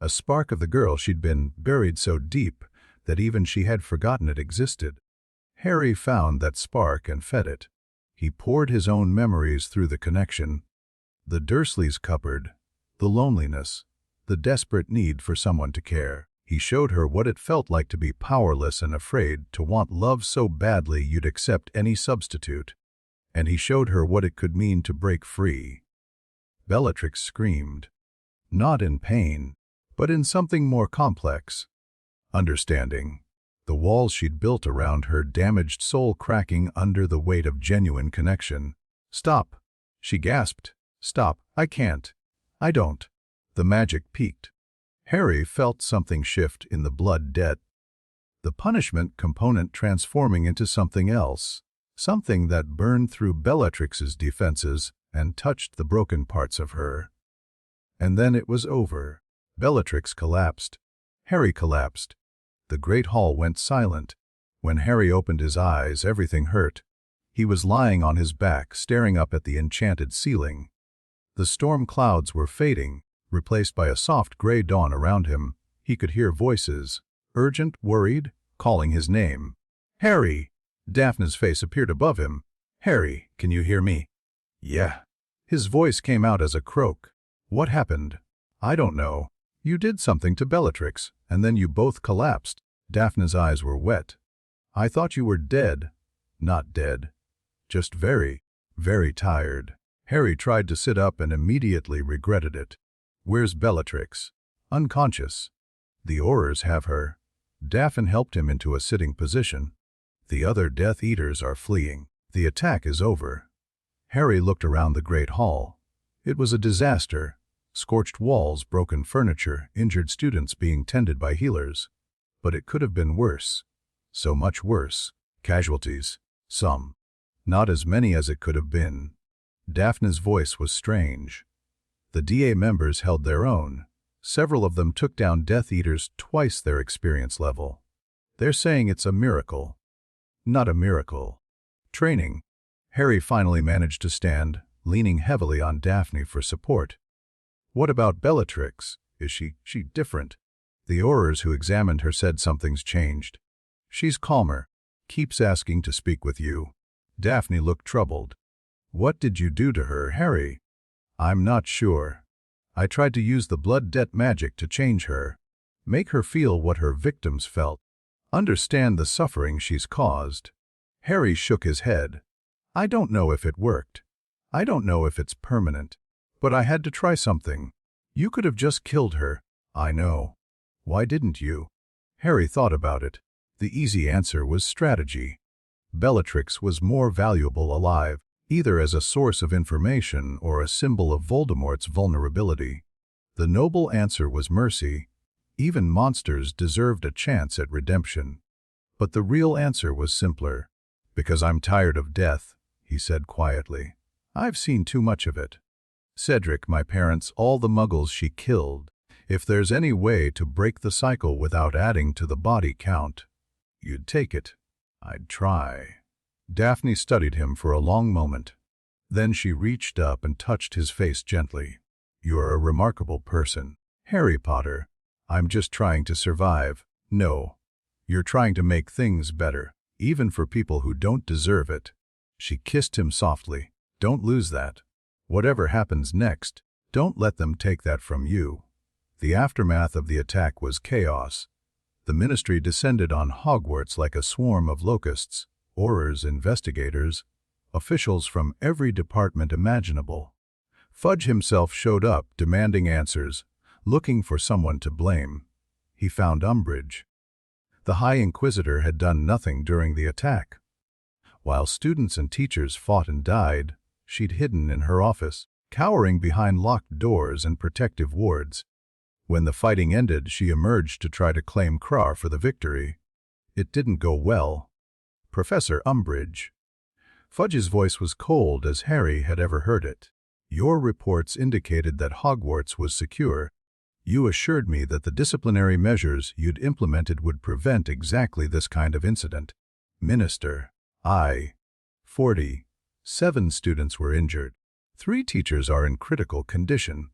A spark of the girl she'd been, buried so deep that even she had forgotten it existed. Harry found that spark and fed it. He poured his own memories through the connection. The Dursleys' cupboard, the loneliness, the desperate need for someone to care. He showed her what it felt like to be powerless and afraid, to want love so badly you'd accept any substitute. And he showed her what it could mean to break free. Bellatrix screamed. Not in pain, but in something more complex. Understanding. The walls she'd built around her damaged soul cracking under the weight of genuine connection. "Stop," she gasped. "Stop, I can't. I don't." The magic peaked. Harry felt something shift in the blood debt. The punishment component transforming into something else. Something that burned through Bellatrix's defenses and touched the broken parts of her. And then it was over. Bellatrix collapsed. Harry collapsed. The great hall went silent. When Harry opened his eyes, everything hurt. He was lying on his back, staring up at the enchanted ceiling. The storm clouds were fading, replaced by a soft gray dawn around him. He could hear voices, urgent, worried, calling his name. "Harry!" Daphne's face appeared above him. "Harry, can you hear me?" "Yeah." His voice came out as a croak. "What happened?" "I don't know. You did something to Bellatrix, and then you both collapsed." Daphne's eyes were wet. "I thought you were dead." "Not dead. Just very, very tired." Harry tried to sit up and immediately regretted it. "Where's Bellatrix?" "Unconscious. The Aurors have her." Daphne helped him into a sitting position. "The other Death Eaters are fleeing. The attack is over." Harry looked around the great hall. It was a disaster. Scorched walls, broken furniture, injured students being tended by healers. But it could have been worse. So much worse. Casualties. Some. Not as many as it could have been. Daphne's voice was strange. The DA members held their own. Several of them took down Death Eaters twice their experience level. They're saying it's a miracle. Not a miracle. Training. Harry finally managed to stand, leaning heavily on Daphne for support. "What about Bellatrix? Is she different?" The Aurors who examined her said something's changed. "She's calmer. Keeps asking to speak with you." Daphne looked troubled. "What did you do to her, Harry?" "I'm not sure. I tried to use the blood debt magic to change her. Make her feel what her victims felt. Understand the suffering she's caused." Harry shook his head. "I don't know if it worked. I don't know if it's permanent, but I had to try something. You could have just killed her. I know. Why didn't you? Harry thought about it. The easy answer was strategy. Bellatrix was more valuable alive, either as a source of information or a symbol of Voldemort's vulnerability. The noble answer was mercy. Even monsters deserved a chance at redemption. But the real answer was simpler. Because I'm tired of death, he said quietly. I've seen too much of it. Cedric, my parents, all the muggles she killed. If there's any way to break the cycle without adding to the body count, you'd take it. I'd try. Daphne studied him for a long moment. Then she reached up and touched his face gently. You're a remarkable person. Harry Potter. I'm just trying to survive. No. You're trying to make things better, even for people who don't deserve it. She kissed him softly. Don't lose that. Whatever happens next, don't let them take that from you. The aftermath of the attack was chaos. The Ministry descended on Hogwarts like a swarm of locusts, Aurors, investigators, officials from every department imaginable. Fudge himself showed up, demanding answers, looking for someone to blame. He found Umbridge. The High Inquisitor had done nothing during the attack. While students and teachers fought and died, she'd hidden in her office, cowering behind locked doors and protective wards. When the fighting ended, she emerged to try to claim Crar for the victory. It didn't go well. Professor Umbridge. Fudge's voice was cold as Harry had ever heard it. Your reports indicated that Hogwarts was secure. You assured me that the disciplinary measures you'd implemented would prevent exactly this kind of incident. Minister. 47 students were injured. 3 teachers are in critical condition.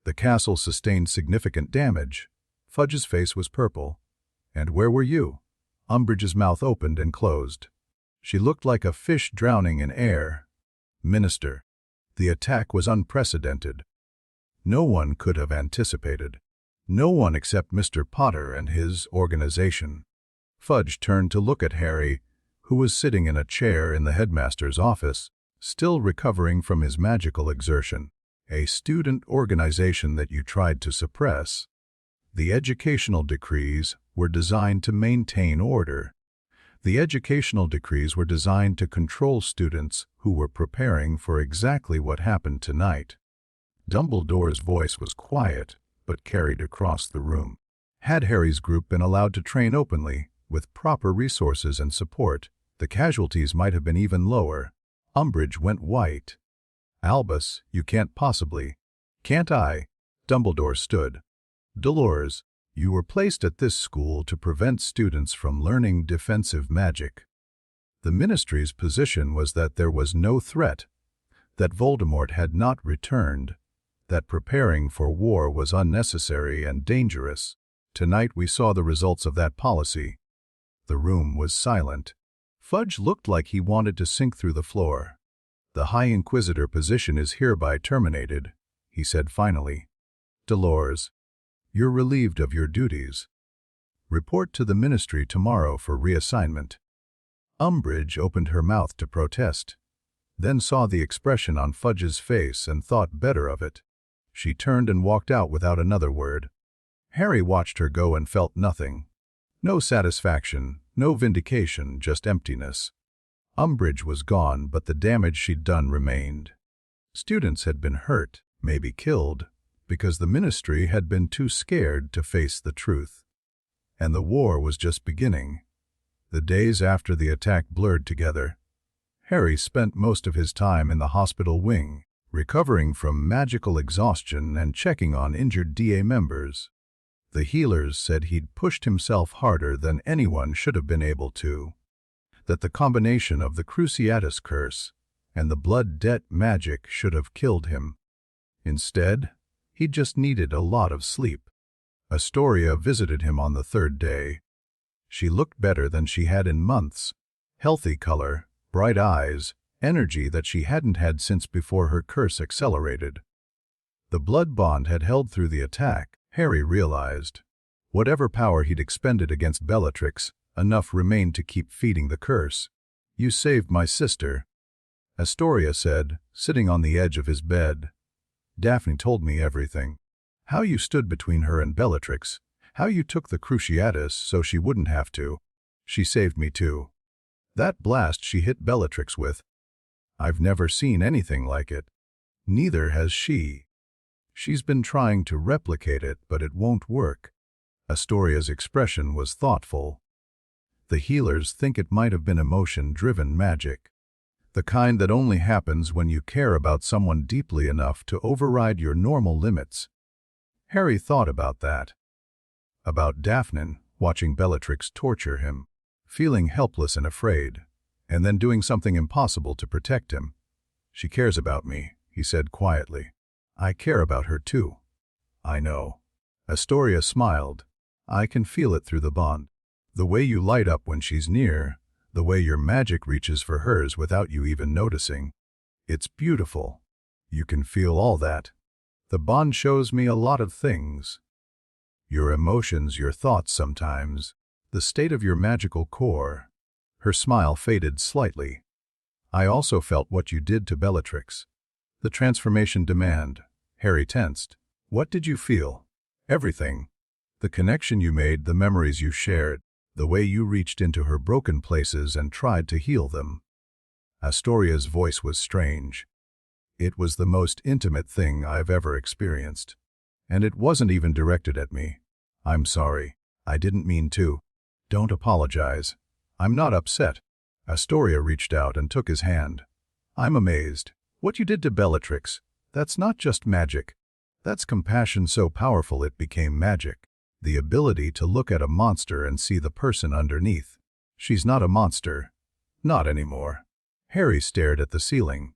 The castle sustained significant damage. Fudge's face was purple. And where were you? Umbridge's mouth opened and closed. She looked like a fish drowning in air. Minister. The attack was unprecedented. No one could have anticipated. No one except Mr. Potter and his organization. Fudge turned to look at Harry, who was sitting in a chair in the headmaster's office, still recovering from his magical exertion. A student organization that you tried to suppress. The educational decrees were designed to maintain order. The educational decrees were designed to control students who were preparing for exactly what happened tonight. Dumbledore's voice was quiet, but carried across the room. Had Harry's group been allowed to train openly, with proper resources and support, the casualties might have been even lower. Umbridge went white. Albus, you can't possibly. Can't I? Dumbledore stood. Dolores, you were placed at this school to prevent students from learning defensive magic. The Ministry's position was that there was no threat, that Voldemort had not returned, that preparing for war was unnecessary and dangerous. Tonight we saw the results of that policy. The room was silent. Fudge looked like he wanted to sink through the floor. The High Inquisitor position is hereby terminated, he said finally. Dolores, you're relieved of your duties. Report to the Ministry tomorrow for reassignment. Umbridge opened her mouth to protest, then saw the expression on Fudge's face and thought better of it. She turned and walked out without another word. Harry watched her go and felt nothing. No satisfaction, no vindication, just emptiness. Umbridge was gone, but the damage she'd done remained. Students had been hurt, maybe killed, because the Ministry had been too scared to face the truth. And the war was just beginning. The days after the attack blurred together. Harry spent most of his time in the hospital wing, recovering from magical exhaustion and checking on injured DA members. The healers said he'd pushed himself harder than anyone should have been able to. That the combination of the Cruciatus curse and the blood debt magic should have killed him. Instead, he just needed a lot of sleep. Astoria visited him on the 3rd day. She looked better than she had in months. Healthy color, bright eyes, energy that she hadn't had since before her curse accelerated. The blood bond had held through the attack, Harry realized. Whatever power he'd expended against Bellatrix, enough remained to keep feeding the curse. You saved my sister. Astoria said, sitting on the edge of his bed. Daphne told me everything. How you stood between her and Bellatrix. How you took the Cruciatus so she wouldn't have to. She saved me too. That blast she hit Bellatrix with. I've never seen anything like it. Neither has she. She's been trying to replicate it, but it won't work. Astoria's expression was thoughtful. The healers think it might have been emotion-driven magic. The kind that only happens when you care about someone deeply enough to override your normal limits. Harry thought about that. About Daphne, watching Bellatrix torture him, feeling helpless and afraid, and then doing something impossible to protect him. She cares about me, he said quietly. I care about her too. I know. Astoria smiled. I can feel it through the bond. The way you light up when she's near, the way your magic reaches for hers without you even noticing. It's beautiful. You can feel all that. The bond shows me a lot of things. Your emotions, your thoughts sometimes, the state of your magical core. Her smile faded slightly. I also felt what you did to Bellatrix. The transformation demand. Harry tensed. What did you feel? Everything. The connection you made, the memories you shared, the way you reached into her broken places and tried to heal them. Astoria's voice was strange. It was the most intimate thing I've ever experienced. And it wasn't even directed at me. I'm sorry. I didn't mean to. Don't apologize. I'm not upset. Astoria reached out and took his hand. I'm amazed. What you did to Bellatrix, that's not just magic. That's compassion so powerful it became magic. The ability to look at a monster and see the person underneath. She's not a monster. Not anymore. Harry stared at the ceiling.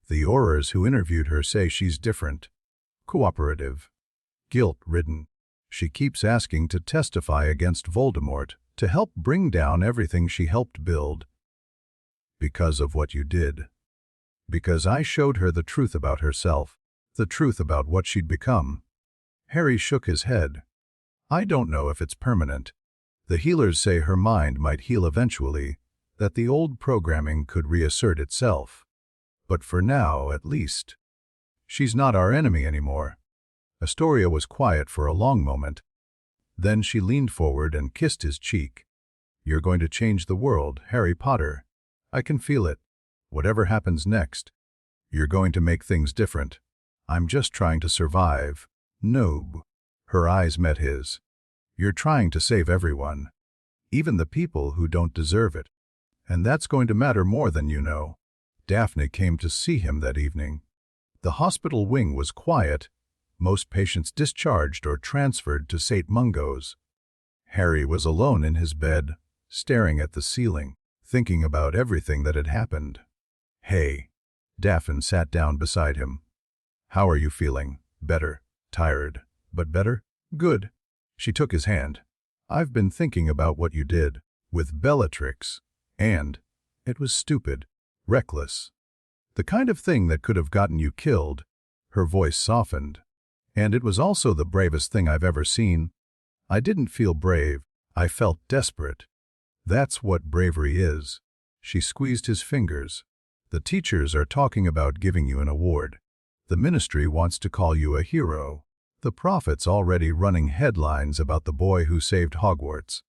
The Aurors who interviewed her say she's different. Cooperative. Guilt-ridden. She keeps asking to testify against Voldemort, to help bring down everything she helped build. Because of what you did. Because I showed her the truth about herself, the truth about what she'd become. Harry shook his head. I don't know if it's permanent. The healers say her mind might heal eventually, that the old programming could reassert itself. But for now, at least. She's not our enemy anymore. Astoria was quiet for a long moment. Then she leaned forward and kissed his cheek. You're going to change the world, Harry Potter. I can feel it. Whatever happens next, you're going to make things different. I'm just trying to survive. Noob. Her eyes met his. You're trying to save everyone. Even the people who don't deserve it. And that's going to matter more than you know. Daphne came to see him that evening. The hospital wing was quiet. Most patients discharged or transferred to St. Mungo's. Harry was alone in his bed, staring at the ceiling, thinking about everything that had happened. Hey. Daphne sat down beside him. How are you feeling? Better. Tired. But better? Good. She took his hand. I've been thinking about what you did with Bellatrix. And it was stupid. Reckless. The kind of thing that could have gotten you killed. Her voice softened. And it was also the bravest thing I've ever seen. I didn't feel brave. I felt desperate. That's what bravery is. She squeezed his fingers. The teachers are talking about giving you an award. The ministry wants to call you a hero. The prophet's already running headlines about the boy who saved Hogwarts.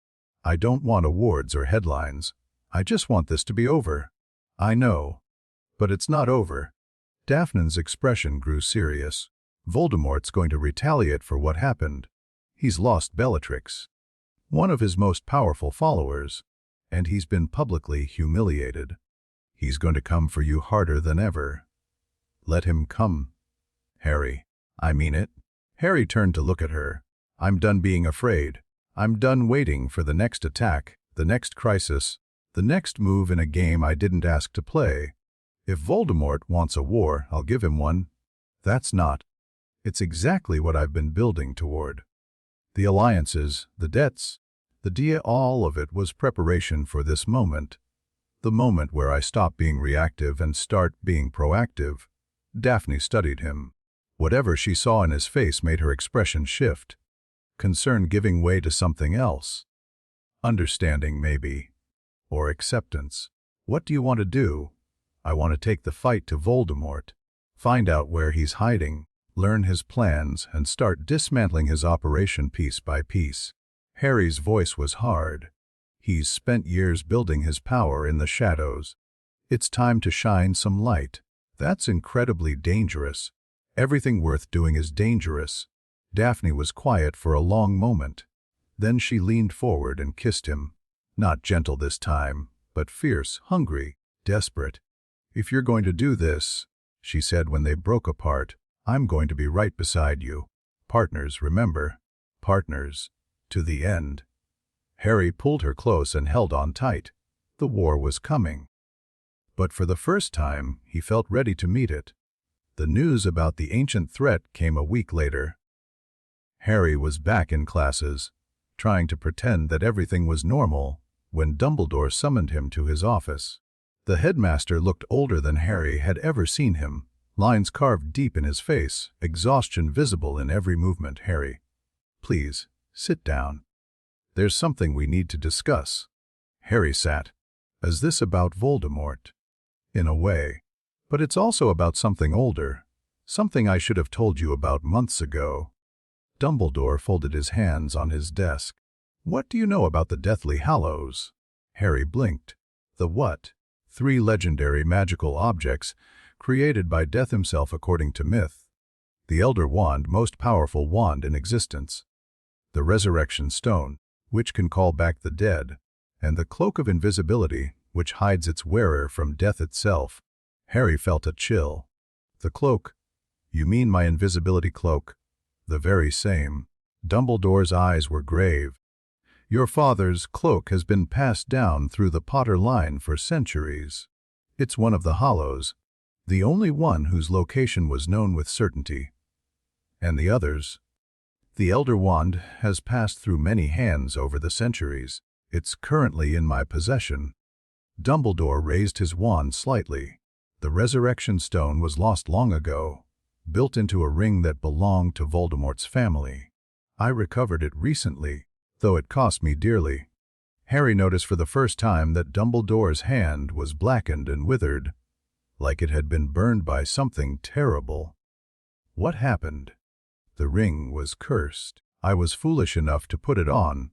I don't want awards or headlines. I just want this to be over. I know. But it's not over. Daphne's expression grew serious. Voldemort's going to retaliate for what happened. He's lost Bellatrix, one of his most powerful followers, and he's been publicly humiliated. He's going to come for you harder than ever. Let him come. Harry, I mean it. Harry turned to look at her. I'm done being afraid. I'm done waiting for the next attack, the next crisis, the next move in a game I didn't ask to play. If Voldemort wants a war, I'll give him one. That's not. It's exactly what I've been building toward. The alliances, the debts, the deal, all of it was preparation for this moment. The moment where I stop being reactive and start being proactive. Daphne studied him. Whatever she saw in his face made her expression shift. Concern giving way to something else. Understanding, maybe. Or acceptance. What do you want to do? I want to take the fight to Voldemort, find out where he's hiding, learn his plans, and start dismantling his operation piece by piece." Harry's voice was hard. He's spent years building his power in the shadows. It's time to shine some light. That's incredibly dangerous. Everything worth doing is dangerous. Daphne was quiet for a long moment. Then she leaned forward and kissed him. Not gentle this time, but fierce, hungry, desperate. "If you're going to do this," she said when they broke apart, "I'm going to be right beside you. Partners, remember? Partners. To the end." Harry pulled her close and held on tight. The war was coming. But for the first time, he felt ready to meet it. The news about the ancient threat came a week later. Harry was back in classes, trying to pretend that everything was normal, when Dumbledore summoned him to his office. The headmaster looked older than Harry had ever seen him, lines carved deep in his face, exhaustion visible in every movement. "Harry, please, sit down. There's something we need to discuss." Harry sat. "Is this about Voldemort?" "In a way. But it's also about something older, something I should have told you about months ago." Dumbledore folded his hands on his desk. "What do you know about the Deathly Hallows?" Harry blinked. "The what?" "3 legendary magical objects created by Death himself according to myth. The Elder Wand, most powerful wand in existence. The Resurrection Stone, which can call back the dead. And the Cloak of Invisibility, which hides its wearer from death itself." Harry felt a chill. "The cloak? You mean my invisibility cloak?" "The very same." Dumbledore's eyes were grave. "Your father's cloak has been passed down through the Potter line for centuries. It's one of the Hallows, the only one whose location was known with certainty. And the others? The Elder Wand has passed through many hands over the centuries. It's currently in my possession." Dumbledore raised his wand slightly. "The Resurrection Stone was lost long ago, built into a ring that belonged to Voldemort's family. I recovered it recently, though it cost me dearly." Harry noticed for the first time that Dumbledore's hand was blackened and withered, like it had been burned by something terrible. "What happened?" "The ring was cursed. I was foolish enough to put it on."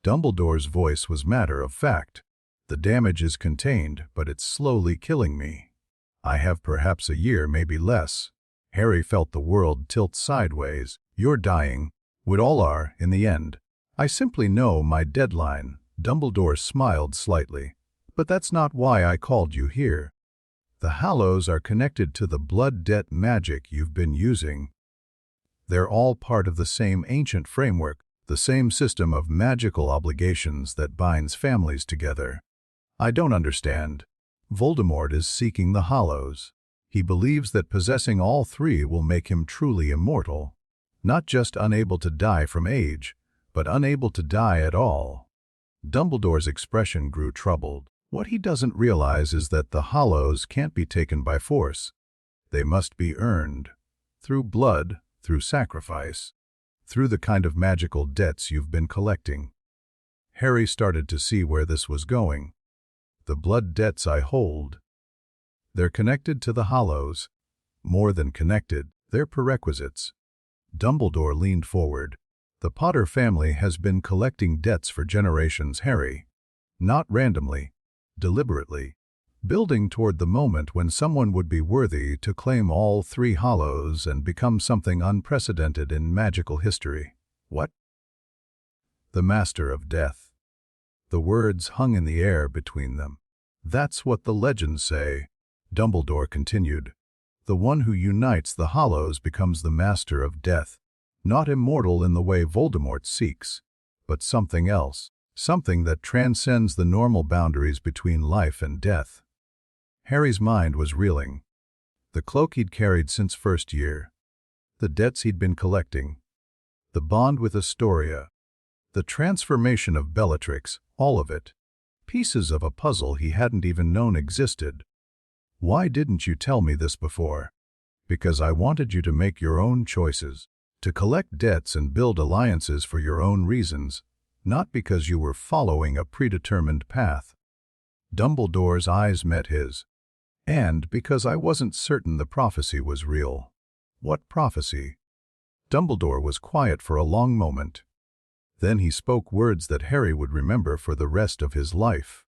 Dumbledore's voice was matter of fact. "The damage is contained, but it's slowly killing me. I have perhaps a year, maybe less." Harry felt the world tilt sideways. "You're dying. We all are, in the end. I simply know my deadline." Dumbledore smiled slightly. "But that's not why I called you here. The Hallows are connected to the blood debt magic you've been using. They're all part of the same ancient framework, the same system of magical obligations that binds families together. I don't understand. Voldemort is seeking the Hallows. He believes that possessing all 3 will make him truly immortal. Not just unable to die from age, but unable to die at all." Dumbledore's expression grew troubled. "What he doesn't realize is that the Hallows can't be taken by force. They must be earned. Through blood, through sacrifice, through the kind of magical debts you've been collecting." Harry started to see where this was going. "The blood debts I hold. They're connected to the Hallows. More than connected, they're prerequisites." Dumbledore leaned forward. "The Potter family has been collecting debts for generations, Harry. Not randomly, deliberately. Building toward the moment when someone would be worthy to claim all 3 Hallows and become something unprecedented in magical history." "What?" "The Master of Death." The words hung in the air between them. "That's what the legends say," Dumbledore continued. "The one who unites the Hallows becomes the Master of Death. Not immortal in the way Voldemort seeks, but something else, something that transcends the normal boundaries between life and death." Harry's mind was reeling. The cloak he'd carried since first year, the debts he'd been collecting, the bond with Astoria, the transformation of Bellatrix, all of it. Pieces of a puzzle he hadn't even known existed. "Why didn't you tell me this before?" "Because I wanted you to make your own choices, to collect debts and build alliances for your own reasons, not because you were following a predetermined path." Dumbledore's eyes met his. And because I wasn't certain the prophecy was real. What prophecy? Dumbledore was quiet for a long moment. Then he spoke words that Harry would remember for the rest of his life.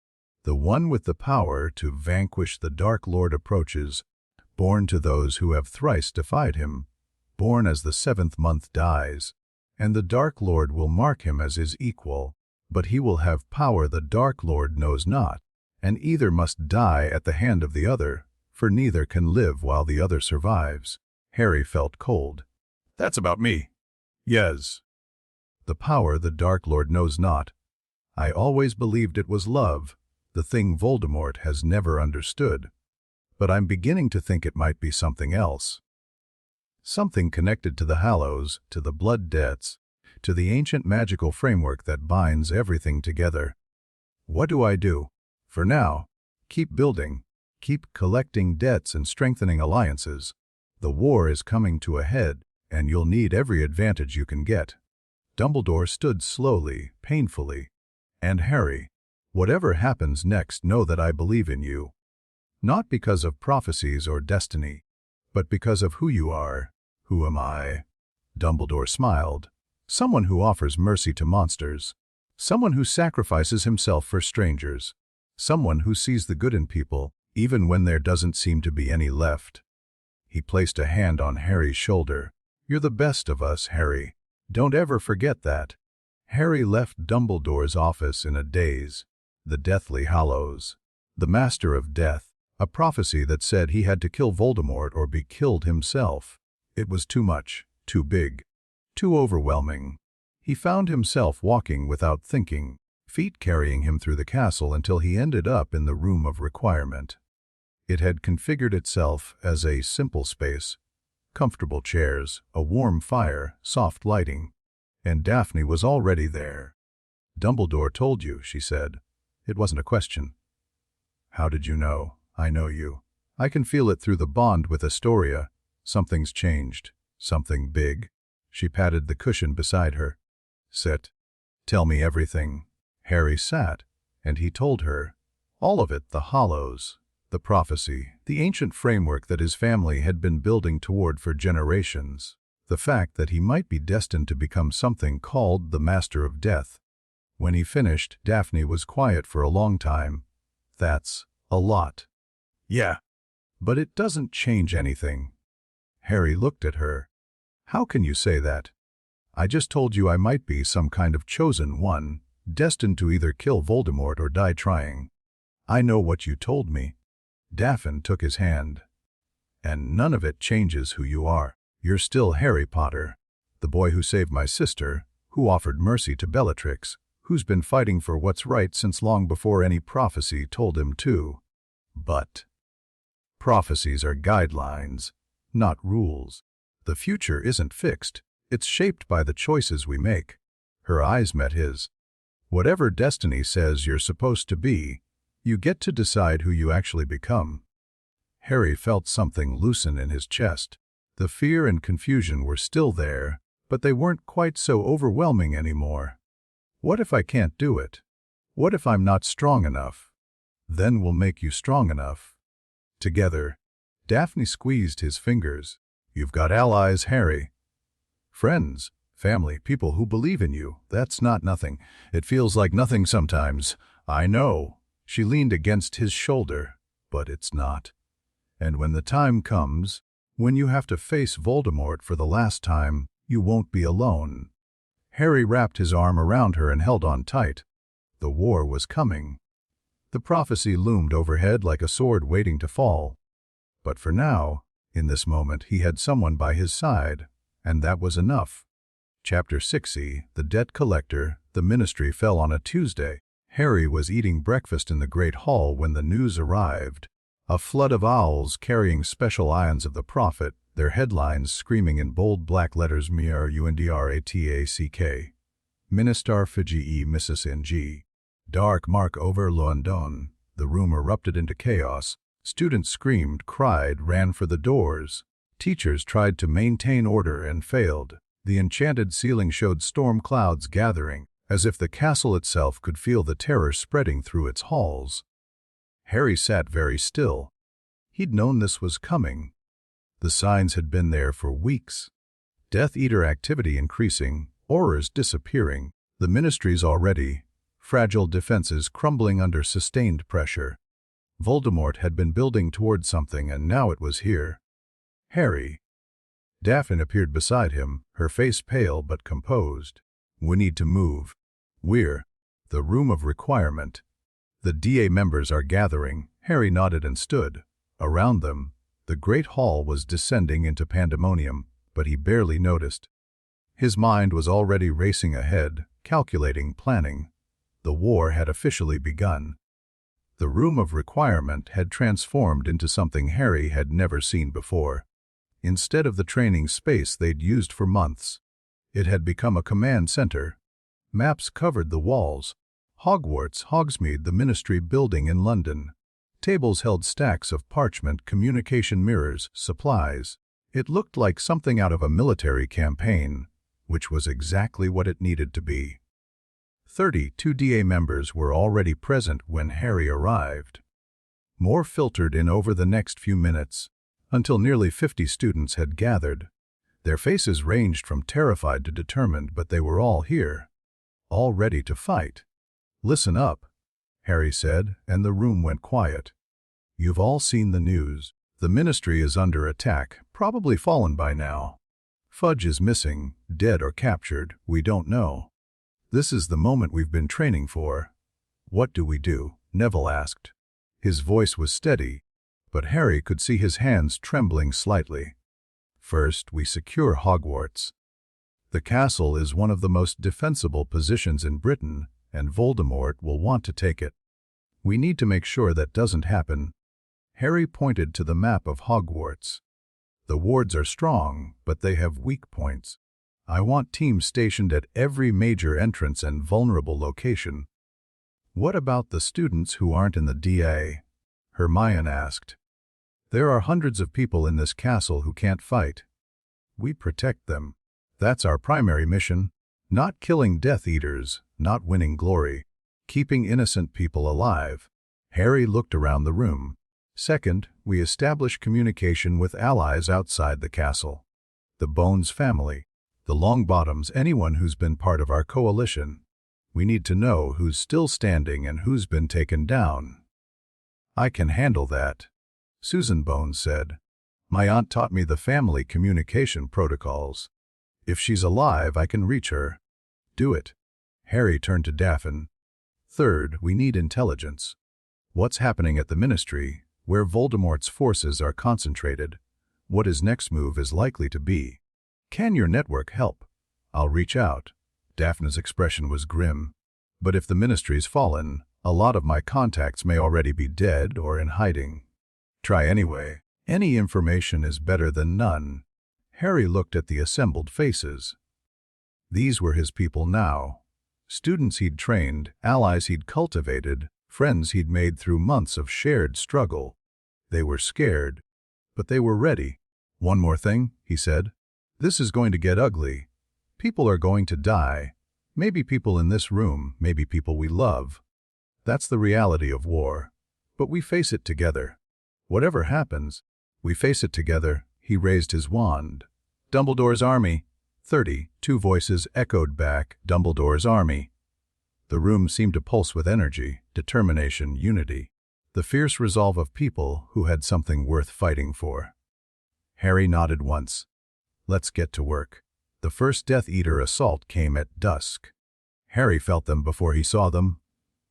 The one with the power to vanquish the Dark Lord approaches, born to those who have thrice defied him, born as the 7th month dies, and the Dark Lord will mark him as his equal, but he will have power the Dark Lord knows not, and either must die at the hand of the other, for neither can live while the other survives. Harry felt cold. That's about me. Yes. The power the Dark Lord knows not. I always believed it was love, the thing Voldemort has never understood. But I'm beginning to think it might be something else. Something connected to the Hallows, to the blood debts, to the ancient magical framework that binds everything together. What do I do? For now, keep building, keep collecting debts and strengthening alliances. The war is coming to a head, and you'll need every advantage you can get. Dumbledore stood slowly, painfully. And Harry, whatever happens next, know that I believe in you. Not because of prophecies or destiny, but because of who you are. Who am I? Dumbledore smiled. Someone who offers mercy to monsters. Someone who sacrifices himself for strangers. Someone who sees the good in people, even when there doesn't seem to be any left. He placed a hand on Harry's shoulder. You're the best of us, Harry. Don't ever forget that. Harry left Dumbledore's office in a daze. The Deathly Hallows. The Master of Death. A prophecy that said he had to kill Voldemort or be killed himself. It was too much, too big, too overwhelming. He found himself walking without thinking, feet carrying him through the castle until he ended up in the Room of Requirement. It had configured itself as a simple space, comfortable chairs, a warm fire, soft lighting, and Daphne was already there. Dumbledore told you, she said. It wasn't a question. How did you know? I know you. I can feel it through the bond with Astoria. Something's changed. Something big. She patted the cushion beside her. Sit. Tell me everything. Harry sat, and he told her. All of it, the Hallows, the prophecy, the ancient framework that his family had been building toward for generations. The fact that he might be destined to become something called the Master of Death. When he finished, Daphne was quiet for a long time. That's a lot. Yeah. But it doesn't change anything. Harry looked at her. How can you say that? I just told you I might be some kind of chosen one, destined to either kill Voldemort or die trying. I know what you told me. Daphne took his hand. And none of it changes who you are. You're still Harry Potter, the boy who saved my sister, who offered mercy to Bellatrix, who's been fighting for what's right since long before any prophecy told him to. But prophecies are guidelines, not rules. The future isn't fixed. It's shaped by the choices we make. Her eyes met his. Whatever destiny says you're supposed to be, you get to decide who you actually become. Harry felt something loosen in his chest. The fear and confusion were still there, but they weren't quite so overwhelming anymore. What if I can't do it? What if I'm not strong enough? Then we'll make you strong enough. Together, Daphne squeezed his fingers. You've got allies, Harry. Friends, family, people who believe in you. That's not nothing. It feels like nothing sometimes. I know. She leaned against his shoulder, but it's not. And when the time comes, when you have to face Voldemort for the last time, you won't be alone. Harry wrapped his arm around her and held on tight. The war was coming. The prophecy loomed overhead like a sword waiting to fall. But for now, in this moment, he had someone by his side, and that was enough. Chapter 60, The Debt Collector. The ministry fell on a Tuesday. Harry was eating breakfast in the Great Hall when the news arrived. A flood of owls carrying special ions of the prophet, their headlines screaming in bold black letters MIRUNDRATACK. Ministar Fiji Mrs. NG. Dark mark over London. The room erupted into chaos. Students screamed, cried, ran for the doors. Teachers tried to maintain order and failed. The enchanted ceiling showed storm clouds gathering, as if the castle itself could feel the terror spreading through its halls. Harry sat very still. He'd known this was coming. The signs had been there for weeks. Death Eater activity increasing, aurors disappearing, the Ministry's already fragile defenses crumbling under sustained pressure. Voldemort had been building toward something, and now it was here. Harry. Daphne appeared beside him, her face pale but composed. We need to move. We're the room of requirement. The DA members are gathering. Harry nodded and stood. Around them, the great hall was descending into pandemonium, but he barely noticed. His mind was already racing ahead, calculating, planning. The war had officially begun. The room of requirement had transformed into something Harry had never seen before. Instead of the training space they'd used for months, it had become a command center. Maps covered the walls. Hogwarts, Hogsmeade, the Ministry building in London. Tables held stacks of parchment, communication mirrors, supplies. It looked like something out of a military campaign, which was exactly what it needed to be. 32 DA members were already present when Harry arrived. More filtered in over the next few minutes, until nearly 50 students had gathered. Their faces ranged from terrified to determined, but they were all here, all ready to fight. Listen up, Harry said, and the room went quiet. You've all seen the news. The Ministry is under attack, probably fallen by now. Fudge is missing, dead or captured, we don't know. This is the moment we've been training for. What do we do? Neville asked. His voice was steady, but Harry could see his hands trembling slightly. First, we secure Hogwarts. The castle is one of the most defensible positions in Britain, and Voldemort will want to take it. We need to make sure that doesn't happen. Harry pointed to the map of Hogwarts. The wards are strong, but they have weak points. I want teams stationed at every major entrance and vulnerable location. What about the students who aren't in the DA? Hermione asked. There are hundreds of people in this castle who can't fight. We protect them. That's our primary mission. Not killing Death Eaters, not winning glory. Keeping innocent people alive. Harry looked around the room. Second, we establish communication with allies outside the castle. The Bones family. The Longbottoms, anyone who's been part of our coalition. We need to know who's still standing and who's been taken down. I can handle that, Susan Bones said. My aunt taught me the family communication protocols. If she's alive, I can reach her. Do it. Harry turned to Daphne. Third, we need intelligence. What's happening at the Ministry, where Voldemort's forces are concentrated? What his next move is likely to be? Can your network help? I'll reach out. Daphne's expression was grim. But if the Ministry's fallen, a lot of my contacts may already be dead or in hiding. Try anyway. Any information is better than none. Harry looked at the assembled faces. These were his people now. Students he'd trained, allies he'd cultivated, friends he'd made through months of shared struggle. They were scared, but they were ready. One more thing, he said. This is going to get ugly. People are going to die. Maybe people in this room, maybe people we love. That's the reality of war. But we face it together. Whatever happens, we face it together. He raised his wand. Dumbledore's army. 32 voices echoed back, Dumbledore's army. The room seemed to pulse with energy, determination, unity. The fierce resolve of people who had something worth fighting for. Harry nodded once. Let's get to work. The first Death Eater assault came at dusk. Harry felt them before he saw them.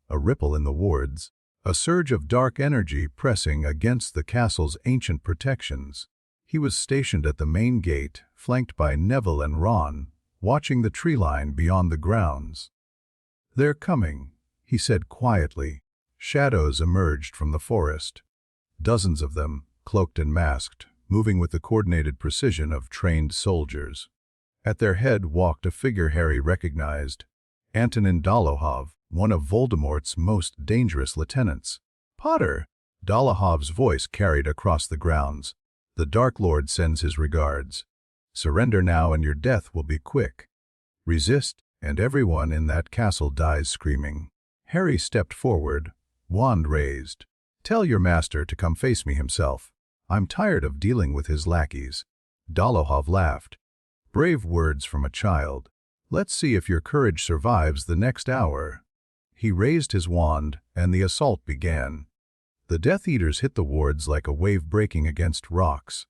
A ripple in the wards. A surge of dark energy pressing against the castle's ancient protections. He was stationed at the main gate, flanked by Neville and Ron, watching the tree line beyond the grounds. They're coming, he said quietly. Shadows emerged from the forest. Dozens of them, cloaked and masked, moving with the coordinated precision of trained soldiers. At their head walked a figure Harry recognized. Antonin Dolohov, one of Voldemort's most dangerous lieutenants. Potter! Dolohov's voice carried across the grounds. The Dark Lord sends his regards. Surrender now and your death will be quick. Resist, and everyone in that castle dies screaming. Harry stepped forward, wand raised. Tell your master to come face me himself. I'm tired of dealing with his lackeys. Dolohov laughed. Brave words from a child. Let's see if your courage survives the next hour. He raised his wand, and the assault began. The Death Eaters hit the wards like a wave breaking against rocks.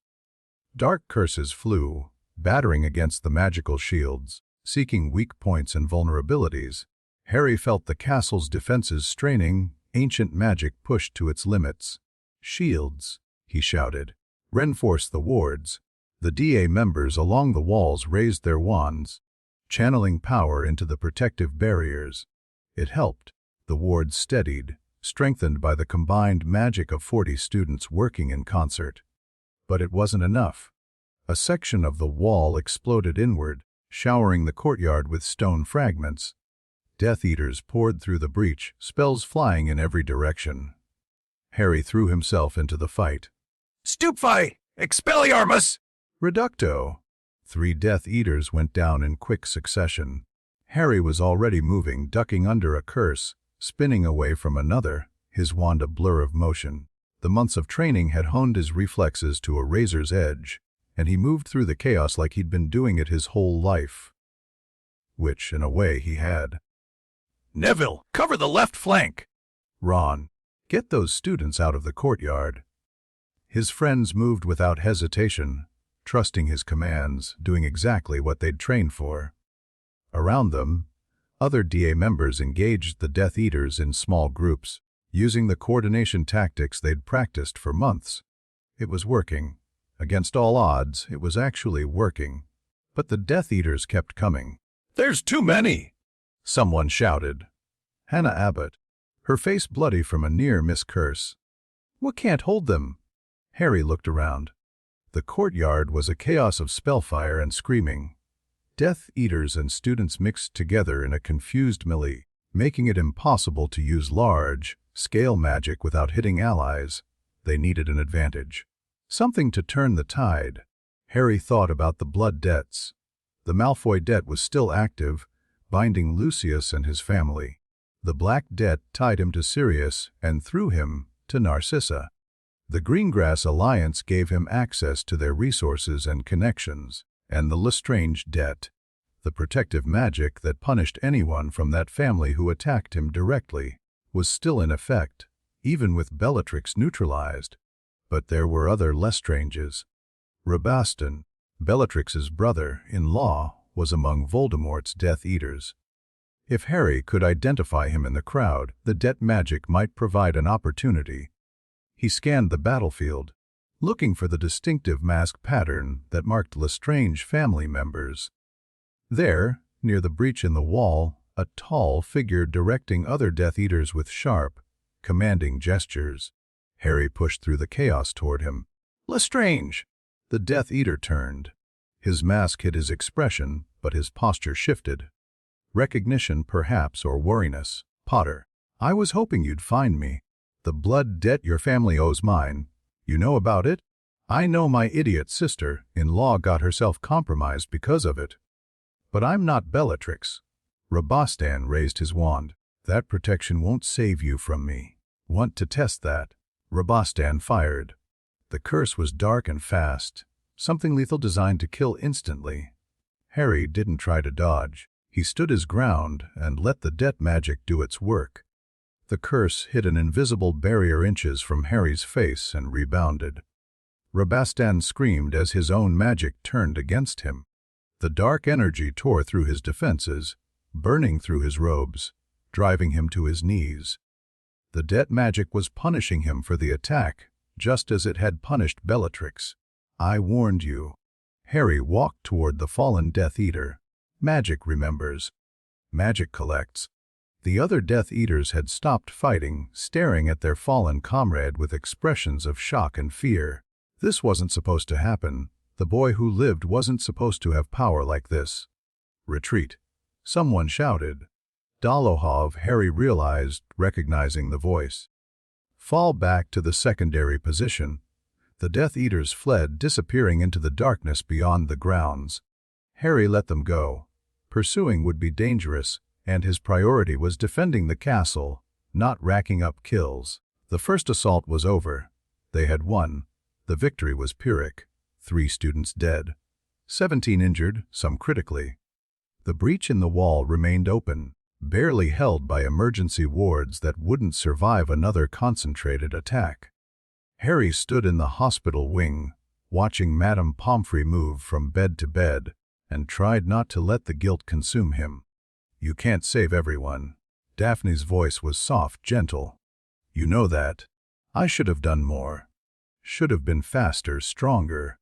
Dark curses flew, battering against the magical shields, seeking weak points and vulnerabilities. Harry felt the castle's defenses straining, ancient magic pushed to its limits. "Shields," he shouted. "Reinforce the wards." The DA members along the walls raised their wands, channeling power into the protective barriers. It helped. The wards steadied, strengthened by the combined magic of 40 students working in concert. But it wasn't enough. A section of the wall exploded inward, showering the courtyard with stone fragments. Death Eaters poured through the breach, spells flying in every direction. Harry threw himself into the fight. Stupefy! Expelliarmus! Reducto! 3 Death Eaters went down in quick succession. Harry was already moving, ducking under a curse, spinning away from another, his wand a blur of motion. The months of training had honed his reflexes to a razor's edge, and he moved through the chaos like he'd been doing it his whole life. Which, in a way, he had. Neville, cover the left flank! Ron, get those students out of the courtyard. His friends moved without hesitation, trusting his commands, doing exactly what they'd trained for. Around them, other DA members engaged the Death Eaters in small groups, using the coordination tactics they'd practiced for months. It was working. Against all odds, it was actually working. But the Death Eaters kept coming. There's too many! Someone shouted. Hannah Abbott, her face bloody from a near-miss curse. What can't hold them? Harry looked around. The courtyard was a chaos of spellfire and screaming. Death Eaters and students mixed together in a confused melee, making it impossible to use large-scale magic without hitting allies. They needed an advantage. Something to turn the tide. Harry thought about the blood debts. The Malfoy debt was still active, binding Lucius and his family. The Black debt tied him to Sirius and through him to Narcissa. The Greengrass Alliance gave him access to their resources and connections, and the Lestrange debt, the protective magic that punished anyone from that family who attacked him directly, was still in effect, even with Bellatrix neutralized. But there were other Lestranges. Rabastan, Bellatrix's brother-in-law, was among Voldemort's Death Eaters. If Harry could identify him in the crowd, the debt magic might provide an opportunity. He scanned the battlefield, looking for the distinctive mask pattern that marked Lestrange family members. There, near the breach in the wall, a tall figure directing other Death Eaters with sharp, commanding gestures. Harry pushed through the chaos toward him. Lestrange! The Death Eater turned. His mask hid his expression, but his posture shifted. Recognition, perhaps, or wariness. Potter, I was hoping you'd find me. The blood debt your family owes mine. You know about it? I know my idiot sister-in-law got herself compromised because of it. But I'm not Bellatrix. Rabastan raised his wand. That protection won't save you from me. Want to test that? Rabastan fired. The curse was dark and fast, something lethal designed to kill instantly. Harry didn't try to dodge. He stood his ground and let the debt magic do its work. The curse hit an invisible barrier inches from Harry's face and rebounded. Rabastan screamed as his own magic turned against him. The dark energy tore through his defenses, burning through his robes, driving him to his knees. The debt magic was punishing him for the attack, just as it had punished Bellatrix. I warned you. Harry walked toward the fallen Death Eater. Magic remembers. Magic collects. The other Death Eaters had stopped fighting, staring at their fallen comrade with expressions of shock and fear. This wasn't supposed to happen. The boy who lived wasn't supposed to have power like this. Retreat. Someone shouted. Dolohov, Harry realized, recognizing the voice. Fall back to the secondary position. The Death Eaters fled, disappearing into the darkness beyond the grounds. Harry let them go. Pursuing would be dangerous, and his priority was defending the castle, not racking up kills. The first assault was over. They had won. The victory was Pyrrhic. 3 students dead. 17 injured, some critically. The breach in the wall remained open, barely held by emergency wards that wouldn't survive another concentrated attack. Harry stood in the hospital wing, watching Madame Pomfrey move from bed to bed, and tried not to let the guilt consume him. "You can't save everyone." Daphne's voice was soft, gentle. "You know that. I should have done more. Should have been faster, stronger.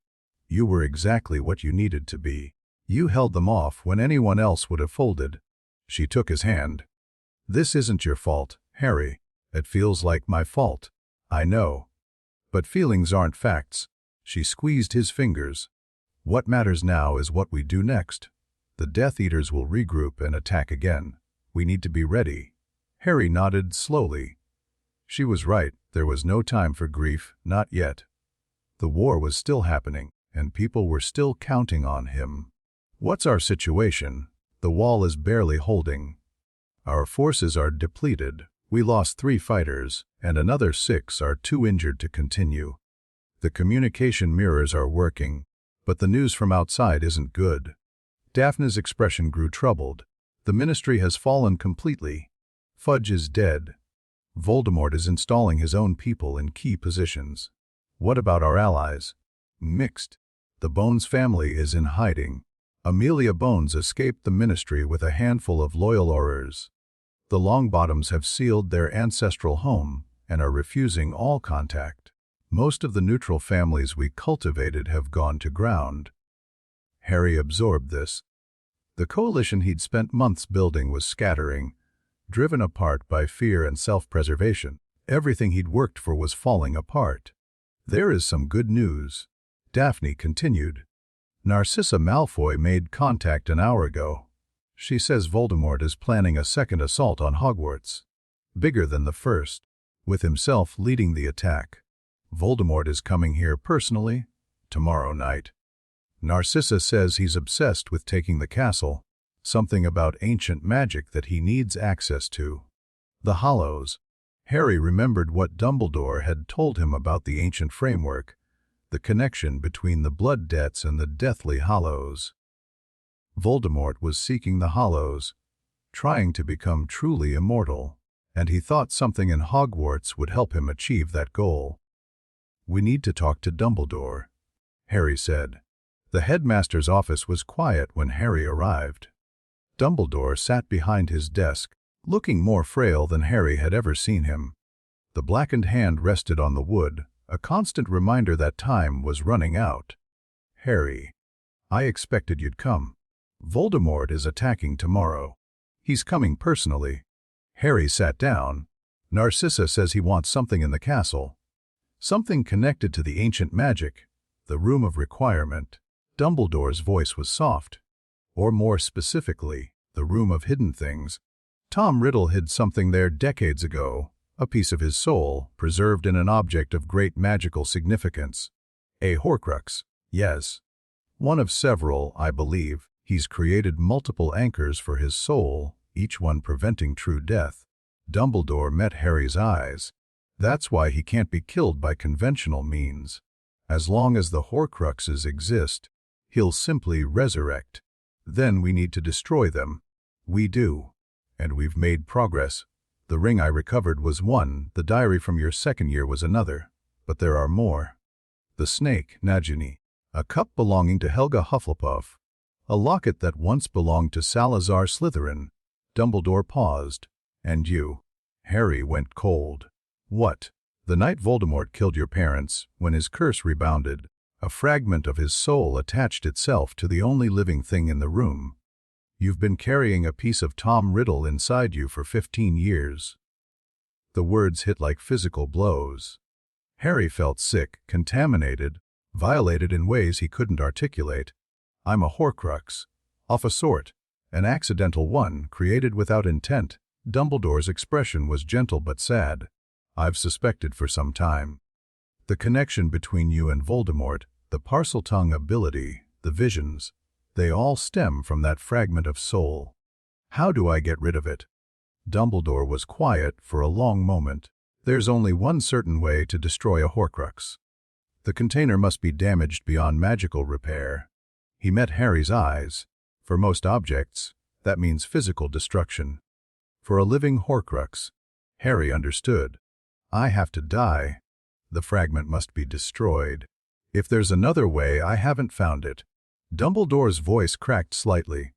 You were exactly what you needed to be. You held them off when anyone else would have folded." She took his hand. "This isn't your fault, Harry. It feels like my fault. I know. But feelings aren't facts." She squeezed his fingers. "What matters now is what we do next. The Death Eaters will regroup and attack again. We need to be ready." Harry nodded slowly. She was right. There was no time for grief, not yet. The war was still happening, and people were still counting on him. "What's our situation?" "The wall is barely holding. Our forces are depleted. We lost 3 fighters, and another 6 are too injured to continue. The communication mirrors are working, but the news from outside isn't good." Daphne's expression grew troubled. "The ministry has fallen completely. Fudge is dead. Voldemort is installing his own people in key positions. What about our allies?" "Mixed. The Bones family is in hiding. Amelia Bones escaped the ministry with a handful of loyal Aurors. The Longbottoms have sealed their ancestral home and are refusing all contact. Most of the neutral families we cultivated have gone to ground." Harry absorbed this. The coalition he'd spent months building was scattering, driven apart by fear and self-preservation. Everything he'd worked for was falling apart. "There is some good news," Daphne continued. "Narcissa Malfoy made contact an hour ago. She says Voldemort is planning a second assault on Hogwarts. Bigger than the first, with himself leading the attack. Voldemort is coming here personally, tomorrow night. Narcissa says he's obsessed with taking the castle, something about ancient magic that he needs access to. The Hollows." Harry remembered what Dumbledore had told him about the ancient framework, the connection between the Blood Debts and the Deathly Hollows. Voldemort was seeking the Hollows, trying to become truly immortal, and he thought something in Hogwarts would help him achieve that goal. "We need to talk to Dumbledore," Harry said. The headmaster's office was quiet when Harry arrived. Dumbledore sat behind his desk, looking more frail than Harry had ever seen him. The blackened hand rested on the wood, a constant reminder that time was running out. "Harry, I expected you'd come. Voldemort is attacking tomorrow. He's coming personally." Harry sat down. "Narcissa says he wants something in the castle. Something connected to the ancient magic, the Room of Requirement." Dumbledore's voice was soft. "Or more specifically, the Room of Hidden Things. Tom Riddle hid something there decades ago, a piece of his soul, preserved in an object of great magical significance. A Horcrux, yes. One of several, I believe. He's created multiple anchors for his soul, each one preventing true death." Dumbledore met Harry's eyes. "That's why he can't be killed by conventional means. As long as the Horcruxes exist, he'll simply resurrect. Then we need to destroy them." "We do. And we've made progress. The ring I recovered was one, the diary from your second year was another. But there are more. The snake, Nagini. A cup belonging to Helga Hufflepuff. A locket that once belonged to Salazar Slytherin." Dumbledore paused. "And you?" Harry went cold. "What?" "The night Voldemort killed your parents, when his curse rebounded, a fragment of his soul attached itself to the only living thing in the room. You've been carrying a piece of Tom Riddle inside you for 15 years. The words hit like physical blows. Harry felt sick, contaminated, violated in ways he couldn't articulate. "I'm a Horcrux. Of a sort. An accidental one, created without intent." Dumbledore's expression was gentle but sad. "I've suspected for some time. The connection between you and Voldemort, the Parseltongue ability, the visions, they all stem from that fragment of soul. How do I get rid of it?" Dumbledore was quiet for a long moment. "There's only one certain way to destroy a Horcrux. The container must be damaged beyond magical repair. He met Harry's eyes. For most objects, that means physical destruction. For a living Horcrux, Harry understood. I have to die. The fragment must be destroyed. If there's another way, I haven't found it. Dumbledore's voice cracked slightly.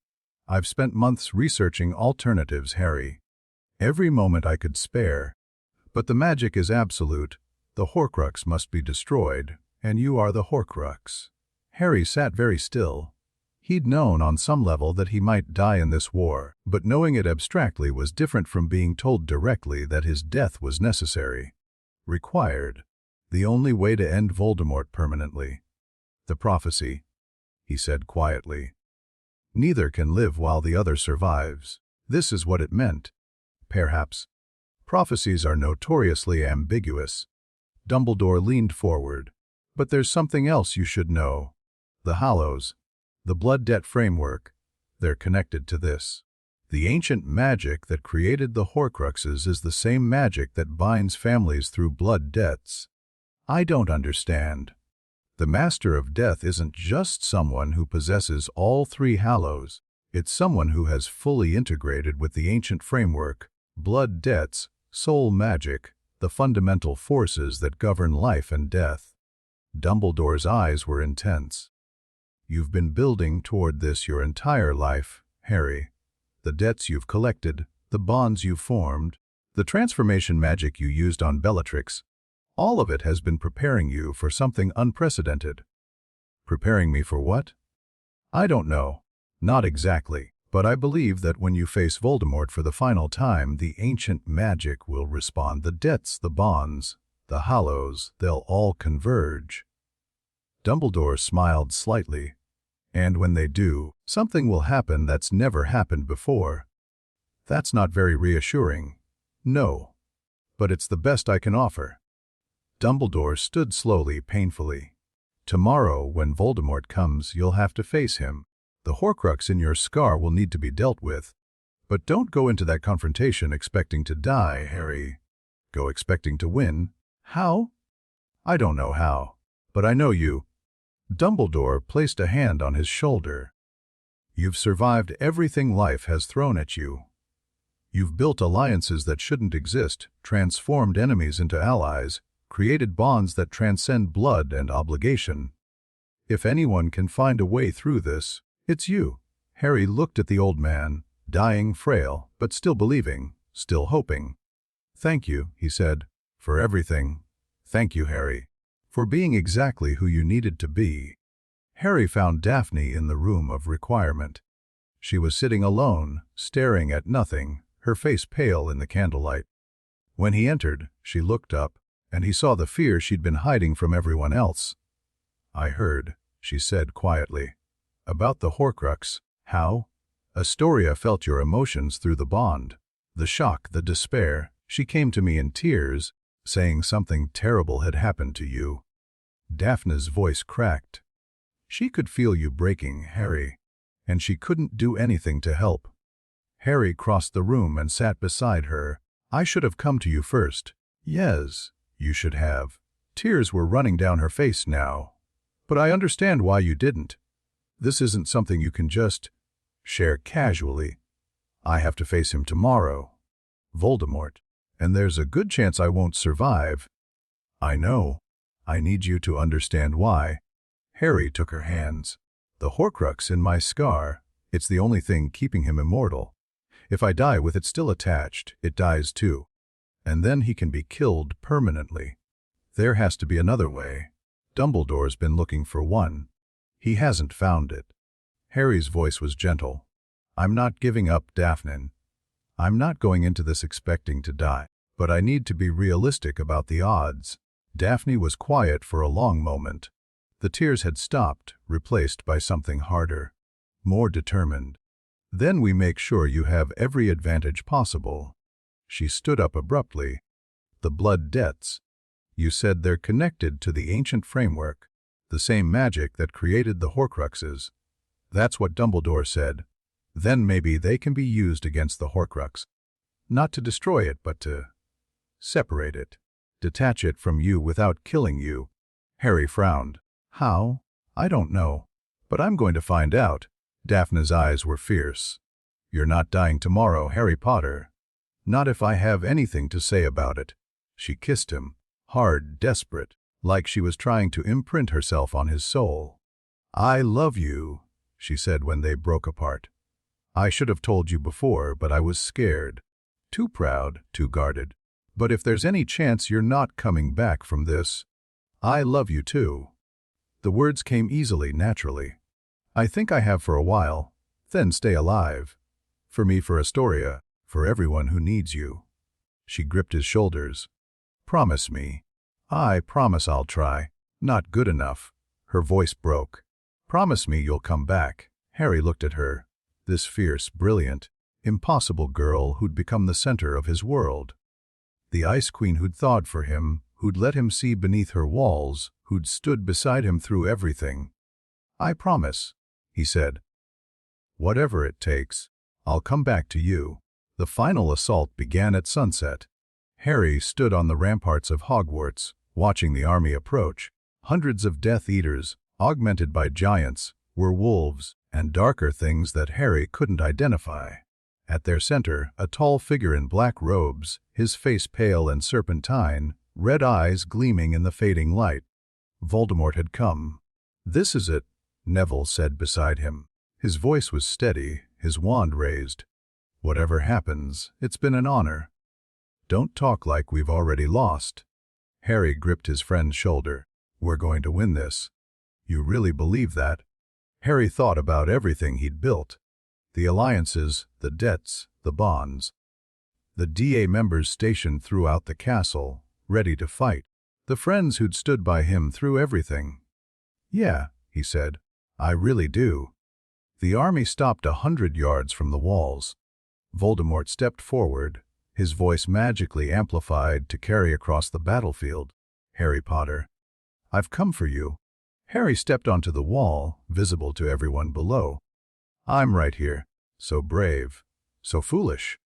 I've spent months researching alternatives, Harry. Every moment I could spare. But the magic is absolute. The Horcrux must be destroyed, and you are the Horcrux. Harry sat very still. He'd known on some level that he might die in this war, but knowing it abstractly was different from being told directly that his death was necessary. Required. The only way to end Voldemort permanently. The prophecy, he said quietly. Neither can live while the other survives. This is what it meant. Perhaps. Prophecies are notoriously ambiguous. Dumbledore leaned forward. But there's something else you should know. The Hallows. The Blood Debt Framework. They're connected to this. The ancient magic that created the Horcruxes is the same magic that binds families through blood debts. I don't understand. The Master of Death isn't just someone who possesses all three Hallows. It's someone who has fully integrated with the ancient framework, blood debts, soul magic, the fundamental forces that govern life and death. Dumbledore's eyes were intense. You've been building toward this your entire life, Harry. The debts you've collected, the bonds you've formed, the transformation magic you used on Bellatrix, all of it has been preparing you for something unprecedented. Preparing me for what? I don't know. Not exactly. But I believe that when you face Voldemort for the final time, the ancient magic will respond. The debts, the bonds, the Hallows, they'll all converge. Dumbledore smiled slightly. And when they do, something will happen that's never happened before. That's not very reassuring. No. But it's the best I can offer. Dumbledore stood slowly, painfully. Tomorrow, when Voldemort comes, you'll have to face him. The Horcrux in your scar will need to be dealt with. But don't go into that confrontation expecting to die, Harry. Go expecting to win. How? I don't know how. But I know you. Dumbledore placed a hand on his shoulder. You've survived everything life has thrown at you. You've built alliances that shouldn't exist, transformed enemies into allies, created bonds that transcend blood and obligation. If anyone can find a way through this, it's you. Harry looked at the old man, dying, frail, but still believing, still hoping. Thank you, he said, for everything. Thank you, Harry, for being exactly who you needed to be. Harry found Daphne in the room of requirement. She was sitting alone, staring at nothing, her face pale in the candlelight. When he entered, she looked up, and he saw the fear she'd been hiding from everyone else. I heard, she said quietly. About the Horcrux. How? Astoria felt your emotions through the bond. The shock, the despair. She came to me in tears, saying something terrible had happened to you. Daphne's voice cracked. She could feel you breaking, Harry, and she couldn't do anything to help. Harry crossed the room and sat beside her. I should have come to you first. Yes, you should have. Tears were running down her face now. But I understand why you didn't. This isn't something you can just share casually. I have to face him tomorrow. Voldemort. And there's a good chance I won't survive. I know. I need you to understand why. Harry took her hands. The Horcrux in my scar, it's the only thing keeping him immortal. If I die with it still attached, it dies too. And then he can be killed permanently. There has to be another way. Dumbledore's been looking for one. He hasn't found it. Harry's voice was gentle. I'm not giving up, Daphne. I'm not going into this expecting to die, but I need to be realistic about the odds. Daphne was quiet for a long moment. The tears had stopped, replaced by something harder, more determined. Then we make sure you have every advantage possible. She stood up abruptly. The blood debts. You said they're connected to the ancient framework. The same magic that created the Horcruxes. That's what Dumbledore said. Then maybe they can be used against the Horcrux. Not to destroy it, but to separate it. Detach it from you without killing you. Harry frowned. How? I don't know. But I'm going to find out. Daphne's eyes were fierce. You're not dying tomorrow, Harry Potter. Not if I have anything to say about it. She kissed him, hard, desperate, like she was trying to imprint herself on his soul. I love you, she said when they broke apart. I should have told you before, but I was scared. Too proud, too guarded. But if there's any chance you're not coming back from this, I love you too. The words came easily, naturally. I think I have for a while, then stay alive. For me, for Astoria, for everyone who needs you. She gripped his shoulders. Promise me. I promise I'll try. Not good enough. Her voice broke. Promise me you'll come back. Harry looked at her. This fierce, brilliant, impossible girl who'd become the center of his world. The Ice Queen who'd thawed for him, who'd let him see beneath her walls, who'd stood beside him through everything. I promise, he said. Whatever it takes, I'll come back to you. The final assault began at sunset. Harry stood on the ramparts of Hogwarts, watching the army approach. Hundreds of Death Eaters, augmented by giants, werewolves, and darker things that Harry couldn't identify. At their center, a tall figure in black robes, his face pale and serpentine, red eyes gleaming in the fading light. Voldemort had come. This is it, Neville said beside him. His voice was steady, his wand raised. Whatever happens, it's been an honor. Don't talk like we've already lost. Harry gripped his friend's shoulder. We're going to win this. You really believe that? Harry thought about everything he'd built. The alliances, the debts, the bonds. The DA members stationed throughout the castle, ready to fight. The friends who'd stood by him through everything. Yeah, he said. I really do. The army stopped 100 yards from the walls. Voldemort stepped forward, his voice magically amplified to carry across the battlefield. Harry Potter, I've come for you. Harry stepped onto the wall, visible to everyone below. I'm right here. So brave. So foolish.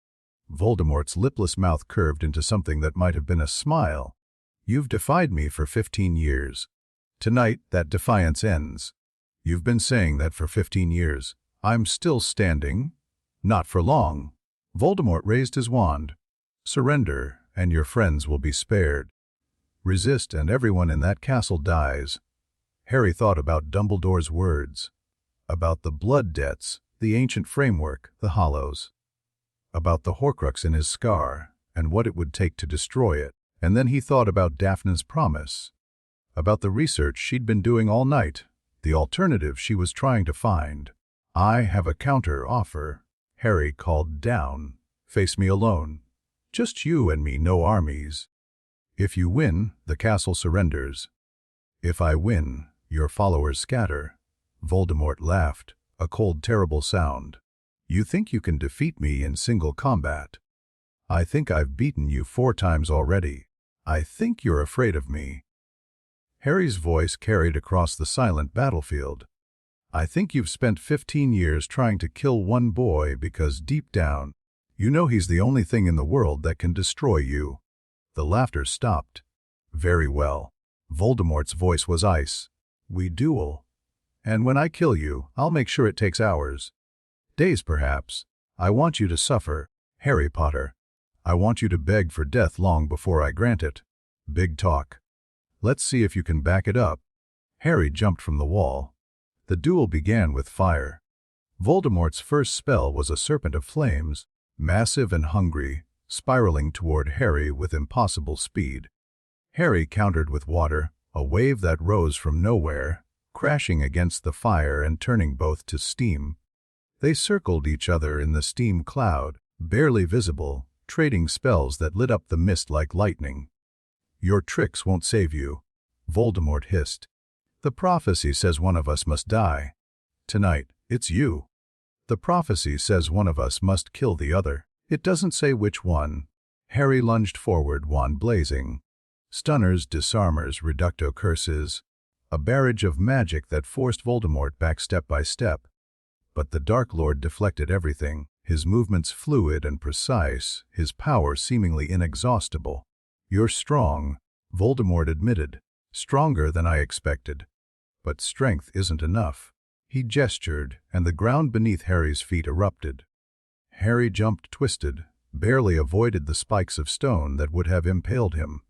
Voldemort's lipless mouth curved into something that might have been a smile. You've defied me for 15 years. Tonight, that defiance ends. You've been saying that for 15 years. I'm still standing. Not for long. Voldemort raised his wand. Surrender, and your friends will be spared. Resist, and everyone in that castle dies. Harry thought about Dumbledore's words. About the blood debts, the ancient framework, the hollows. About the Horcrux in his scar, and what it would take to destroy it. And then he thought about Daphne's promise. About the research she'd been doing all night. The alternative she was trying to find. I have a counter offer. Harry called down. Face me alone. Just you and me, no armies. If you win, the castle surrenders. If I win, your followers scatter. Voldemort laughed, a cold, terrible sound. You think you can defeat me in single combat? I think I've beaten you 4 times already. I think you're afraid of me. Harry's voice carried across the silent battlefield. I think you've spent 15 years trying to kill one boy because deep down, you know he's the only thing in the world that can destroy you. The laughter stopped. Very well. Voldemort's voice was ice. We duel. And when I kill you, I'll make sure it takes hours. Days, perhaps. I want you to suffer, Harry Potter. I want you to beg for death long before I grant it. Big talk. Let's see if you can back it up. Harry jumped from the wall. The duel began with fire. Voldemort's first spell was a serpent of flames, massive and hungry, spiraling toward Harry with impossible speed. Harry countered with water, a wave that rose from nowhere, crashing against the fire and turning both to steam. They circled each other in the steam cloud, barely visible, trading spells that lit up the mist like lightning. Your tricks won't save you, Voldemort hissed. The prophecy says one of us must die. Tonight, it's you. The prophecy says one of us must kill the other. It doesn't say which one. Harry lunged forward, wand blazing. Stunners, disarmers, reducto curses. A barrage of magic that forced Voldemort back step by step. But the Dark Lord deflected everything, his movements fluid and precise, his power seemingly inexhaustible. You're strong, Voldemort admitted. Stronger than I expected. But strength isn't enough. He gestured, and the ground beneath Harry's feet erupted. Harry jumped twisted, barely avoided the spikes of stone that would have impaled him.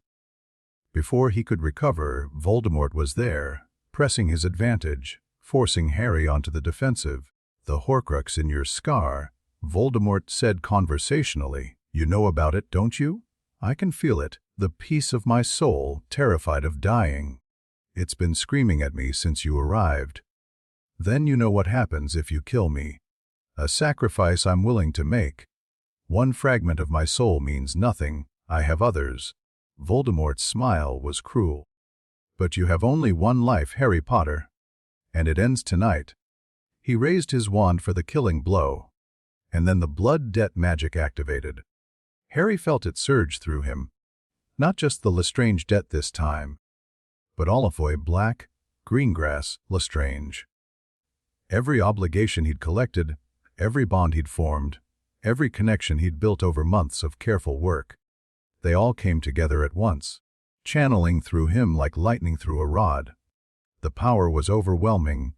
Before he could recover, Voldemort was there, pressing his advantage, forcing Harry onto the defensive. "The Horcrux in your scar," Voldemort said conversationally. "You know about it, don't you? I can feel it, the piece of my soul, terrified of dying. It's been screaming at me since you arrived. Then you know what happens if you kill me. A sacrifice I'm willing to make. One fragment of my soul means nothing, I have others." Voldemort's smile was cruel. "But you have only one life, Harry Potter. And it ends tonight." He raised his wand for the killing blow. And then the blood debt magic activated. Harry felt it surge through him. Not just the Lestrange debt this time, but Olifoy Black, Greengrass, Lestrange. Every obligation he'd collected, every bond he'd formed, every connection he'd built over months of careful work. They all came together at once, channeling through him like lightning through a rod. The power was overwhelming.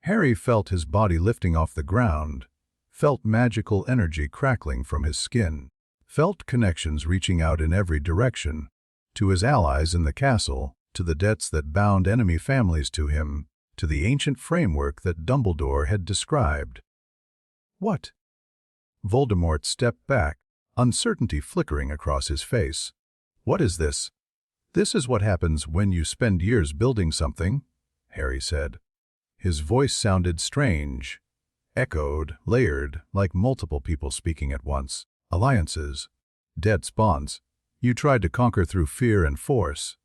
Harry felt his body lifting off the ground, felt magical energy crackling from his skin, felt connections reaching out in every direction, to his allies in the castle, to the debts that bound enemy families to him, to the ancient framework that Dumbledore had described. "What?" Voldemort stepped back, uncertainty flickering across his face. "What is this?" "This is what happens when you spend years building something," Harry said. His voice sounded strange, echoed, layered, like multiple people speaking at once. "Alliances. Dead spawns. You tried to conquer through fear and force.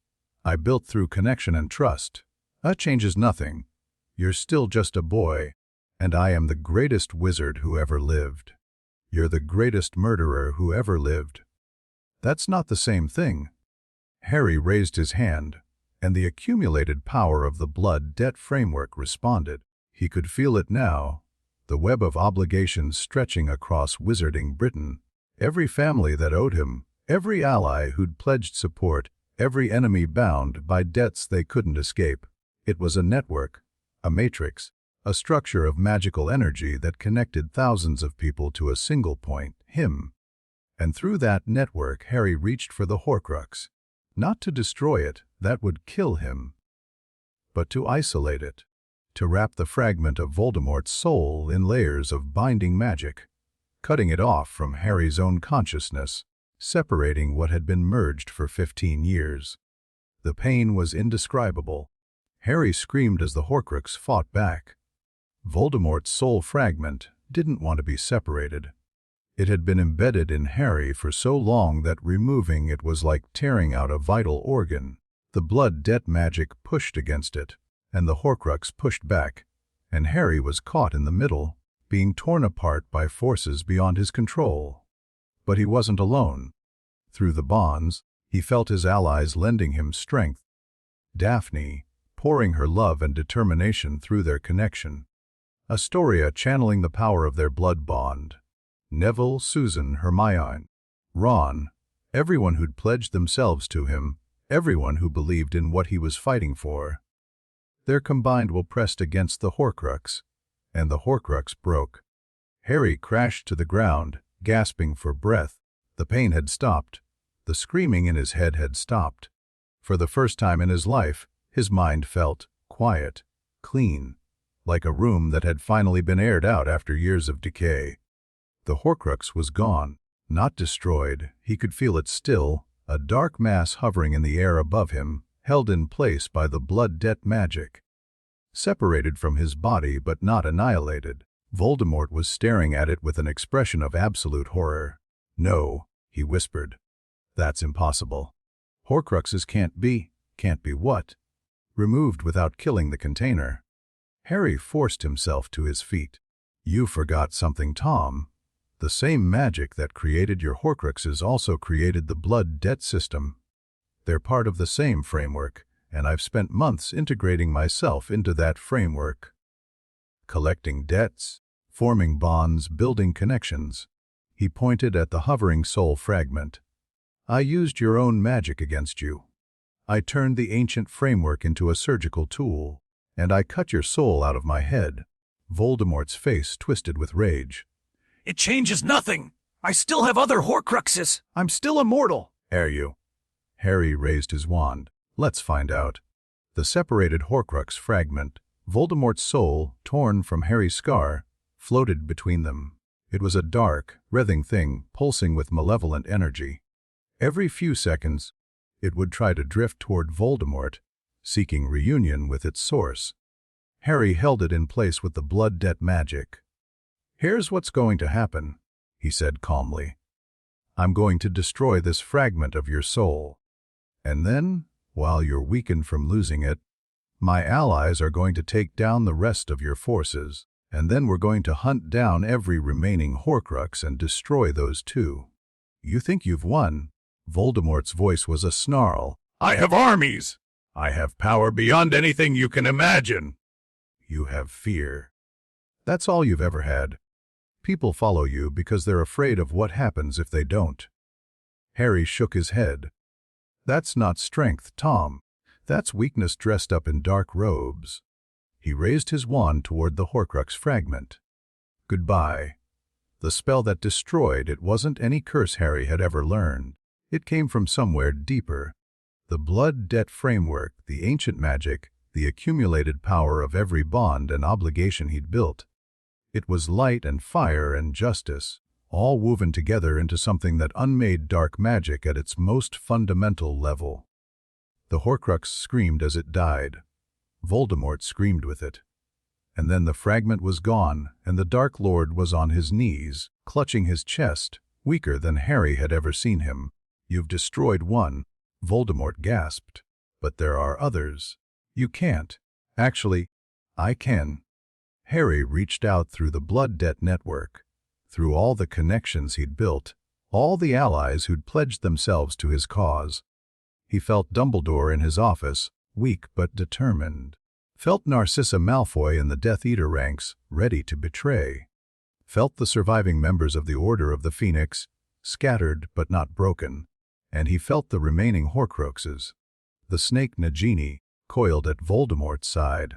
I built through connection and trust. That changes nothing. You're still just a boy, and I am the greatest wizard who ever lived. You're the greatest murderer who ever lived." "That's not the same thing." Harry raised his hand, and the accumulated power of the blood debt framework responded. He could feel it now, the web of obligations stretching across wizarding Britain. Every family that owed him, every ally who'd pledged support, every enemy bound by debts they couldn't escape. It was a network, a matrix, a structure of magical energy that connected thousands of people to a single point, him. And through that network, Harry reached for the Horcrux. Not to destroy it, that would kill him, but to isolate it, to wrap the fragment of Voldemort's soul in layers of binding magic, cutting it off from Harry's own consciousness, separating what had been merged for 15 years. The pain was indescribable. Harry screamed as the Horcrux fought back. Voldemort's soul fragment didn't want to be separated. It had been embedded in Harry for so long that removing it was like tearing out a vital organ. The blood debt magic pushed against it, and the Horcrux pushed back, and Harry was caught in the middle, being torn apart by forces beyond his control. But he wasn't alone. Through the bonds, he felt his allies lending him strength. Daphne, pouring her love and determination through their connection. Astoria channeling the power of their blood bond. Neville, Susan, Hermione, Ron, everyone who'd pledged themselves to him, everyone who believed in what he was fighting for. Their combined will pressed against the Horcrux, and the Horcrux broke. Harry crashed to the ground, gasping for breath. The pain had stopped. The screaming in his head had stopped. For the first time in his life, his mind felt quiet, clean, like a room that had finally been aired out after years of decay. The Horcrux was gone, not destroyed. He could feel it still, a dark mass hovering in the air above him, held in place by the blood debt magic. Separated from his body but not annihilated, Voldemort was staring at it with an expression of absolute horror. "No," he whispered. "That's impossible. Horcruxes can't be what? Removed without killing the container." Harry forced himself to his feet. "You forgot something, Tom. The same magic that created your Horcruxes also created the blood debt system. They're part of the same framework, and I've spent months integrating myself into that framework. Collecting debts, forming bonds, building connections." He pointed at the hovering soul fragment. "I used your own magic against you. I turned the ancient framework into a surgical tool, and I cut your soul out of my head. Voldemort's face twisted with rage. It changes nothing. I still have other Horcruxes. I'm still immortal. Are you? Harry raised his wand. Let's find out. The separated Horcrux fragment, Voldemort's soul, torn from Harry's scar, floated between them. It was a dark, writhing thing, pulsing with malevolent energy. Every few seconds, it would try to drift toward Voldemort, seeking reunion with its source. Harry held it in place with the blood debt magic. Here's what's going to happen, he said calmly. I'm going to destroy this fragment of your soul. And then, while you're weakened from losing it, my allies are going to take down the rest of your forces, and then we're going to hunt down every remaining Horcrux and destroy those too. You think you've won? Voldemort's voice was a snarl. I have armies. I have power beyond anything you can imagine. You have fear. That's all you've ever had. People follow you because they're afraid of what happens if they don't. Harry shook his head. That's not strength, Tom. That's weakness dressed up in dark robes. He raised his wand toward the Horcrux fragment. Goodbye. The spell that destroyed it wasn't any curse Harry had ever learned. It came from somewhere deeper. The blood debt framework, the ancient magic, the accumulated power of every bond and obligation he'd built. It was light and fire and justice, all woven together into something that unmade dark magic at its most fundamental level. The Horcrux screamed as it died. Voldemort screamed with it. And then the fragment was gone, and the Dark Lord was on his knees, clutching his chest, weaker than Harry had ever seen him. You've destroyed one, Voldemort gasped. But there are others. You can't. Actually, I can. Harry reached out through the blood debt network, through all the connections he'd built, all the allies who'd pledged themselves to his cause. He felt Dumbledore in his office, weak but determined. Felt Narcissa Malfoy in the Death Eater ranks, ready to betray. Felt the surviving members of the Order of the Phoenix, scattered but not broken. And he felt the remaining Horcruxes. The snake Nagini, coiled at Voldemort's side.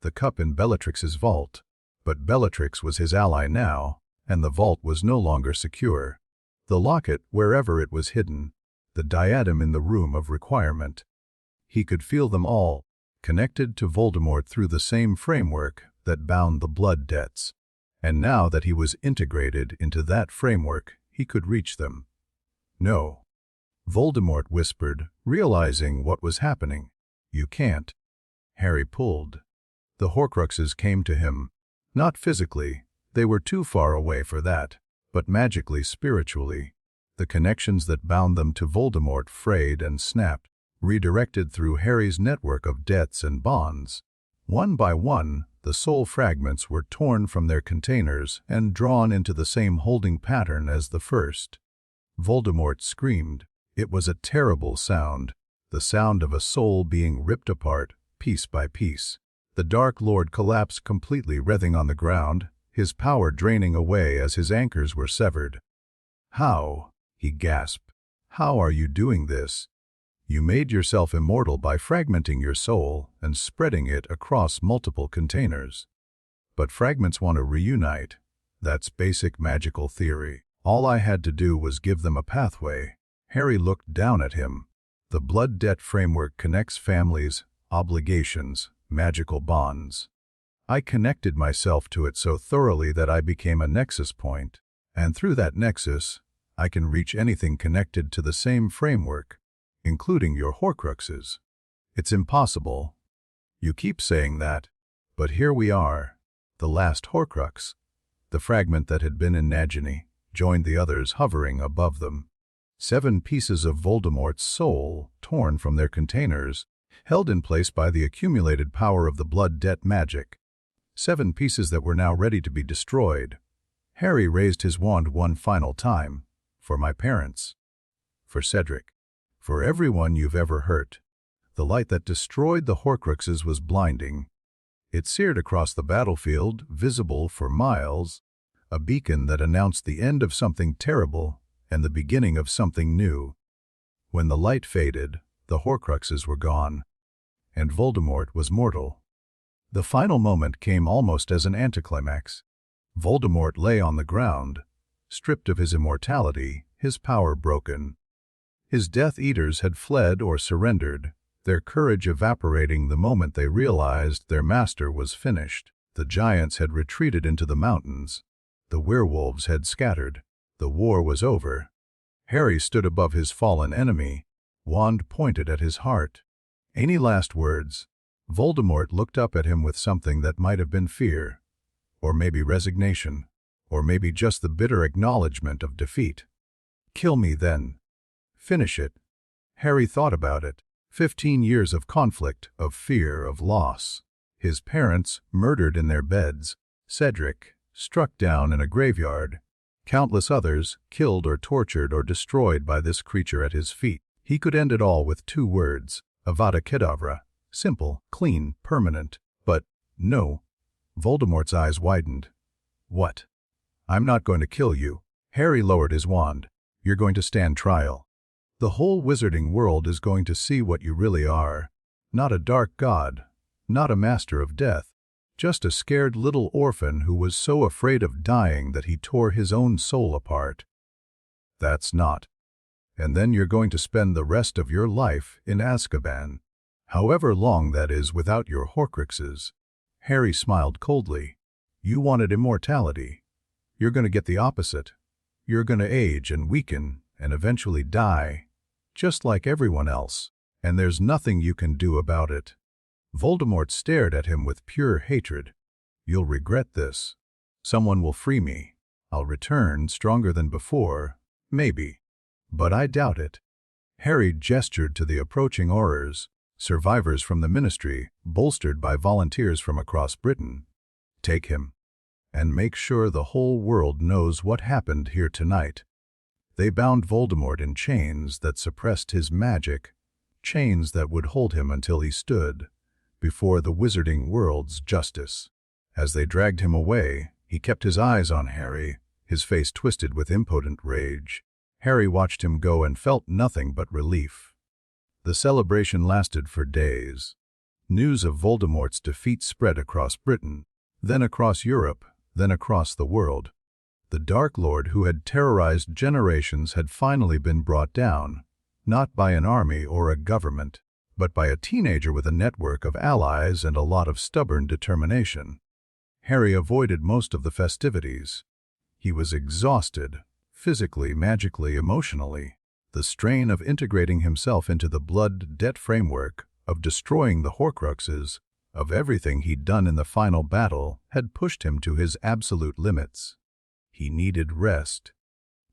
The cup in Bellatrix's vault. But Bellatrix was his ally now, and the vault was no longer secure. The locket, wherever it was hidden. The diadem in the room of requirement. He could feel them all, connected to Voldemort through the same framework that bound the blood debts. And now that he was integrated into that framework, he could reach them. No. Voldemort whispered, realizing what was happening. You can't. Harry pulled. The Horcruxes came to him. Not physically, they were too far away for that, but magically, spiritually. The connections that bound them to Voldemort frayed and snapped, redirected through Harry's network of debts and bonds. One by one, the soul fragments were torn from their containers and drawn into the same holding pattern as the first. Voldemort screamed. It was a terrible sound, the sound of a soul being ripped apart, piece by piece. The Dark Lord collapsed completely, writhing on the ground, his power draining away as his anchors were severed. How? He gasped. How are you doing this? You made yourself immortal by fragmenting your soul and spreading it across multiple containers. But fragments want to reunite. That's basic magical theory. All I had to do was give them a pathway. Harry looked down at him. The blood debt framework connects families, obligations, magical bonds. I connected myself to it so thoroughly that I became a nexus point, and through that nexus, I can reach anything connected to the same framework, including your Horcruxes. It's impossible. You keep saying that, but here we are, the last Horcrux. The fragment that had been in Nagini joined the others hovering above them. 7 pieces of Voldemort's soul, torn from their containers, held in place by the accumulated power of the blood debt magic. 7 pieces that were now ready to be destroyed. Harry raised his wand one final time. For my parents. For Cedric. For everyone you've ever hurt. The light that destroyed the Horcruxes was blinding. It seared across the battlefield, visible for miles, a beacon that announced the end of something terrible and the beginning of something new. When the light faded, The Horcruxes were gone, and Voldemort was mortal. The final moment came almost as an anticlimax. Voldemort lay on the ground, stripped of his immortality, his power broken. His Death Eaters had fled or surrendered, their courage evaporating the moment they realized their master was finished. The giants had retreated into the mountains. The werewolves had scattered. The war was over. Harry stood above his fallen enemy, wand pointed at his heart. Any last words? Voldemort looked up at him with something that might have been fear, or maybe resignation, or maybe just the bitter acknowledgement of defeat. Kill me then. Finish it. Harry thought about it. 15 years of conflict, of fear, of loss. His parents murdered in their beds. Cedric struck down in a graveyard. Countless others killed or tortured or destroyed by this creature at his feet. He could end it all with 2 words, Avada Kedavra. Simple, clean, permanent. But no. Voldemort's eyes widened. What? I'm not going to kill you. Harry lowered his wand. You're going to stand trial. The whole wizarding world is going to see what you really are. Not a dark god, not a master of death, just a scared little orphan who was so afraid of dying that he tore his own soul apart. That's not. And then you're going to spend the rest of your life in Azkaban, however long that is without your Horcruxes. Harry smiled coldly. You wanted immortality. You're going to get the opposite. You're going to age and weaken and eventually die, just like everyone else, and there's nothing you can do about it. Voldemort stared at him with pure hatred. You'll regret this. Someone will free me. I'll return stronger than before, maybe. But I doubt it. Harry gestured to the approaching Aurors, survivors from the Ministry, bolstered by volunteers from across Britain. Take him, and make sure the whole world knows what happened here tonight. They bound Voldemort in chains that suppressed his magic, chains that would hold him until he stood before the wizarding world's justice. As they dragged him away, he kept his eyes on Harry, his face twisted with impotent rage. Harry watched him go and felt nothing but relief. The celebration lasted for days. News of Voldemort's defeat spread across Britain, then across Europe, then across the world. The Dark Lord who had terrorized generations had finally been brought down, not by an army or a government, but by a teenager with a network of allies and a lot of stubborn determination. Harry avoided most of the festivities. He was exhausted, physically, magically, emotionally. The strain of integrating himself into the blood debt framework, of destroying the Horcruxes, of everything he'd done in the final battle, had pushed him to his absolute limits. He needed rest.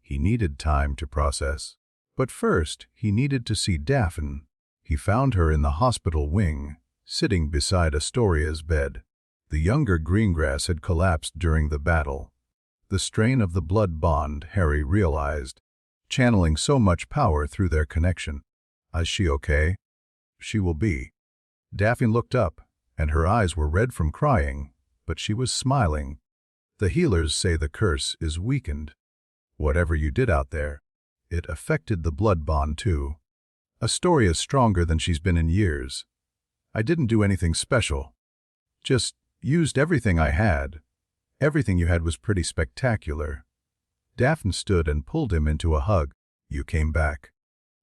He needed time to process. But first, he needed to see Daphne. He found her in the hospital wing, sitting beside Astoria's bed. The younger Greengrass had collapsed during the battle. The strain of the blood bond, Harry realized, channeling so much power through their connection. Is she okay? She will be. Daphne looked up, and her eyes were red from crying, but she was smiling. The healers say the curse is weakened. Whatever you did out there, it affected the blood bond too. Astoria's stronger than she's been in years. I didn't do anything special. Just used everything I had. Everything you had was pretty spectacular. Daphne stood and pulled him into a hug. You came back.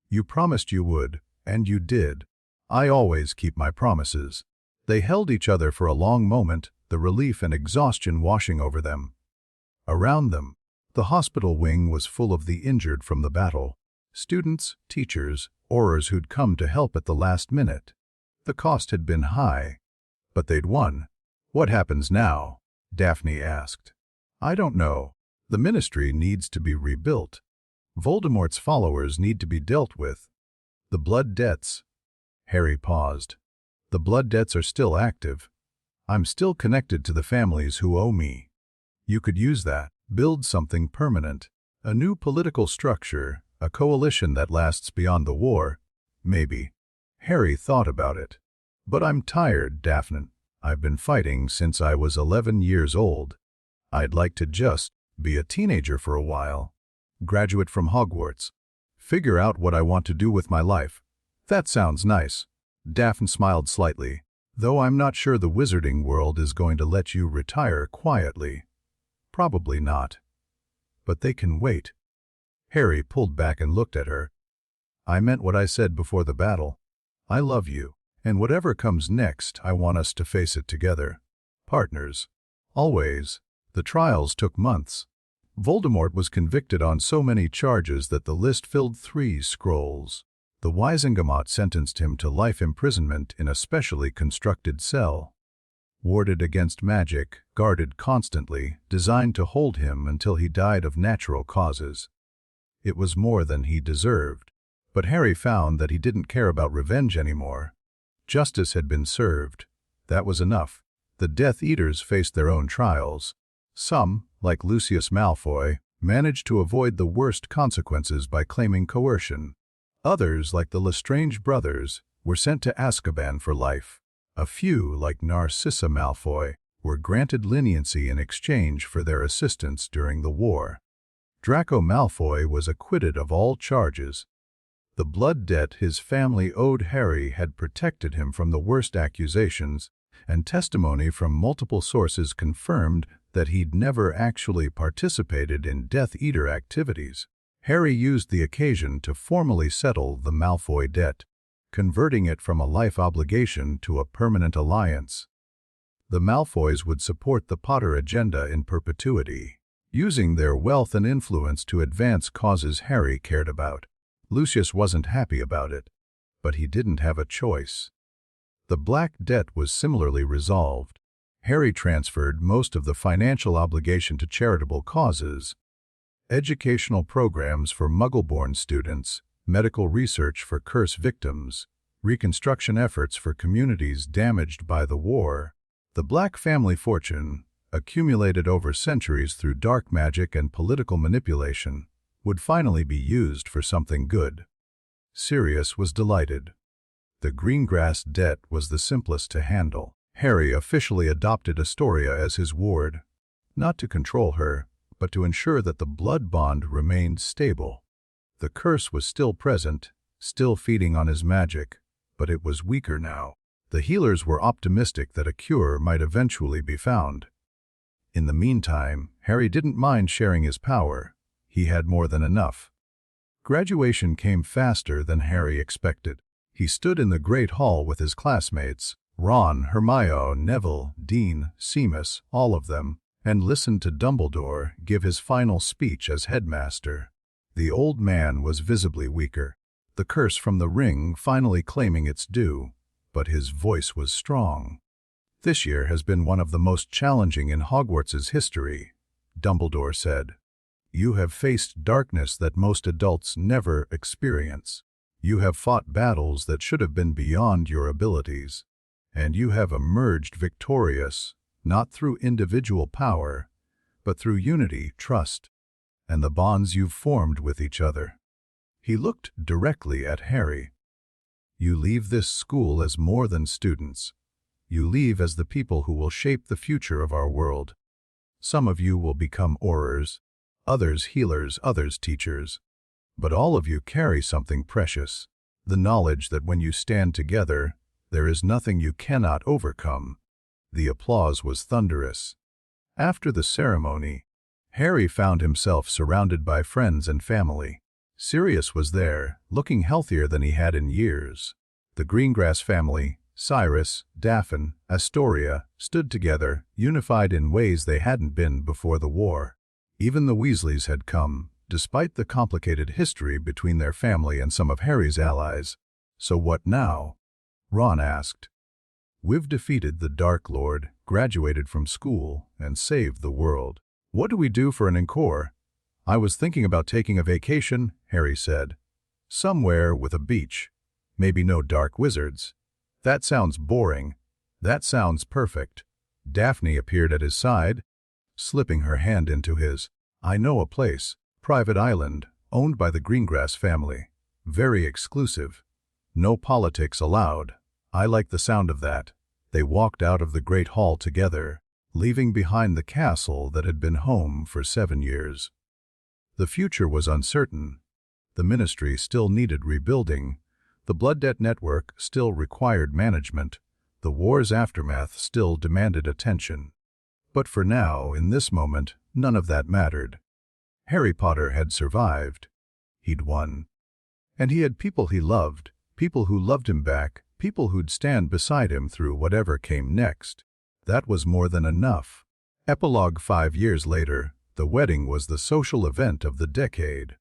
You promised you would, and you did. I always keep my promises. They held each other for a long moment, the relief and exhaustion washing over them. Around them, the hospital wing was full of the injured from the battle. Students, teachers, Aurors who'd come to help at the last minute. The cost had been high, but they'd won. What happens now? Daphne asked. I don't know. The Ministry needs to be rebuilt. Voldemort's followers need to be dealt with. The blood debts. Harry paused. The blood debts are still active. I'm still connected to the families who owe me. You could use that. Build something permanent. A new political structure, a coalition that lasts beyond the war. Maybe. Harry thought about it. But I'm tired, Daphne. I've been fighting since I was 11 years old. I'd like to just be a teenager for a while. Graduate from Hogwarts. Figure out what I want to do with my life. That sounds nice. Daphne smiled slightly, though I'm not sure the wizarding world is going to let you retire quietly. Probably not. But they can wait. Harry pulled back and looked at her. I meant what I said before the battle. I love you, and whatever comes next, I want us to face it together. Partners. Always. The trials took months. Voldemort was convicted on so many charges that the list filled 3 scrolls. The Wizengamot sentenced him to life imprisonment in a specially constructed cell. Warded against magic, guarded constantly, designed to hold him until he died of natural causes. It was more than he deserved. But Harry found that he didn't care about revenge anymore. Justice had been served. That was enough. The Death Eaters faced their own trials. Some, like Lucius Malfoy, managed to avoid the worst consequences by claiming coercion. Others, like the Lestrange brothers, were sent to Azkaban for life. A few, like Narcissa Malfoy, were granted leniency in exchange for their assistance during the war. Draco Malfoy was acquitted of all charges. The blood debt his family owed Harry had protected him from the worst accusations, and testimony from multiple sources confirmed that he'd never actually participated in Death Eater activities. Harry used the occasion to formally settle the Malfoy debt, converting it from a life obligation to a permanent alliance. The Malfoys would support the Potter agenda in perpetuity, using their wealth and influence to advance causes Harry cared about. Lucius wasn't happy about it, but he didn't have a choice. The Black Debt was similarly resolved. Harry transferred most of the financial obligation to charitable causes, educational programs for Muggle-born students, medical research for curse victims, reconstruction efforts for communities damaged by the war. The Black family fortune, accumulated over centuries through dark magic and political manipulation, would finally be used for something good. Sirius was delighted. The Greengrass debt was the simplest to handle. Harry officially adopted Astoria as his ward, not to control her, but to ensure that the blood bond remained stable. The curse was still present, still feeding on his magic, but it was weaker now. The healers were optimistic that a cure might eventually be found. In the meantime, Harry didn't mind sharing his power. He had more than enough. Graduation came faster than Harry expected. He stood in the Great Hall with his classmates, Ron, Hermione, Neville, Dean, Seamus, all of them, and listened to Dumbledore give his final speech as headmaster. The old man was visibly weaker, the curse from the ring finally claiming its due, but his voice was strong. "This year has been one of the most challenging in Hogwarts's history," Dumbledore said. "You have faced darkness that most adults never experience. You have fought battles that should have been beyond your abilities. And you have emerged victorious, not through individual power, but through unity, trust, and the bonds you've formed with each other." He looked directly at Harry. "You leave this school as more than students. You leave as the people who will shape the future of our world. Some of you will become Aurors, others healers, others teachers. But all of you carry something precious, the knowledge that when you stand together, there is nothing you cannot overcome." The applause was thunderous. After the ceremony, Harry found himself surrounded by friends and family. Sirius was there, looking healthier than he had in years. The Greengrass family, Cyrus, Daphne, Astoria, stood together, unified in ways they hadn't been before the war. Even the Weasleys had come, despite the complicated history between their family and some of Harry's allies. "So what now?" Ron asked. "We've defeated the Dark Lord, graduated from school, and saved the world. What do we do for an encore?" "I was thinking about taking a vacation," Harry said. "Somewhere with a beach. Maybe no dark wizards." "That sounds boring." "That sounds perfect." Daphne appeared at his side, slipping her hand into his. "I know a place. Private island, owned by the Greengrass family. Very exclusive. No politics allowed. I like the sound of that." They walked out of the Great Hall together, leaving behind the castle that had been home for 7 years. The future was uncertain. The ministry still needed rebuilding. The blood debt network still required management. The war's aftermath still demanded attention. But for now, in this moment, none of that mattered. Harry Potter had survived. He'd won. And he had people he loved, people who loved him back, people who'd stand beside him through whatever came next. That was more than enough. Epilogue 5 years later, the wedding was the social event of the decade.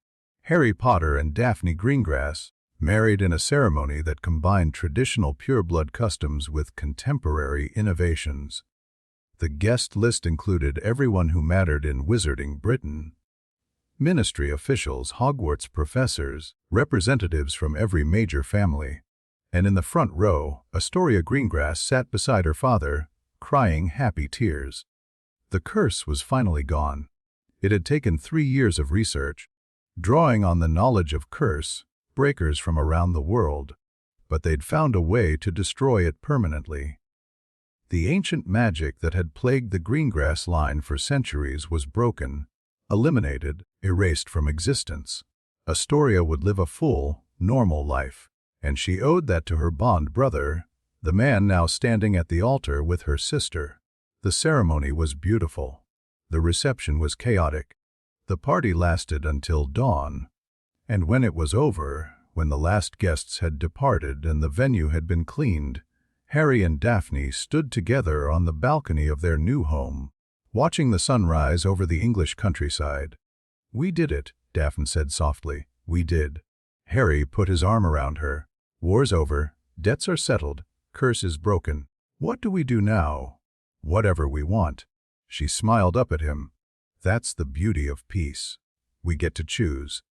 Harry Potter and Daphne Greengrass, married in a ceremony that combined traditional pureblood customs with contemporary innovations. The guest list included everyone who mattered in Wizarding Britain. Ministry officials, Hogwarts professors, representatives from every major family. And in the front row, Astoria Greengrass sat beside her father, crying happy tears. The curse was finally gone. It had taken 3 years of research, drawing on the knowledge of curse breakers from around the world, but they'd found a way to destroy it permanently. The ancient magic that had plagued the Greengrass line for centuries was broken, eliminated, erased from existence. Astoria would live a full, normal life, and she owed that to her bond brother, the man now standing at the altar with her sister. The ceremony was beautiful. The reception was chaotic. The party lasted until dawn. And when it was over, when the last guests had departed and the venue had been cleaned, Harry and Daphne stood together on the balcony of their new home, watching the sunrise over the English countryside. "We did it," Daphne said softly. "We did." Harry put his arm around her. "War's over. Debts are settled. Curse is broken. What do we do now?" "Whatever we want." She smiled up at him. "That's the beauty of peace. We get to choose."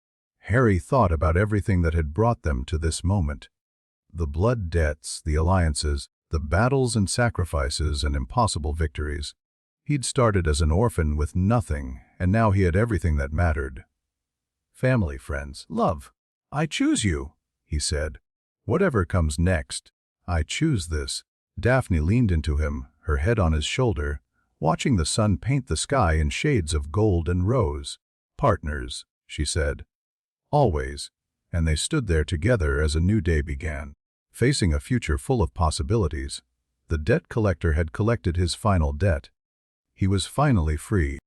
Harry thought about everything that had brought them to this moment. The blood debts, the alliances, the battles and sacrifices and impossible victories. He'd started as an orphan with nothing, and now he had everything that mattered. Family, friends, love. "I choose you," he said. "Whatever comes next, I choose this." Daphne leaned into him, her head on his shoulder, watching the sun paint the sky in shades of gold and rose. "Partners," she said. "Always." And they stood there together as a new day began, facing a future full of possibilities. The debt collector had collected his final debt. He was finally free.